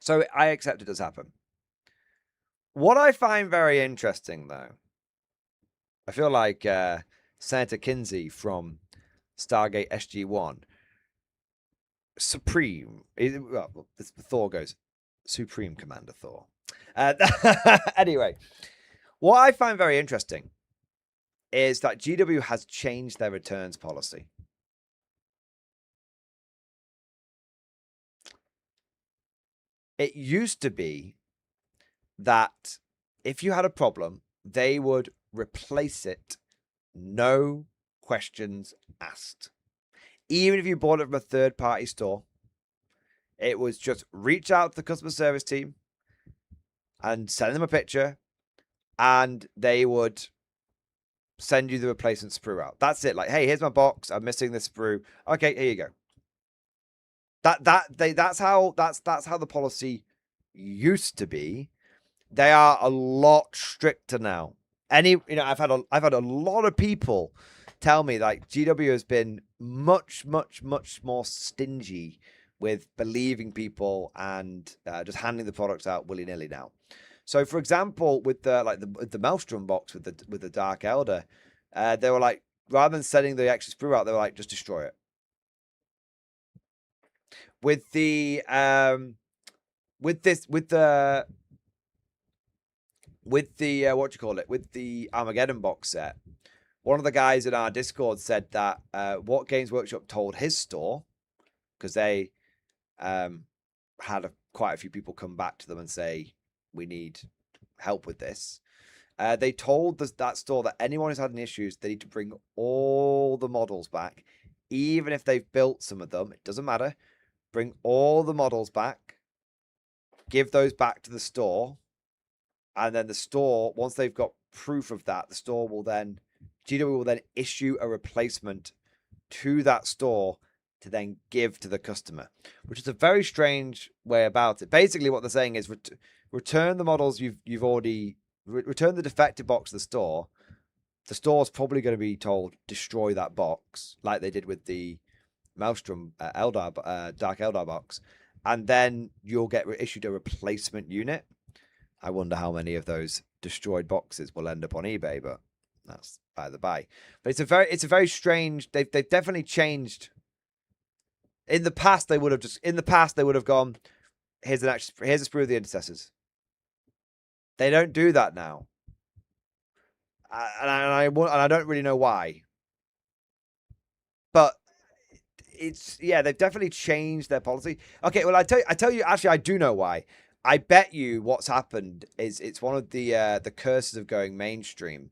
So I accept it does happen. What I find very interesting, though, I feel like Senator Kinsey from Stargate SG-1, Supreme. Well, Thor goes, Supreme Commander Thor. Anyway, what I find very interesting is that GW has changed their returns policy. It used to be that if you had a problem, they would replace it, no questions asked. even if you bought it from a third-party store, it was just reach out to the customer service team and send them a picture, and they would send you the replacement sprue out. That's it. Like, hey, here's my box. I'm missing this sprue. Okay, here you go. That's how the policy used to be. They are a lot stricter now. I've had a lot of people tell me like GW has been much more stingy with believing people and just handing the products out willy-nilly now. So, for example, with the Maelstrom box with the Dark Elder, they were like, rather than sending the extra sprue out, they were like, just destroy it. With the with the Armageddon box set, one of the guys in our Discord said that what Games Workshop told his store, because they had quite a few people come back to them and say, we need help with this. They told that store that anyone who's had any issues, they need to bring all the models back, even if they've built some of them. It doesn't matter. Bring all the models back, give those back to the store, and then the store, once they've got proof of that, the store will then, GW will then issue a replacement to that store to then give to the customer, which is a very strange way about it. Basically, what they're saying is return the models you've already, return the defective box to the store. The store's probably going to be told, destroy that box, like they did with the Maelstrom Dark Eldar box, and then you'll get issued a replacement unit. I wonder how many of those destroyed boxes will end up on eBay, but that's by the by. But it's a very strange. They've definitely changed. In the past, they would have gone, here's a sprue of the intercessors. They don't do that now, and I don't really know why. But they've definitely changed their policy. Okay, well, I tell you, actually, I do know why. I bet you what's happened is it's one of the curses of going mainstream.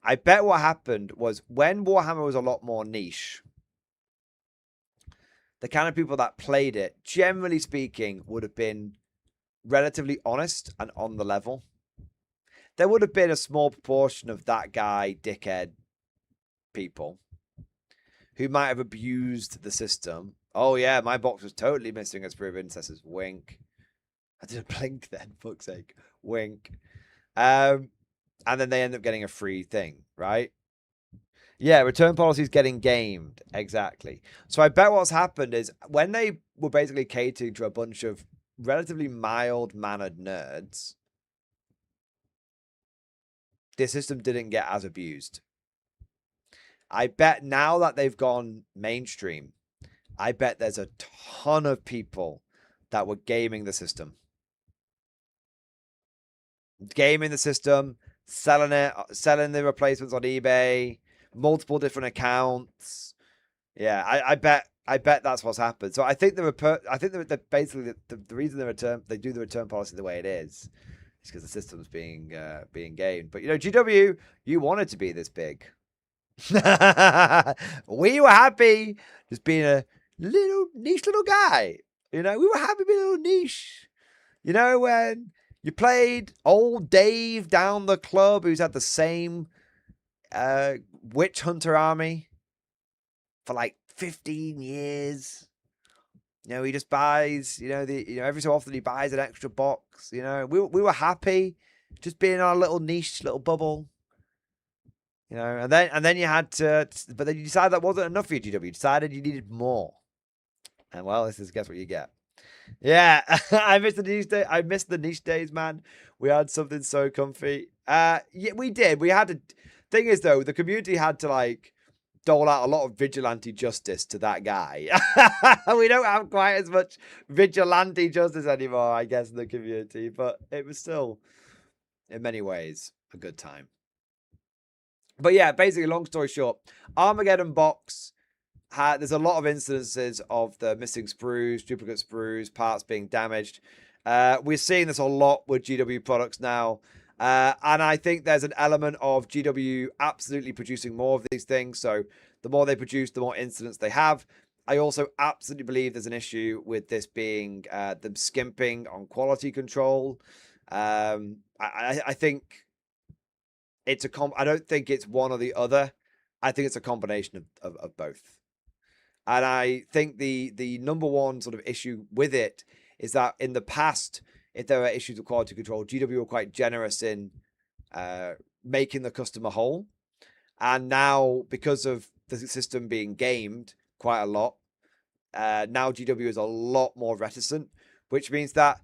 I bet what happened was when Warhammer was a lot more niche, the kind of people that played it, generally speaking, would have been relatively honest and on the level. There would have been a small proportion of that guy, dickhead people who might have abused the system. Oh, yeah, my box was totally missing a sprue of intercessors. Wink. I did a blink then, fuck's sake. Wink. And then they end up getting a free thing, right? Yeah, return policy is getting gamed. Exactly. So I bet what's happened is when they were basically catering to a bunch of relatively mild-mannered nerds, the system didn't get as abused. I bet now that they've gone mainstream, I bet there's a ton of people that were gaming the system. Gaming the system, selling the replacements on eBay, multiple different accounts. Yeah, I bet that's what's happened. So I think basically the reason they do the return policy the way it is because the system's being gamed. But GW, you wanted to be this big. We were happy just being a little niche little guy. We were happy being a little niche. When you played old Dave down the club who's had the same witch hunter army for like 15 years. He just buys, every so often he buys an extra box. We were happy just being in our little niche, little bubble. And then you had to, but then you decided that wasn't enough for you, GW. You decided you needed more. And well, guess what you get. Yeah, I missed the niche days, man. We had something so comfy. Yeah, we did. We had to. Thing is, though, the community had to dole out a lot of vigilante justice to that guy. We don't have quite as much vigilante justice anymore, I guess, in the community. But it was still, in many ways, a good time. But yeah, basically, long story short, Armageddon box. There's a lot of instances of the missing sprues, duplicate sprues, parts being damaged. We're seeing this a lot with GW products now. And I think there's an element of GW absolutely producing more of these things. So the more they produce, the more incidents they have. I also absolutely believe there's an issue with this being them skimping on quality control. I think it's I don't think it's one or the other. I think it's a combination of both. And I think the number one sort of issue with it is that in the past, if there were issues with quality control, GW were quite generous in making the customer whole. And now, because of the system being gamed quite a lot, now GW is a lot more reticent, which means that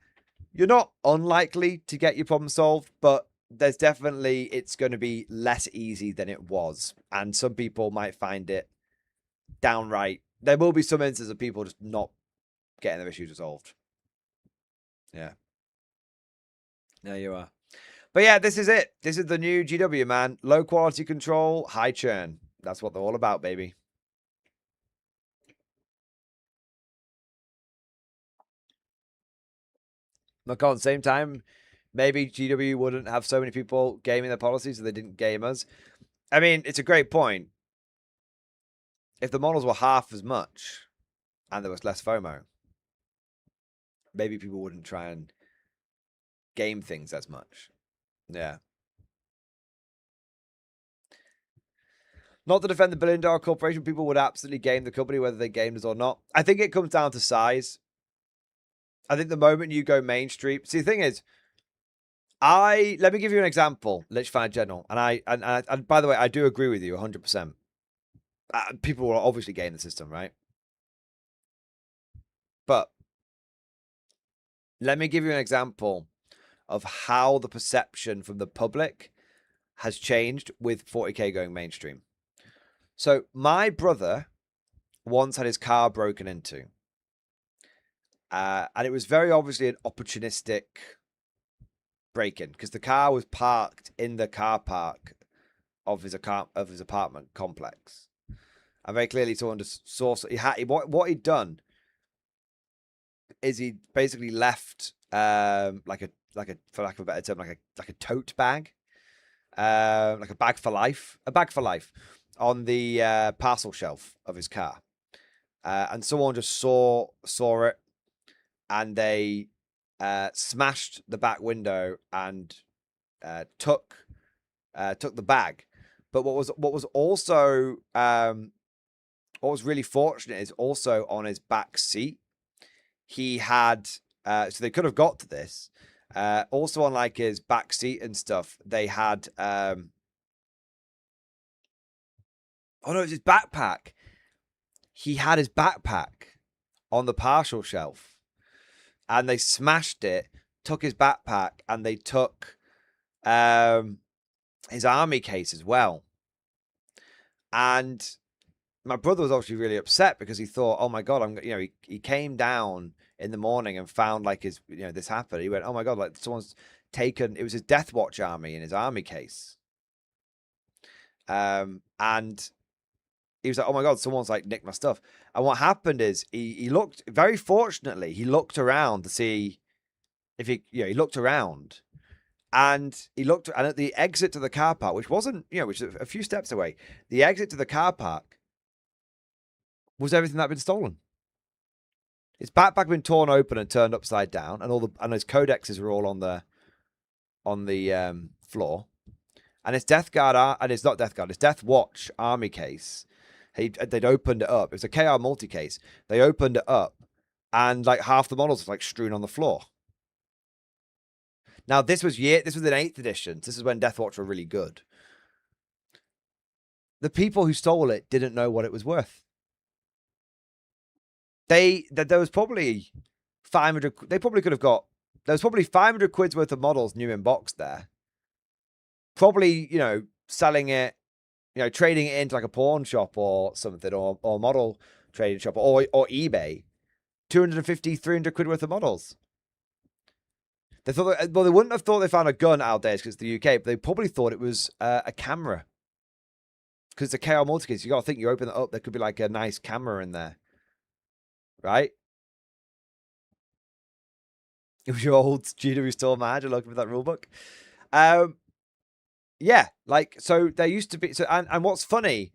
you're not unlikely to get your problem solved, but there's definitely, it's going to be less easy than it was. And some people might find it downright. There will be some instances of people just not getting their issues resolved. Yeah. There you are. But yeah, this is it. This is the new GW, man. Low quality control, high churn. That's what they're all about, baby. Look, at the same time, maybe GW wouldn't have so many people gaming their policies if they didn't game us. I mean, it's a great point. If the models were half as much and there was less FOMO, maybe people wouldn't try and game things as much. Yeah. Not to defend the billion-dollar corporation, people would absolutely game the company whether they gamed us or not. I think it comes down to size. I think the moment you go mainstream, see, the thing is, let me give you an example. Let's find general, and by the way, I do agree with you 100%. People will obviously game the system, right? But let me give you an example of how the perception from the public has changed with 40k going mainstream. So my brother once had his car broken into. And it was very obviously an opportunistic break-in because the car was parked in the car park of his apartment complex. And very clearly someone just saw what he'd done is he basically left like a for lack of a better term, like a tote bag. Like a bag for life on the parcel shelf of his car. And someone just saw it. And they smashed the back window and took the bag. But what was also what was really fortunate is also on his back seat he had so they could have got to this. Also on like his back seat and stuff, they had oh no, it was his backpack. He had his backpack on the partial shelf. And they smashed it, took his backpack, and they took his army case as well. And my brother was obviously really upset because he thought, "Oh my god, he came down in the morning and found like his, this happened." He went, "Oh my god, like someone's taken." It was his Death Watch army in his army case. And he was like, "Oh my god, someone's like nicked my stuff." And what happened is he looked, very fortunately, he looked around to see if he looked around, and at the exit to the car park, which wasn't, which is a few steps away, the exit to the car park was everything that had been stolen. His backpack had been torn open and turned upside down, and his codexes were all on the floor, and his Death Watch army case. They'd opened it up. It was a KR multi-case. They opened it up, and like half the models was like strewn on the floor. Now this was an 8th edition. This is when Death Watch were really good. The people who stole it didn't know what it was worth. There was probably 500. They probably could have got. There was probably 500 quid's worth of models new in box there. Probably selling it. Trading it into like a pawn shop or something, or model trading shop, or eBay, 250, 300 quid worth of models. They thought, they wouldn't have thought they found a gun out there because it's the UK, but they probably thought it was a camera. Because it's a KR multi-case, you got to think, you open it up, there could be like a nice camera in there. Right? It was your old GW store manager looking for that rulebook. Yeah, like, so there used to be, and what's funny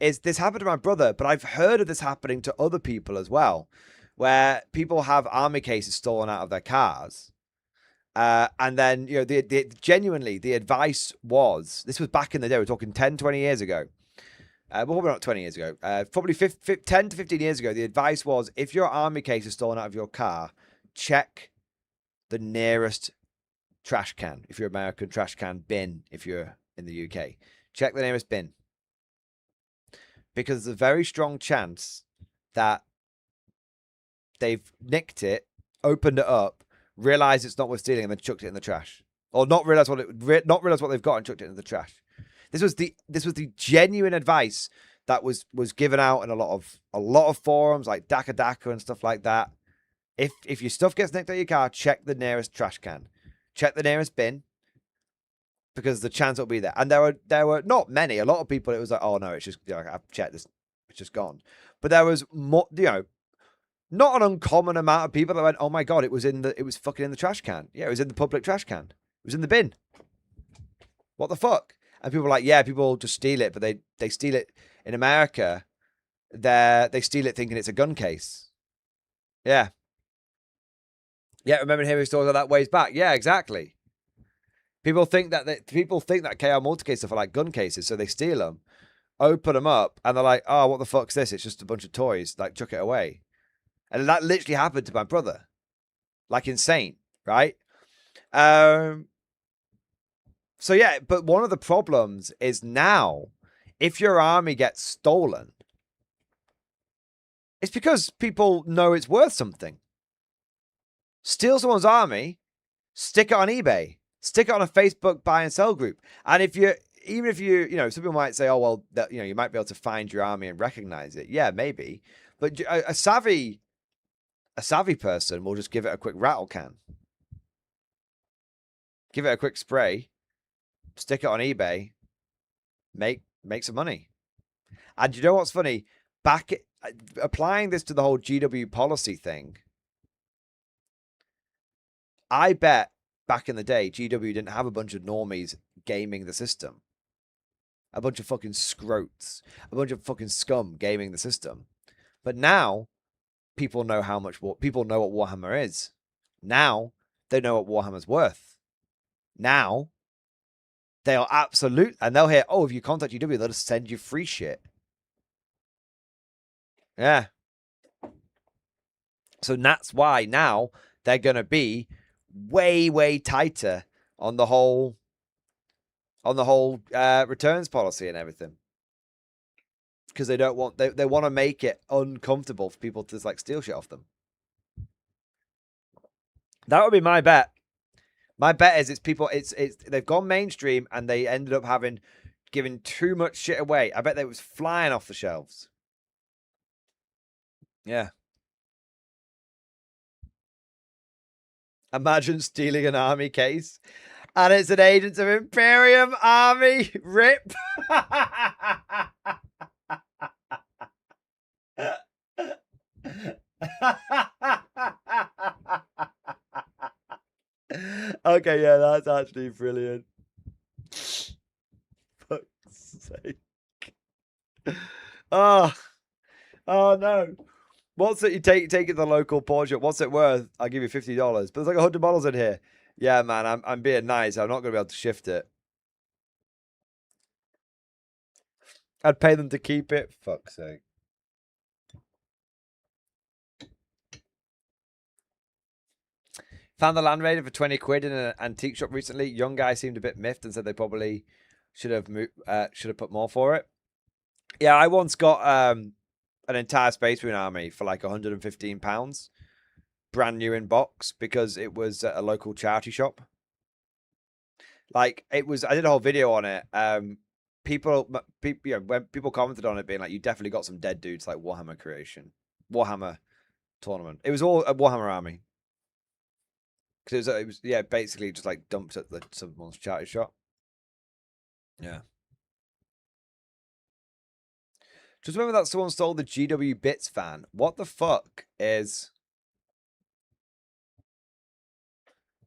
is this happened to my brother, but I've heard of this happening to other people as well, where people have army cases stolen out of their cars. And then, you know, genuinely, the advice was, this was back in the day, we're talking 10, 20 years ago. Well, probably not 20 years ago. Probably 10 to 15 years ago, the advice was, if your army case is stolen out of your car, check the nearest trash can. If you're American, trash can, bin, if you're in the UK. Check the nearest bin. Because there's a very strong chance that they've nicked it, opened it up, realized it's not worth stealing, and then chucked it in the trash. Or not realize what they've got and chucked it in the trash. This was the genuine advice that was given out in a lot of forums like Daka and stuff like that. If your stuff gets nicked out of your car, check the nearest trash can. Check the nearest bin. Because the chance it'll be there. And there were not many. A lot of people, it was like, oh no, it's just, you know, I've checked this, it's just gone. But there was more, you know, not an uncommon amount of people that went, oh my God, it was fucking in the trash can. Yeah, it was in the public trash can. It was in the bin. What the fuck? And people were like, yeah, people just steal it, but they steal it in America. They steal it thinking it's a gun case. Yeah. Yeah, remember hearing stories like that ways back. Yeah, exactly. People think that KR multi-case stuff are like gun cases, so they steal them, open them up, and they're like, "Oh, what the fuck's this? It's just a bunch of toys. Like, chuck it away." And that literally happened to my brother, like insane, right? So yeah, but one of the problems is now, if your army gets stolen, it's because people know it's worth something. Steal someone's army, stick it on eBay. Stick it on a Facebook buy and sell group. And even if you know, some people might say, oh, well, that, you know, you might be able to find your army and recognize it. Yeah, maybe. But a savvy person will just give it a quick rattle can. Give it a quick spray. Stick it on eBay. Make some money. And you know what's funny? Applying this to the whole GW policy thing, I bet back in the day, GW didn't have a bunch of normies gaming the system. A bunch of fucking scrotes. A bunch of fucking scum gaming the system. But now, people know people know what Warhammer is. Now, they know what Warhammer's worth. Now, they are absolute, and they'll hear, oh, if you contact GW, they'll just send you free shit. Yeah. So that's why now they're going to be way tighter on the whole returns policy and everything, because they don't want they want to make it uncomfortable for people to like steal shit off them. That would be my bet. My bet is it's they've gone mainstream and they ended up giving too much shit away. I bet they was flying off the shelves. Yeah. Imagine stealing an army case and it's an Agents of Imperium army. Rip. Okay, yeah, that's actually brilliant. Fuck's sake. Oh no. What's it? You take it to the local pawn shop. What's it worth? I'll give you $50. But there's like 100 models in here. Yeah, man, I'm being nice. I'm not going to be able to shift it. I'd pay them to keep it. Fuck's sake. Found the Land Raider for 20 quid in an antique shop recently. Young guy seemed a bit miffed and said they probably should have put more for it. Yeah, I once got an entire Space Marine army for like £115, brand new in box, because it was at a local charity shop. Like, it was, I did a whole video on it. People, you know, when people commented on it being like, you definitely got some dead dudes like Warhammer creation, Warhammer tournament. It was all a Warhammer army. Because it was, yeah, basically just like dumped at someone's charity shop. Yeah. Just remember that someone stole the GW Bits fan. What the fuck is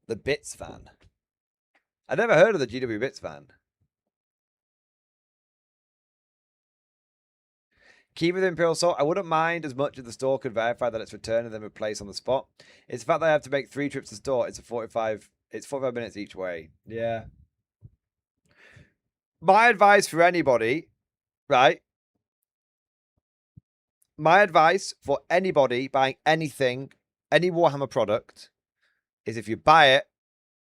the Bits fan? I never heard of the GW Bits fan. Keep it in Imperial Assault. I wouldn't mind as much as the store could verify that it's returned and then replaced on the spot. It's the fact that I have to make 3 trips to store. It's 45 minutes each way. Yeah. My advice for anybody, right? My advice for anybody buying anything, any Warhammer product, is if you buy it,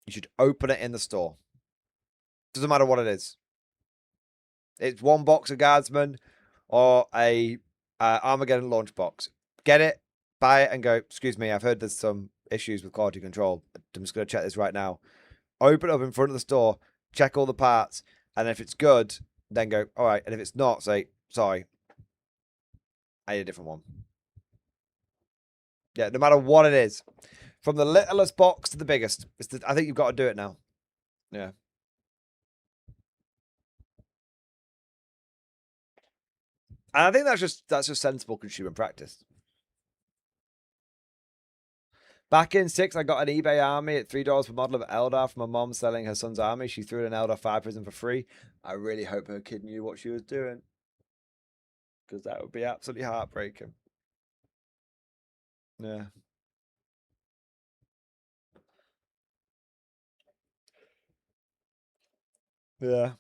you should open it in the store. Doesn't matter what it is. It's one box of Guardsman or a Armageddon launch box. Get it, buy it, and go, excuse me, I've heard there's some issues with quality control. I'm just going to check this right now. Open it up in front of the store, check all the parts, and if it's good, then go, all right. And if it's not, say, sorry, I need a different one. Yeah, no matter what it is. From the littlest box to the biggest. I think you've got to do it now. Yeah. And I think that's just sensible consumer practice. Back in 6, I got an eBay army at $3 per model of Eldar from my mom selling her son's army. She threw in an Eldar fire prison for free. I really hope her kid knew what she was doing. Because that would be absolutely heartbreaking. Yeah. Yeah.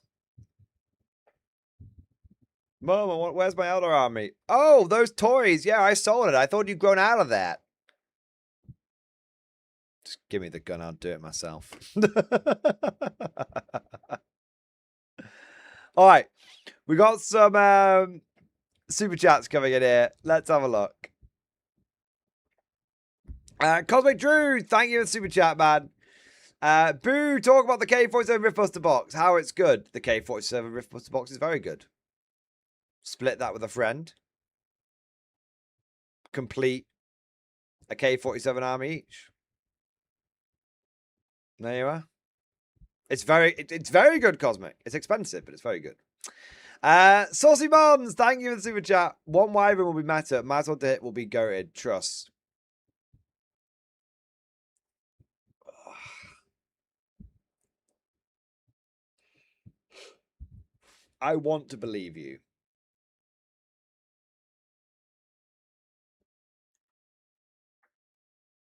Mom, where's my Eldar army? Oh, those toys. Yeah, I sold it. I thought you'd grown out of that. Just give me the gun. I'll do it myself. All right. We got some super chats coming in here. Let's have a look. Cosmic Drew, thank you for the super chat, man. Boo, talk about the K47 Riftbuster box. How it's good. The K47 Riftbuster box is very good. Split that with a friend. Complete a K47 army each. There you are. It's very good, Cosmic. It's expensive, but it's very good. Saucy Mons, thank you for the super chat. One Wyvern will be meta. Might as well to hit will be goated. Trust. I want to believe you.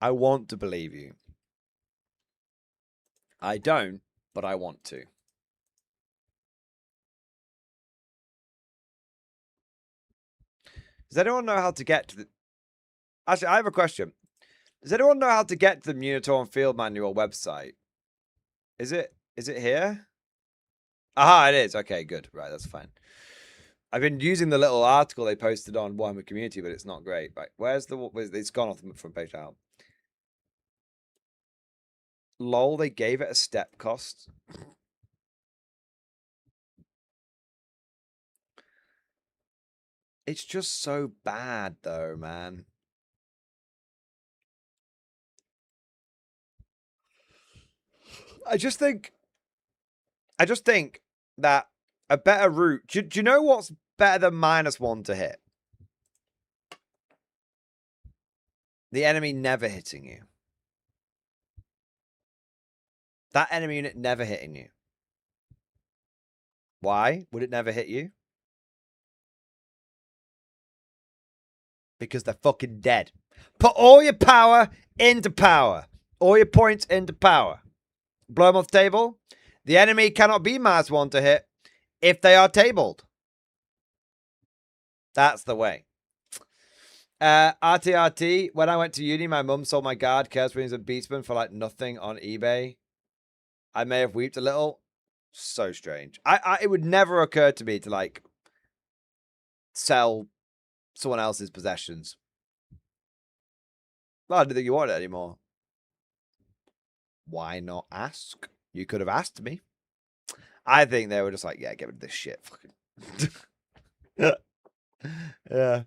I want to believe you. I don't, but I want to. Does anyone know how to get to the... Actually, I have a question. Does anyone know how to get to the Munitor and Field Manual website? Is it here? Aha, it is. Okay, good. Right, that's fine. I've been using the little article they posted on Warhammer Community, but it's not great. Right, where's the... It's gone off the front page now. Lol, they gave it a step cost. It's just so bad, though, man. I just think that a better route... Do you know what's better than -1 to hit? The enemy never hitting you. That enemy unit never hitting you. Why would it never hit you? Because they're fucking dead. Put all your power into power. All your points into power. Blow them off the table. The enemy cannot be -1 to hit if they are tabled. That's the way. RTRT, when I went to uni, my mum sold my guard, Chaos Marines, and Beastmen for like nothing on eBay. I may have weeped a little. So strange. It would never occur to me to like sell someone else's possessions. Well, I didn't think you wanted it anymore. Why not ask? You could have asked me. I think they were just like, yeah, get rid of this shit. Fucking. Yeah.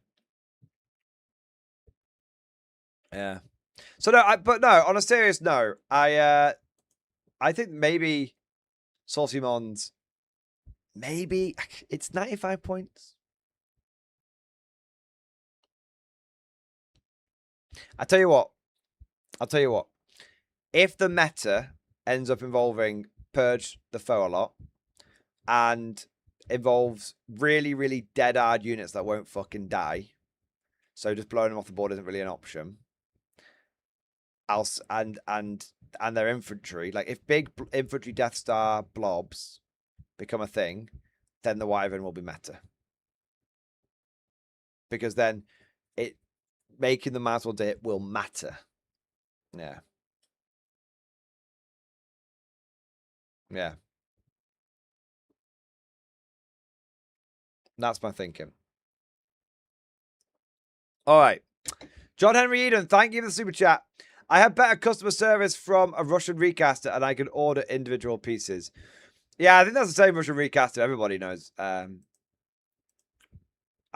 Yeah. So no, but no, on a serious note, I think maybe Saucy Mons, maybe it's 95 points. I'll tell you what. If the meta ends up involving Purge the Foe a lot, and involves really, really dead hard units that won't fucking die. So just blowing them off the board isn't really an option. Else and their infantry. Like if big infantry Death Star blobs become a thing, then the Wyvern will be meta. Because then it making the Maswell dip will matter. Yeah. Yeah. That's my thinking. All right. John Henry Eden, thank you for the super chat. I have better customer service from a Russian recaster and I can order individual pieces. Yeah, I think that's the same Russian recaster everybody knows. I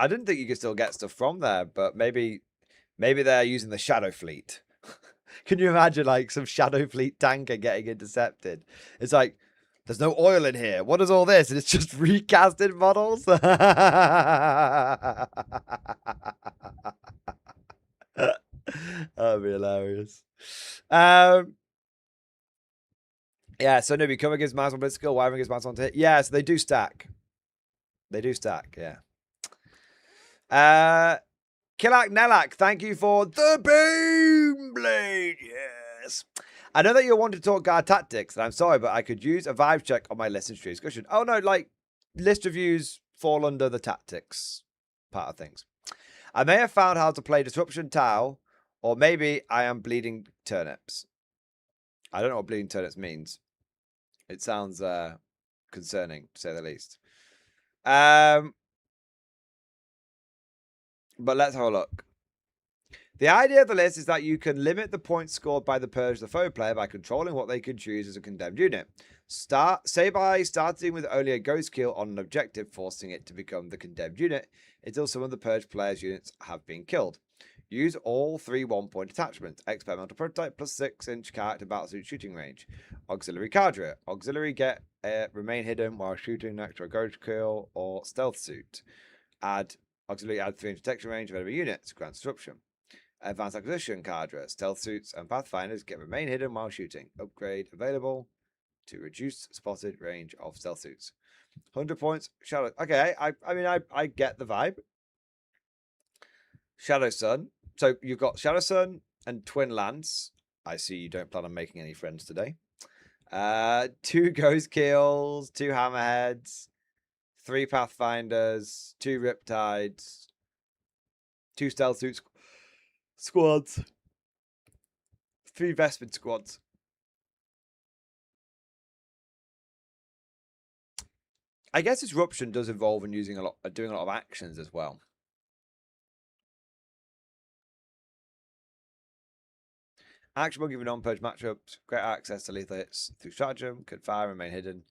didn't think you could still get stuff from there, but maybe they're using the Shadow Fleet. Can you imagine like some Shadow Fleet tanker getting intercepted? It's like, there's no oil in here. What is all this? And it's just recasted models? That'd be hilarious. Yeah, so no, become against Maswell Blitzkill, Wyvern against Maswell to hit. Yeah, so they do stack. They do stack, yeah. Killak Nelak, thank you for the Boom Blade. Yes. I know that you want to talk guard tactics, and I'm sorry, but I could use a vibe check on my list and stream discussion. Oh no, like list reviews fall under the tactics part of things. I may have found how to play Disruption Tau, or maybe I am bleeding turnips. I don't know what bleeding turnips means. It sounds concerning, to say the least. But let's have a look. The idea of the list is that you can limit the points scored by the purge the foe player by controlling what they can choose as a condemned unit. Say by starting with only a ghost kill on an objective, forcing it to become the condemned unit until some of the purge player's units have been killed. Use all 3 1-point attachments. Experimental prototype plus 6-inch character battlesuit shooting range. Auxiliary cadre. Auxiliary get remain hidden while shooting next to a ghost kill or stealth suit. Auxiliary add 3-inch detection range of enemy units. Grant disruption. Advanced acquisition cadre. Stealth suits and pathfinders get remain hidden while shooting. Upgrade available to reduce spotted range of stealth suits. 100 points. Shadow. Okay, I mean I get the vibe. Shadow Sun. So you've got Shadow Sun and Twin Lance. I see you don't plan on making any friends today. 2 ghost kills, 2 hammerheads, 3 pathfinders, 2 riptides, 2 stealth suit squads, 3 Vespid squads. I guess Disruption does involve in doing a lot of actions as well. Action will give non-purge matchups, great access to lethal hits through stratagem, can fire and remain hidden.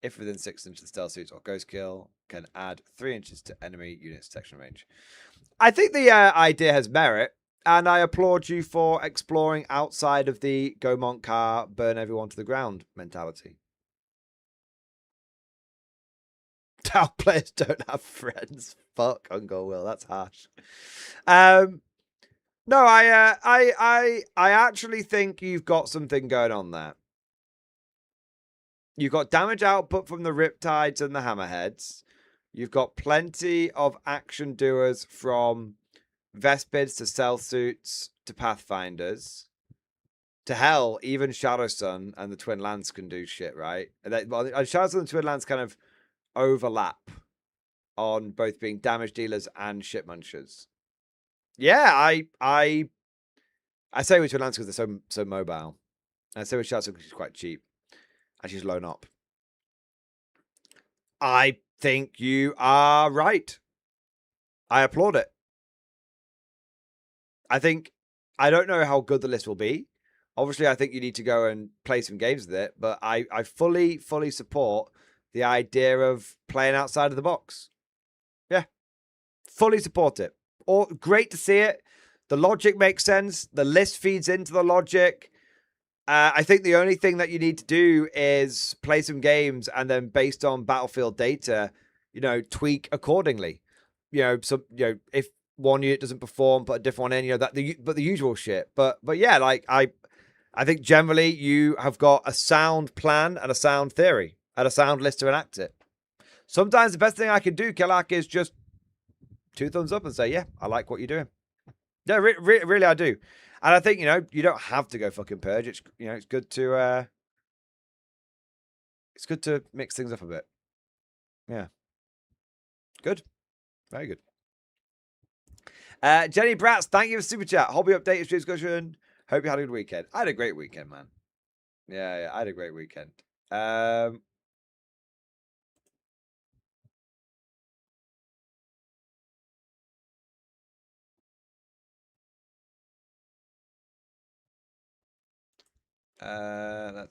If within 6 inches of stealth suits or ghost kill, can add 3 inches to enemy units detection range. I think the idea has merit, and I applaud you for exploring outside of the go monk car, burn everyone to the ground mentality. Tau players don't have friends. Fuck Uncle Will, that's harsh. No, I actually think you've got something going on there. You've got damage output from the Riptides and the Hammerheads. You've got plenty of action doers from Vespids to Stealth Suits to Pathfinders. To hell, even Shadow Sun and the Twin Lance can do shit, right? Shadow Sun and Twin Lance kind of overlap on both being damage dealers and shit munchers. Yeah, I say with Twin Lance because they're so mobile. I say with Shadow Sun because she's quite cheap. And she's loan up. I think you are right. I applaud it. I don't know how good the list will be. Obviously, I think you need to go and play some games with it, but I fully support the idea of playing outside of the box. Yeah. Fully support it. Great to see it. The logic makes sense. The list feeds into the logic. I think the only thing that you need to do is play some games and then based on Battlefield data, tweak accordingly. If one unit doesn't perform, put a different one in, but the usual shit. But yeah, like I think generally you have got a sound plan and a sound theory and a sound list to enact it. Sometimes the best thing I can do, Kellak, is just 2 thumbs up and say, yeah, I like what you're doing. Yeah, really, I do. And I think, you know, you don't have to go fucking purge. It's, you know, it's good to mix things up a bit. Yeah. Good. Very good. Jenny Bratz, thank you for super chat. Hobby update, stream discussion. Hope you had a good weekend. I had a great weekend, man. Yeah, I had a great weekend. Let's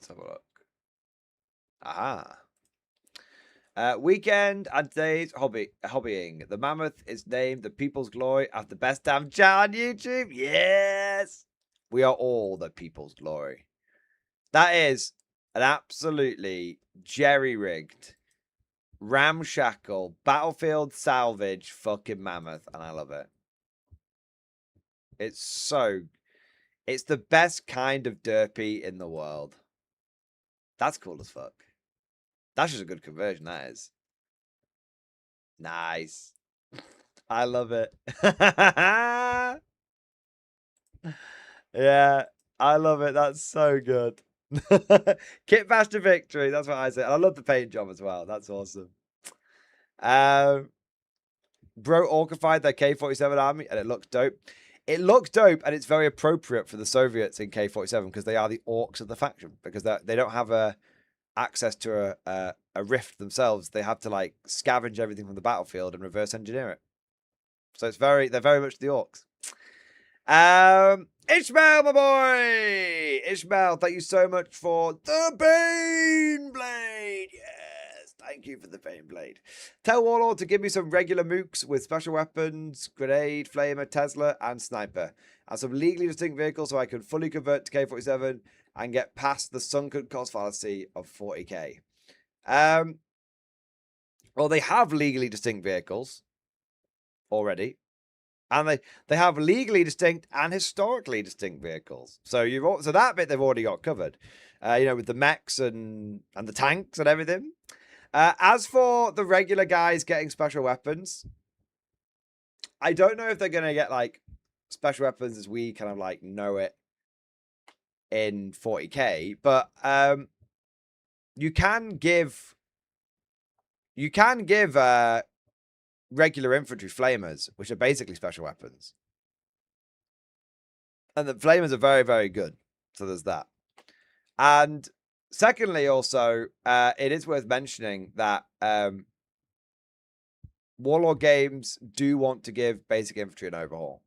have a look. Aha. Weekend and today's hobbying. The mammoth is named the People's Glory after the best damn chat on YouTube. Yes. We are all the People's Glory. That is an absolutely jerry-rigged, ramshackle, battlefield salvage fucking mammoth, and I love it. It's the best kind of derpy in the world. That's cool as fuck. That's just a good conversion, that is. Nice. I love it. Yeah, I love it. That's so good. Kit Master Victory. That's what I say. And I love the paint job as well. That's awesome. Bro orcified their K-47 army and it looks dope. It looks dope and it's very appropriate for the Soviets in K-47 because they are the orcs of the faction. Because they don't have access to a rift themselves. They have to like scavenge everything from the battlefield and reverse engineer it. So they're very much the orcs. Ishmael, my boy! Ishmael, thank you so much for the Bane Blade! Yes, thank you for the Bane Blade. Tell Warlord to give me some regular mooks with special weapons, grenade, flamer, Tesla, and sniper. And some legally distinct vehicles so I can fully convert to K-47 and get past the sunken cost fallacy of 40k. Well, they have legally distinct vehicles already. And they have legally distinct and historically distinct vehicles. So so that bit they've already got covered. You know, with the mechs and the tanks and everything. As for the regular guys getting special weapons, I don't know if they're gonna get like special weapons as we kind of like know it in 40k, but you can give regular infantry flamers, which are basically special weapons. And the flamers are very, very good. So there's that. And secondly, also, it is worth mentioning that Warlord Games do want to give basic infantry an overhaul.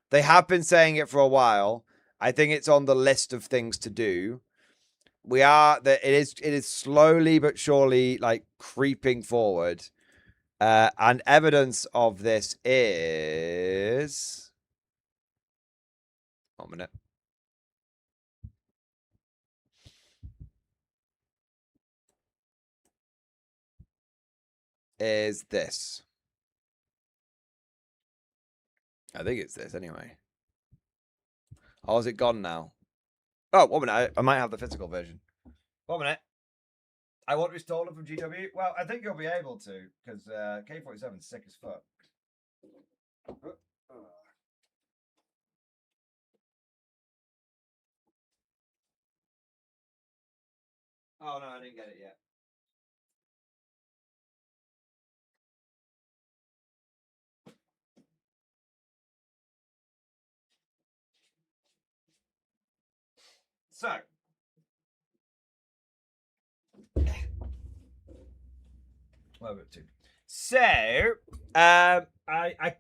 They have been saying it for a while. I think it's on the list of things to do. It is slowly but surely like creeping forward. And evidence of this is 1 minute. Is this. I think it's this anyway. Oh, is it gone now? Oh, 1 minute. I might have the physical version. 1 minute. I want to restore them from GW. Well, I think you'll be able to, because K-47 is sick as fuck. Oh, no, I didn't get it yet. So. So, I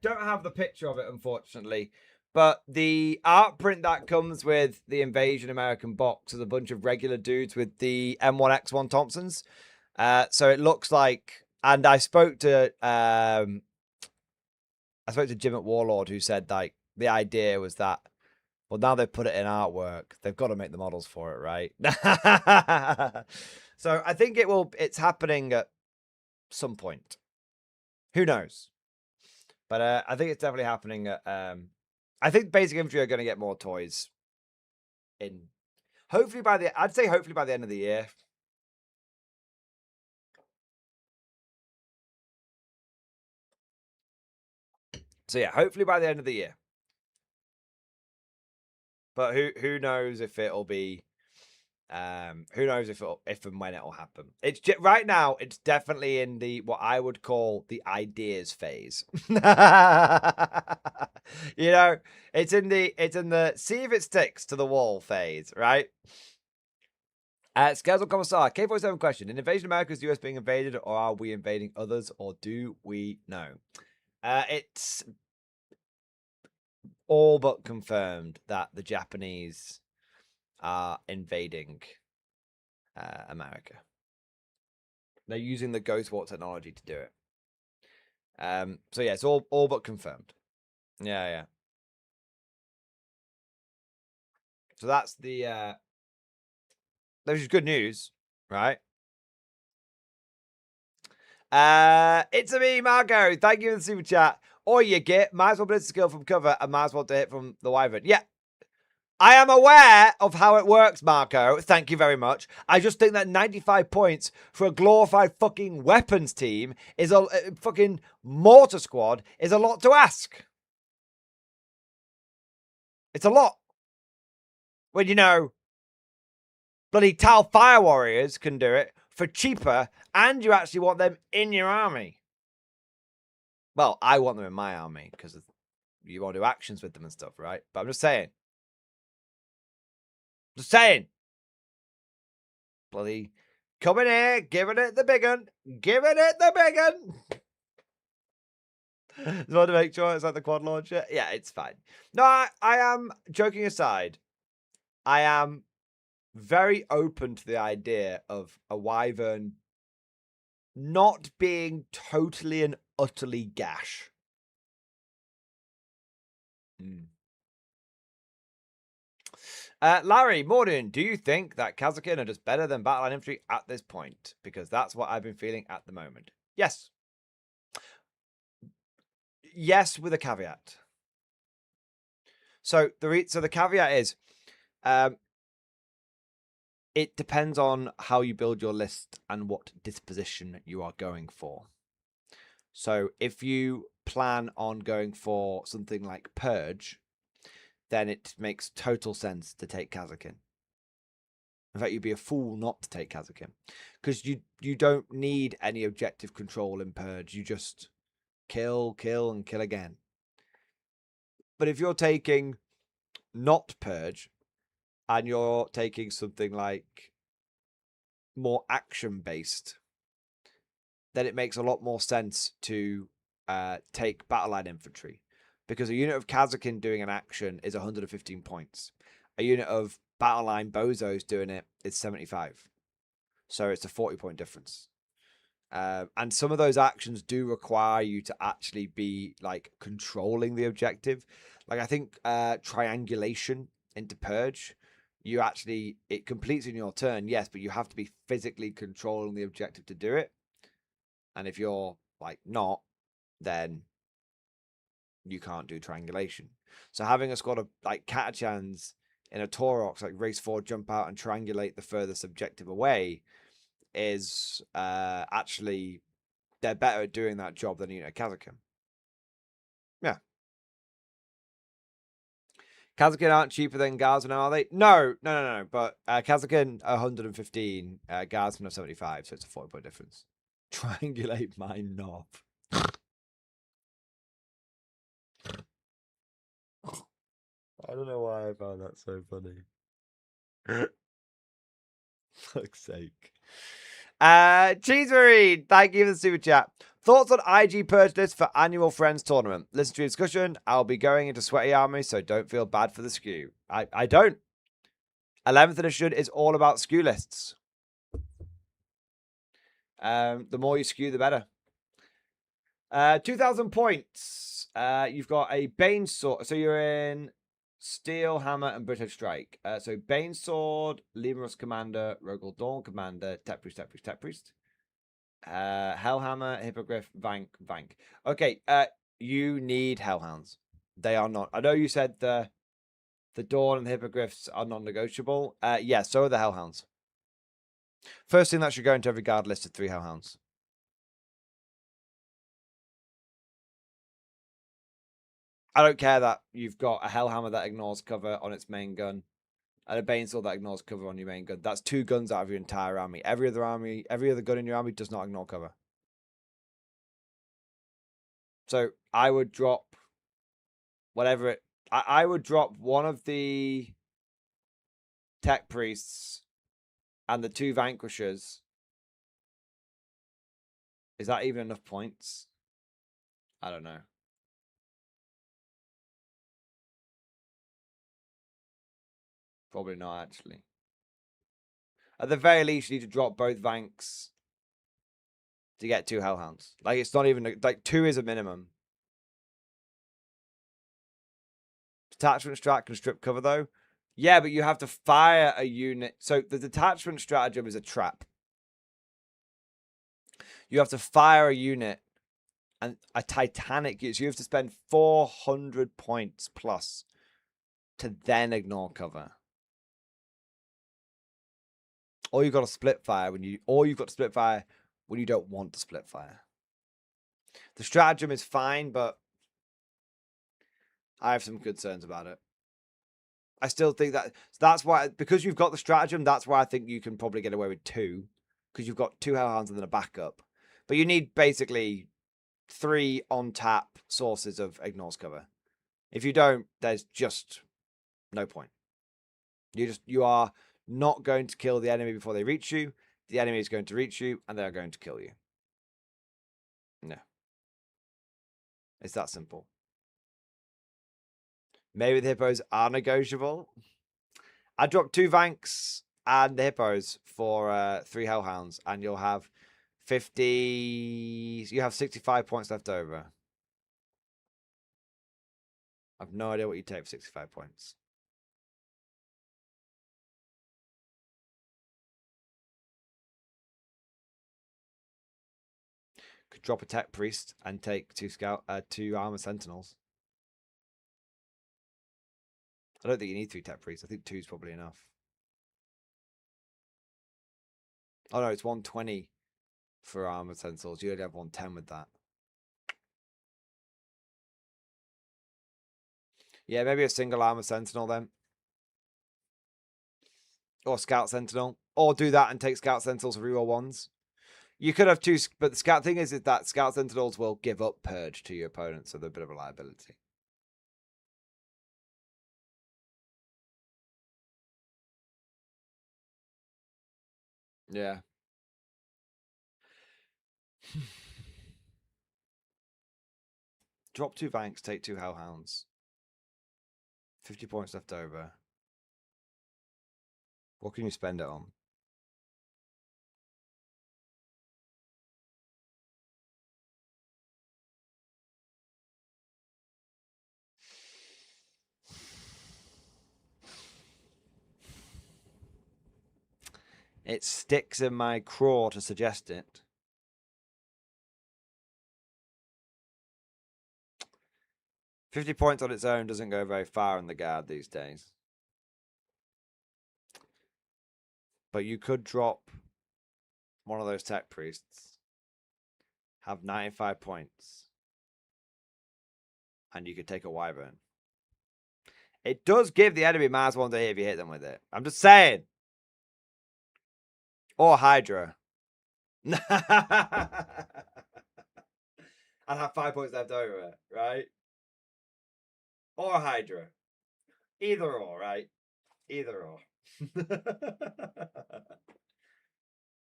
don't have the picture of it, unfortunately, but the art print that comes with the Invasion American box is a bunch of regular dudes with the M1X1 Thompsons. So it looks like, and I spoke to Jim at Warlord, who said like the idea was that, well, now they've put it in artwork, they've got to make the models for it, right? So I think it's happening at some point. Who knows? But I think it's definitely happening at, I think basic infantry are going to get more toys in. Hopefully by the end of the year. So yeah, hopefully by the end of the year. But who knows if it'll be who knows if and when it'll happen. It's right now it's definitely in the what I would call the ideas phase. You know, it's in the see if it sticks to the wall phase, right? Schedule Commissar, K47 question. In Invasion America, is the US being invaded, or are we invading others, or do we know? It's all but confirmed that the Japanese are invading America. They're using the Ghost War technology to do it. So yeah, it's all but confirmed. Yeah. So that's the which is good news, right? It's a me, Marco. Thank you for the super chat. Or you get might as well blitz skill from cover and might as well to hit from the wyvern. Yeah. I am aware of how it works, Marco. Thank you very much. I just think that 95 points for a glorified fucking weapons team is a fucking mortar squad is a lot to ask. It's a lot. When you know bloody Tal Fire Warriors can do it for cheaper and you actually want them in your army. Well, I want them in my army because you want to do actions with them and stuff, right? But I'm just saying. Just saying. Bloody coming here, giving it the big one. Giving it the big one. Just want to make sure it's like the quad launcher. Yeah, it's fine. No, I am, joking aside, I am very open to the idea of a wyvern not being totally and utterly gash. Larry, Morden, do you think that Kazakin are just better than Battleline Infantry at this point? Because that's what I've been feeling at the moment. Yes. Yes, with a caveat. So the caveat is, it depends on how you build your list and what disposition you are going for. So if you plan on going for something like Purge, then it makes total sense to take Kazakin. In fact, you'd be a fool not to take Kazakin. Because you don't need any objective control in Purge. You just kill, and kill again. But if you're taking not Purge, and you're taking something like more action-based, then it makes a lot more sense to take Battle Line Infantry. Because a unit of Kazakin doing an action is 115 points. A unit of Battle Line Bozos doing it is 75. So it's a 40-point difference. And some of those actions do require you to actually be like controlling the objective. Like I think triangulation into Purge, it completes in your turn, yes, but you have to be physically controlling the objective to do it. And if you're like not, then you can't do triangulation. So having a squad of like Katachans in a Taurox, like race 4, jump out and triangulate the furthest objective away is actually, they're better at doing that job than a unit of Kazakin. Yeah. Kazakin aren't cheaper than Guardsmen, are they? No. But Kazakin 115, Guardsmen are 75, so it's a 40-point difference. Triangulate my knob. I don't know why I found that so funny. Fuck's sake. Cheese Marine, thank you for the super chat. Thoughts on IG purge list for annual Friends tournament? Listen to your discussion. I'll be going into Sweaty Army, so don't feel bad for the skew. I don't. 11th edition is all about skew lists. The more you skew, the better. 2,000 points. You've got a Bane Sword. So you're in Steel, Hammer, and British Strike. So Bane Sword, Lemurus Commander, Rogel Dawn Commander, Tech Priest. Hellhammer, Hippogriff, Vank. Okay, you need Hellhounds. They are not. I know you said the Dawn and the Hippogriffs are non-negotiable. Yeah, so are the Hellhounds. First thing that should go into every guard list is 3 Hellhounds. I don't care that you've got a Hellhammer that ignores cover on its main gun and a Banesword that ignores cover on your main gun. That's 2 guns out of your entire army. Every other gun in your army does not ignore cover. So I would drop whatever it... I would drop one of the Tech Priests and the 2 Vanquishers. Is that even enough points? I don't know. Probably not, actually. At the very least, you need to drop both Vanks to get 2 Hellhounds. Like, it's not even... Like, 2 is a minimum. Detachment strat can strip cover, though. Yeah, but you have to fire a unit. So, the detachment stratagem is a trap. You have to fire a unit and a Titanic unit. So, you have to spend 400 points plus to then ignore cover. Or you've got to split fire when you don't want to split fire. The stratagem is fine, but I have some concerns about it. I still think that's why, because you've got the stratagem, that's why I think you can probably get away with 2. Because you've got 2 Hellhounds and then a backup. But you need basically 3 on tap sources of ignores cover. If you don't, there's just no point. You are not going to kill the enemy before they reach you. The enemy is going to reach you, and they are going to kill you. No. It's that simple. Maybe the hippos are negotiable. I dropped 2 Vanks and the hippos for 3 Hellhounds, and you'll have 50... You have 65 points left over. I've no idea what you take for 65 points. Could drop a Tech Priest and take 2 Armor Sentinels. I don't think you need 3 Tech Priests. I think 2 is probably enough. Oh no, it's 120 for Armor Sentinels. You only have 110 with that. Yeah, maybe a single Armor Sentinel then. Or Scout Sentinel. Or do that and take Scout Sentinels for reroll 1s. You could have 2, but the Scout thing is that Scout Sentinels will give up Purge to your opponent, so they're a bit of a liability. Yeah. Drop 2 Vanks, take 2 Hellhounds. 50 points left over. What can you spend it on? It sticks in my craw to suggest it. $50 points on its own doesn't go very far in the guard these days. But you could drop one of those Tech Priests, have 95 points, and you could take a Wyvern. It does give the enemy -1 to hit if you hit them with it. I'm just saying. Or Hydra. And have 5 points left over, right? Or Hydra. Either or, right? Either or.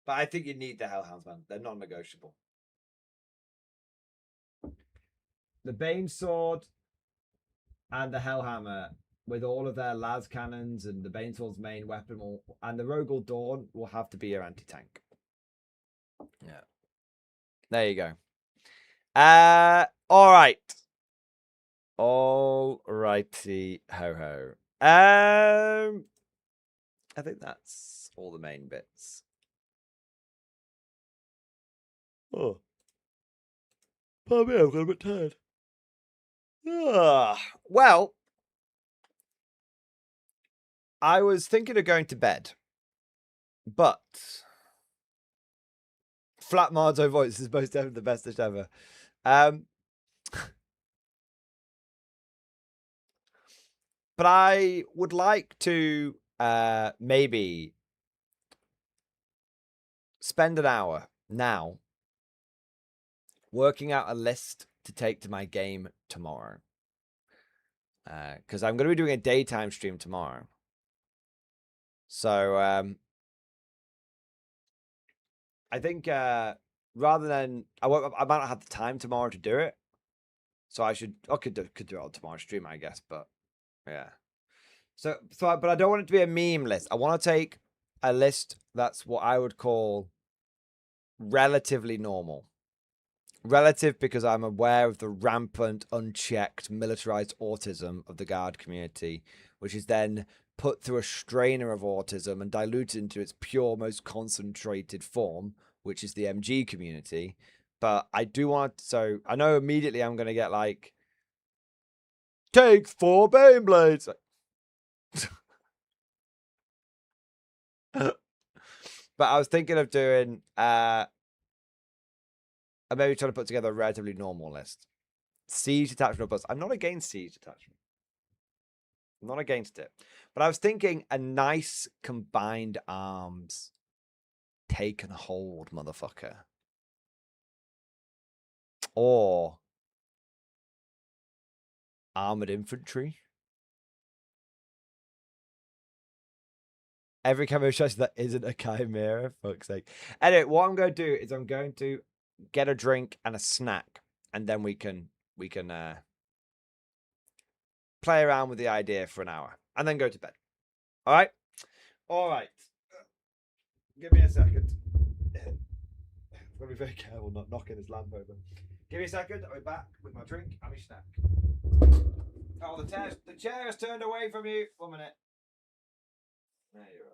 But I think you need the Hellhounds, man. They're not negotiable. The Bane Sword and the Hellhammer, with all of their las cannons and the Bane Sword's main weapon, and the Rogel Dawn will have to be your anti-tank. Yeah. There you go. All right. All righty ho ho. I think that's all the main bits. Oh. Pardon me, I've got a bit tired. Well, I was thinking of going to bed, but Flat Marzo voice is most definitely the bestest ever. But I would like to maybe spend an hour now working out a list to take to my game tomorrow. Because I'm going to be doing a daytime stream tomorrow. So I think rather than I might not have the time tomorrow to do it, so I could do it on tomorrow's stream, I guess. But yeah, but I don't want it to be a meme list. I want to take a list that's what I would call relatively normal. Relative because I'm aware of the rampant, unchecked, militarized autism of the guard community, which is then put through a strainer of autism and diluted into its pure, most concentrated form, which is the MG community. But I do want to, so I know immediately I'm going to get like, take 4 Baneblades. But I was thinking of doing, I'm maybe trying to put together a relatively normal list. Siege attachment plus. I'm not against siege attachment. I'm not against it. But I was thinking a nice combined arms take and hold, motherfucker. Or armored infantry. Every camo choice that isn't a chimera, fuck's sake. Anyway, what I'm going to do is I'm going to get a drink and a snack, and then we can play around with the idea for an hour, and then go to bed. All right? All right. Give me a second. I've got to be very careful not knocking this lamp over. Give me a second. I'll be back with my drink and my snack. Oh, the chair has turned away from you. 1 minute. There you are.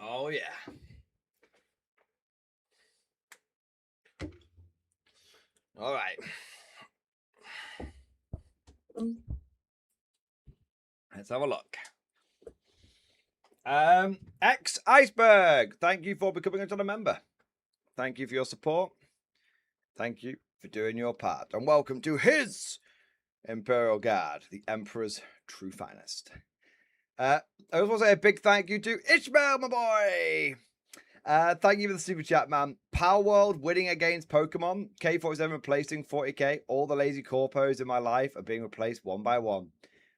Oh yeah. All right. Let's have a look. X Iceberg, thank you for becoming a channel member. Thank you for your support. Thank you for doing your part. And welcome to his Imperial Guard, the Emperor's true finest. I also want to say a big thank you to Ishmael, my boy. Thank you for the super chat, man. Power World winning against Pokemon. K47 replacing 40k. All the lazy corpos in my life are being replaced one by one.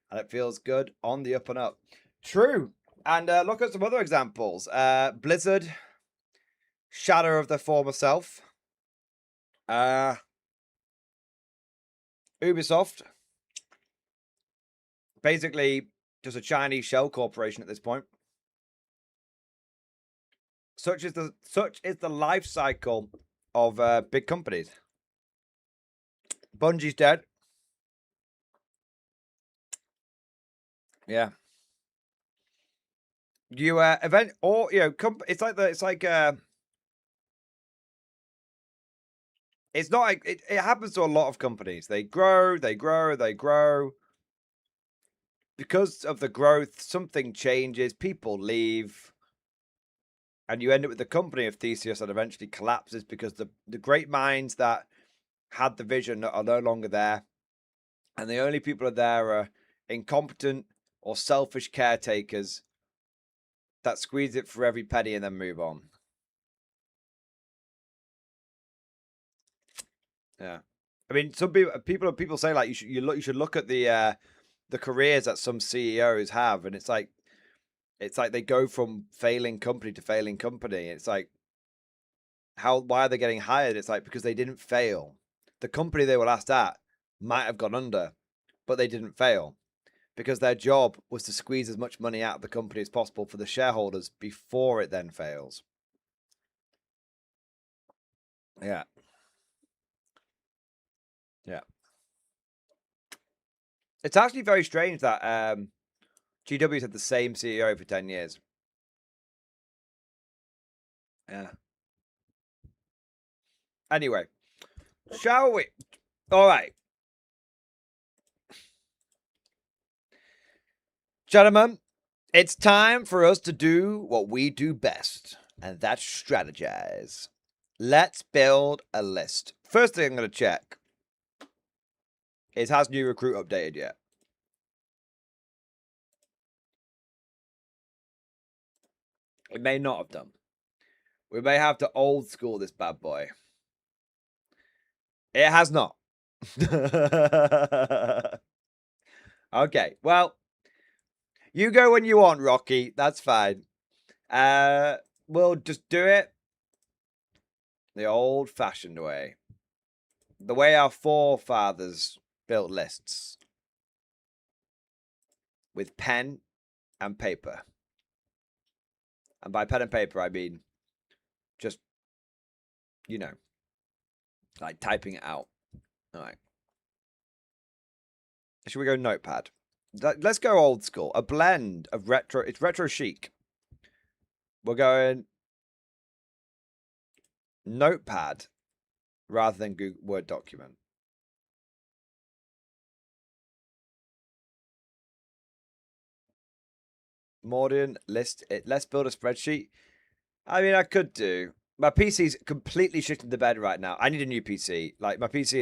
And it feels good on the up and up. True. And look at some other examples. Blizzard. Shadow of their former self. Ubisoft. Basically, just a Chinese shell corporation at this point. Such is the life cycle of big companies. Bungie's dead. Yeah. You event or it's not like it happens to a lot of companies. They grow. Because of the growth, something changes, people leave, and you end up with the company of Theseus that eventually collapses because the great minds that had the vision are no longer there, and the only people are there are incompetent or selfish caretakers that squeeze it for every penny and then move on. Yeah, I mean, some people say like you should look at the careers that some CEOs have, and it's like they go from failing company to failing company. It's like why are they getting hired? It's like because they didn't fail. The company they were last at might have gone under, but they didn't fail because their job was to squeeze as much money out of the company as possible for the shareholders before it then fails. Yeah. Yeah. It's actually very strange that GW's had the same CEO for 10 years. Yeah. Anyway, shall we? All right. Gentlemen, it's time for us to do what we do best, and that's strategize. Let's build a list. First thing I'm going to check is, has new recruit updated yet? It may not have done. We may have to old school this bad boy. It has not. Okay, well, you go when you want, Rocky. That's fine. We'll just do it the old-fashioned way. The way our forefathers built lists. With pen and paper. And by pen and paper, I mean just, like typing it out. All right. Should we go notepad? Let's go old school. A blend of retro. It's retro chic. We're going notepad rather than Google Word document. Modern list. Let's build a spreadsheet. I mean, I could do. My PC's completely shit in the bed right now. I need a new PC. Like, my PC.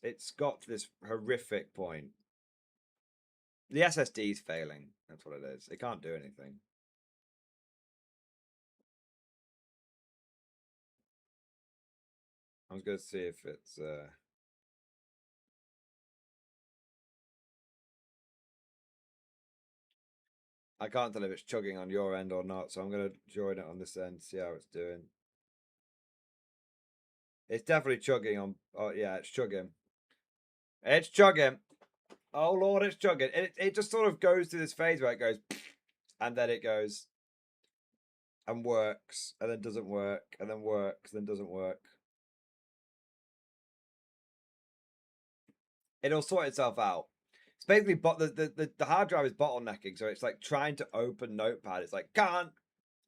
It's got to this horrific point. The SSD's failing. That's what it is. It can't do anything. I was going to see if it's... I can't tell if it's chugging on your end or not, so I'm going to join it on this end, see how it's doing. It's definitely chugging on. Oh yeah, it's chugging. It's chugging. Oh lord, it's chugging. It just sort of goes through this phase where it goes, and then it goes, and works, and then doesn't work, and then works, then doesn't work. It'll sort itself out. It's basically the hard drive is bottlenecking, so it's like trying to open Notepad. It's like can't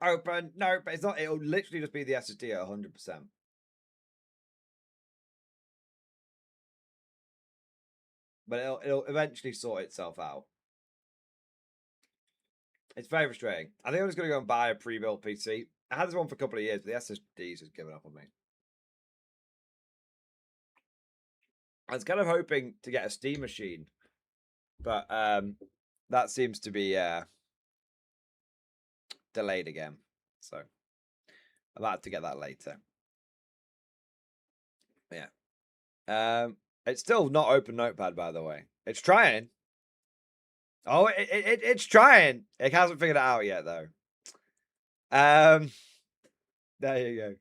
open Notepad. It's not. It'll literally just be the SSD at 100%. But it'll eventually sort itself out. It's very frustrating. I think I'm just gonna go and buy a pre-built PC. I had this one for a couple of years, but the SSD's has given up on me. I was kind of hoping to get a Steam machine, but that seems to be delayed again. So I'll have to get that later. Yeah. It's still not open Notepad, by the way. It's trying. Oh, it's trying. It hasn't figured it out yet, though. There you go.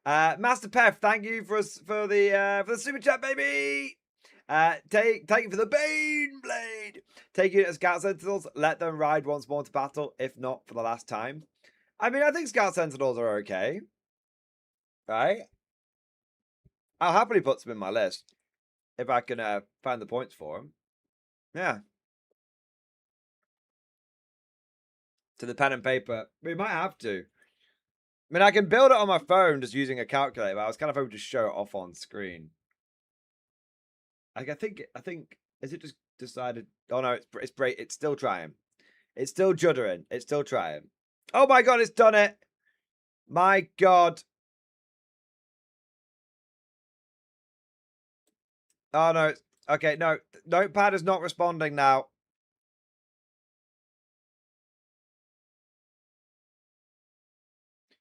Master Pef, thank you for the super chat, baby. Take you for the Bane Blade. Take you as Scout Sentinels. Let them ride once more to battle, if not for the last time. I mean, I think Scout Sentinels are okay, right? I'll happily put them in my list if I can find the points for them. Yeah. To the pen and paper, we might have to. I mean, I can build it on my phone just using a calculator, but I was kind of hoping to show it off on screen. Like, I think, is it just decided? Oh no, it's still trying. It's still juddering. It's still trying. Oh my god, it's done it. My god. Oh no. Okay, no. Notepad is not responding now.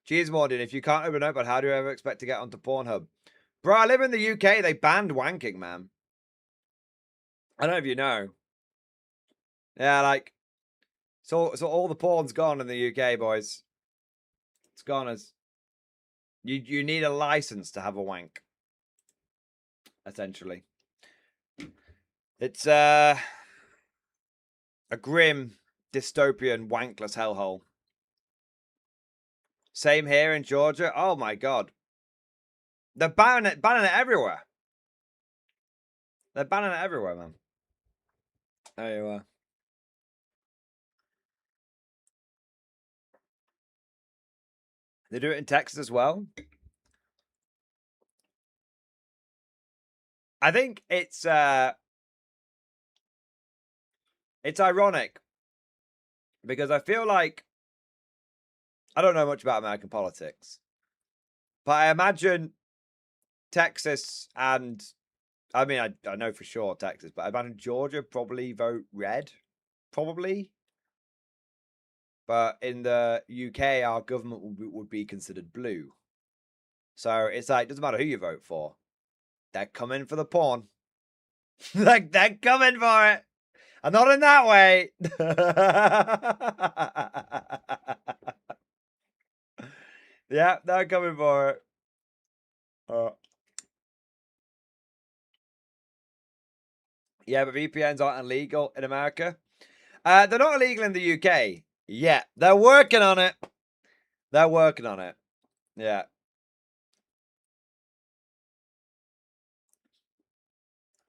Cheers, Mordin. If you can't open Notepad, how do you ever expect to get onto Pornhub? Bro, I live in the UK. They banned wanking, man. I don't know if you know. Yeah, like, so all the porn's gone in the UK, boys. It's gone as you need a license to have a wank. Essentially. It's a grim, dystopian, wankless hellhole. Same here in Georgia. Oh my god. They're banning it everywhere. They're banning it everywhere, man. There you are. They do it in Texas as well. I think it's ironic because I feel like I don't know much about American politics, but I imagine Texas and I mean I know for sure Texas, but I imagine Georgia probably vote red, probably. But in the UK, our government would be considered blue. So it's like, it doesn't matter who you vote for. They're coming for the porn. Like, they're coming for it. And not in that way. Yeah, they're coming for it. Yeah, but VPNs aren't illegal in America. They're not illegal in the UK. Yeah, they're working on it. They're working on it. Yeah.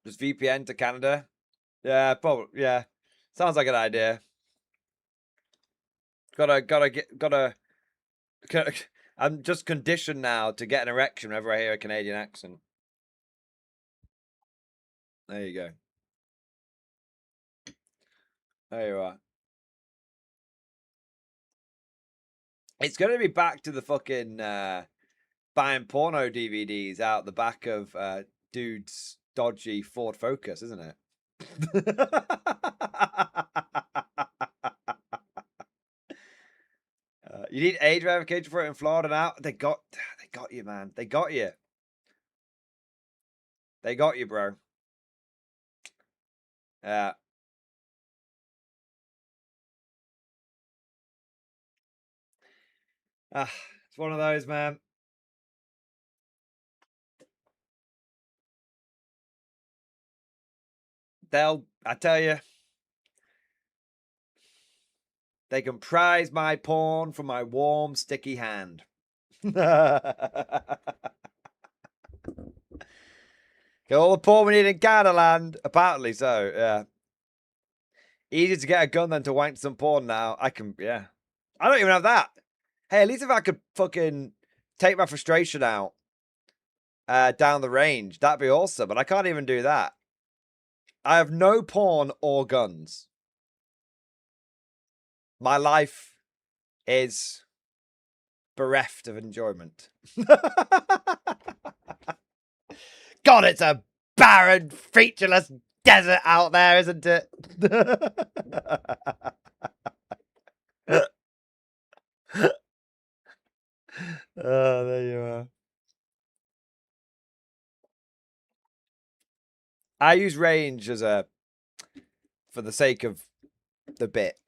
Just VPN to Canada. Yeah, probably. Yeah, sounds like an idea. Gotta. I'm just conditioned now to get an erection whenever I hear a Canadian accent. There you go. There you are. It's gonna be back to the fucking buying porno DVDs out the back of dude's dodgy Ford Focus, isn't it? You need age verification for it in Florida now. They got you, man. They got you. They got you, bro. Yeah. It's one of those, man. I tell you, they can prize my porn from my warm, sticky hand. Get all the porn we need in Canadaland. Apparently so, yeah. Easier to get a gun than to wank some porn now. I don't even have that. Hey, at least if I could fucking take my frustration out down the range, that'd be awesome. But I can't even do that. I have no porn or guns. My life is bereft of enjoyment. God, it's a barren, featureless desert out there, isn't it? Oh, there you are. I use range as for the sake of the bit,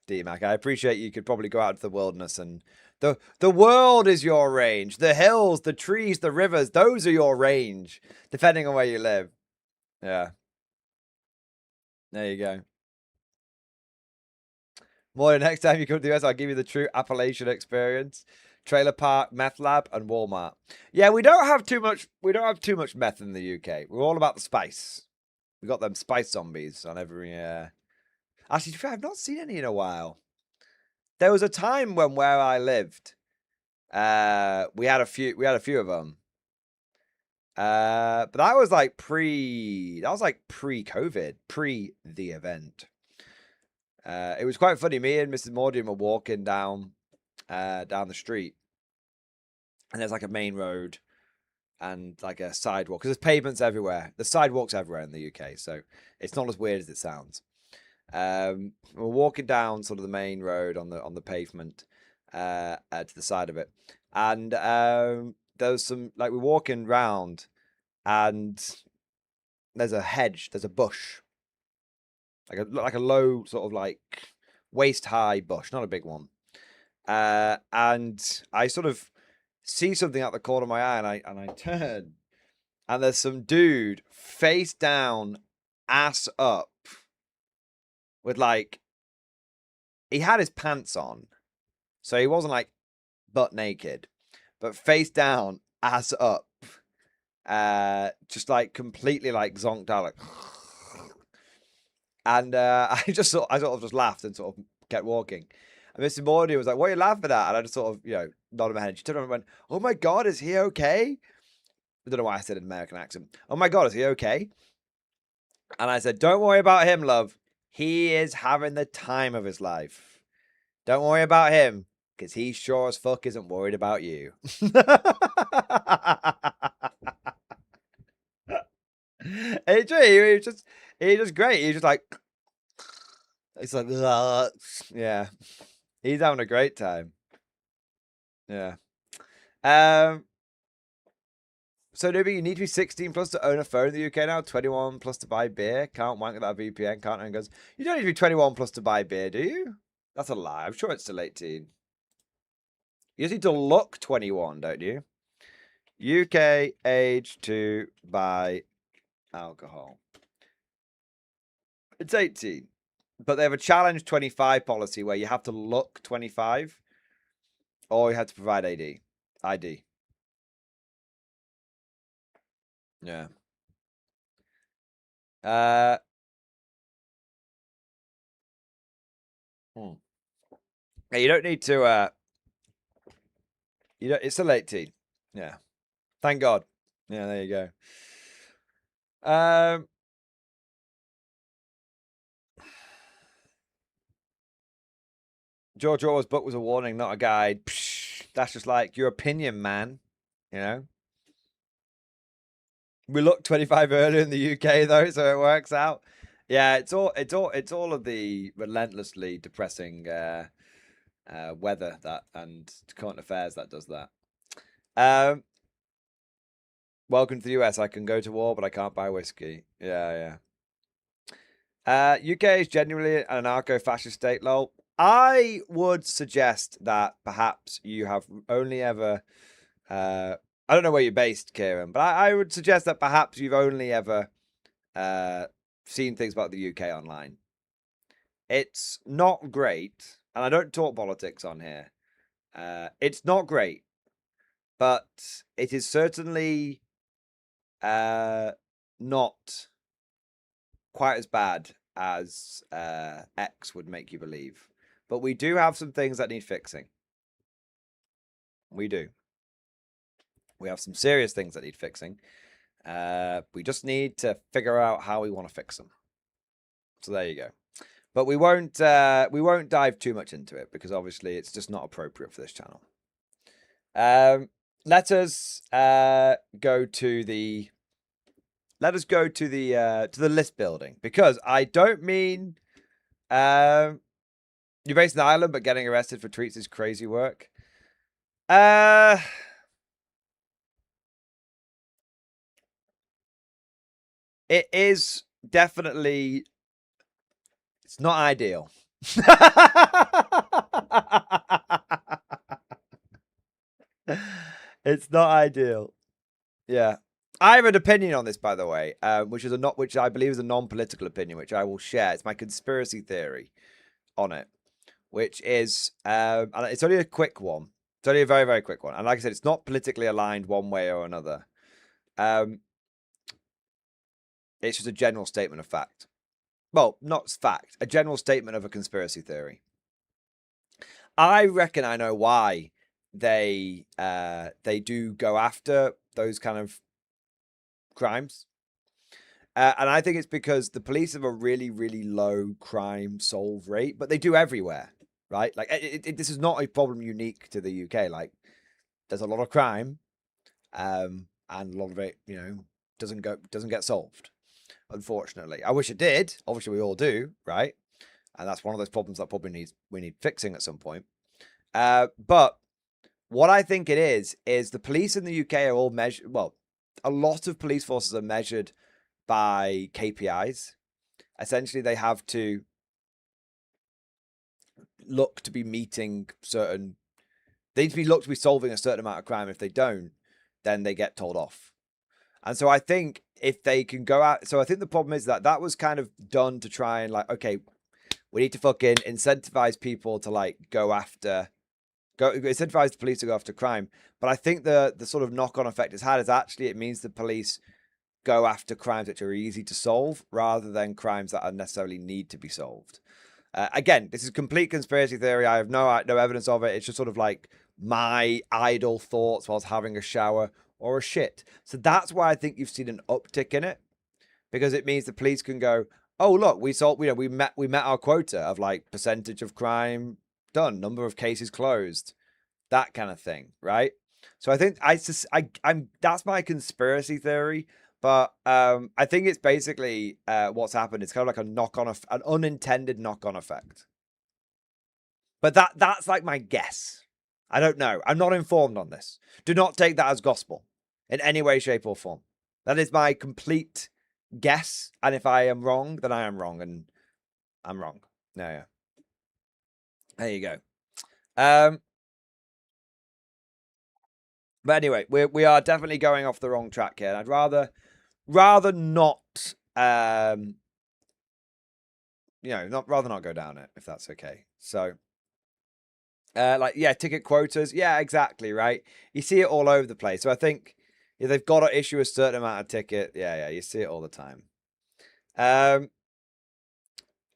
D-Mac. I appreciate you could probably go out into the wilderness and the world is your range. The hills, the trees, the rivers, those are your range, depending on where you live. Yeah. There you go. More next time you come to the US, I'll give you the true Appalachian experience. Trailer park, meth lab, and Walmart. Yeah, we don't have too much meth in the UK. We're all about the spice. We got them spice zombies on every Actually, to be fair, I've not seen any in a while. There was a time when where I lived, we had a few of them. But that was like pre-COVID, pre the event. It was quite funny. Me and Mrs. Mordian were walking down the street, and there's like a main road and like a sidewalk because there's pavements everywhere. There's sidewalks everywhere in the UK, so it's not as weird as it sounds. We're walking down sort of the main road on the pavement to the side of it, and there's some like we're walking round, and there's a hedge, there's a bush, like a low sort of like waist high bush, not a big one, and I sort of see something out the corner of my eye, and I turn, and there's some dude face down, ass up. With like, he had his pants on, so he wasn't like butt naked, but face down, ass up, just like completely like zonked out, like, and I sort of just laughed and sort of kept walking. And Mr. Mordy was like, "What are you laughing at?" And I just sort of nodded my head. She turned around and went, "Oh my God, is he okay?" I don't know why I said it in an American accent. "Oh my God, is he okay?" And I said, "Don't worry about him, love. He is having the time of his life. Don't worry about him, because he sure as fuck isn't worried about you." It's true. He was just great. He's just like, it's like, yeah. He's having a great time. Yeah. So, Newbie, you need to be 16 plus to own a phone in the UK now. 21 plus to buy beer. Can't wank without a VPN. Can't own guns. You don't need to be 21 plus to buy beer, do you? That's a lie. I'm sure it's still 18. You just need to look 21, don't you? UK age to buy alcohol. It's 18. But they have a challenge 25 policy where you have to look 25 or you have to provide ID. Yeah. Yeah, you don't need to it's still 18. Yeah. Thank God. Yeah, there you go. George Orwell's book was a warning, not a guide. Psh, that's just like your opinion, man. You know? We look 25 earlier in the UK though, so it works out. Yeah, it's all of the relentlessly depressing weather that and current affairs that does that. Welcome to the US. I can go to war, but I can't buy whiskey. Yeah. UK is genuinely an anarcho-fascist state, lol. I would suggest that perhaps you have only ever I don't know where you're based, Kieran, but I would suggest that perhaps you've only ever seen things about the UK online. It's not great, and I don't talk politics on here. It's not great, but it is certainly not quite as bad as X would make you believe. But we do have some things that need fixing. We do. We have some serious things that need fixing. We just need to figure out how we want to fix them. So there you go. But we won't dive too much into it because obviously it's just not appropriate for this channel. Let us go to the list building, because I don't mean you're based in Ireland but getting arrested for tweets is crazy work. It is definitely, it's not ideal. It's not ideal. Yeah. I have an opinion on this, by the way, which I believe is a non-political opinion, which I will share. It's my conspiracy theory on it, which is, and it's only a quick one. It's only a very, very quick one. And like I said, it's not politically aligned one way or another. It's just a general statement of fact. Well, not fact, a general statement of a conspiracy theory. I reckon I know why they do go after those kind of crimes. And I think it's because the police have a really, really low crime solve rate, but they do everywhere, right? Like, this is not a problem unique to the UK. Like, there's a lot of crime, and a lot of it, you know, doesn't get solved. Unfortunately, I wish it did. Obviously, we all do, right? And that's one of those problems that probably we need fixing at some point. But what I think it is the police in the UK are all measured. Well, a lot of police forces are measured by KPIs. Essentially, they have to look to be meeting certain. They need to be looked to be solving a certain amount of crime. If they don't, then they get told off. And so I think if they can go out, so I think the problem is that was kind of done to try and like, okay, we need to fucking incentivize people to like incentivize the police to go after crime. But I think the sort of knock-on effect it's had is actually it means the police go after crimes which are easy to solve rather than crimes that are necessarily need to be solved. Again, this is complete conspiracy theory. I have no evidence of it. It's just sort of like my idle thoughts whilst having a shower or a shit. So that's why I think you've seen an uptick in it, because it means the police can go, oh look, we met our quota of like percentage of crime done, number of cases closed, that kind of thing, right? So I think I'm that's my conspiracy theory, but I think it's basically what's happened. It's kind of like an unintended knock-on effect. But that's like my guess. I don't know. I'm not informed on this. Do not take that as gospel in any way, shape, or form. That is my complete guess. And if I am wrong, then I am wrong. And I'm wrong. Yeah. There you go. But anyway, we are definitely going off the wrong track here. And I'd rather not, rather not go down it, if that's okay. So, ticket quotas. Yeah, exactly, right? You see it all over the place. So I think if they've got to issue a certain amount of ticket. Yeah, you see it all the time.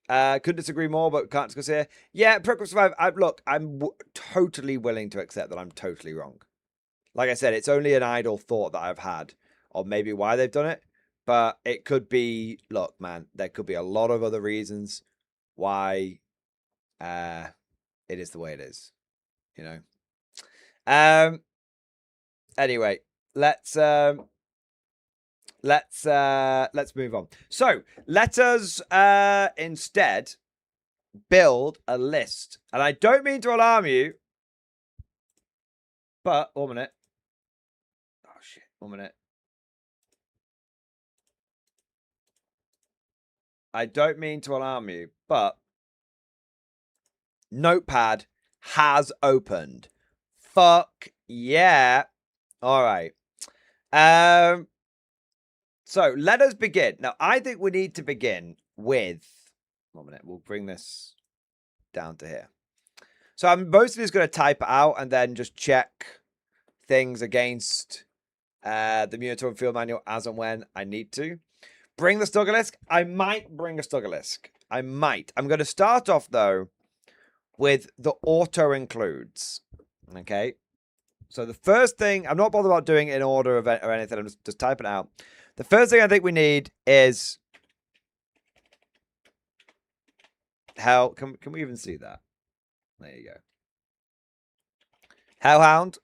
Couldn't disagree more, but can't discuss here. Yeah, Procure Survive. I'm totally willing to accept that I'm totally wrong. Like I said, it's only an idle thought that I've had, or maybe why they've done it. But it could be, look, man, there could be a lot of other reasons why it is the way it is, you know. Anyway, let's move on. So let us instead build a list. And I don't mean to alarm you, but 1 minute. Oh shit, 1 minute. I don't mean to alarm you, but Notepad has opened. Fuck yeah. All right. So let us begin. Now, I think we need to begin with... 1 minute. We'll bring this down to here. So I'm mostly just going to type it out and then just check things against the Munitor Field Manual as and when I need to. Bring the Stuggerlisk. I might bring a Stuggerlisk. I might. I'm going to start off, though, with the auto includes. Okay? So the first thing... I'm not bothered about doing it in order of or anything. I'm just typing it out. The first thing I think we need is... Hell... Can we even see that? There you go. Hellhound.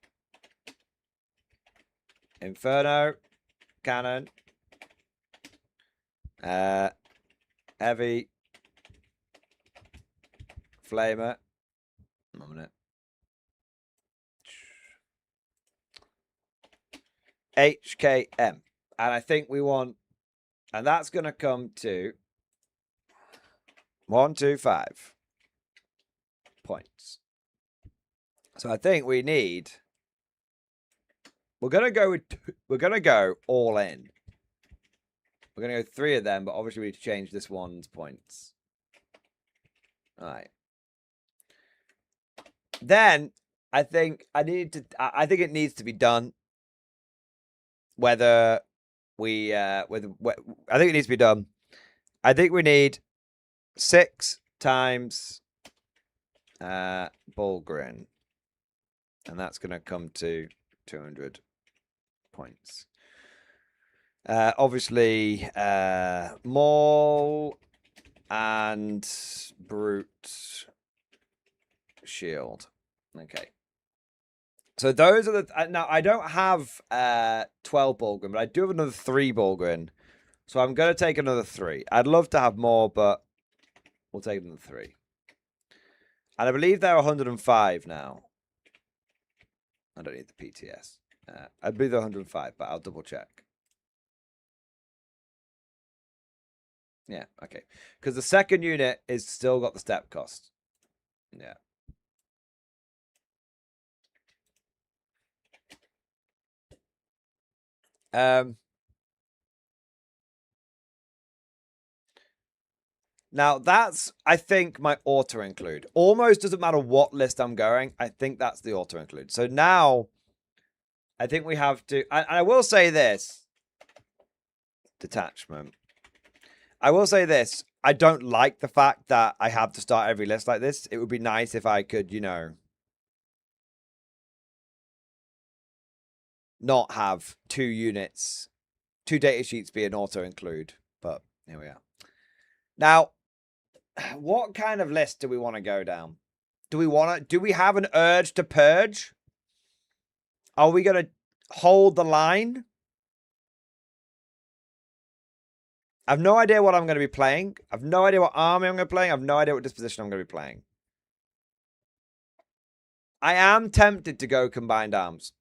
Inferno. Cannon. Heavy. Flamer. 1 minute. HKM. And I think we want... And that's going to come to... 125 points. So I think we need... We're going to go with... We're going to go all in. We're going to go 3 of them, but obviously we need to change this one's points. All right. Then I think I need to... I think it needs to be done. Whether we... I think it needs to be done. I think we need 6 times Bulgrin. And that's going to come to 200 points. Obviously, Maul and Brute Shield. Okay. So those are the... now, I don't have 12 Bulgrin, but I do have another 3 Bulgrin. So I'm going to take another 3. I'd love to have more, but we'll take another 3. And I believe they're 105 now. I don't need the PTS. I believe they're 105, but I'll double check. Yeah, okay. Because the second unit is still got the step cost. Yeah. Now that's, I think, my auto include. Almost doesn't matter what list I'm going. I think that's the auto include. So now I think we have to, and I will say this. Detachment. I will say this. I don't like the fact that I have to start every list like this. It would be nice if I could, you know, not have 2 units, 2 data sheets be an auto include. But here we are. Now, what kind of list do we want to go down? Do we have an urge to purge? Are we going to hold the line? I have no idea what I'm going to be playing. I have no idea what army I'm going to be playing. I have no idea what disposition I'm going to be playing. I am tempted to go combined arms.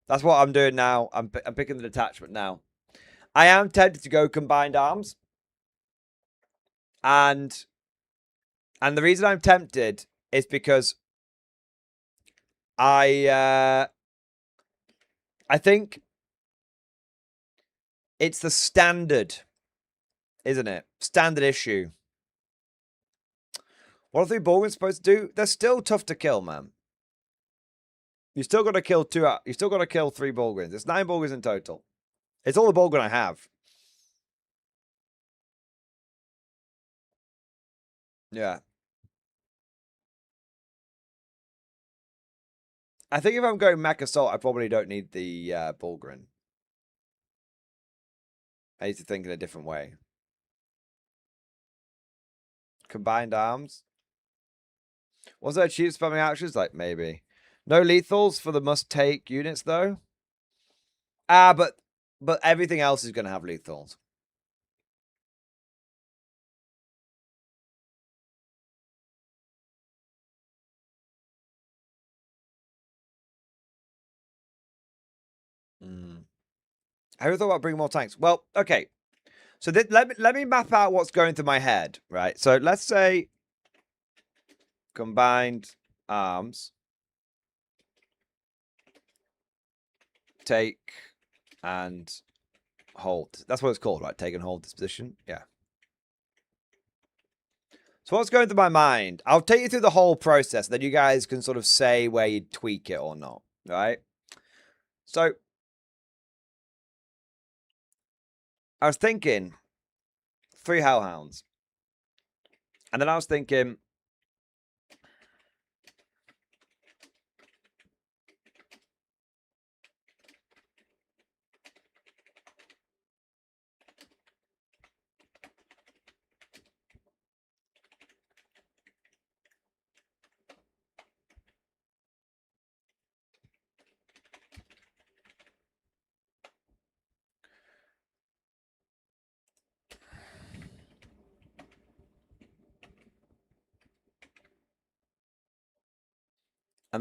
That's what I'm doing now. I'm picking the detachment now. I am tempted to go combined arms. And the reason I'm tempted is because I think it's the standard, isn't it? Standard issue. What are the Bulgars supposed to do? They're still tough to kill, man. You still got to kill 2 out. You still got to kill 3 Bulgars. It's 9 Bulgars in total. It's all the Bulgar I have. Yeah. I think if I'm going Mech Assault, I probably don't need the Bulgrin. I need to think in a different way. Combined arms. Was there cheap spamming actions? Like, maybe. No lethals for the must-take units, though. But everything else is going to have lethals. I ever thought about bringing more tanks? Well, okay. So let me map out what's going through my head, right? So let's say combined arms. take and hold. That's what it's called, right? Take and hold this position. Yeah. So what's going through my mind? I'll take you through the whole process. Then you guys can sort of say where you tweak it or not. Right? So I was thinking 3 hellhounds. And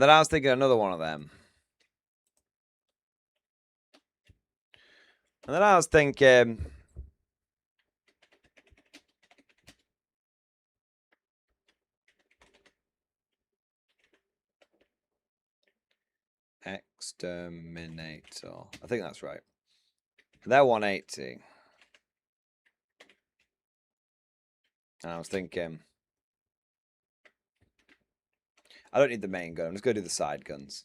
then I was thinking another one of them. And then I was thinking exterminator. I think that's right. They're 180. And I was thinking I don't need the main gun. I'm just going to do the side guns.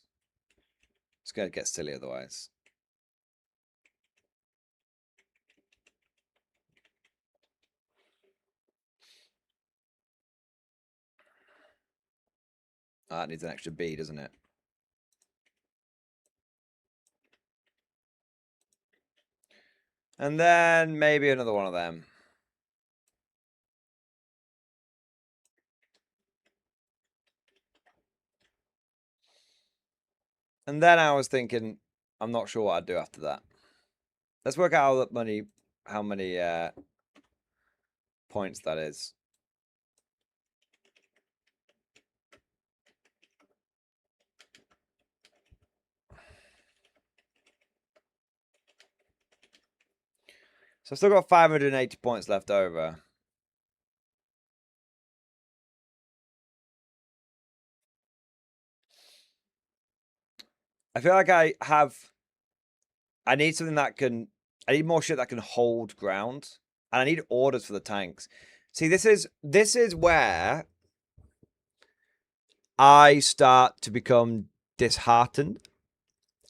It's going to get silly otherwise. Oh, that needs an extra B, doesn't it? And then maybe another one of them. And then I was thinking, I'm not sure what I'd do after that. Let's work out how many points that is. So I've still got 580 points left over. I feel like I need something that can, I need more shit that can hold ground. And I need orders for the tanks. See, this is where I start to become disheartened.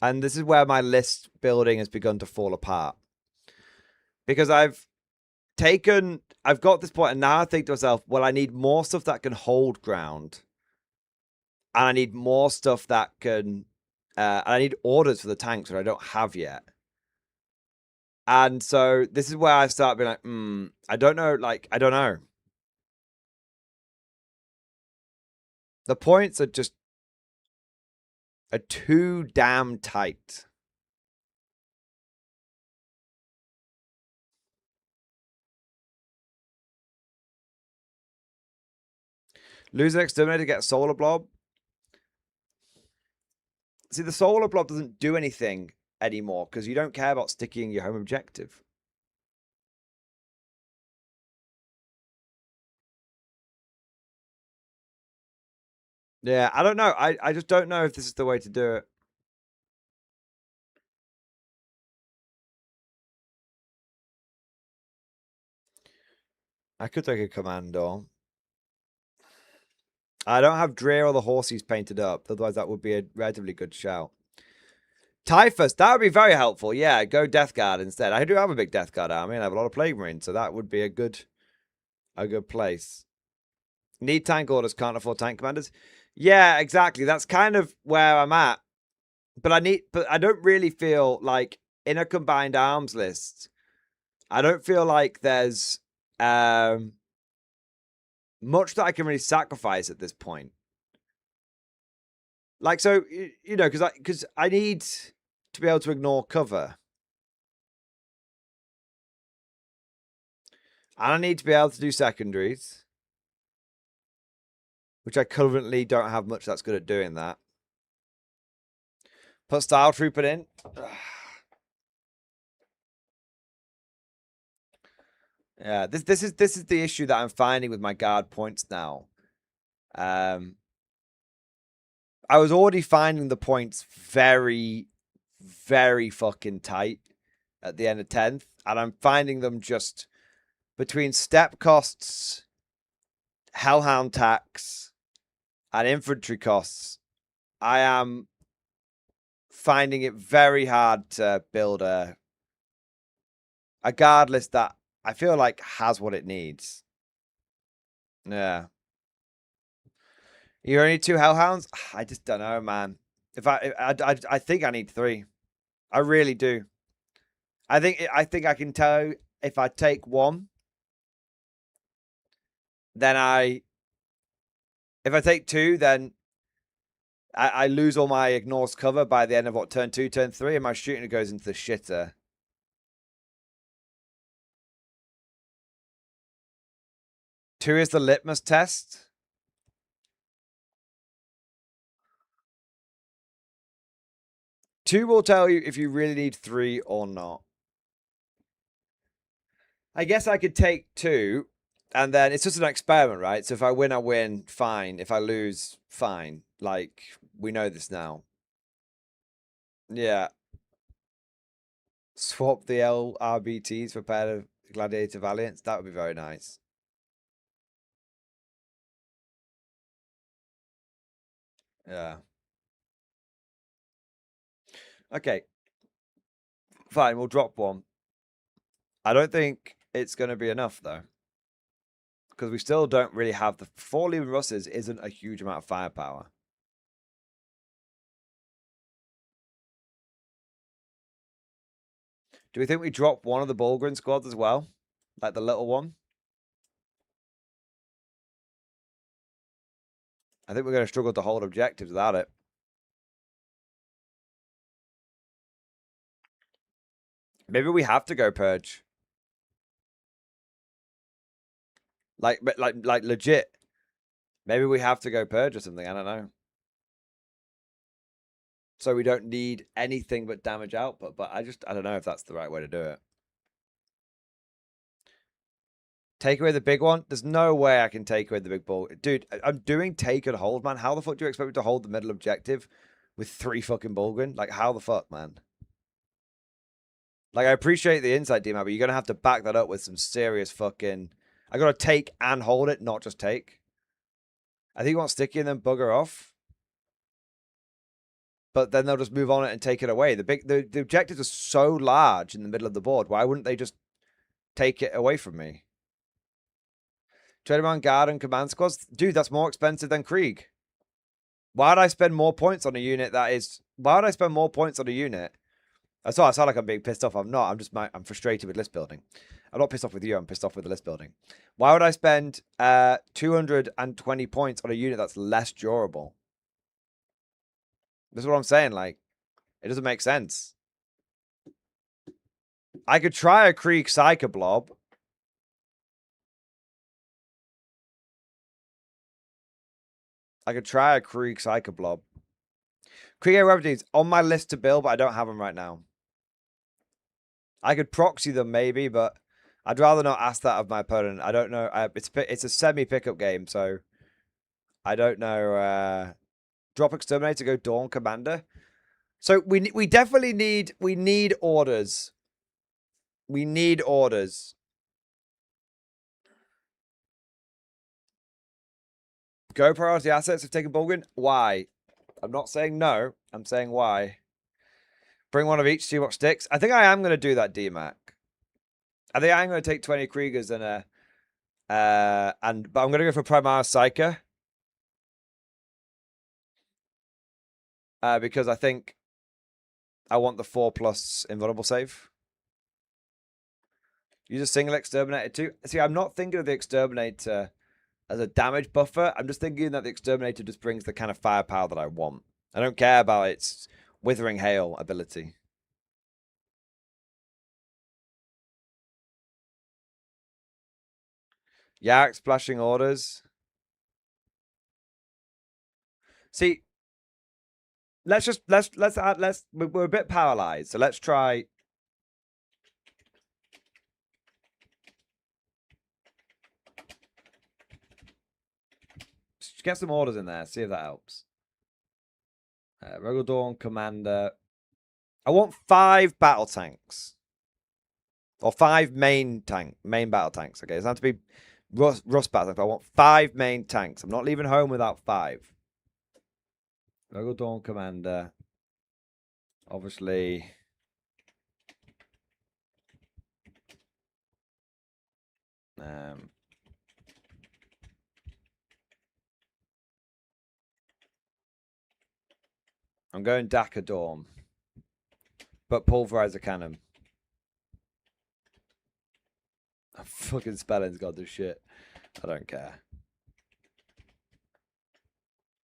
And this is where my list building has begun to fall apart. Because I've got this point, and now I think to myself, well, I need more stuff that can hold ground. And I need more stuff that can, and I need orders for the tanks that I don't have yet. And so this is where I start being like, I don't know, I don't know. The points are too damn tight. Lose an exterminator, get a solar blob. See, the solar blob doesn't do anything anymore because you don't care about sticking your home objective. Yeah, I don't know. I just don't know if this is the way to do it. I could take a commando. I don't have Dreer or the horses painted up. Otherwise, that would be a relatively good shout. Typhus, that would be very helpful. Yeah, go Death Guard instead. I do have a big Death Guard army and I have a lot of Plague Marines, so that would be a good place. Need tank orders, can't afford tank commanders. Yeah, exactly. That's kind of where I'm at. But I don't really feel like in a combined arms list, I don't feel like there's much that I can really sacrifice at this point. Like, so, you know, because I need to be able to ignore cover. And I need to be able to do secondaries. Which I currently don't have much that's good at doing that. Put Style Trooper in. Yeah, this is the issue that I'm finding with my guard points now. I was already finding the points very, very fucking tight at the end of 10th. And I'm finding them just between step costs, hellhound tax, and infantry costs. I am finding it very hard to build a guard list that I feel like has what it needs. Yeah. You're only 2 hellhounds? I just don't know, man. I think I need 3. I really do. I think I can tell if I take 1, then if I take 2, then I lose all my ignores cover by the end of what, turn 2, turn 3, and my shooting goes into the shitter. Two is the litmus test. Two will tell you if you really need 3 or not. I guess I could take 2, and then it's just an experiment, right? So if I win, I win, fine. If I lose, fine. Like, we know this now. Yeah. Swap the LRBTs for pair of Gladiator Valiants. That would be very nice. Yeah. Okay. Fine, we'll drop 1. I don't think it's going to be enough, though. Because we still don't really have the 4 Leman Russes isn't a huge amount of firepower. Do we think we drop one of the Bulgrin squads as well? Like the little one? I think we're going to struggle to hold objectives without it. Maybe we have to go purge. Like legit. Maybe we have to go purge or something. I don't know. So we don't need anything but damage output. But I don't know if that's the right way to do it. Take away the big one? There's no way I can take away the big ball. Dude, I'm doing take and hold, man. How the fuck do you expect me to hold the middle objective with 3 fucking Bulgrin? Like, how the fuck, man? Like, I appreciate the insight, D-Man, but you're going to have to back that up with some serious fucking... I got to take and hold it, not just take. I think you want sticky and then bugger off. But then they'll just move on it and take it away. The objectives are so large in the middle of the board. Why wouldn't they just take it away from me? Trade them on guard and command squads? Dude, that's more expensive than Krieg. Why would I spend more points on a unit that is... Why would I spend more points on a unit? I sound like I'm being pissed off. I'm not. I'm frustrated with list building. I'm not pissed off with you. I'm pissed off with the list building. Why would I spend 220 points on a unit that's less durable? This is what I'm saying. Like, it doesn't make sense. I could try a Krieg Psycho Blob. I could try a Krieg Psycho Blob. Krieg Weapons on my list to build, but I don't have them right now. I could proxy them maybe, but I'd rather not ask that of my opponent. I don't know. It's a semi-pickup game, so I don't know. Drop Exterminator, go Dawn Commander. So we definitely need orders. We need orders. Go priority assets have taken Bulgrin. Why? I'm not saying no. I'm saying why. Bring one of each, see what sticks. I think I am going to do that, D-Mac. I think I'm going to take 20 Kriegers and but I'm going to go for Primaris Psyker. Because I think I want the 4+ invulnerable save. Use a single Exterminator too. See, I'm not thinking of the Exterminator as a damage buffer. I'm just thinking that the Exterminator just brings the kind of firepower that I want. I don't care about its Withering Hail ability. Yak splashing orders. See, we're a bit paralyzed, so let's try. Just get some orders in there, see if that helps. Regal Dawn Commander. I want 5 battle tanks. Or 5 main battle tanks. Okay, it doesn't have to be Rust battle tanks, but I want 5 main tanks. I'm not leaving home without 5. Local Dawn Commander. Obviously. I'm going Dakar Dorm. But Pulverizer Cannon. Fucking spelling's got this shit. I don't care.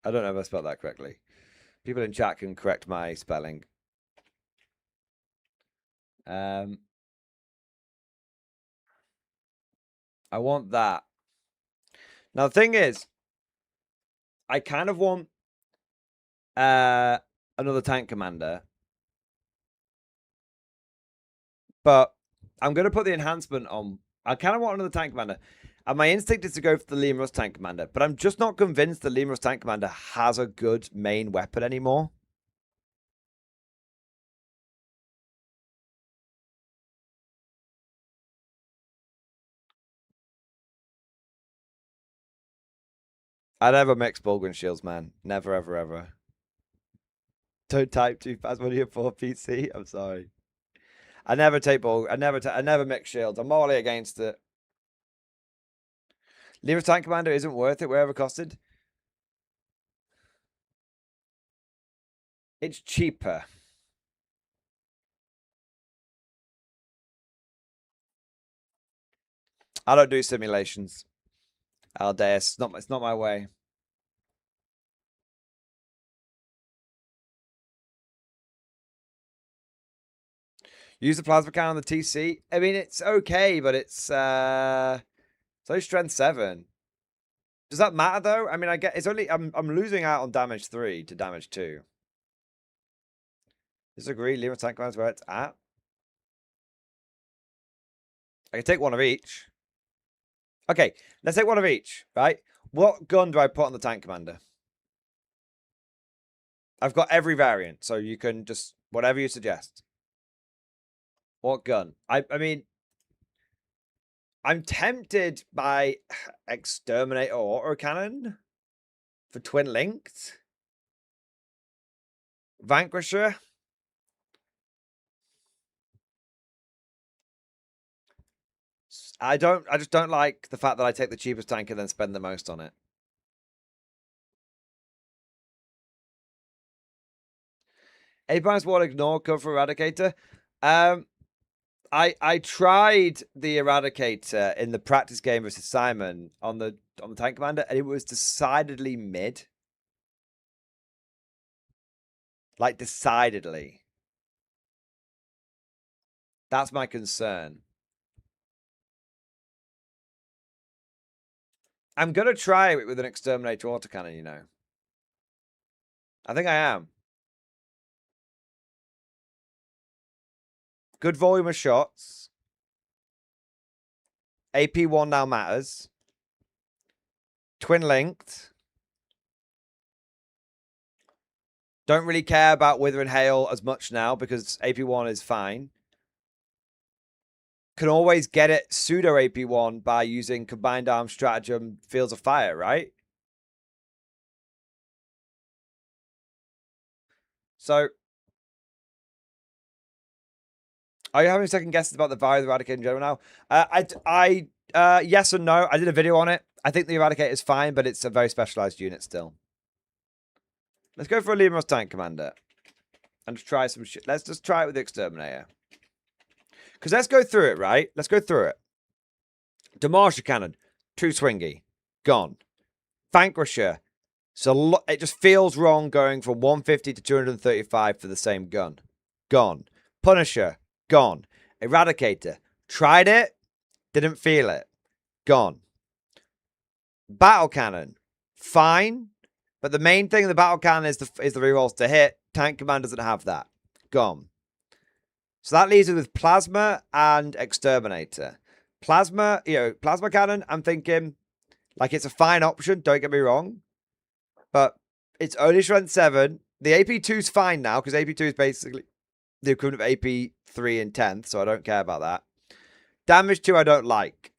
I don't know if I spelled that correctly. People in chat can correct my spelling. I want that. Now, the thing is, I kind of want another tank commander. But I'm going to put the enhancement on. I kind of want another tank commander. And my instinct is to go for the Liam Russ tank commander. But I'm just not convinced the Liam Russ tank commander has a good main weapon anymore. I never mix Bulgrin shields, man. Never, ever, ever. Don't type too fast when you're 4 PC. I'm sorry. I never take ball. I never mix shields. I'm morally against it. Liam tank commander isn't worth it wherever costed. It's cheaper. I don't do simulations. Aldeus. It's not my way. Use the plasma cannon on the TC. I mean, it's okay, but it's only strength 7. Does that matter though? I mean, I get it's only I'm losing out on damage 3 to damage 2. Disagree. Lima tank commands where it's at. I can take one of each. Okay, let's take one of each, right? What gun do I put on the tank commander? I've got every variant, so you can just whatever you suggest. What gun? I mean, I'm tempted by Exterminator Autocannon for twin linked. Vanquisher. I just don't like the fact that I take the cheapest tank and then spend the most on it. A-Prime's Ward Ignore cover Eradicator. I tried the Eradicator in the practice game versus Simon on the tank commander, and it was decidedly mid. Like decidedly. That's my concern. I'm gonna try it with an Exterminator autocannon, you know. I think I am. Good volume of shots. AP1 now matters. Twin linked. Don't really care about Wither and Hail as much now because AP1 is fine. Can always get it pseudo AP1 by using Combined Arms Stratagem Fields of Fire, right? So, are you having second guesses about the value of the Eradicator in general now? Yes and no. I did a video on it. I think the Eradicator is fine, but it's a very specialized unit still. Let's go for a Liam Ross tank commander. And just try some shit. Let's just try it with the Exterminator. Because let's go through it, right? Let's go through it. Demolisher Cannon. 2 swingy. Gone. Vanquisher. So it just feels wrong going from 150 to 235 for the same gun. Gone. Punisher. Gone. Eradicator. Tried it. Didn't feel it. Gone. Battle Cannon. Fine. But the main thing in the Battle Cannon is the rerolls to hit. Tank Command doesn't have that. Gone. So that leaves us with Plasma and Exterminator. Plasma, Plasma Cannon, I'm thinking, like, it's a fine option, don't get me wrong. But it's only strength 7. The AP2 is fine now, because AP2 is basically the equivalent of AP 3 in 10th, so I don't care about that. Damage 2 I don't like.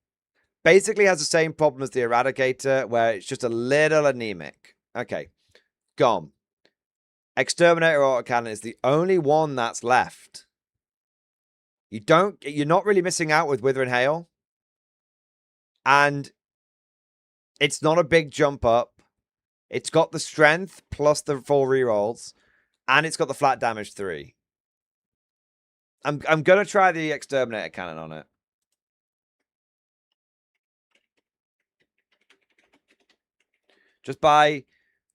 Basically has the same problem as the Eradicator, where it's just a little anemic. Okay, gone. Exterminator Autocannon is the only one that's left. You're not really missing out with Withering Hail. And it's not a big jump up. It's got the strength plus the 4 rerolls. And it's got the flat damage 3. I'm gonna try the Exterminator Cannon on it. Just by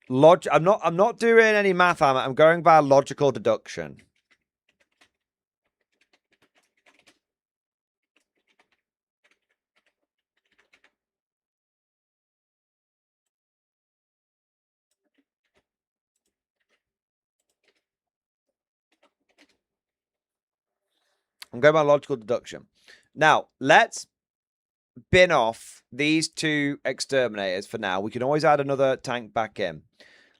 I'm not doing any math on it. I'm going by logical deduction. I'm going by logical deduction. Now, let's bin off these 2 exterminators for now. We can always add another tank back in.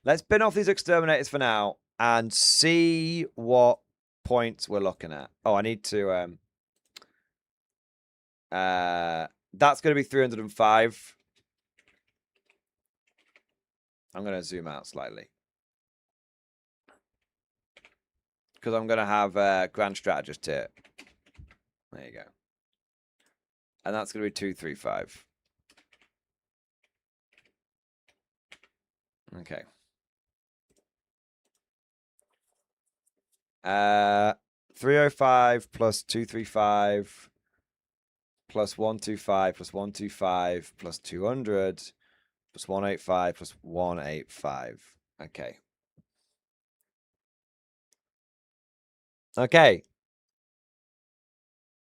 Let's bin off these exterminators for now and see what points we're looking at. Oh, I need to... that's going to be 305. I'm going to zoom out slightly. Because I'm going to have Grand Strategist here. There you go. And that's going to be 235. Okay. 305 plus 235 plus 125 plus 125 plus 200 plus 185 plus 185. Okay. Okay.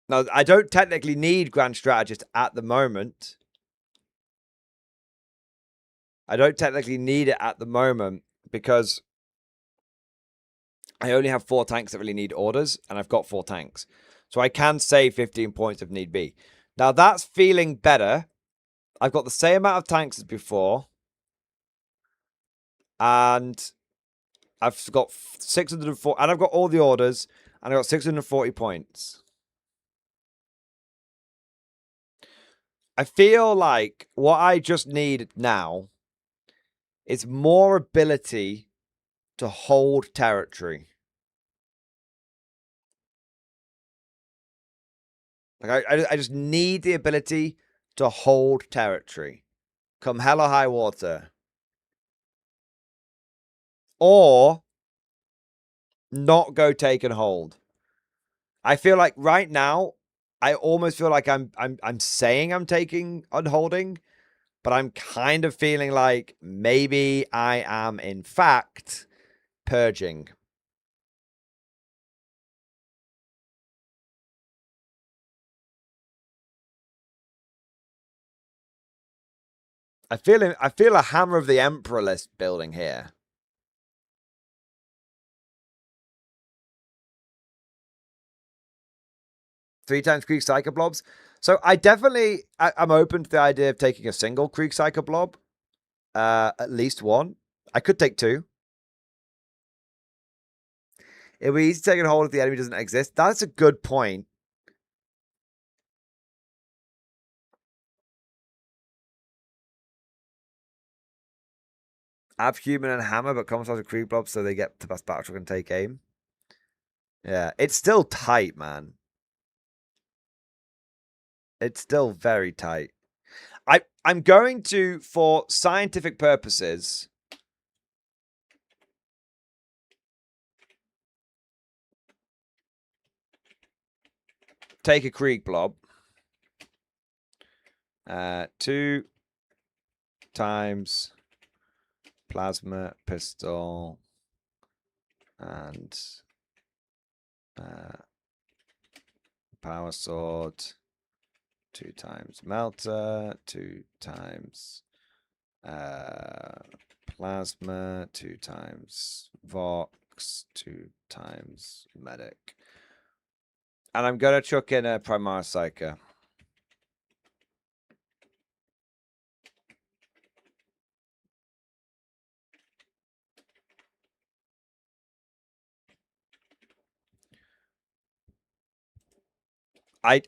Now, I don't technically need Grand Strategist at the moment. I don't technically need it at the moment because I only have 4 tanks that really need orders, and I've got 4 tanks. So I can save 15 points if need be. Now, that's feeling better. I've got the same amount of tanks as before. And I've got 604, and I've got all the orders, and I've got 640 points. I feel like what I just need now is more ability to hold territory. Like I just need the ability to hold territory. Come hell or high water. Or not go take and hold. I feel like right now, I almost feel like I'm saying I'm taking and holding, but I'm kind of feeling like maybe I am in fact purging. I feel a Hammer of the Emperor list building here. Three times Krieg Psychoblobs. So I'm open to the idea of taking a single Krieg Psychoblob. At least one. I could take 2. It would be easy to take a hold if the enemy doesn't exist. That's a good point. Abhuman and Hammer, but common size of Krieg Blob so they get to pass battle truck and take aim. Yeah, it's still tight, man. It's still very tight. I'm going to, for scientific purposes, take a Krieg Blob. 2 times plasma pistol and power sword. 2 times melter, 2 times plasma, 2 times vox, 2 times medic. And I'm going to chuck in a Primaris Psyker.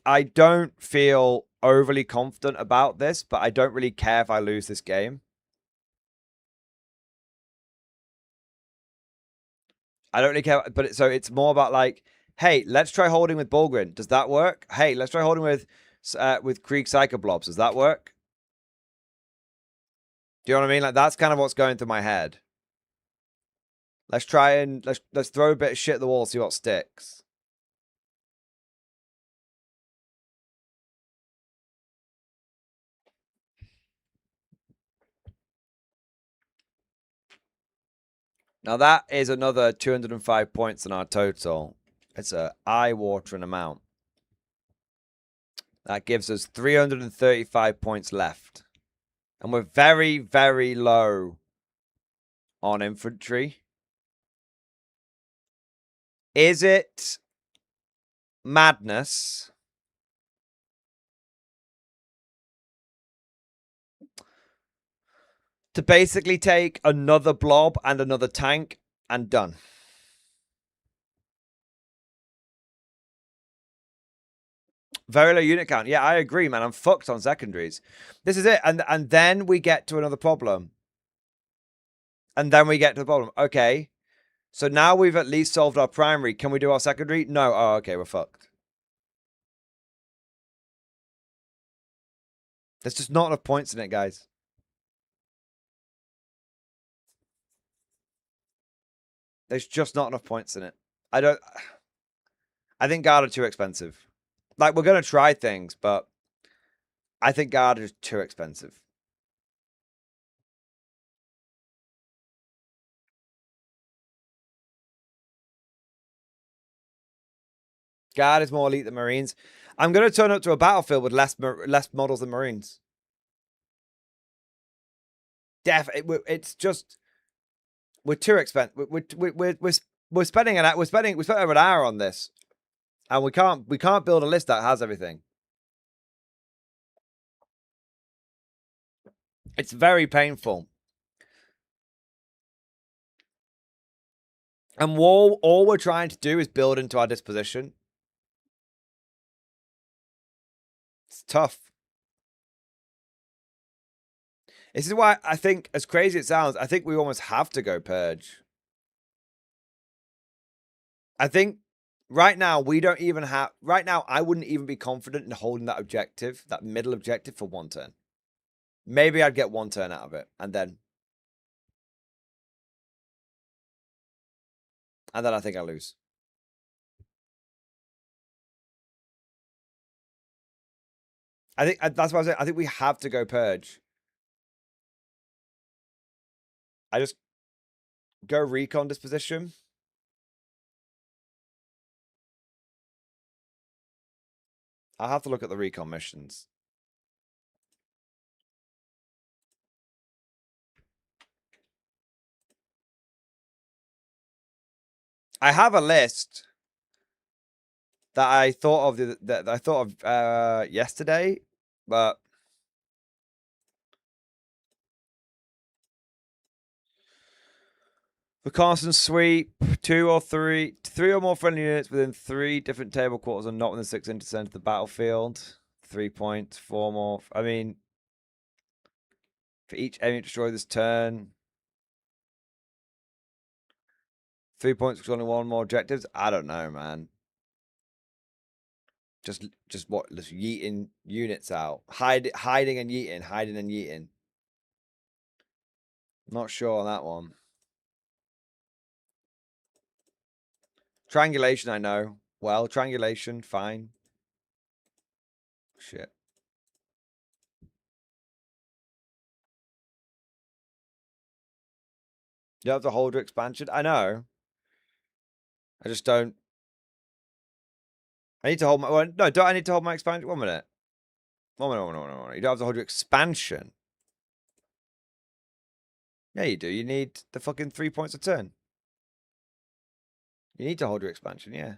I don't feel overly confident about this, but I don't really care if I lose this game. I don't really care, but so it's more about like, hey, let's try holding with Bulgrin. Does that work? Hey, let's try holding with Krieg Psychoblobs. Does that work? Do you know what I mean? Like that's kind of what's going through my head. Let's try and let's throw a bit of shit at the wall, see what sticks. Now that is another 205 points in our total. It's a eye-watering amount. That gives us 335 points left. And we're very, very low on infantry. Is it madness to basically take another blob and another tank and done? Very low unit count. Yeah, I agree, man. I'm fucked on secondaries. This is it. And then we get to another problem. And then we get to the problem. Okay. So now we've at least solved our primary. Can we do our secondary? No. Oh, okay. We're fucked. There's just not enough points in it, guys. There's just not enough points in it. I think guard are too expensive. Like, we're going to try things, but I think guard is too expensive. Guard is more elite than Marines. I'm going to turn up to a battlefield with less models than Marines. It's just we're too expensive. We're spending over an hour on this, and we can't build a list that has everything. It's very painful. And all we're trying to do is build into our disposition. It's tough. This is why I think, as crazy as it sounds, I think we almost have to go purge. I think right now we don't even have... Right now, I wouldn't even be confident in holding that objective, that middle objective, for one turn. Maybe I'd get one turn out of it, and then I think I lose. I think that's what I'm saying. I think we have to go purge. I just go recon disposition. I'll have to look at the recon missions. I have a list that I thought of yesterday, but for constant sweep, three or more friendly units within 3 different table quarters and not within 6 inches of the battlefield. 3 points, 4 more. I mean, for each enemy to destroy this turn, 3 points because only 1 more objectives. I don't know, man. Just yeeting units out, hiding and yeeting. Not sure on that one. Triangulation, I know. Well, triangulation, fine. Shit. You have to hold your expansion. I know. I just don't. I need to hold my. Well, no, don't I need to hold my expansion? 1 minute. 1 minute. 1 minute. You don't have to hold your expansion. Yeah, you do. You need the fucking 3 points a turn. You need to hold your expansion, yeah.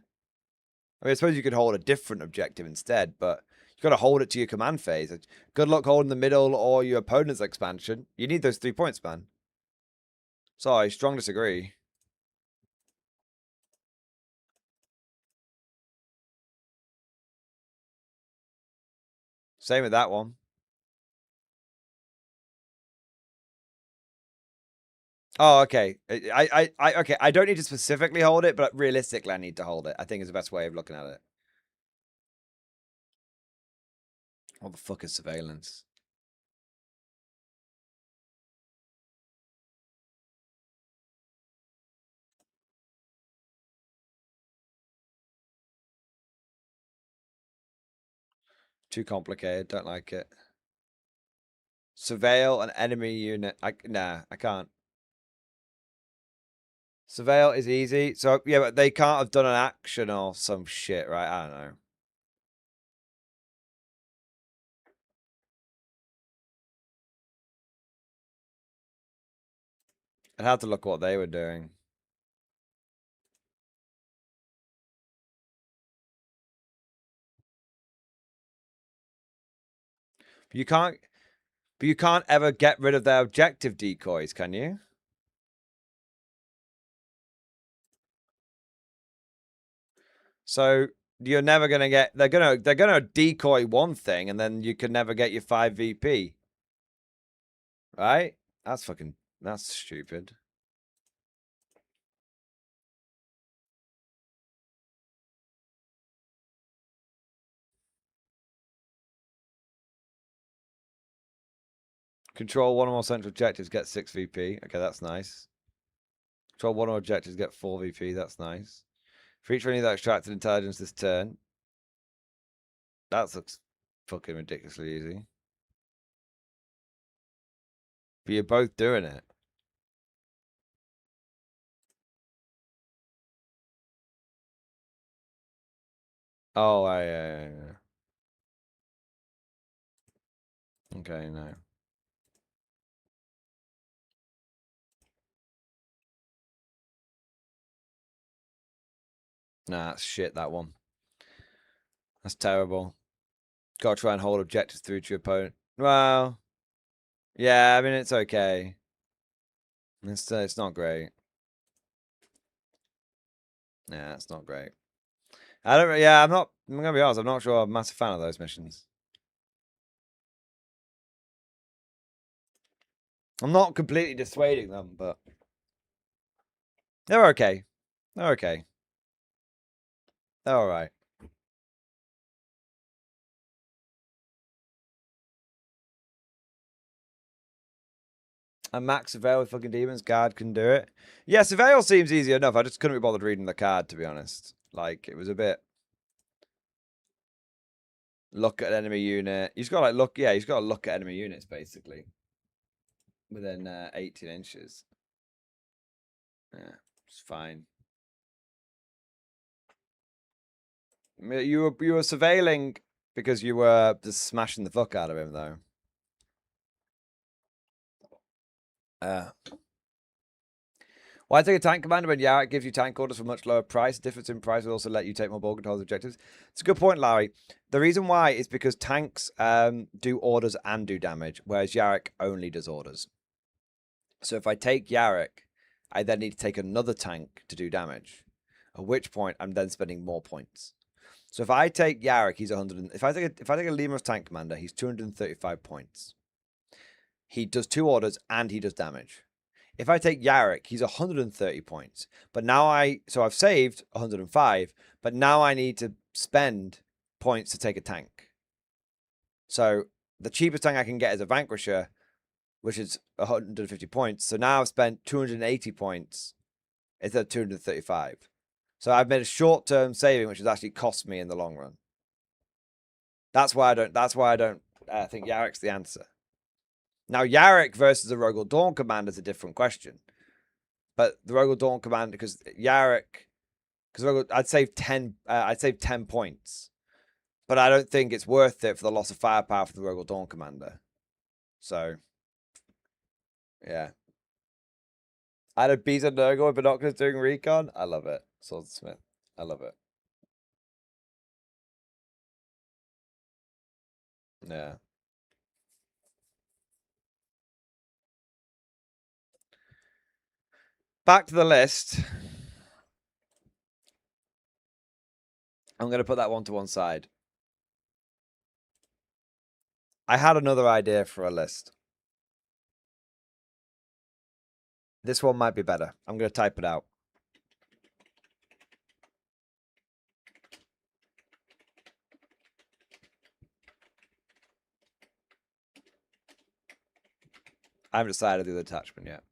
I mean, I suppose you could hold a different objective instead, but you got to hold it to your command phase. Good luck holding the middle or your opponent's expansion. You need those 3 points, man. Sorry, strong disagree. Same with that one. Oh, okay. Okay. I don't need to specifically hold it, but realistically, I need to hold it. I think is the best way of looking at it. What the fuck is surveillance? Too complicated. Don't like it. Surveil an enemy unit. Nah, I can't. Surveil is easy. So yeah, but they can't have done an action or some shit, right? I don't know. I'd have to look what they were doing. You can't, but you can't ever get rid of their objective decoys, can you? So you're never gonna get. They're gonna decoy one thing, and then you can never get your 5 VP. Right? That's stupid. Control one or more central objectives, get 6 VP. Okay, that's nice. Control one or more objectives, get 4 VP. That's nice. For each one that extracted intelligence this turn. That looks fucking ridiculously easy. But you're both doing it. Oh, yeah. Okay, no. Nah, that's shit, that one. That's terrible. Gotta try and hold objectives through to your opponent. Well, yeah, I mean, it's okay. It's not great. Yeah, it's not great. I'm gonna be honest, I'm not sure I'm a massive fan of those missions. I'm not completely dissuading them, but they're okay. They're okay. They're alright. A max Surveil with fucking demons guard can do it. Yeah, Surveil seems easy enough. I just couldn't be bothered reading the card, to be honest. Like, it was a bit. Look at enemy unit. He's got like look. Yeah, he's got to look at enemy units basically. Within 18 inches. Yeah, it's fine. You were surveilling because you were just smashing the fuck out of him, though. Why take a tank commander when Yarrick gives you tank orders for much lower price? The difference in price will also let you take more ball control objectives. It's a good point, Larry. The reason why is because tanks do orders and do damage, whereas Yarrick only does orders. So if I take Yarrick, I then need to take another tank to do damage. At which point I'm then spending more points. So if I take Yarrick, he's 100. If I take a Lemur's tank commander, he's 235 points. He does 2 orders and he does damage. If I take Yarrick, he's 130 points. But now I've saved 105, but now I need to spend points to take a tank. So the cheapest tank I can get is a Vanquisher, which is 150 points. So now I've spent 280 points instead of 235. So I've made a short-term saving, which has actually cost me in the long run. That's why I don't think Yarrick's the answer. Now, Yarrick versus the Rogal Dawn Commander is a different question. But the Rogal Dawn Commander, because I'd save 10 points. But I don't think it's worth it for the loss of firepower for the Rogal Dawn Commander. So, yeah. I had a Beezer Nurgle with binoculars doing recon. I love it. Swordsmith. I love it. Yeah. Back to the list. I'm going to put that one to one side. I had another idea for a list. This one might be better. I'm going to type it out. I haven't decided the attachment yet.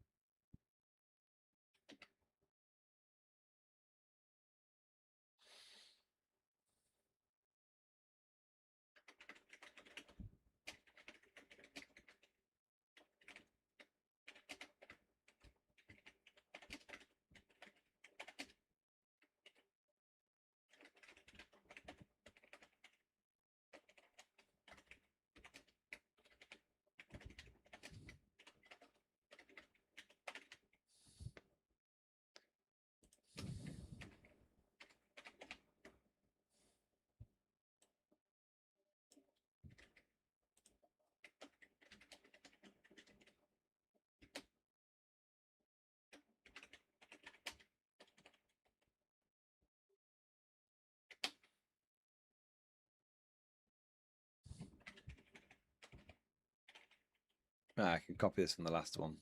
I can copy this from the last one.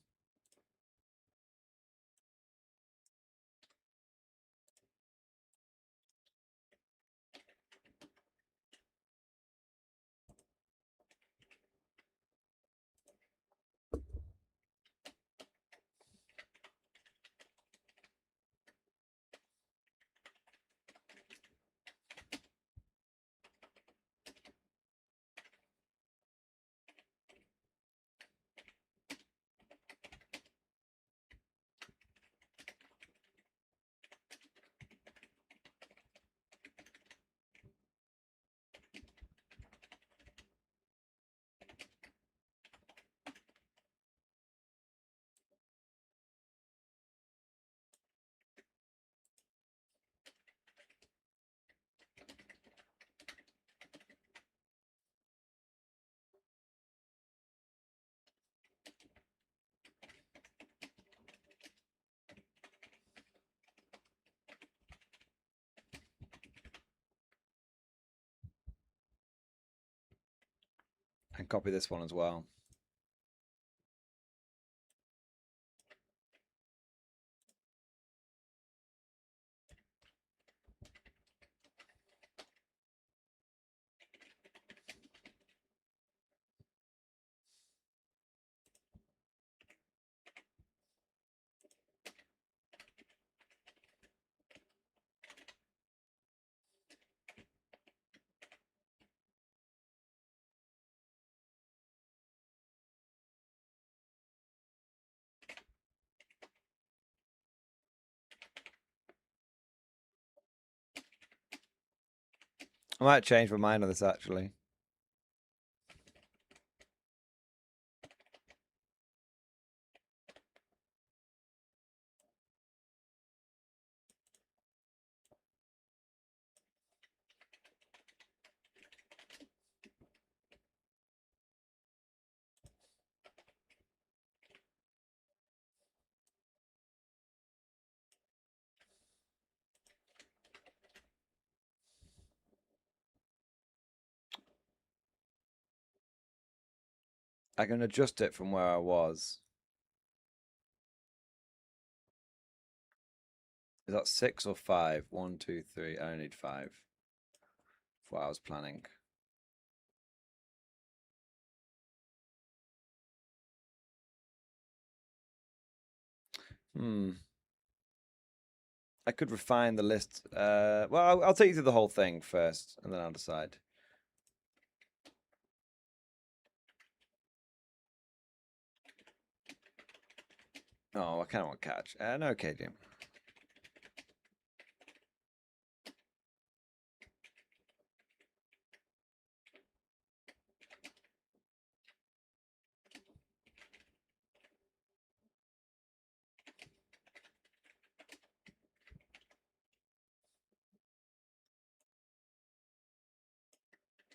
And copy this one as well. I might change my mind on this actually. I can adjust it from where I was. Is that 6 or 5? 1, 2, 3. I only need 5. For what I was planning. I could refine the list. Well, I'll take you through the whole thing first, and then I'll decide. Oh, I kind of want catch. No, okay, Jim.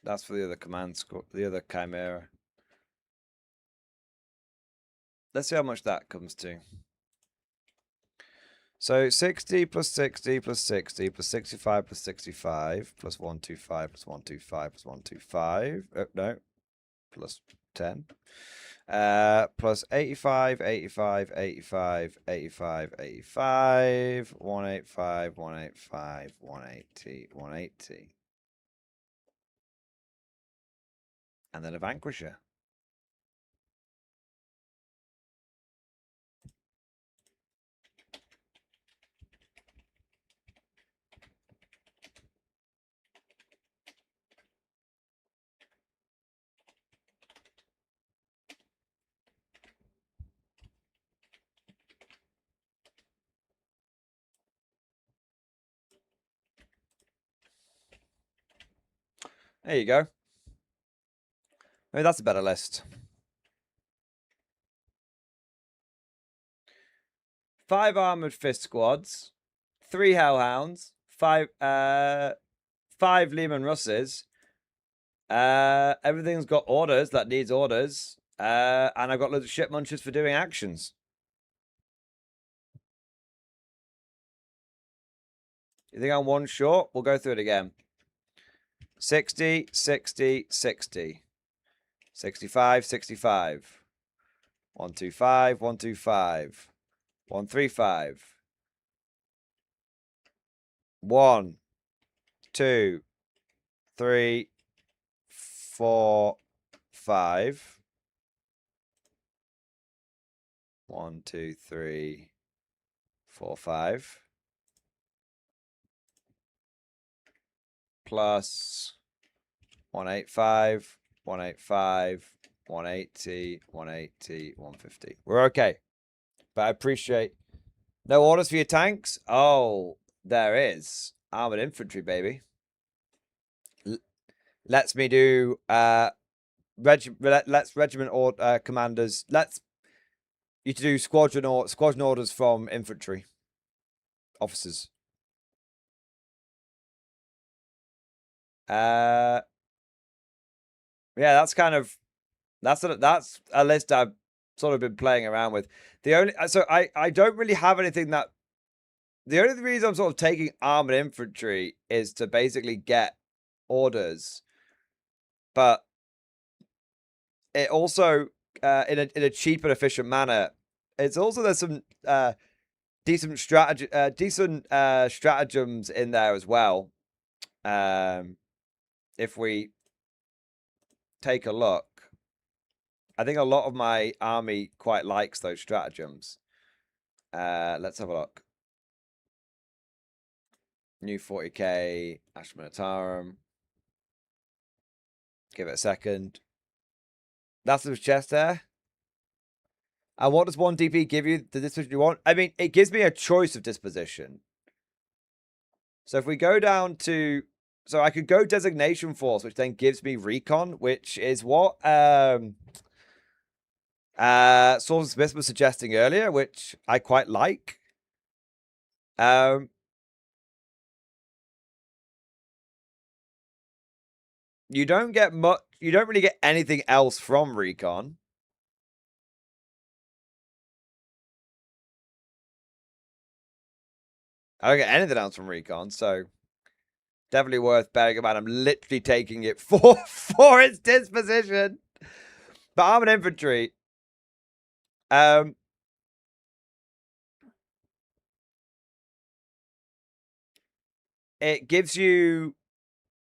That's for the other command score, the other chimera. Let's see how much that comes to. So 60 plus 60 plus 60 plus 65 plus 65 plus 125 plus 125 plus 125. Oh, no. plus 10. Plus 85, 85, 85, 85, 85, 185, 185, 180, 180. And then a Vanquisher. There you go. Maybe that's a better list. 5 Armored Fist squads, 3 Hellhounds, 5 Lehman Russes. Everything's got orders that needs orders. And I've got loads of shit munchers for doing actions. You think I'm one short? We'll go through it again. 60, 60, 60. 65, 65. 125, 125. 135. 1, 2, 3, 4, 5. 1, 2, 3, 4, 5. Plus 185, 185, 180, 180, 150. We're okay. But I appreciate... No orders for your tanks? Oh, there is. Armored infantry, baby. Lets me do... let's regiment or commanders... Let's you to do squadron orders from infantry officers. Yeah, that's kind of that's a list I've sort of been playing around with. I don't really have anything that the only reason I'm sort of taking armored infantry is to basically get orders, but it also in a cheap and efficient manner. It's also there's some decent stratagems in there as well. If we take a look, I think a lot of my army quite likes those stratagems. Let's have a look. New 40k, Ashmanatarum. Give it a second. That's the chest there. And what does 1 DP give you? The disposition you want? I mean, it gives me a choice of disposition. So if we go down to... So I could go Designation Force, which then gives me Recon, which is what Swords and Smith was suggesting earlier, which I quite like. You don't get much. You don't really get anything else from Recon. I don't get anything else from Recon, so definitely worth bearing in mind. I'm literally taking it for its disposition. But armored infantry, it gives you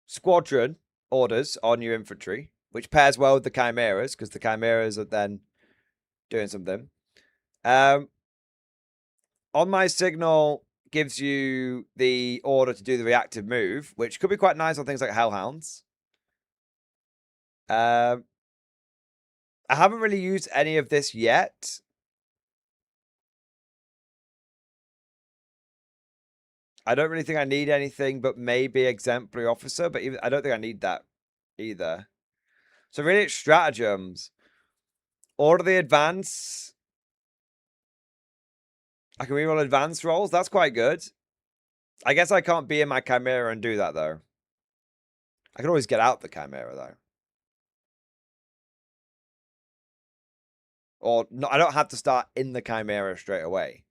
squadron orders on your infantry, which pairs well with the chimeras, because the chimeras are then doing something. On my signal, gives you the order to do the reactive move, which could be quite nice on things like Hellhounds. I haven't really used any of this yet. I don't really think I need anything but maybe Exemplary Officer, but even I don't think I need that either. So really it's stratagems. Order the advance. I can reroll advanced rolls. That's quite good. I guess I can't be in my Chimera and do that, though. I can always get out the Chimera, though. Or no, I don't have to start in the Chimera straight away.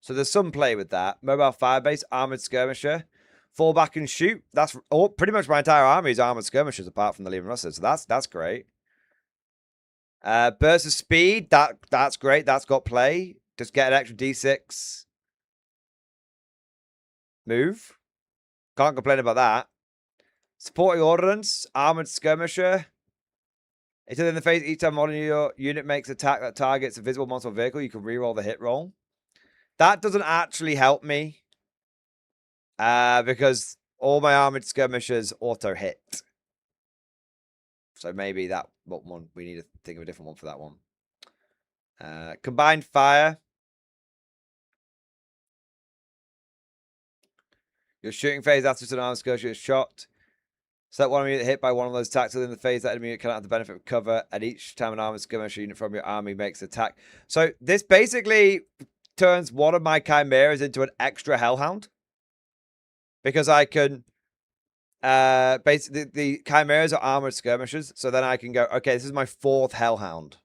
So there's some play with that. Mobile Firebase, Armored Skirmisher. Fall back and shoot. That's pretty much my entire army is Armored Skirmishers, apart from the Lehman Russers. So that's great. Burst of speed. That's great. That's got play. Just get an extra D6. Move. Can't complain about that. Supporting ordnance. Armored skirmisher. Until in the phase, each time one of your unit makes attack that targets a visible monster or vehicle, you can reroll the hit roll. That doesn't actually help me. Because all my armored skirmishers auto hit. So maybe that one, we need to think of a different one for that one. Combined fire. Your shooting phase after an armored skirmisher is shot. Select one unit hit by one of those attacks within the phase. That enemy unit cannot have the benefit of cover. And each time an armored skirmisher unit from your army makes an attack. So this basically turns one of my chimeras into an extra hellhound. Because I can... basically, the chimeras are armored skirmishers. So then I can go, okay, this is my 4th hellhound.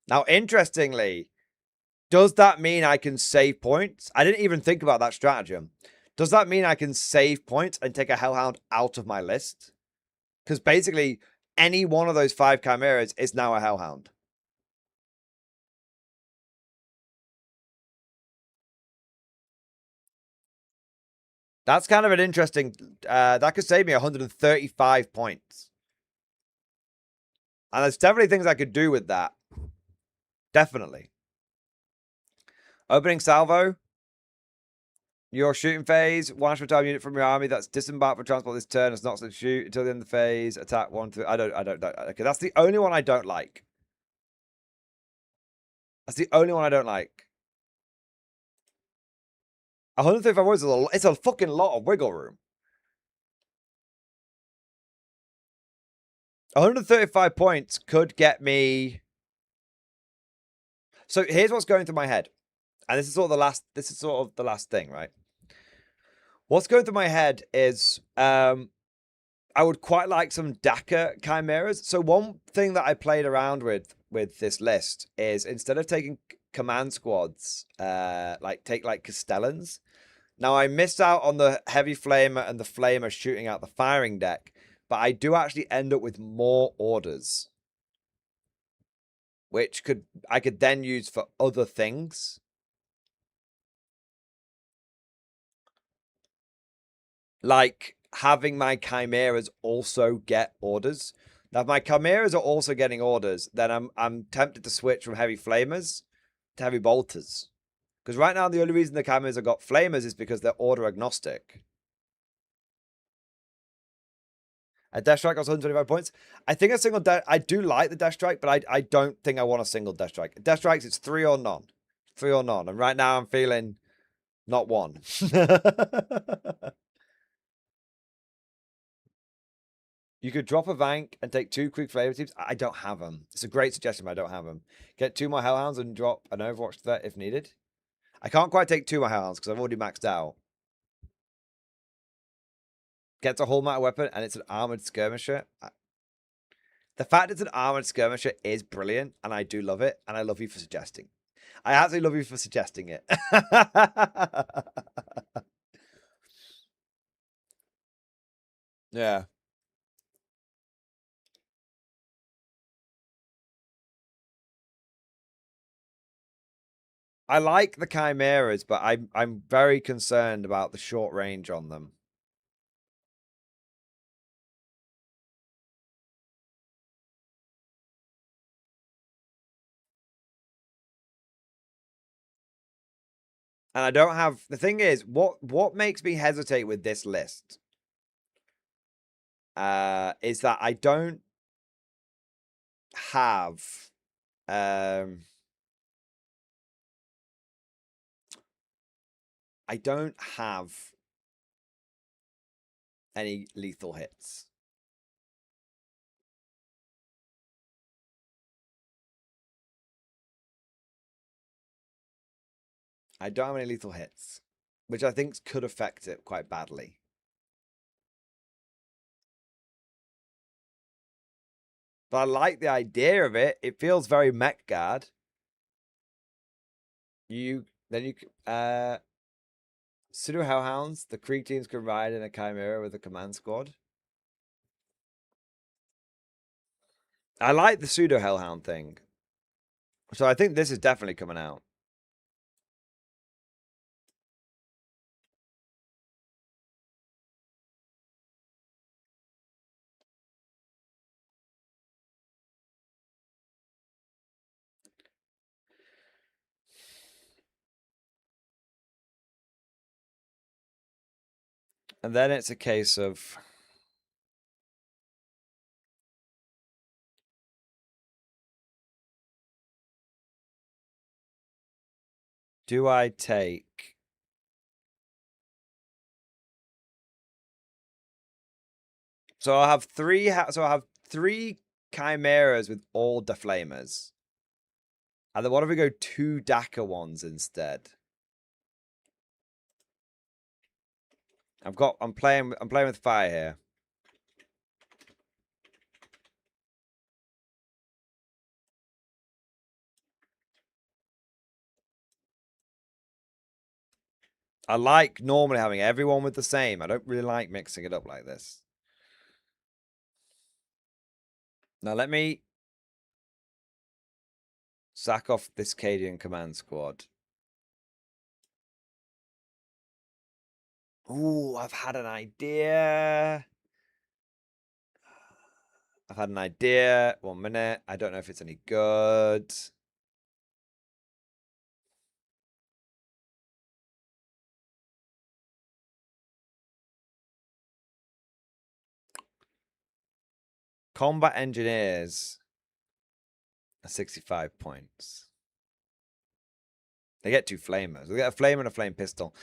Now, interestingly, does that mean I can save points? I didn't even think about that stratagem. Does that mean I can save points and take a hellhound out of my list? Because basically, any one of those 5 chimeras is now a hellhound. That's kind of an interesting... that could save me 135 points. And there's definitely things I could do with that. Definitely. Opening salvo. Your shooting phase. One extra time unit from your army that's disembarked for transport this turn is not to shoot until the end of the phase. Attack 1 through... I don't. Okay, that's the only one I don't like. That's the only one I don't like. 135 words is it's a fucking lot of wiggle room. 135 points could get me... So here's what's going through my head. And this is sort of the last thing, right? What's going through my head is I would quite like some DACA chimeras. So one thing that I played around with this list is instead of taking command squads, take Castellans. Now I missed out on the heavy flamer and the flamer shooting out the firing deck, but I do actually end up with more orders, which I could then use for other things. Like having my chimeras also get orders. Now, if my chimeras are also getting orders, then I'm tempted to switch from heavy flamers to heavy bolters. Because right now, the only reason the chimeras have got flamers is because they're order agnostic. A Death Strike costs 125 points. I think a single I do like the Death Strike, but I don't think I want a single Death Strike. Death Strikes, it's 3 or none. 3 or none. And right now, I'm feeling not one. You could drop a Vank and take 2 quick flavor teams. I don't have them. It's a great suggestion, but I don't have them. Get 2 more Hellhounds and drop an Overwatch threat if needed. I can't quite take 2 more Hellhounds because I've already maxed out. Gets a whole matter weapon and it's an armored skirmisher. The fact it's an armored skirmisher is brilliant and I do love it. And I love you for suggesting. I absolutely love you for suggesting it. Yeah. I like the chimeras, but I'm very concerned about the short range on them. And I don't have... The thing is, what makes me hesitate with this list is that I don't have... I don't have any lethal hits. I don't have any lethal hits, which I think could affect it quite badly. But I like the idea of it. It feels very mech guard. Pseudo Hellhounds, the Krieg teams can ride in a Chimera with a command squad. I like the pseudo hellhound thing. So I think this is definitely coming out. And then it's a case of do I take so I'll have three chimeras with all deflamers. And then what if we go 2 Daka ones instead? I'm playing with fire here. I like normally having everyone with the same. I don't really like mixing it up like this. Now let me sack off this Cadian command squad. Ooh, I've had an idea. 1 minute. I don't know if it's any good. Combat engineers are 65 points. They get 2 flamers. They get a flame and a flame pistol.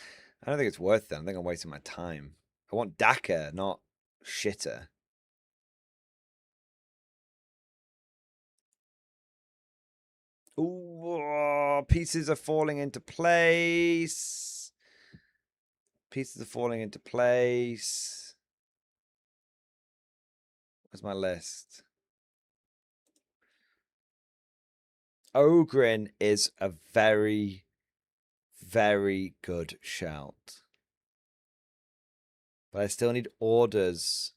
I don't think it's worth it. I think I'm wasting my time. I want Daka, not shitter. Ooh, pieces are falling into place. Pieces are falling into place. Where's my list? Ogrin is a very, very good shout. But I still need orders.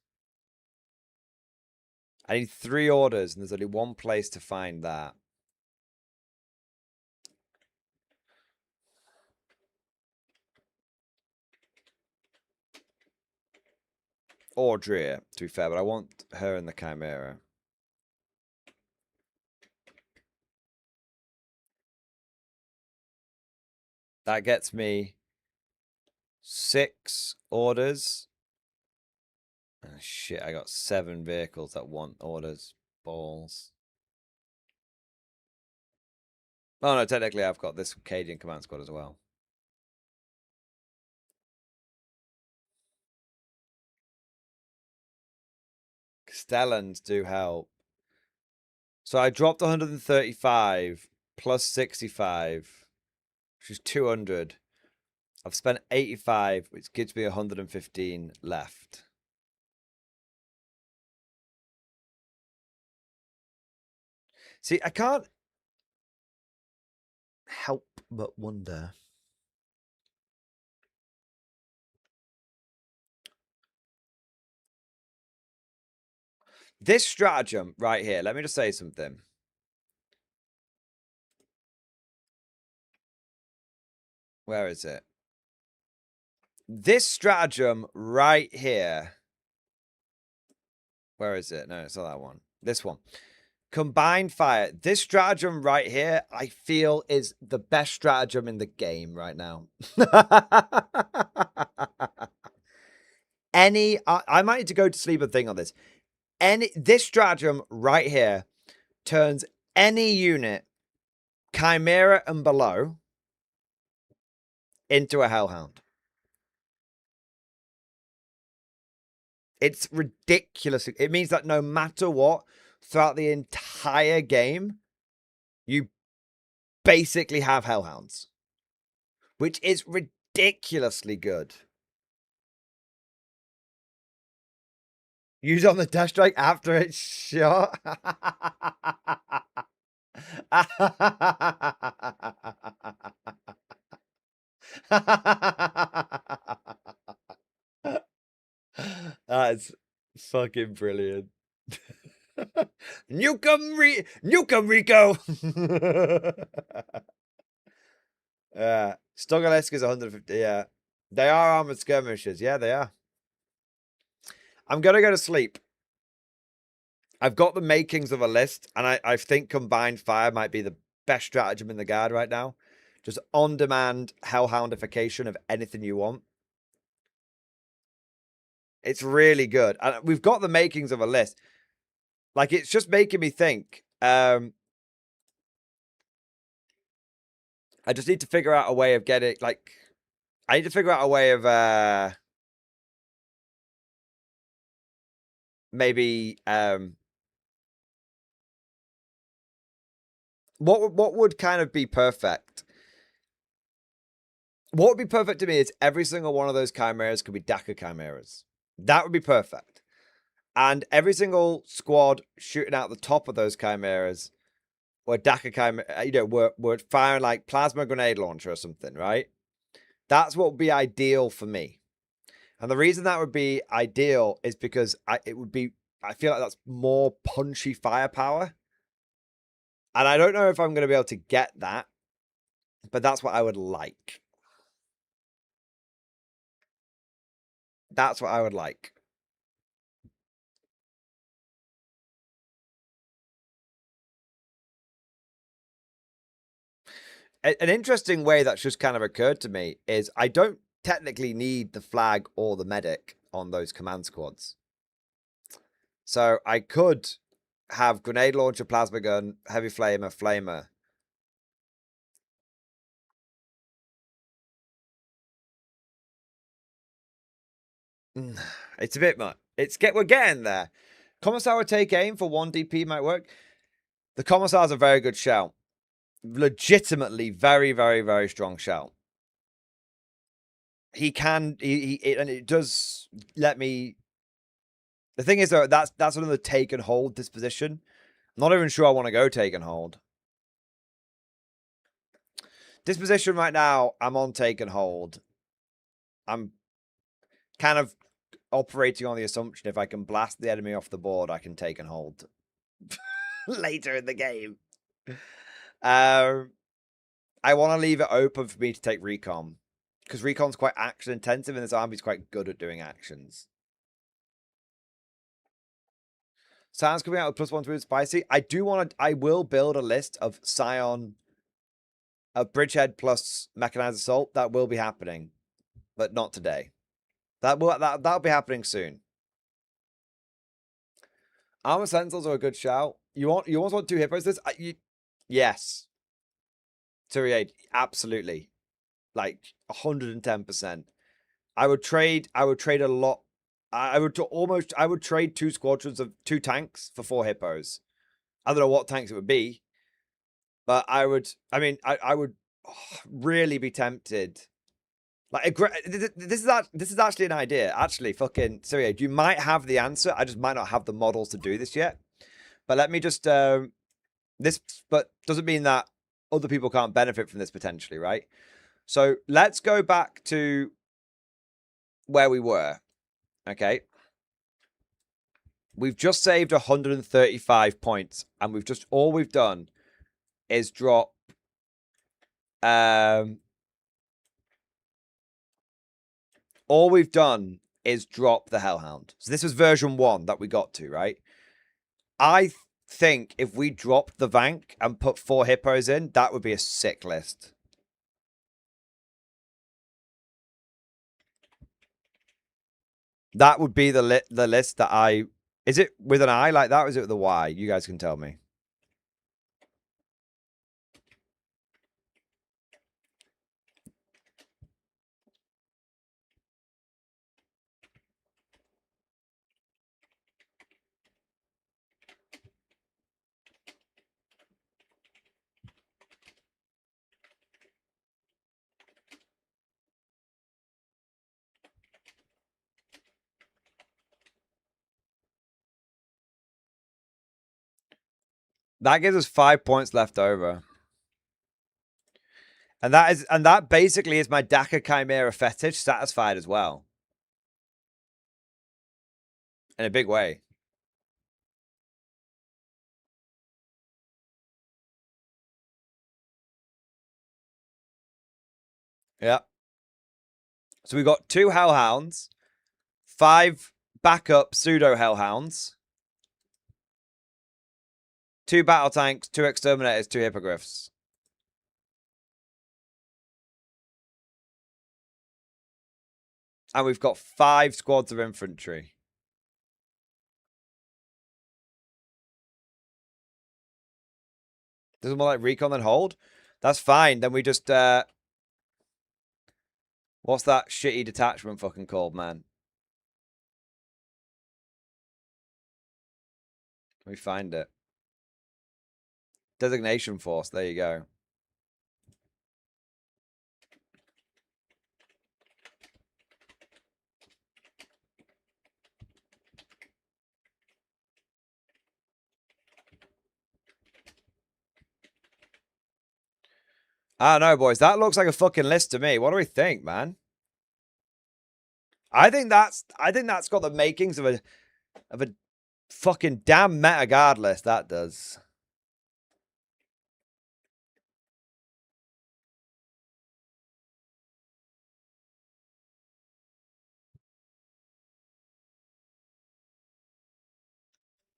I need 3 orders, and there's only 1 place to find that. Audrey, to be fair, but I want her in the Chimera. That gets me 6 orders. Oh, shit, I got 7 vehicles that want orders. Balls. Oh, no, technically I've got this Cadian command squad as well. Stellans do help. So I dropped 135 plus 65, which is 200. I've spent 85, which gives me 115 left. See, I can't help but wonder. This stratagem right here, let me just say something. Where is it? This stratagem right here. Where is it? No, it's not that one. This one. Combined fire. This stratagem right here, I feel is the best stratagem in the game right now. I might need to go to sleep and think on this. This stratagem right here turns any unit, Chimera and below, into a Hellhound. It's ridiculous. It means that no matter what, throughout the entire game, you basically have Hellhounds, which is ridiculously good. Use on the Death Strike after it's shot. That's fucking brilliant. Nukem Rico. Stogalisk is 150. Yeah, they are armored skirmishers. Yeah, they are. I'm gonna go to sleep. I've got the makings of a list, and I think combined fire might be the best stratagem in the guard right now. Just on-demand hellhoundification of anything you want. It's really good. And we've got the makings of a list. Like, it's just making me think. I just need to figure out a way of getting, like, I need to figure out a way of maybe what would kind of be perfect? What would be perfect to me is every single one of those chimeras could be Dakka chimeras. That would be perfect. And every single squad shooting out the top of those chimeras were Dakka chimera, you know, were firing like plasma grenade launcher or something, right? That's what would be ideal for me. And the reason that would be ideal is because I feel like that's more punchy firepower. And I don't know if I'm going to be able to get that, but that's what I would like. That's what I would like. An interesting way that's just kind of occurred to me is I don't technically need the flag or the medic on those command squads. So I could have grenade launcher, plasma gun, heavy flamer. It's a bit much. We're getting there. Commissar would take aim for 1 DP might work. The Commissar's a very good shout. Legitimately very, very, very strong shout. He can, and it does let me. The thing is, though, that's another take and hold disposition. I'm not even sure I want to go take and hold. Disposition right now, I'm on take and hold. I'm kind of operating on the assumption if I can blast the enemy off the board, I can take and hold later in the game. I want to leave it open for me to take recon, because recon's quite action intensive and this army's quite good at doing actions. Scion's coming out with +1 to spicy. I will build a list of Scion, of Bridgehead plus Mechanized Assault. That will be happening, but not today. That'll be happening soon. Armor Sentinels are a good shout. You almost want 2 hippos. Yes. 38, absolutely. Like 110%. I would trade a lot. I would trade 2 squadrons of 2 tanks for 4 hippos. I don't know what tanks it would be, but I would really be tempted. Like, this is actually an idea. Actually, fucking Syria, you might have the answer. I just might not have the models to do this yet. But let me just but doesn't mean that other people can't benefit from this potentially, right? So let's go back to where we were. Okay. We've just saved 135 points, and all we've done is drop all we've done is drop the Hellhound. So this was version 1 that we got to, right? I think if we dropped the Vank and put 4 hippos in, that would be a sick list. That would be the list that I... Is it with an I like that, or is it with a Y? You guys can tell me. That gives us 5 points left over. And that basically is my Dakka Chimera fetish satisfied as well. In a big way. Yeah. So we got 2 hellhounds, 5 backup pseudo hellhounds, 2 battle tanks, 2 exterminators, 2 hippogriffs. And we've got 5 squads of infantry. This is more like recon than hold. That's fine. Then we just what's that shitty detachment fucking called, man? Let me find it. Designation force. There you go. I don't know, boys. That looks like a fucking list to me. What do we think, man? I think that's got the makings of a fucking damn meta guard list. That does.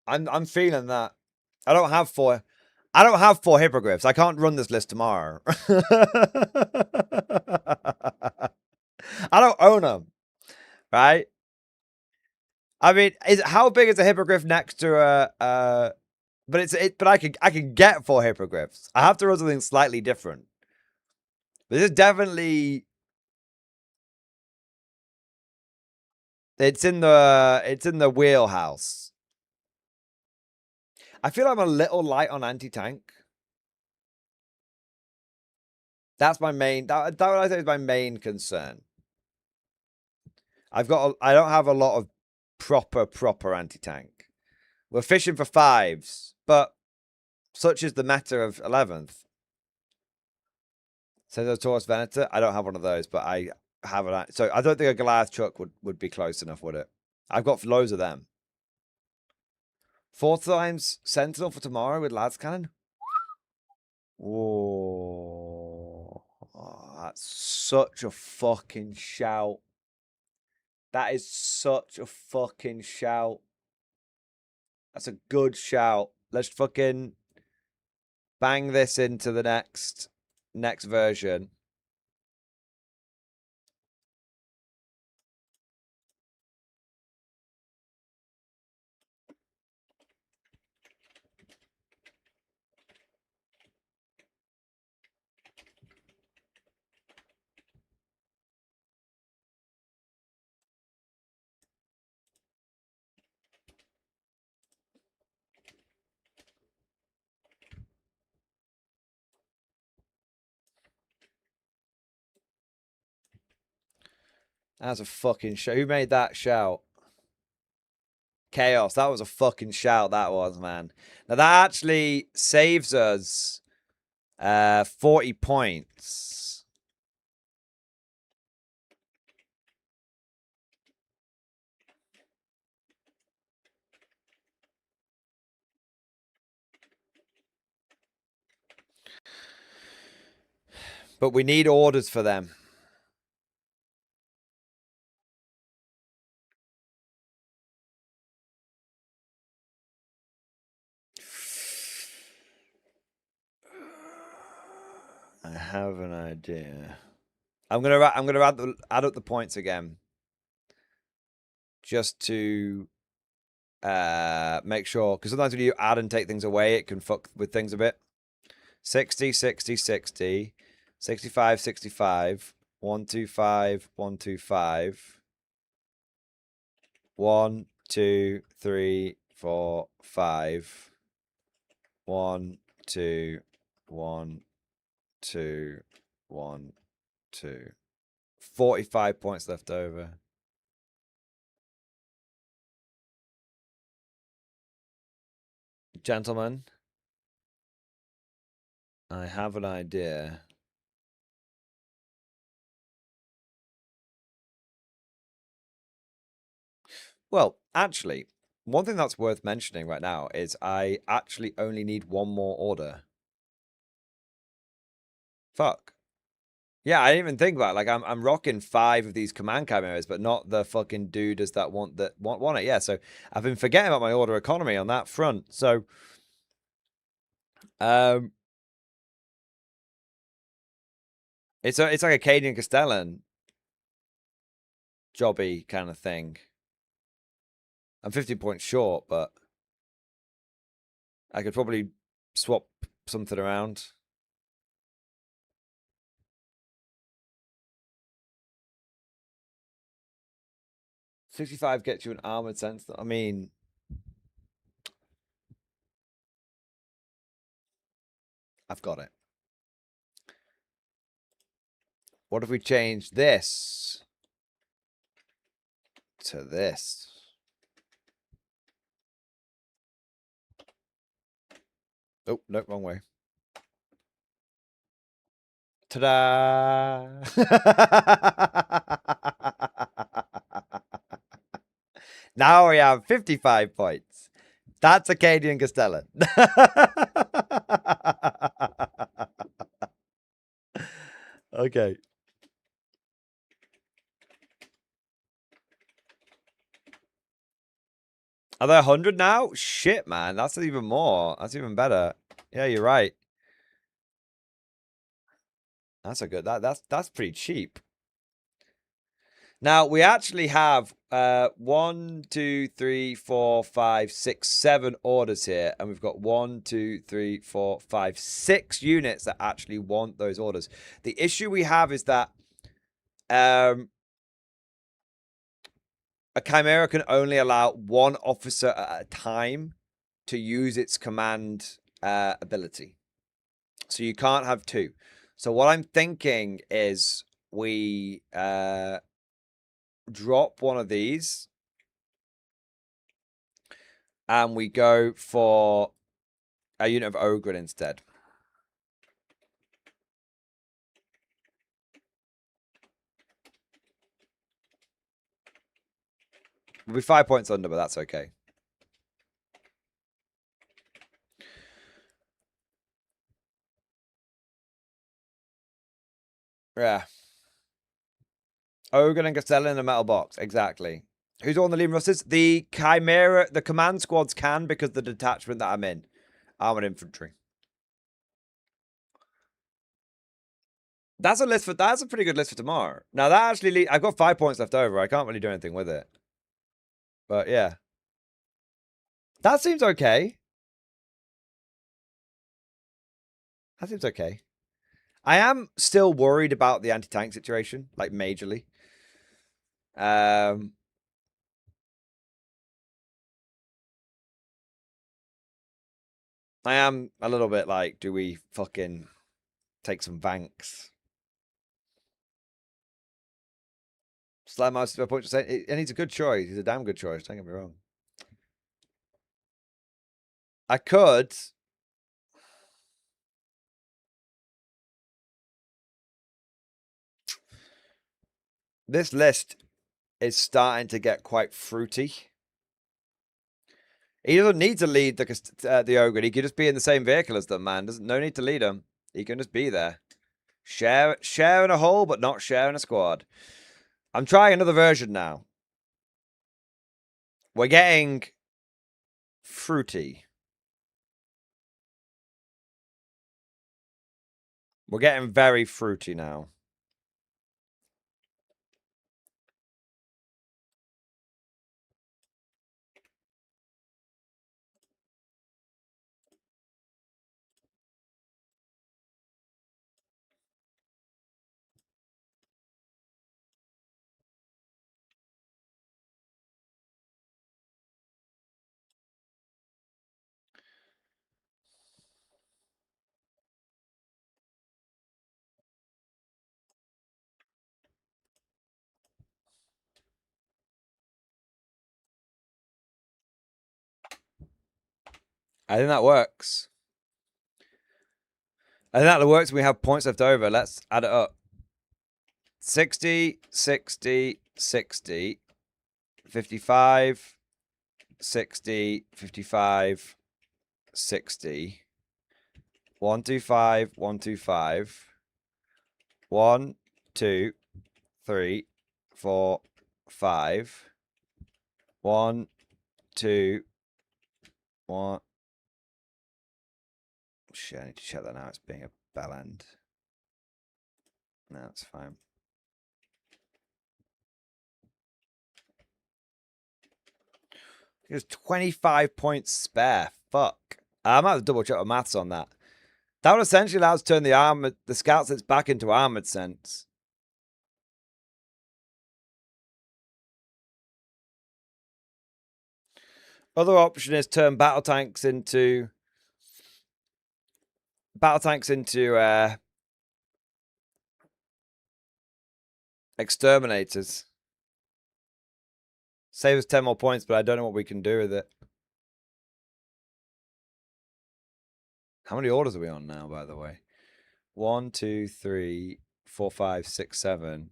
I'm feeling that. I don't have 4 hippogriffs. I can't run this list tomorrow. I don't own them, right? I mean, how big is a hippogriff next to a? But I can get 4 hippogriffs. I have to run something slightly different. This is definitely. It's in the wheelhouse. I feel I'm a little light on anti-tank. That's my main. That I think is my main concern. I don't have a lot of proper anti-tank. We're fishing for 5s, but such is the meta of 11th. So the Taurus Venator, I don't have one of those, but I have an. So I don't think a Goliath truck would be close enough, would it? I've got loads of them. 4 times Sentinel for tomorrow with Lads Cannon. Whoa. Oh, that's such a fucking shout. That is such a fucking shout. That's a good shout. Let's fucking bang this into the next version. That's a fucking shout. Who made that shout? Chaos. That was a fucking shout, that was, man. Now, that actually saves us 40 points. But we need orders for them. I have an idea. I'm gonna add up the points again, just to make sure, because sometimes when you add and take things away, it can fuck with things a bit. 60, 60, 60, 65, 65, 125, 125, 1, 2, 3, 4, 5, 1, 2, 1, 2, 1, 2. 45 points left over. Gentlemen, I have an idea. Well, actually, one thing that's worth mentioning right now is I actually only need 1 more order. Fuck. Yeah, I didn't even think about it. Like I'm rocking 5 of these command chimeras, but not the fucking dudes that want it. Yeah, so I've been forgetting about my order economy on that front. So it's like a Cadian Castellan jobby kind of thing. I'm 50 points short, but I could probably swap something around. $65 gets you an armored sense. I mean, I've got it. What if we change this to this? Oh, no, wrong way. Ta-da! Now we have 55 points. That's Acadian Castellan. Okay. Are there 100 now? Shit, man. That's even more. That's even better. Yeah, you're right. That's a good. That's pretty cheap. Now we actually have 1, 2, 3, 4, 5, 6, 7 orders here, and we've got 1, 2, 3, 4, 5, 6 units that actually want those orders. The issue we have is that a Chimera can only allow 1 officer at a time to use its command ability. So you can't have 2. So what I'm thinking is we drop one of these and we go for a unit of Ogre instead. We'll be 5 points under, but that's okay. Yeah. Ogre and Castellan in a metal box. Exactly. Who's on the Lean Russes? The Chimera, the command squads can because the detachment that I'm in. Armored infantry. That's a list for. That's a pretty good list for tomorrow. Now that actually, I've got 5 points left over. I can't really do anything with it. But yeah, that seems okay. That seems okay. I am still worried about the anti-tank situation, like majorly. I am a little bit like, do we fucking take some Vanks? Slam Mouse is my point to say, and he's a good choice. He's a damn good choice. Don't get me wrong. I could. This list is starting to get quite fruity. He doesn't need to lead the Ogre. He could just be in the same vehicle as them, man. No need to lead him. He can just be there. Sharing a hole, but not sharing a squad. I'm trying another version now. We're getting fruity. We're getting very fruity now. I think that works. I think that works. We have points left over. Let's add it up. 60, 60, 60, 55, 60, 55, 60, 125, 125, 1, 2, 3, 4, 5. 1, 2, 1. Shit, I need to check that now. It's being a bell end. No, it's fine. There's 25 points spare. Fuck. I might have to double check the maths on that. That would essentially allow us to turn the scout sense back into armored sense. Other option is turn battle tanks into exterminators. Save us 10 more points, but I don't know what we can do with it. How many orders are we on now, by the way? 1, 2, 3, 4, 5, 6, 7.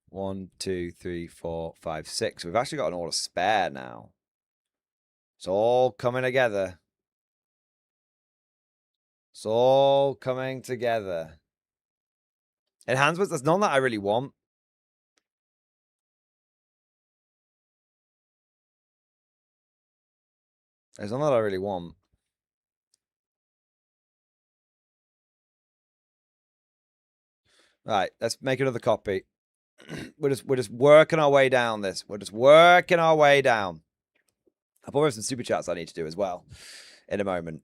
1, 2, 3, 4, 5, 6. We've actually got an order spare now. It's all coming together. It's all coming together. Enhancements, there's none that I really want. There's none that I really want. Right, let's make another copy. We're just working our way down this. We're just working our way down. I'll probably have some super chats I need to do as well in a moment.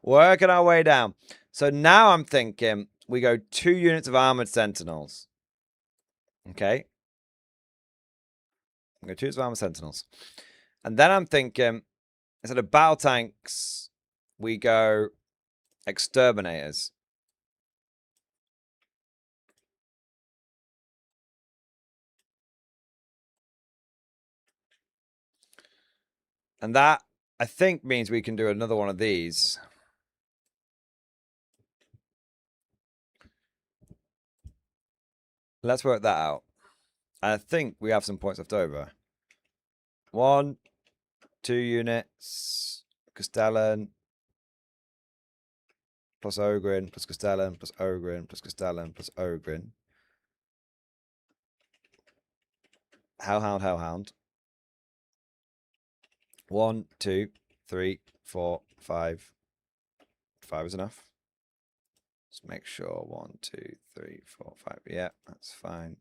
Working our way down. So now I'm thinking we go 2 units of armored sentinels. Okay. We go 2 units of armored sentinels. And then I'm thinking, instead of battle tanks, we go exterminators. And that, I think, means we can do another one of these. Let's work that out. I think we have some points left over. 1, 2 units. Castellan. Plus Ogrin. Plus Castellan. Plus Ogrin. Plus Castellan. Plus Ogrin. Hellhound, Hellhound. 1, 2, 3, 4, 5. 5 is enough. Let's make sure. 1, 2, 3, 4, 5. Yeah, that's fine.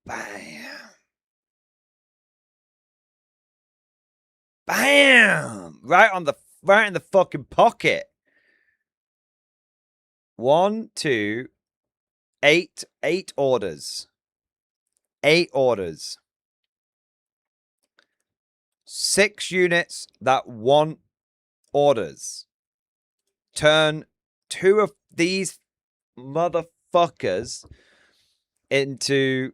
Bam. Bam! Right in the fucking pocket. 1, 2, 8. 8 orders. 8 orders. 6 units that want orders. Turn 2 of these motherfuckers into...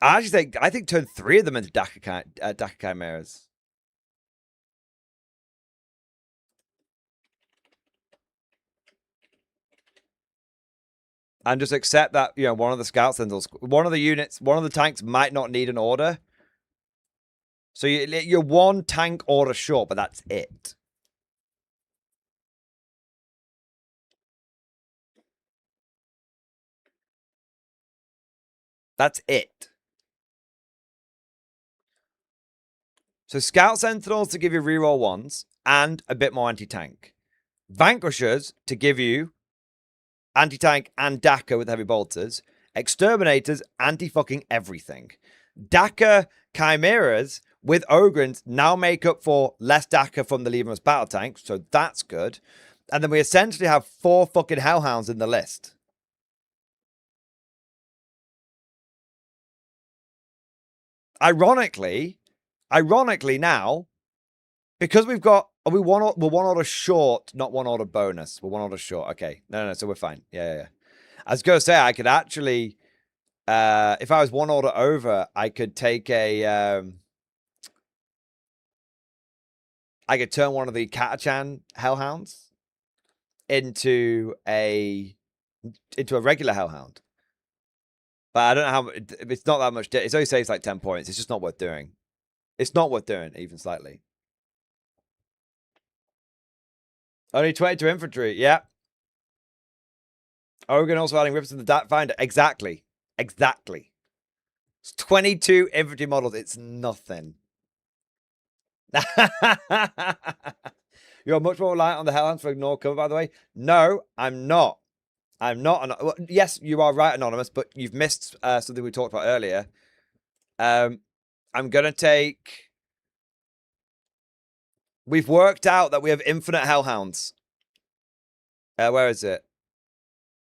I think turn 3 of them into Dakka Chimeras. And just accept that, you know, one of the scout sentinels, one of the units, one of the tanks might not need an order. So you're 1 tank order short, but that's it. That's it. So Scout Sentinels to give you reroll 1s and a bit more anti-tank. Vanquishers to give you anti-tank and Dakka with heavy bolters. Exterminators, anti-fucking everything. Dakka Chimeras with Ogrins now make up for less Dakka from the Levermus battle tanks, so that's good. And then we essentially have 4 fucking Hellhounds in the list. Ironically now, because we've got, we're 1 order short, not 1 order bonus. We're 1 order short. Okay. No, so we're fine. Yeah. I was going to say, I could actually, if I was 1 order over, I could take a, I could turn one of the Katachan Hellhounds into a regular Hellhound. But I don't know how much. It's not that much. It only saves like 10 points. It's just not worth doing. It's not worth doing, even slightly. Only 22 infantry. Yeah. Oregon also adding rippers in the data finder. Exactly. Exactly. It's 22 infantry models. It's nothing. You're much more reliant on the Helens for ignore cover, by the way. No, I'm not. I'm not. Well, yes, you are right, Anonymous, but you've missed something we talked about earlier. I'm going to take... We've worked out that we have infinite Hellhounds. Where is it?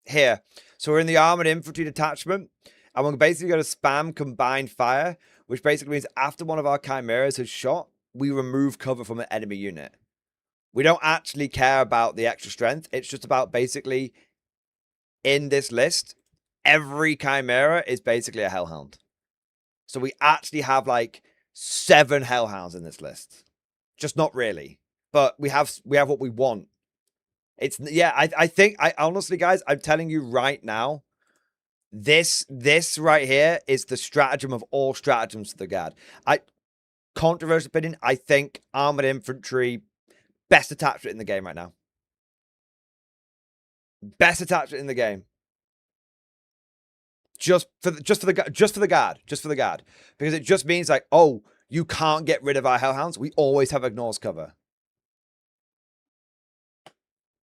Here. So we're in the Armored Infantry Detachment, and we're basically going to spam Combined Fire, which basically means after one of our Chimeras has shot, we remove cover from an enemy unit. We don't actually care about the extra strength. It's just about basically, in this list, every Chimera is basically a Hellhound. So we actually have like 7 Hellhounds in this list. Just not really. But we have what we want. It's, yeah, I think, honestly, guys, I'm telling you right now, this right here is the stratagem of all stratagems to the God. Controversial opinion, I think Armored Infantry, best attachment in the game right now. Best attachment in the game. Just for the guard. Because it just means like, oh, you can't get rid of our Hellhounds. We always have ignores cover.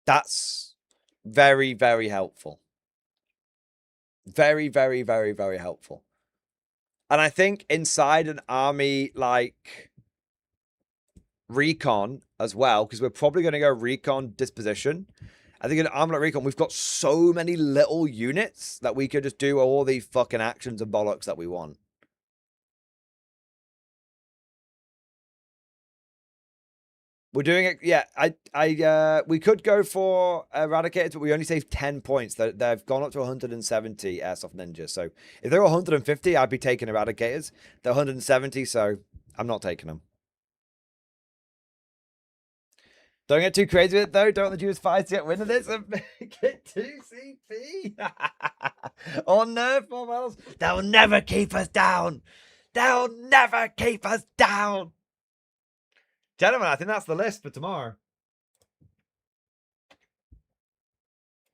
That's very, very helpful. Very, very, very, very helpful. And I think inside an army like Recon as well, because we're probably going to go Recon Disposition. I think in an army like Recon, we've got so many little units that we could just do all these fucking actions and bollocks that we want. We're doing it. Yeah, we could go for Eradicators, but we only saved 10 points. They've gone up to 170 Airsoft Ninjas. So if they were 150, I'd be taking Eradicators. They're 170, so I'm not taking them. Don't get too crazy with it, though. Don't let the Jews fight to get rid of this and make it 2CP. Or nerf models. They'll never keep us down. They'll never keep us down. Gentlemen, I think that's the list for tomorrow.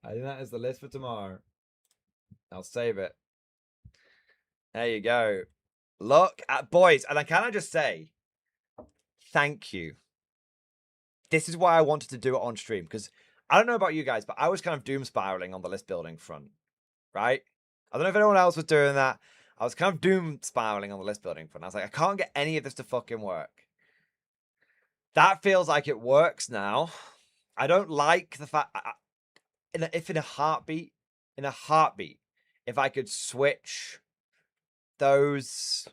I think that is the list for tomorrow. I'll save it. There you go. Look at boys. And can I just say, thank you. This is why I wanted to do it on stream. Because I don't know about you guys, but I was kind of doom spiraling on the list building front. Right? I don't know if anyone else was doing that. I was kind of doom spiraling on the list building front. I was like, I can't get any of this to fucking work. That feels like it works now. I don't like the fact... if in a heartbeat, if I could switch those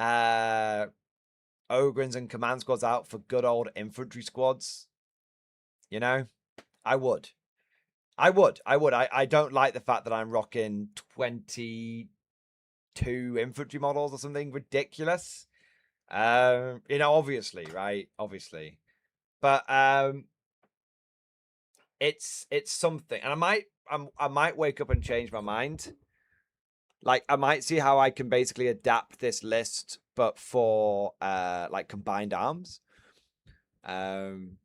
Ogrins and command squads out for good old infantry squads, you know, I would. I don't like the fact that I'm rocking 22 infantry models or something ridiculous. You know, obviously, right? Obviously. But it's something. And I might wake up and change my mind. Like, I might see how I can basically adapt this list, but for like combined arms. You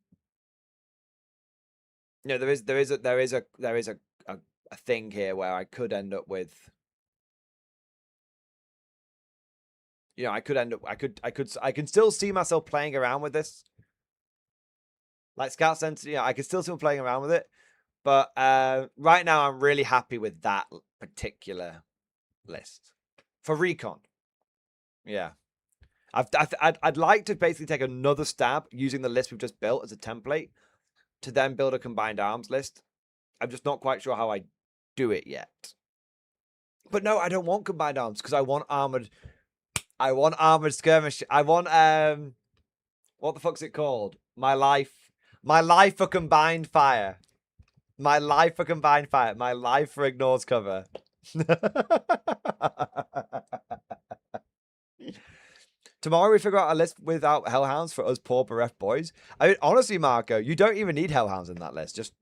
know, there is a thing here where I could end up with, you know, I can still see myself playing around with this. Like Scout Center, you know, I can still see me playing around with it. But right now, I'm really happy with that particular list. For Recon. Yeah. I'd like to basically take another stab using the list we've just built as a template to then build a combined arms list. I'm just not quite sure how I do it yet. But no, I don't want combined arms because I want armored skirmish. I want what the fuck's it called? My life for combined fire. My life for combined fire. My life for ignores cover. Tomorrow we figure out a list without Hellhounds for us poor bereft boys. I mean, honestly, Marco, you don't even need Hellhounds in that list. Just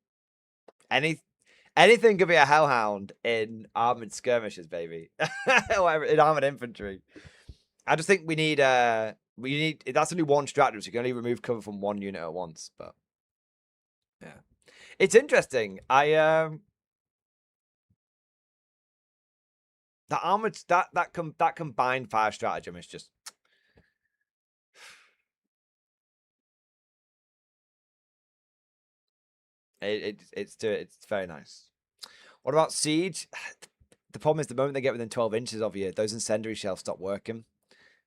Anything could be a hellhound in armored skirmishes, baby. Or in armored infantry. I just think we need that's only one stratagem, so you can only remove cover from one unit at once. But yeah, it's interesting. The armored that combined fire stratagem is just. It's very nice. What about siege? The problem is the moment they get within 12 inches of you, those incendiary shells stop working.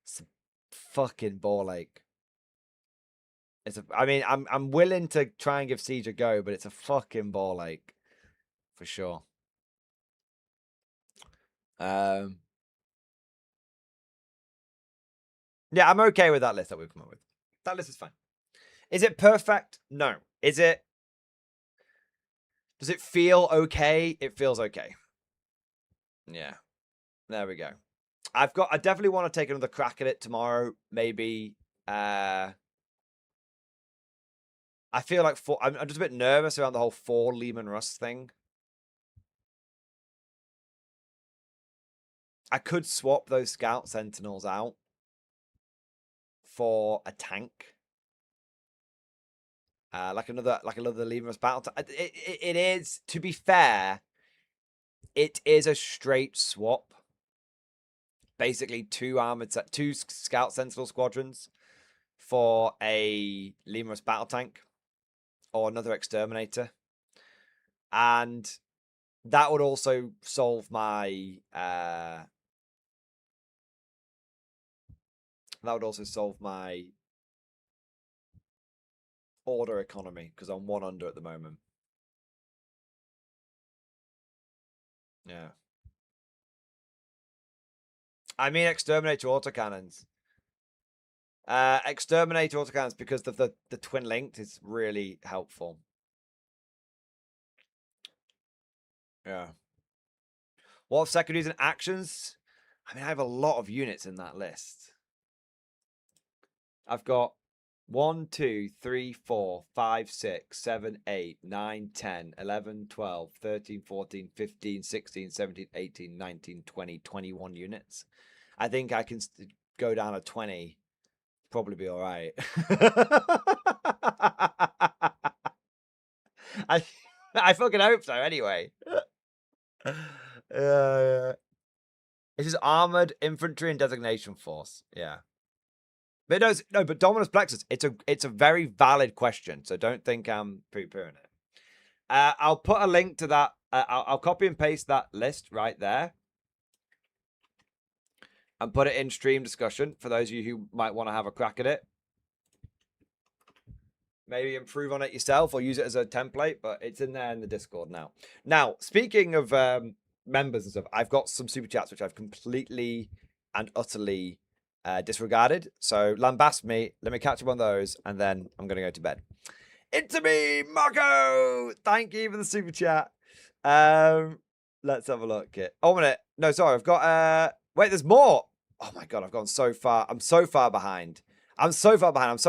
It's a fucking ball ache. I mean, I'm willing to try and give siege a go, but it's a fucking ball ache for sure. Yeah, I'm okay with that list that we've come up with. That list is fine. Is it perfect? No. Does it feel okay? It feels okay. Yeah. There we go. I definitely want to take another crack at it tomorrow. Maybe. I feel like I'm just a bit nervous around the whole 4 Lehman Russ thing. I could swap those Scout Sentinels out for a tank. Like another Lehman Russ battle. It is, to be fair, it is a straight swap. Basically, 2 Scout Sentinel squadrons for a Lehman Russ battle tank or another Exterminator, and that would also solve my order economy, because I'm 1 under at the moment. Yeah. I mean Exterminator autocannons. Exterminator autocannons, because of the twin linked, is really helpful. Yeah. What of secondaries and actions? I mean, I have a lot of units in that list. I've got 1, 2, 3, 4, 5, 6, 7, 8, 9, 10, 11, 12, 13, 14, 15, 16, 17, 18, 19, 20, 21 units. I think I can go down to 20. Probably be all right. I fucking hope so anyway. It's just armored infantry and designation force. Yeah. But but Dominus Plexus, it's a very valid question, so don't think I'm poo-pooing it. I'll put a link to that. I'll copy and paste that list right there and put it in stream discussion for those of you who might want to have a crack at it. Maybe improve on it yourself or use it as a template, but it's in there in the Discord now. Now, speaking of members and stuff, I've got some super chats which I've completely and utterly disregarded. So lambast me. Let me catch up on those, and then I'm going to go to bed. Into me, Marco! Thank you for the super chat. Let's have a look. Oh, a minute. No, sorry. I've got... Wait, there's more. Oh, my God. I've gone so far. I'm so far behind. I'm so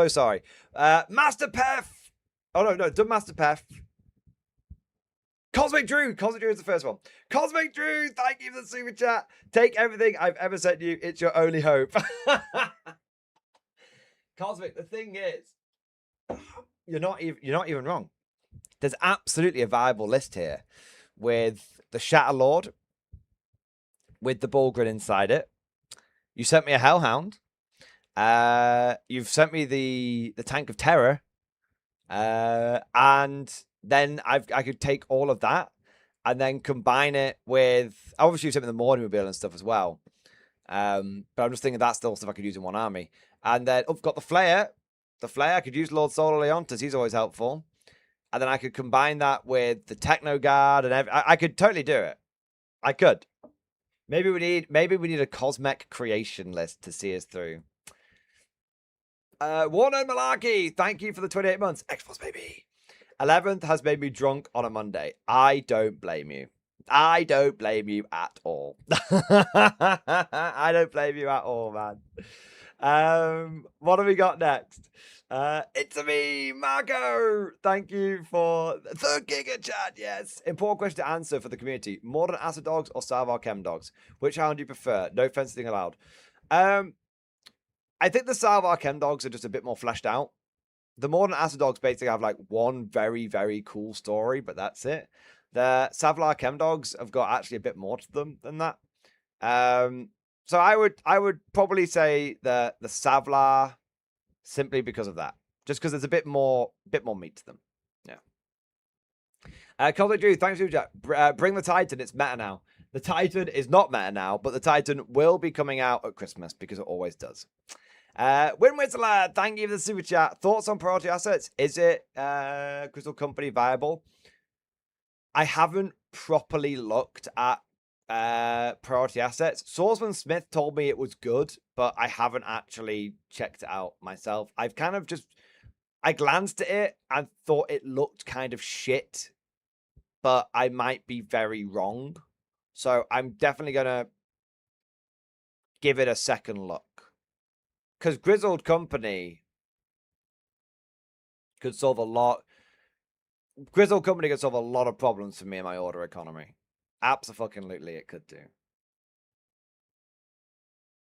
sorry. Master Pef. Oh, no. Done Master Pef. Cosmic Drew. Cosmic Drew is the first one. Cosmic Drew, thank you for the super chat. Take everything I've ever sent you. It's your only hope. Cosmic, the thing is, you're not even wrong. There's absolutely a viable list here with the Shatter Lord, with the Bulgrin inside it. You sent me a Hellhound. You've sent me the Tank of Terror, and then I could take all of that and then combine it with, obviously you sent me the Mordianglorytv and stuff as well. But I'm just thinking that's still stuff I could use in one army. And then I've got the Flayer. The Flayer, I could use Lord Solar Leontus. He's always helpful. And then I could combine that with the Techno Guard and I could totally do it. I could. Maybe we need a Cosmic Creation list to see us through. Warner Malarkey, thank you for the 28 months. X-Force, baby. 11th has made me drunk on a Monday. I don't blame you. I don't blame you at all. I don't blame you at all, man. What have we got next? It's me, Marco. Thank you for the Giga Chat. Yes. Important question to answer for the community. Modern acid dogs or Salvar Chem dogs? Which hound do you prefer? No fencing allowed. I think the Salvar Chem dogs are just a bit more fleshed out. The modern acid dogs basically have like one very, very cool story, but that's it. The Savlar Chem dogs have got actually a bit more to them than that. So I would probably say the Savlar simply because of that. Just because there's a bit more meat to them. Yeah. Cosmic Drew, thanks for Jack. Bring the Titan, it's meta now. The Titan is not meta now, but the Titan will be coming out at Christmas because it always does. Win Whistler, thank you for the super chat. Thoughts on priority assets? Is it Crystal Company viable? I haven't properly looked at priority assets. Swordsman Smith told me it was good, but I haven't actually checked it out myself. I've kind of just I glanced at it and thought it looked kind of shit, but I might be very wrong. So I'm definitely gonna give it a second look. Because Grizzled Company could solve a lot. Grizzled Company could solve a lot of problems for me in my order economy. Absolutely, it could do.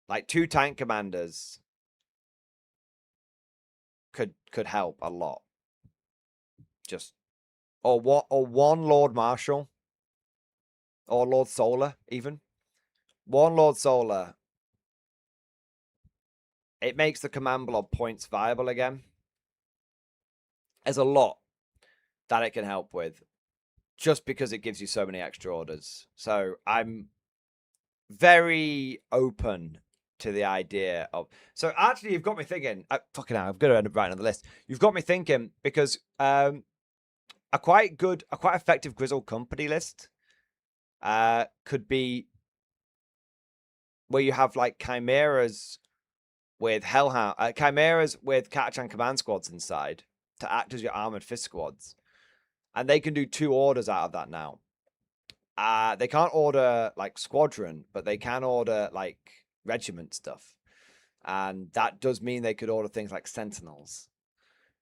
Like 2 tank commanders could help a lot. Just or one Lord Marshal or Lord Solar even. One Lord Solar. It makes the command blob points viable again. There's a lot that it can help with just because it gives you so many extra orders. So I'm very open to the idea of... So actually, you've got me thinking... fucking hell, I'm going to end up writing on the list. You've got me thinking because a quite effective Grizzled Company list could be where you have like Chimeras with Hellhound... Chimeras with Catachan command squads inside to act as your armored fist squads. And they can do 2 orders out of that now. They can't order like squadron, but they can order like regiment stuff. And that does mean they could order things like sentinels.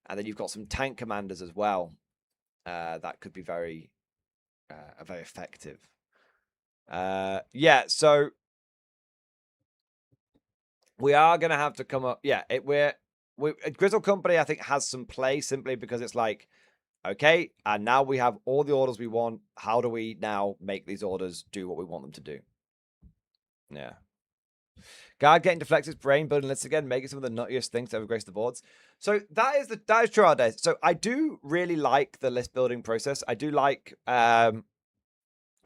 And then you've got some tank commanders as well. That could be very effective. Yeah, so we are going to have to come up. Yeah, Grizzled Company, I think, has some play simply because it's like, okay, and now we have all the orders we want. How do we now make these orders do what we want them to do? Yeah. Guard getting to flex his brain, building lists again, making some of the nuttiest things to ever grace the boards. So that is true our days. So I do really like the list building process. I do like I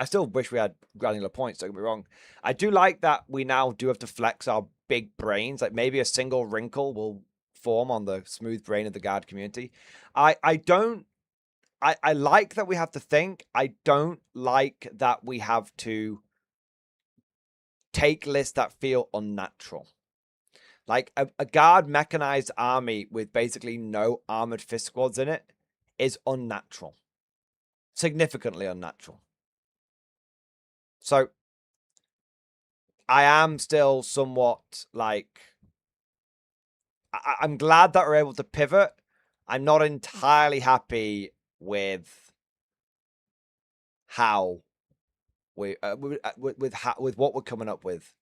still wish we had granular points, don't get me wrong. I do like that we now do have to flex our big brains. Like maybe a single wrinkle will form on the smooth brain of the guard community. I like that we have to think. I don't like that we have to take lists that feel unnatural. Like a guard mechanized army with basically no armored fist squads in it is unnatural. Significantly unnatural. So I am still somewhat like... I'm glad that we're able to pivot. I'm not entirely happy with how we with what we're coming up with,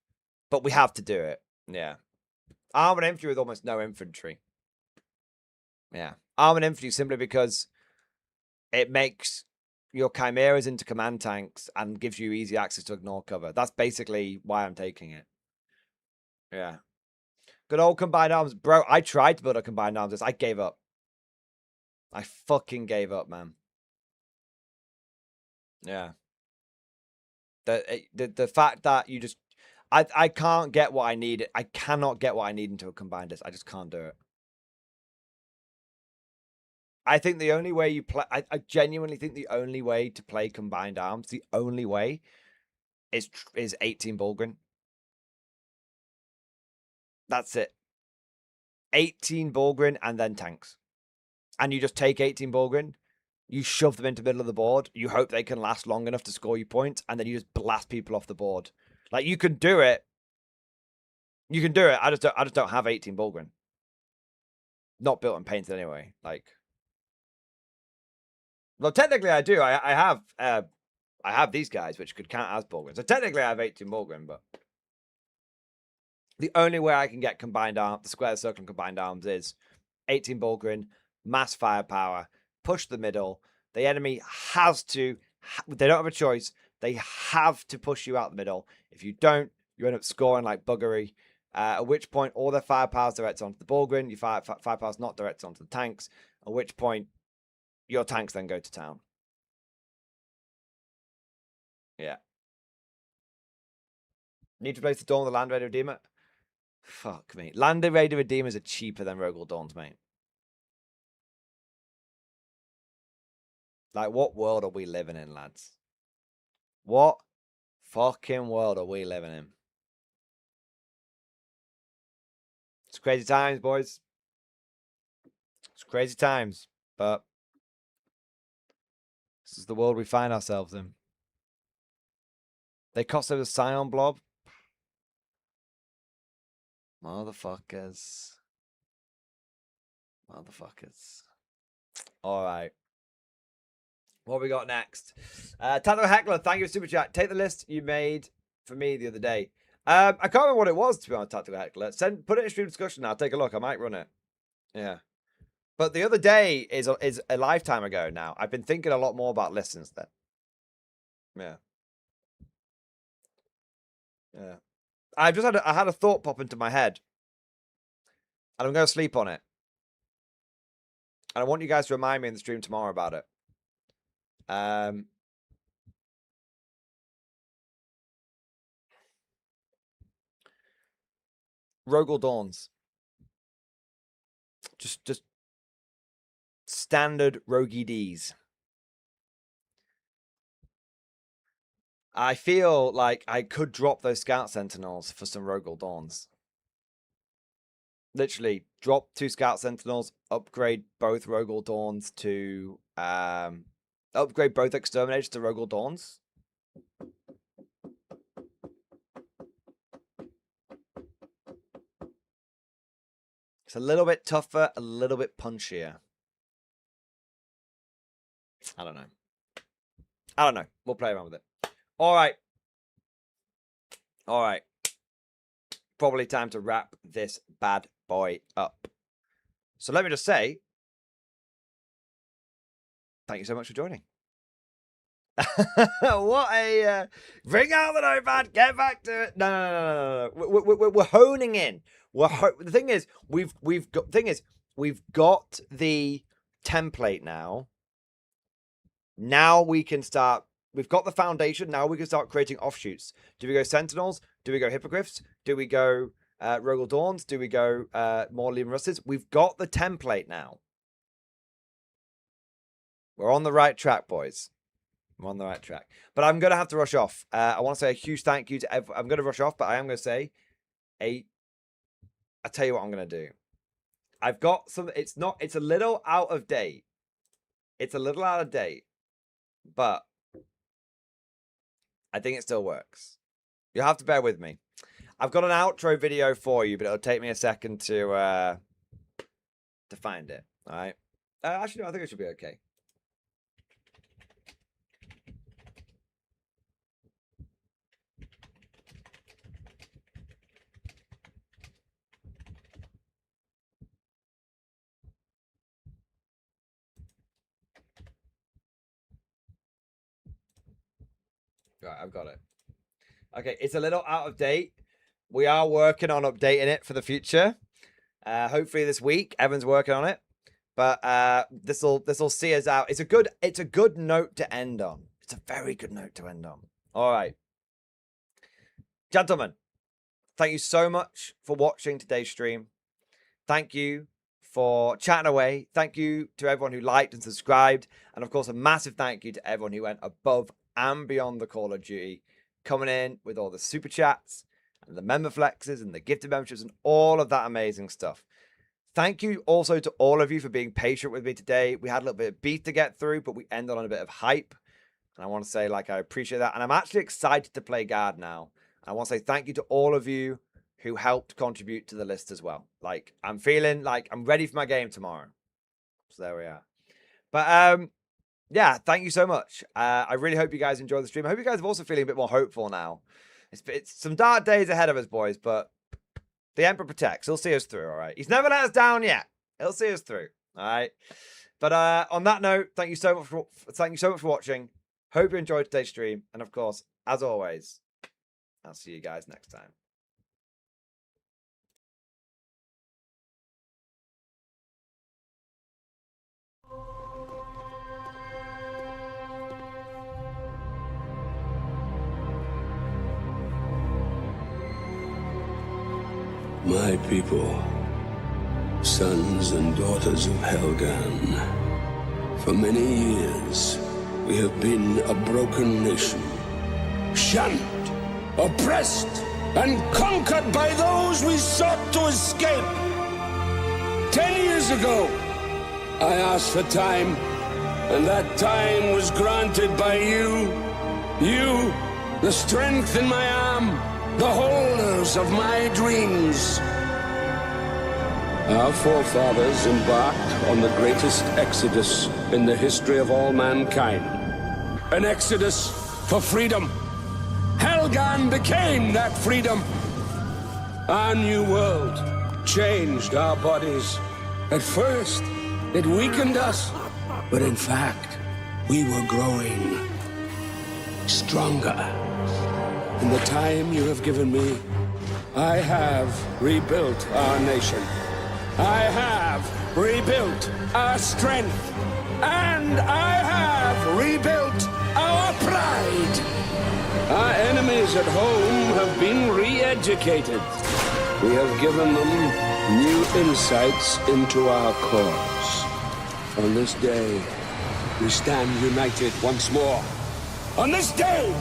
but we have to do it. Yeah, armored infantry with almost no infantry. Yeah, armored infantry simply because it makes your chimeras into command tanks and gives you easy access to ignore cover. That's basically why I'm taking it. Yeah, good old combined arms, bro. I tried to build a combined arms list. I gave up. I fucking gave up, man. Yeah. The fact that you just... I can't get what I need. I cannot get what I need into a combined list. I just can't do it. I think the only way you play... I genuinely think the only way to play combined arms, the only way, is 18 Bulgrin. That's it. 18 Bulgrin and then tanks. And you just take 18 Bulgrin, you shove them into the middle of the board, you hope they can last long enough to score you points, and then you just blast people off the board. Like, you can do it, You can do it. I just don't have 18 Bulgrin. Not built and painted anyway. Like, well, technically I do. I have these guys which could count as Bulgrin. So technically I have 18 Bulgrin, but the only way I can get combined arm, the square, circle, and combined arms is 18 Bulgrin, mass firepower, push the middle. The enemy has to. They don't have a choice. They have to push you out the middle. If you don't, you end up scoring like buggery. At which point, all their firepower is directed onto the Bulgrin. Your firepower is not directed onto the tanks. At which point, your tanks then go to town. Yeah. Need to replace the Dawn with the Land Raider Redeemer? Fuck me. Land Raider Redeemers are cheaper than Rogal Dawns, mate. Like, what world are we living in, lads? What fucking world are we living in? It's crazy times, boys. It's crazy times, but this is the world we find ourselves in. They cost over the Scion Blob. Motherfuckers. Motherfuckers. All right. What we got next? Tato Heckler, thank you for Super Chat. Take the list you made for me the other day. I can't remember what it was, to be honest, Tactical Heckler. Put it in stream discussion. I'll take a look. I might run it. Yeah. But the other day is a lifetime ago now. I've been thinking a lot more about lists since then. Yeah. Yeah. I had a thought pop into my head. And I'm going to sleep on it. And I want you guys to remind me in the stream tomorrow about it. Rogal Dawns. Just standard Rogie Ds. I feel like I could drop those Scout Sentinels for some Rogal Dawns. Literally, drop 2 Scout Sentinels, upgrade both Rogal Dawns to upgrade both Exterminators to Rogal Dawns. It's a little bit tougher, a little bit punchier. I don't know. We'll play around with it. All right. Probably time to wrap this bad boy up. So let me just say, thank you so much for joining. What a bring out the notepad, get back to it. No. We're honing in. The thing is, we've got the template now. Now we can start. We've got the foundation. Now we can start creating offshoots. Do we go Sentinels? Do we go Hippogriffs? Do we go Rogal Dawns? Do we go more Liam Rustids? We've got the template now. We're on the right track, boys. I'm on the right track. But I'm going to have to rush off. I want to say a huge thank you to everyone. I'm going to rush off, but I am going to say I'll tell you what I'm going to do. I've got some, it's a little out of date. But I think it still works. You'll have to bear with me. I've got an outro video for you, but it'll take me a second to find it. All right. Actually, no, I think it should be okay. Right, I've got it. Okay, it's a little out of date. We are working on updating it for the future. Hopefully this week, Evan's working on it. But this'll see us out. It's a good note to end on. It's a very good note to end on. All right. Gentlemen, thank you so much for watching today's stream. Thank you for chatting away. Thank you to everyone who liked and subscribed. And of course, a massive thank you to everyone who went above and beyond the Call of Duty, coming in with all the super chats and the member flexes and the gifted memberships and all of that amazing stuff. Thank you also to all of you for being patient with me today. We had a little bit of beat to get through, but we ended on a bit of hype. And I want to say, I appreciate that. And I'm actually excited to play Guard now. I want to say thank you to all of you who helped contribute to the list as well. Like, I'm feeling like I'm ready for my game tomorrow. So there we are. But yeah, thank you so much. I really hope you guys enjoyed the stream. I hope you guys are also feeling a bit more hopeful now. It's some dark days ahead of us, boys, but the Emperor protects. He'll see us through, all right? He's never let us down yet. He'll see us through, all right? But on that note, thank you so much for watching. Hope you enjoyed today's stream. And of course, as always, I'll see you guys next time. My people, sons and daughters of Helgen, for many years we have been a broken nation, shunned, oppressed, and conquered by those we sought to escape. 10 years ago, I asked for time, and that time was granted by you. You, the strength in my arm, the holders of my dreams. Our forefathers embarked on the greatest exodus in the history of all mankind. An exodus for freedom. Helgen became that freedom. Our new world changed our bodies. At first, it weakened us, but in fact, we were growing stronger. In the time you have given me, I have rebuilt our nation. I have rebuilt our strength. And I have rebuilt our pride. Our enemies at home have been re-educated. We have given them new insights into our cause. On this day, we stand united once more. On this day,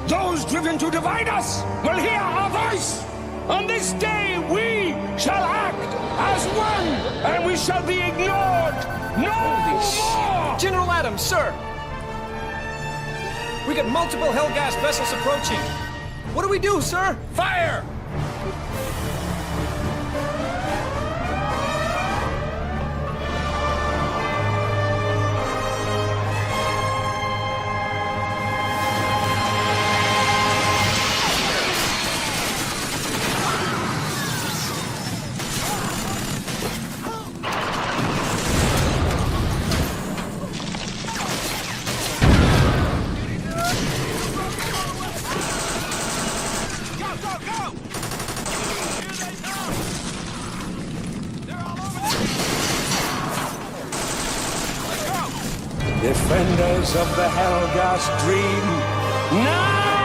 those driven to divide us will hear our voice. On this day, we shall act as one, and we shall be ignored no more! General Adams, sir! We got multiple Hellgas vessels approaching. What do we do, sir? Fire! Defenders of the Hellgas dream, now!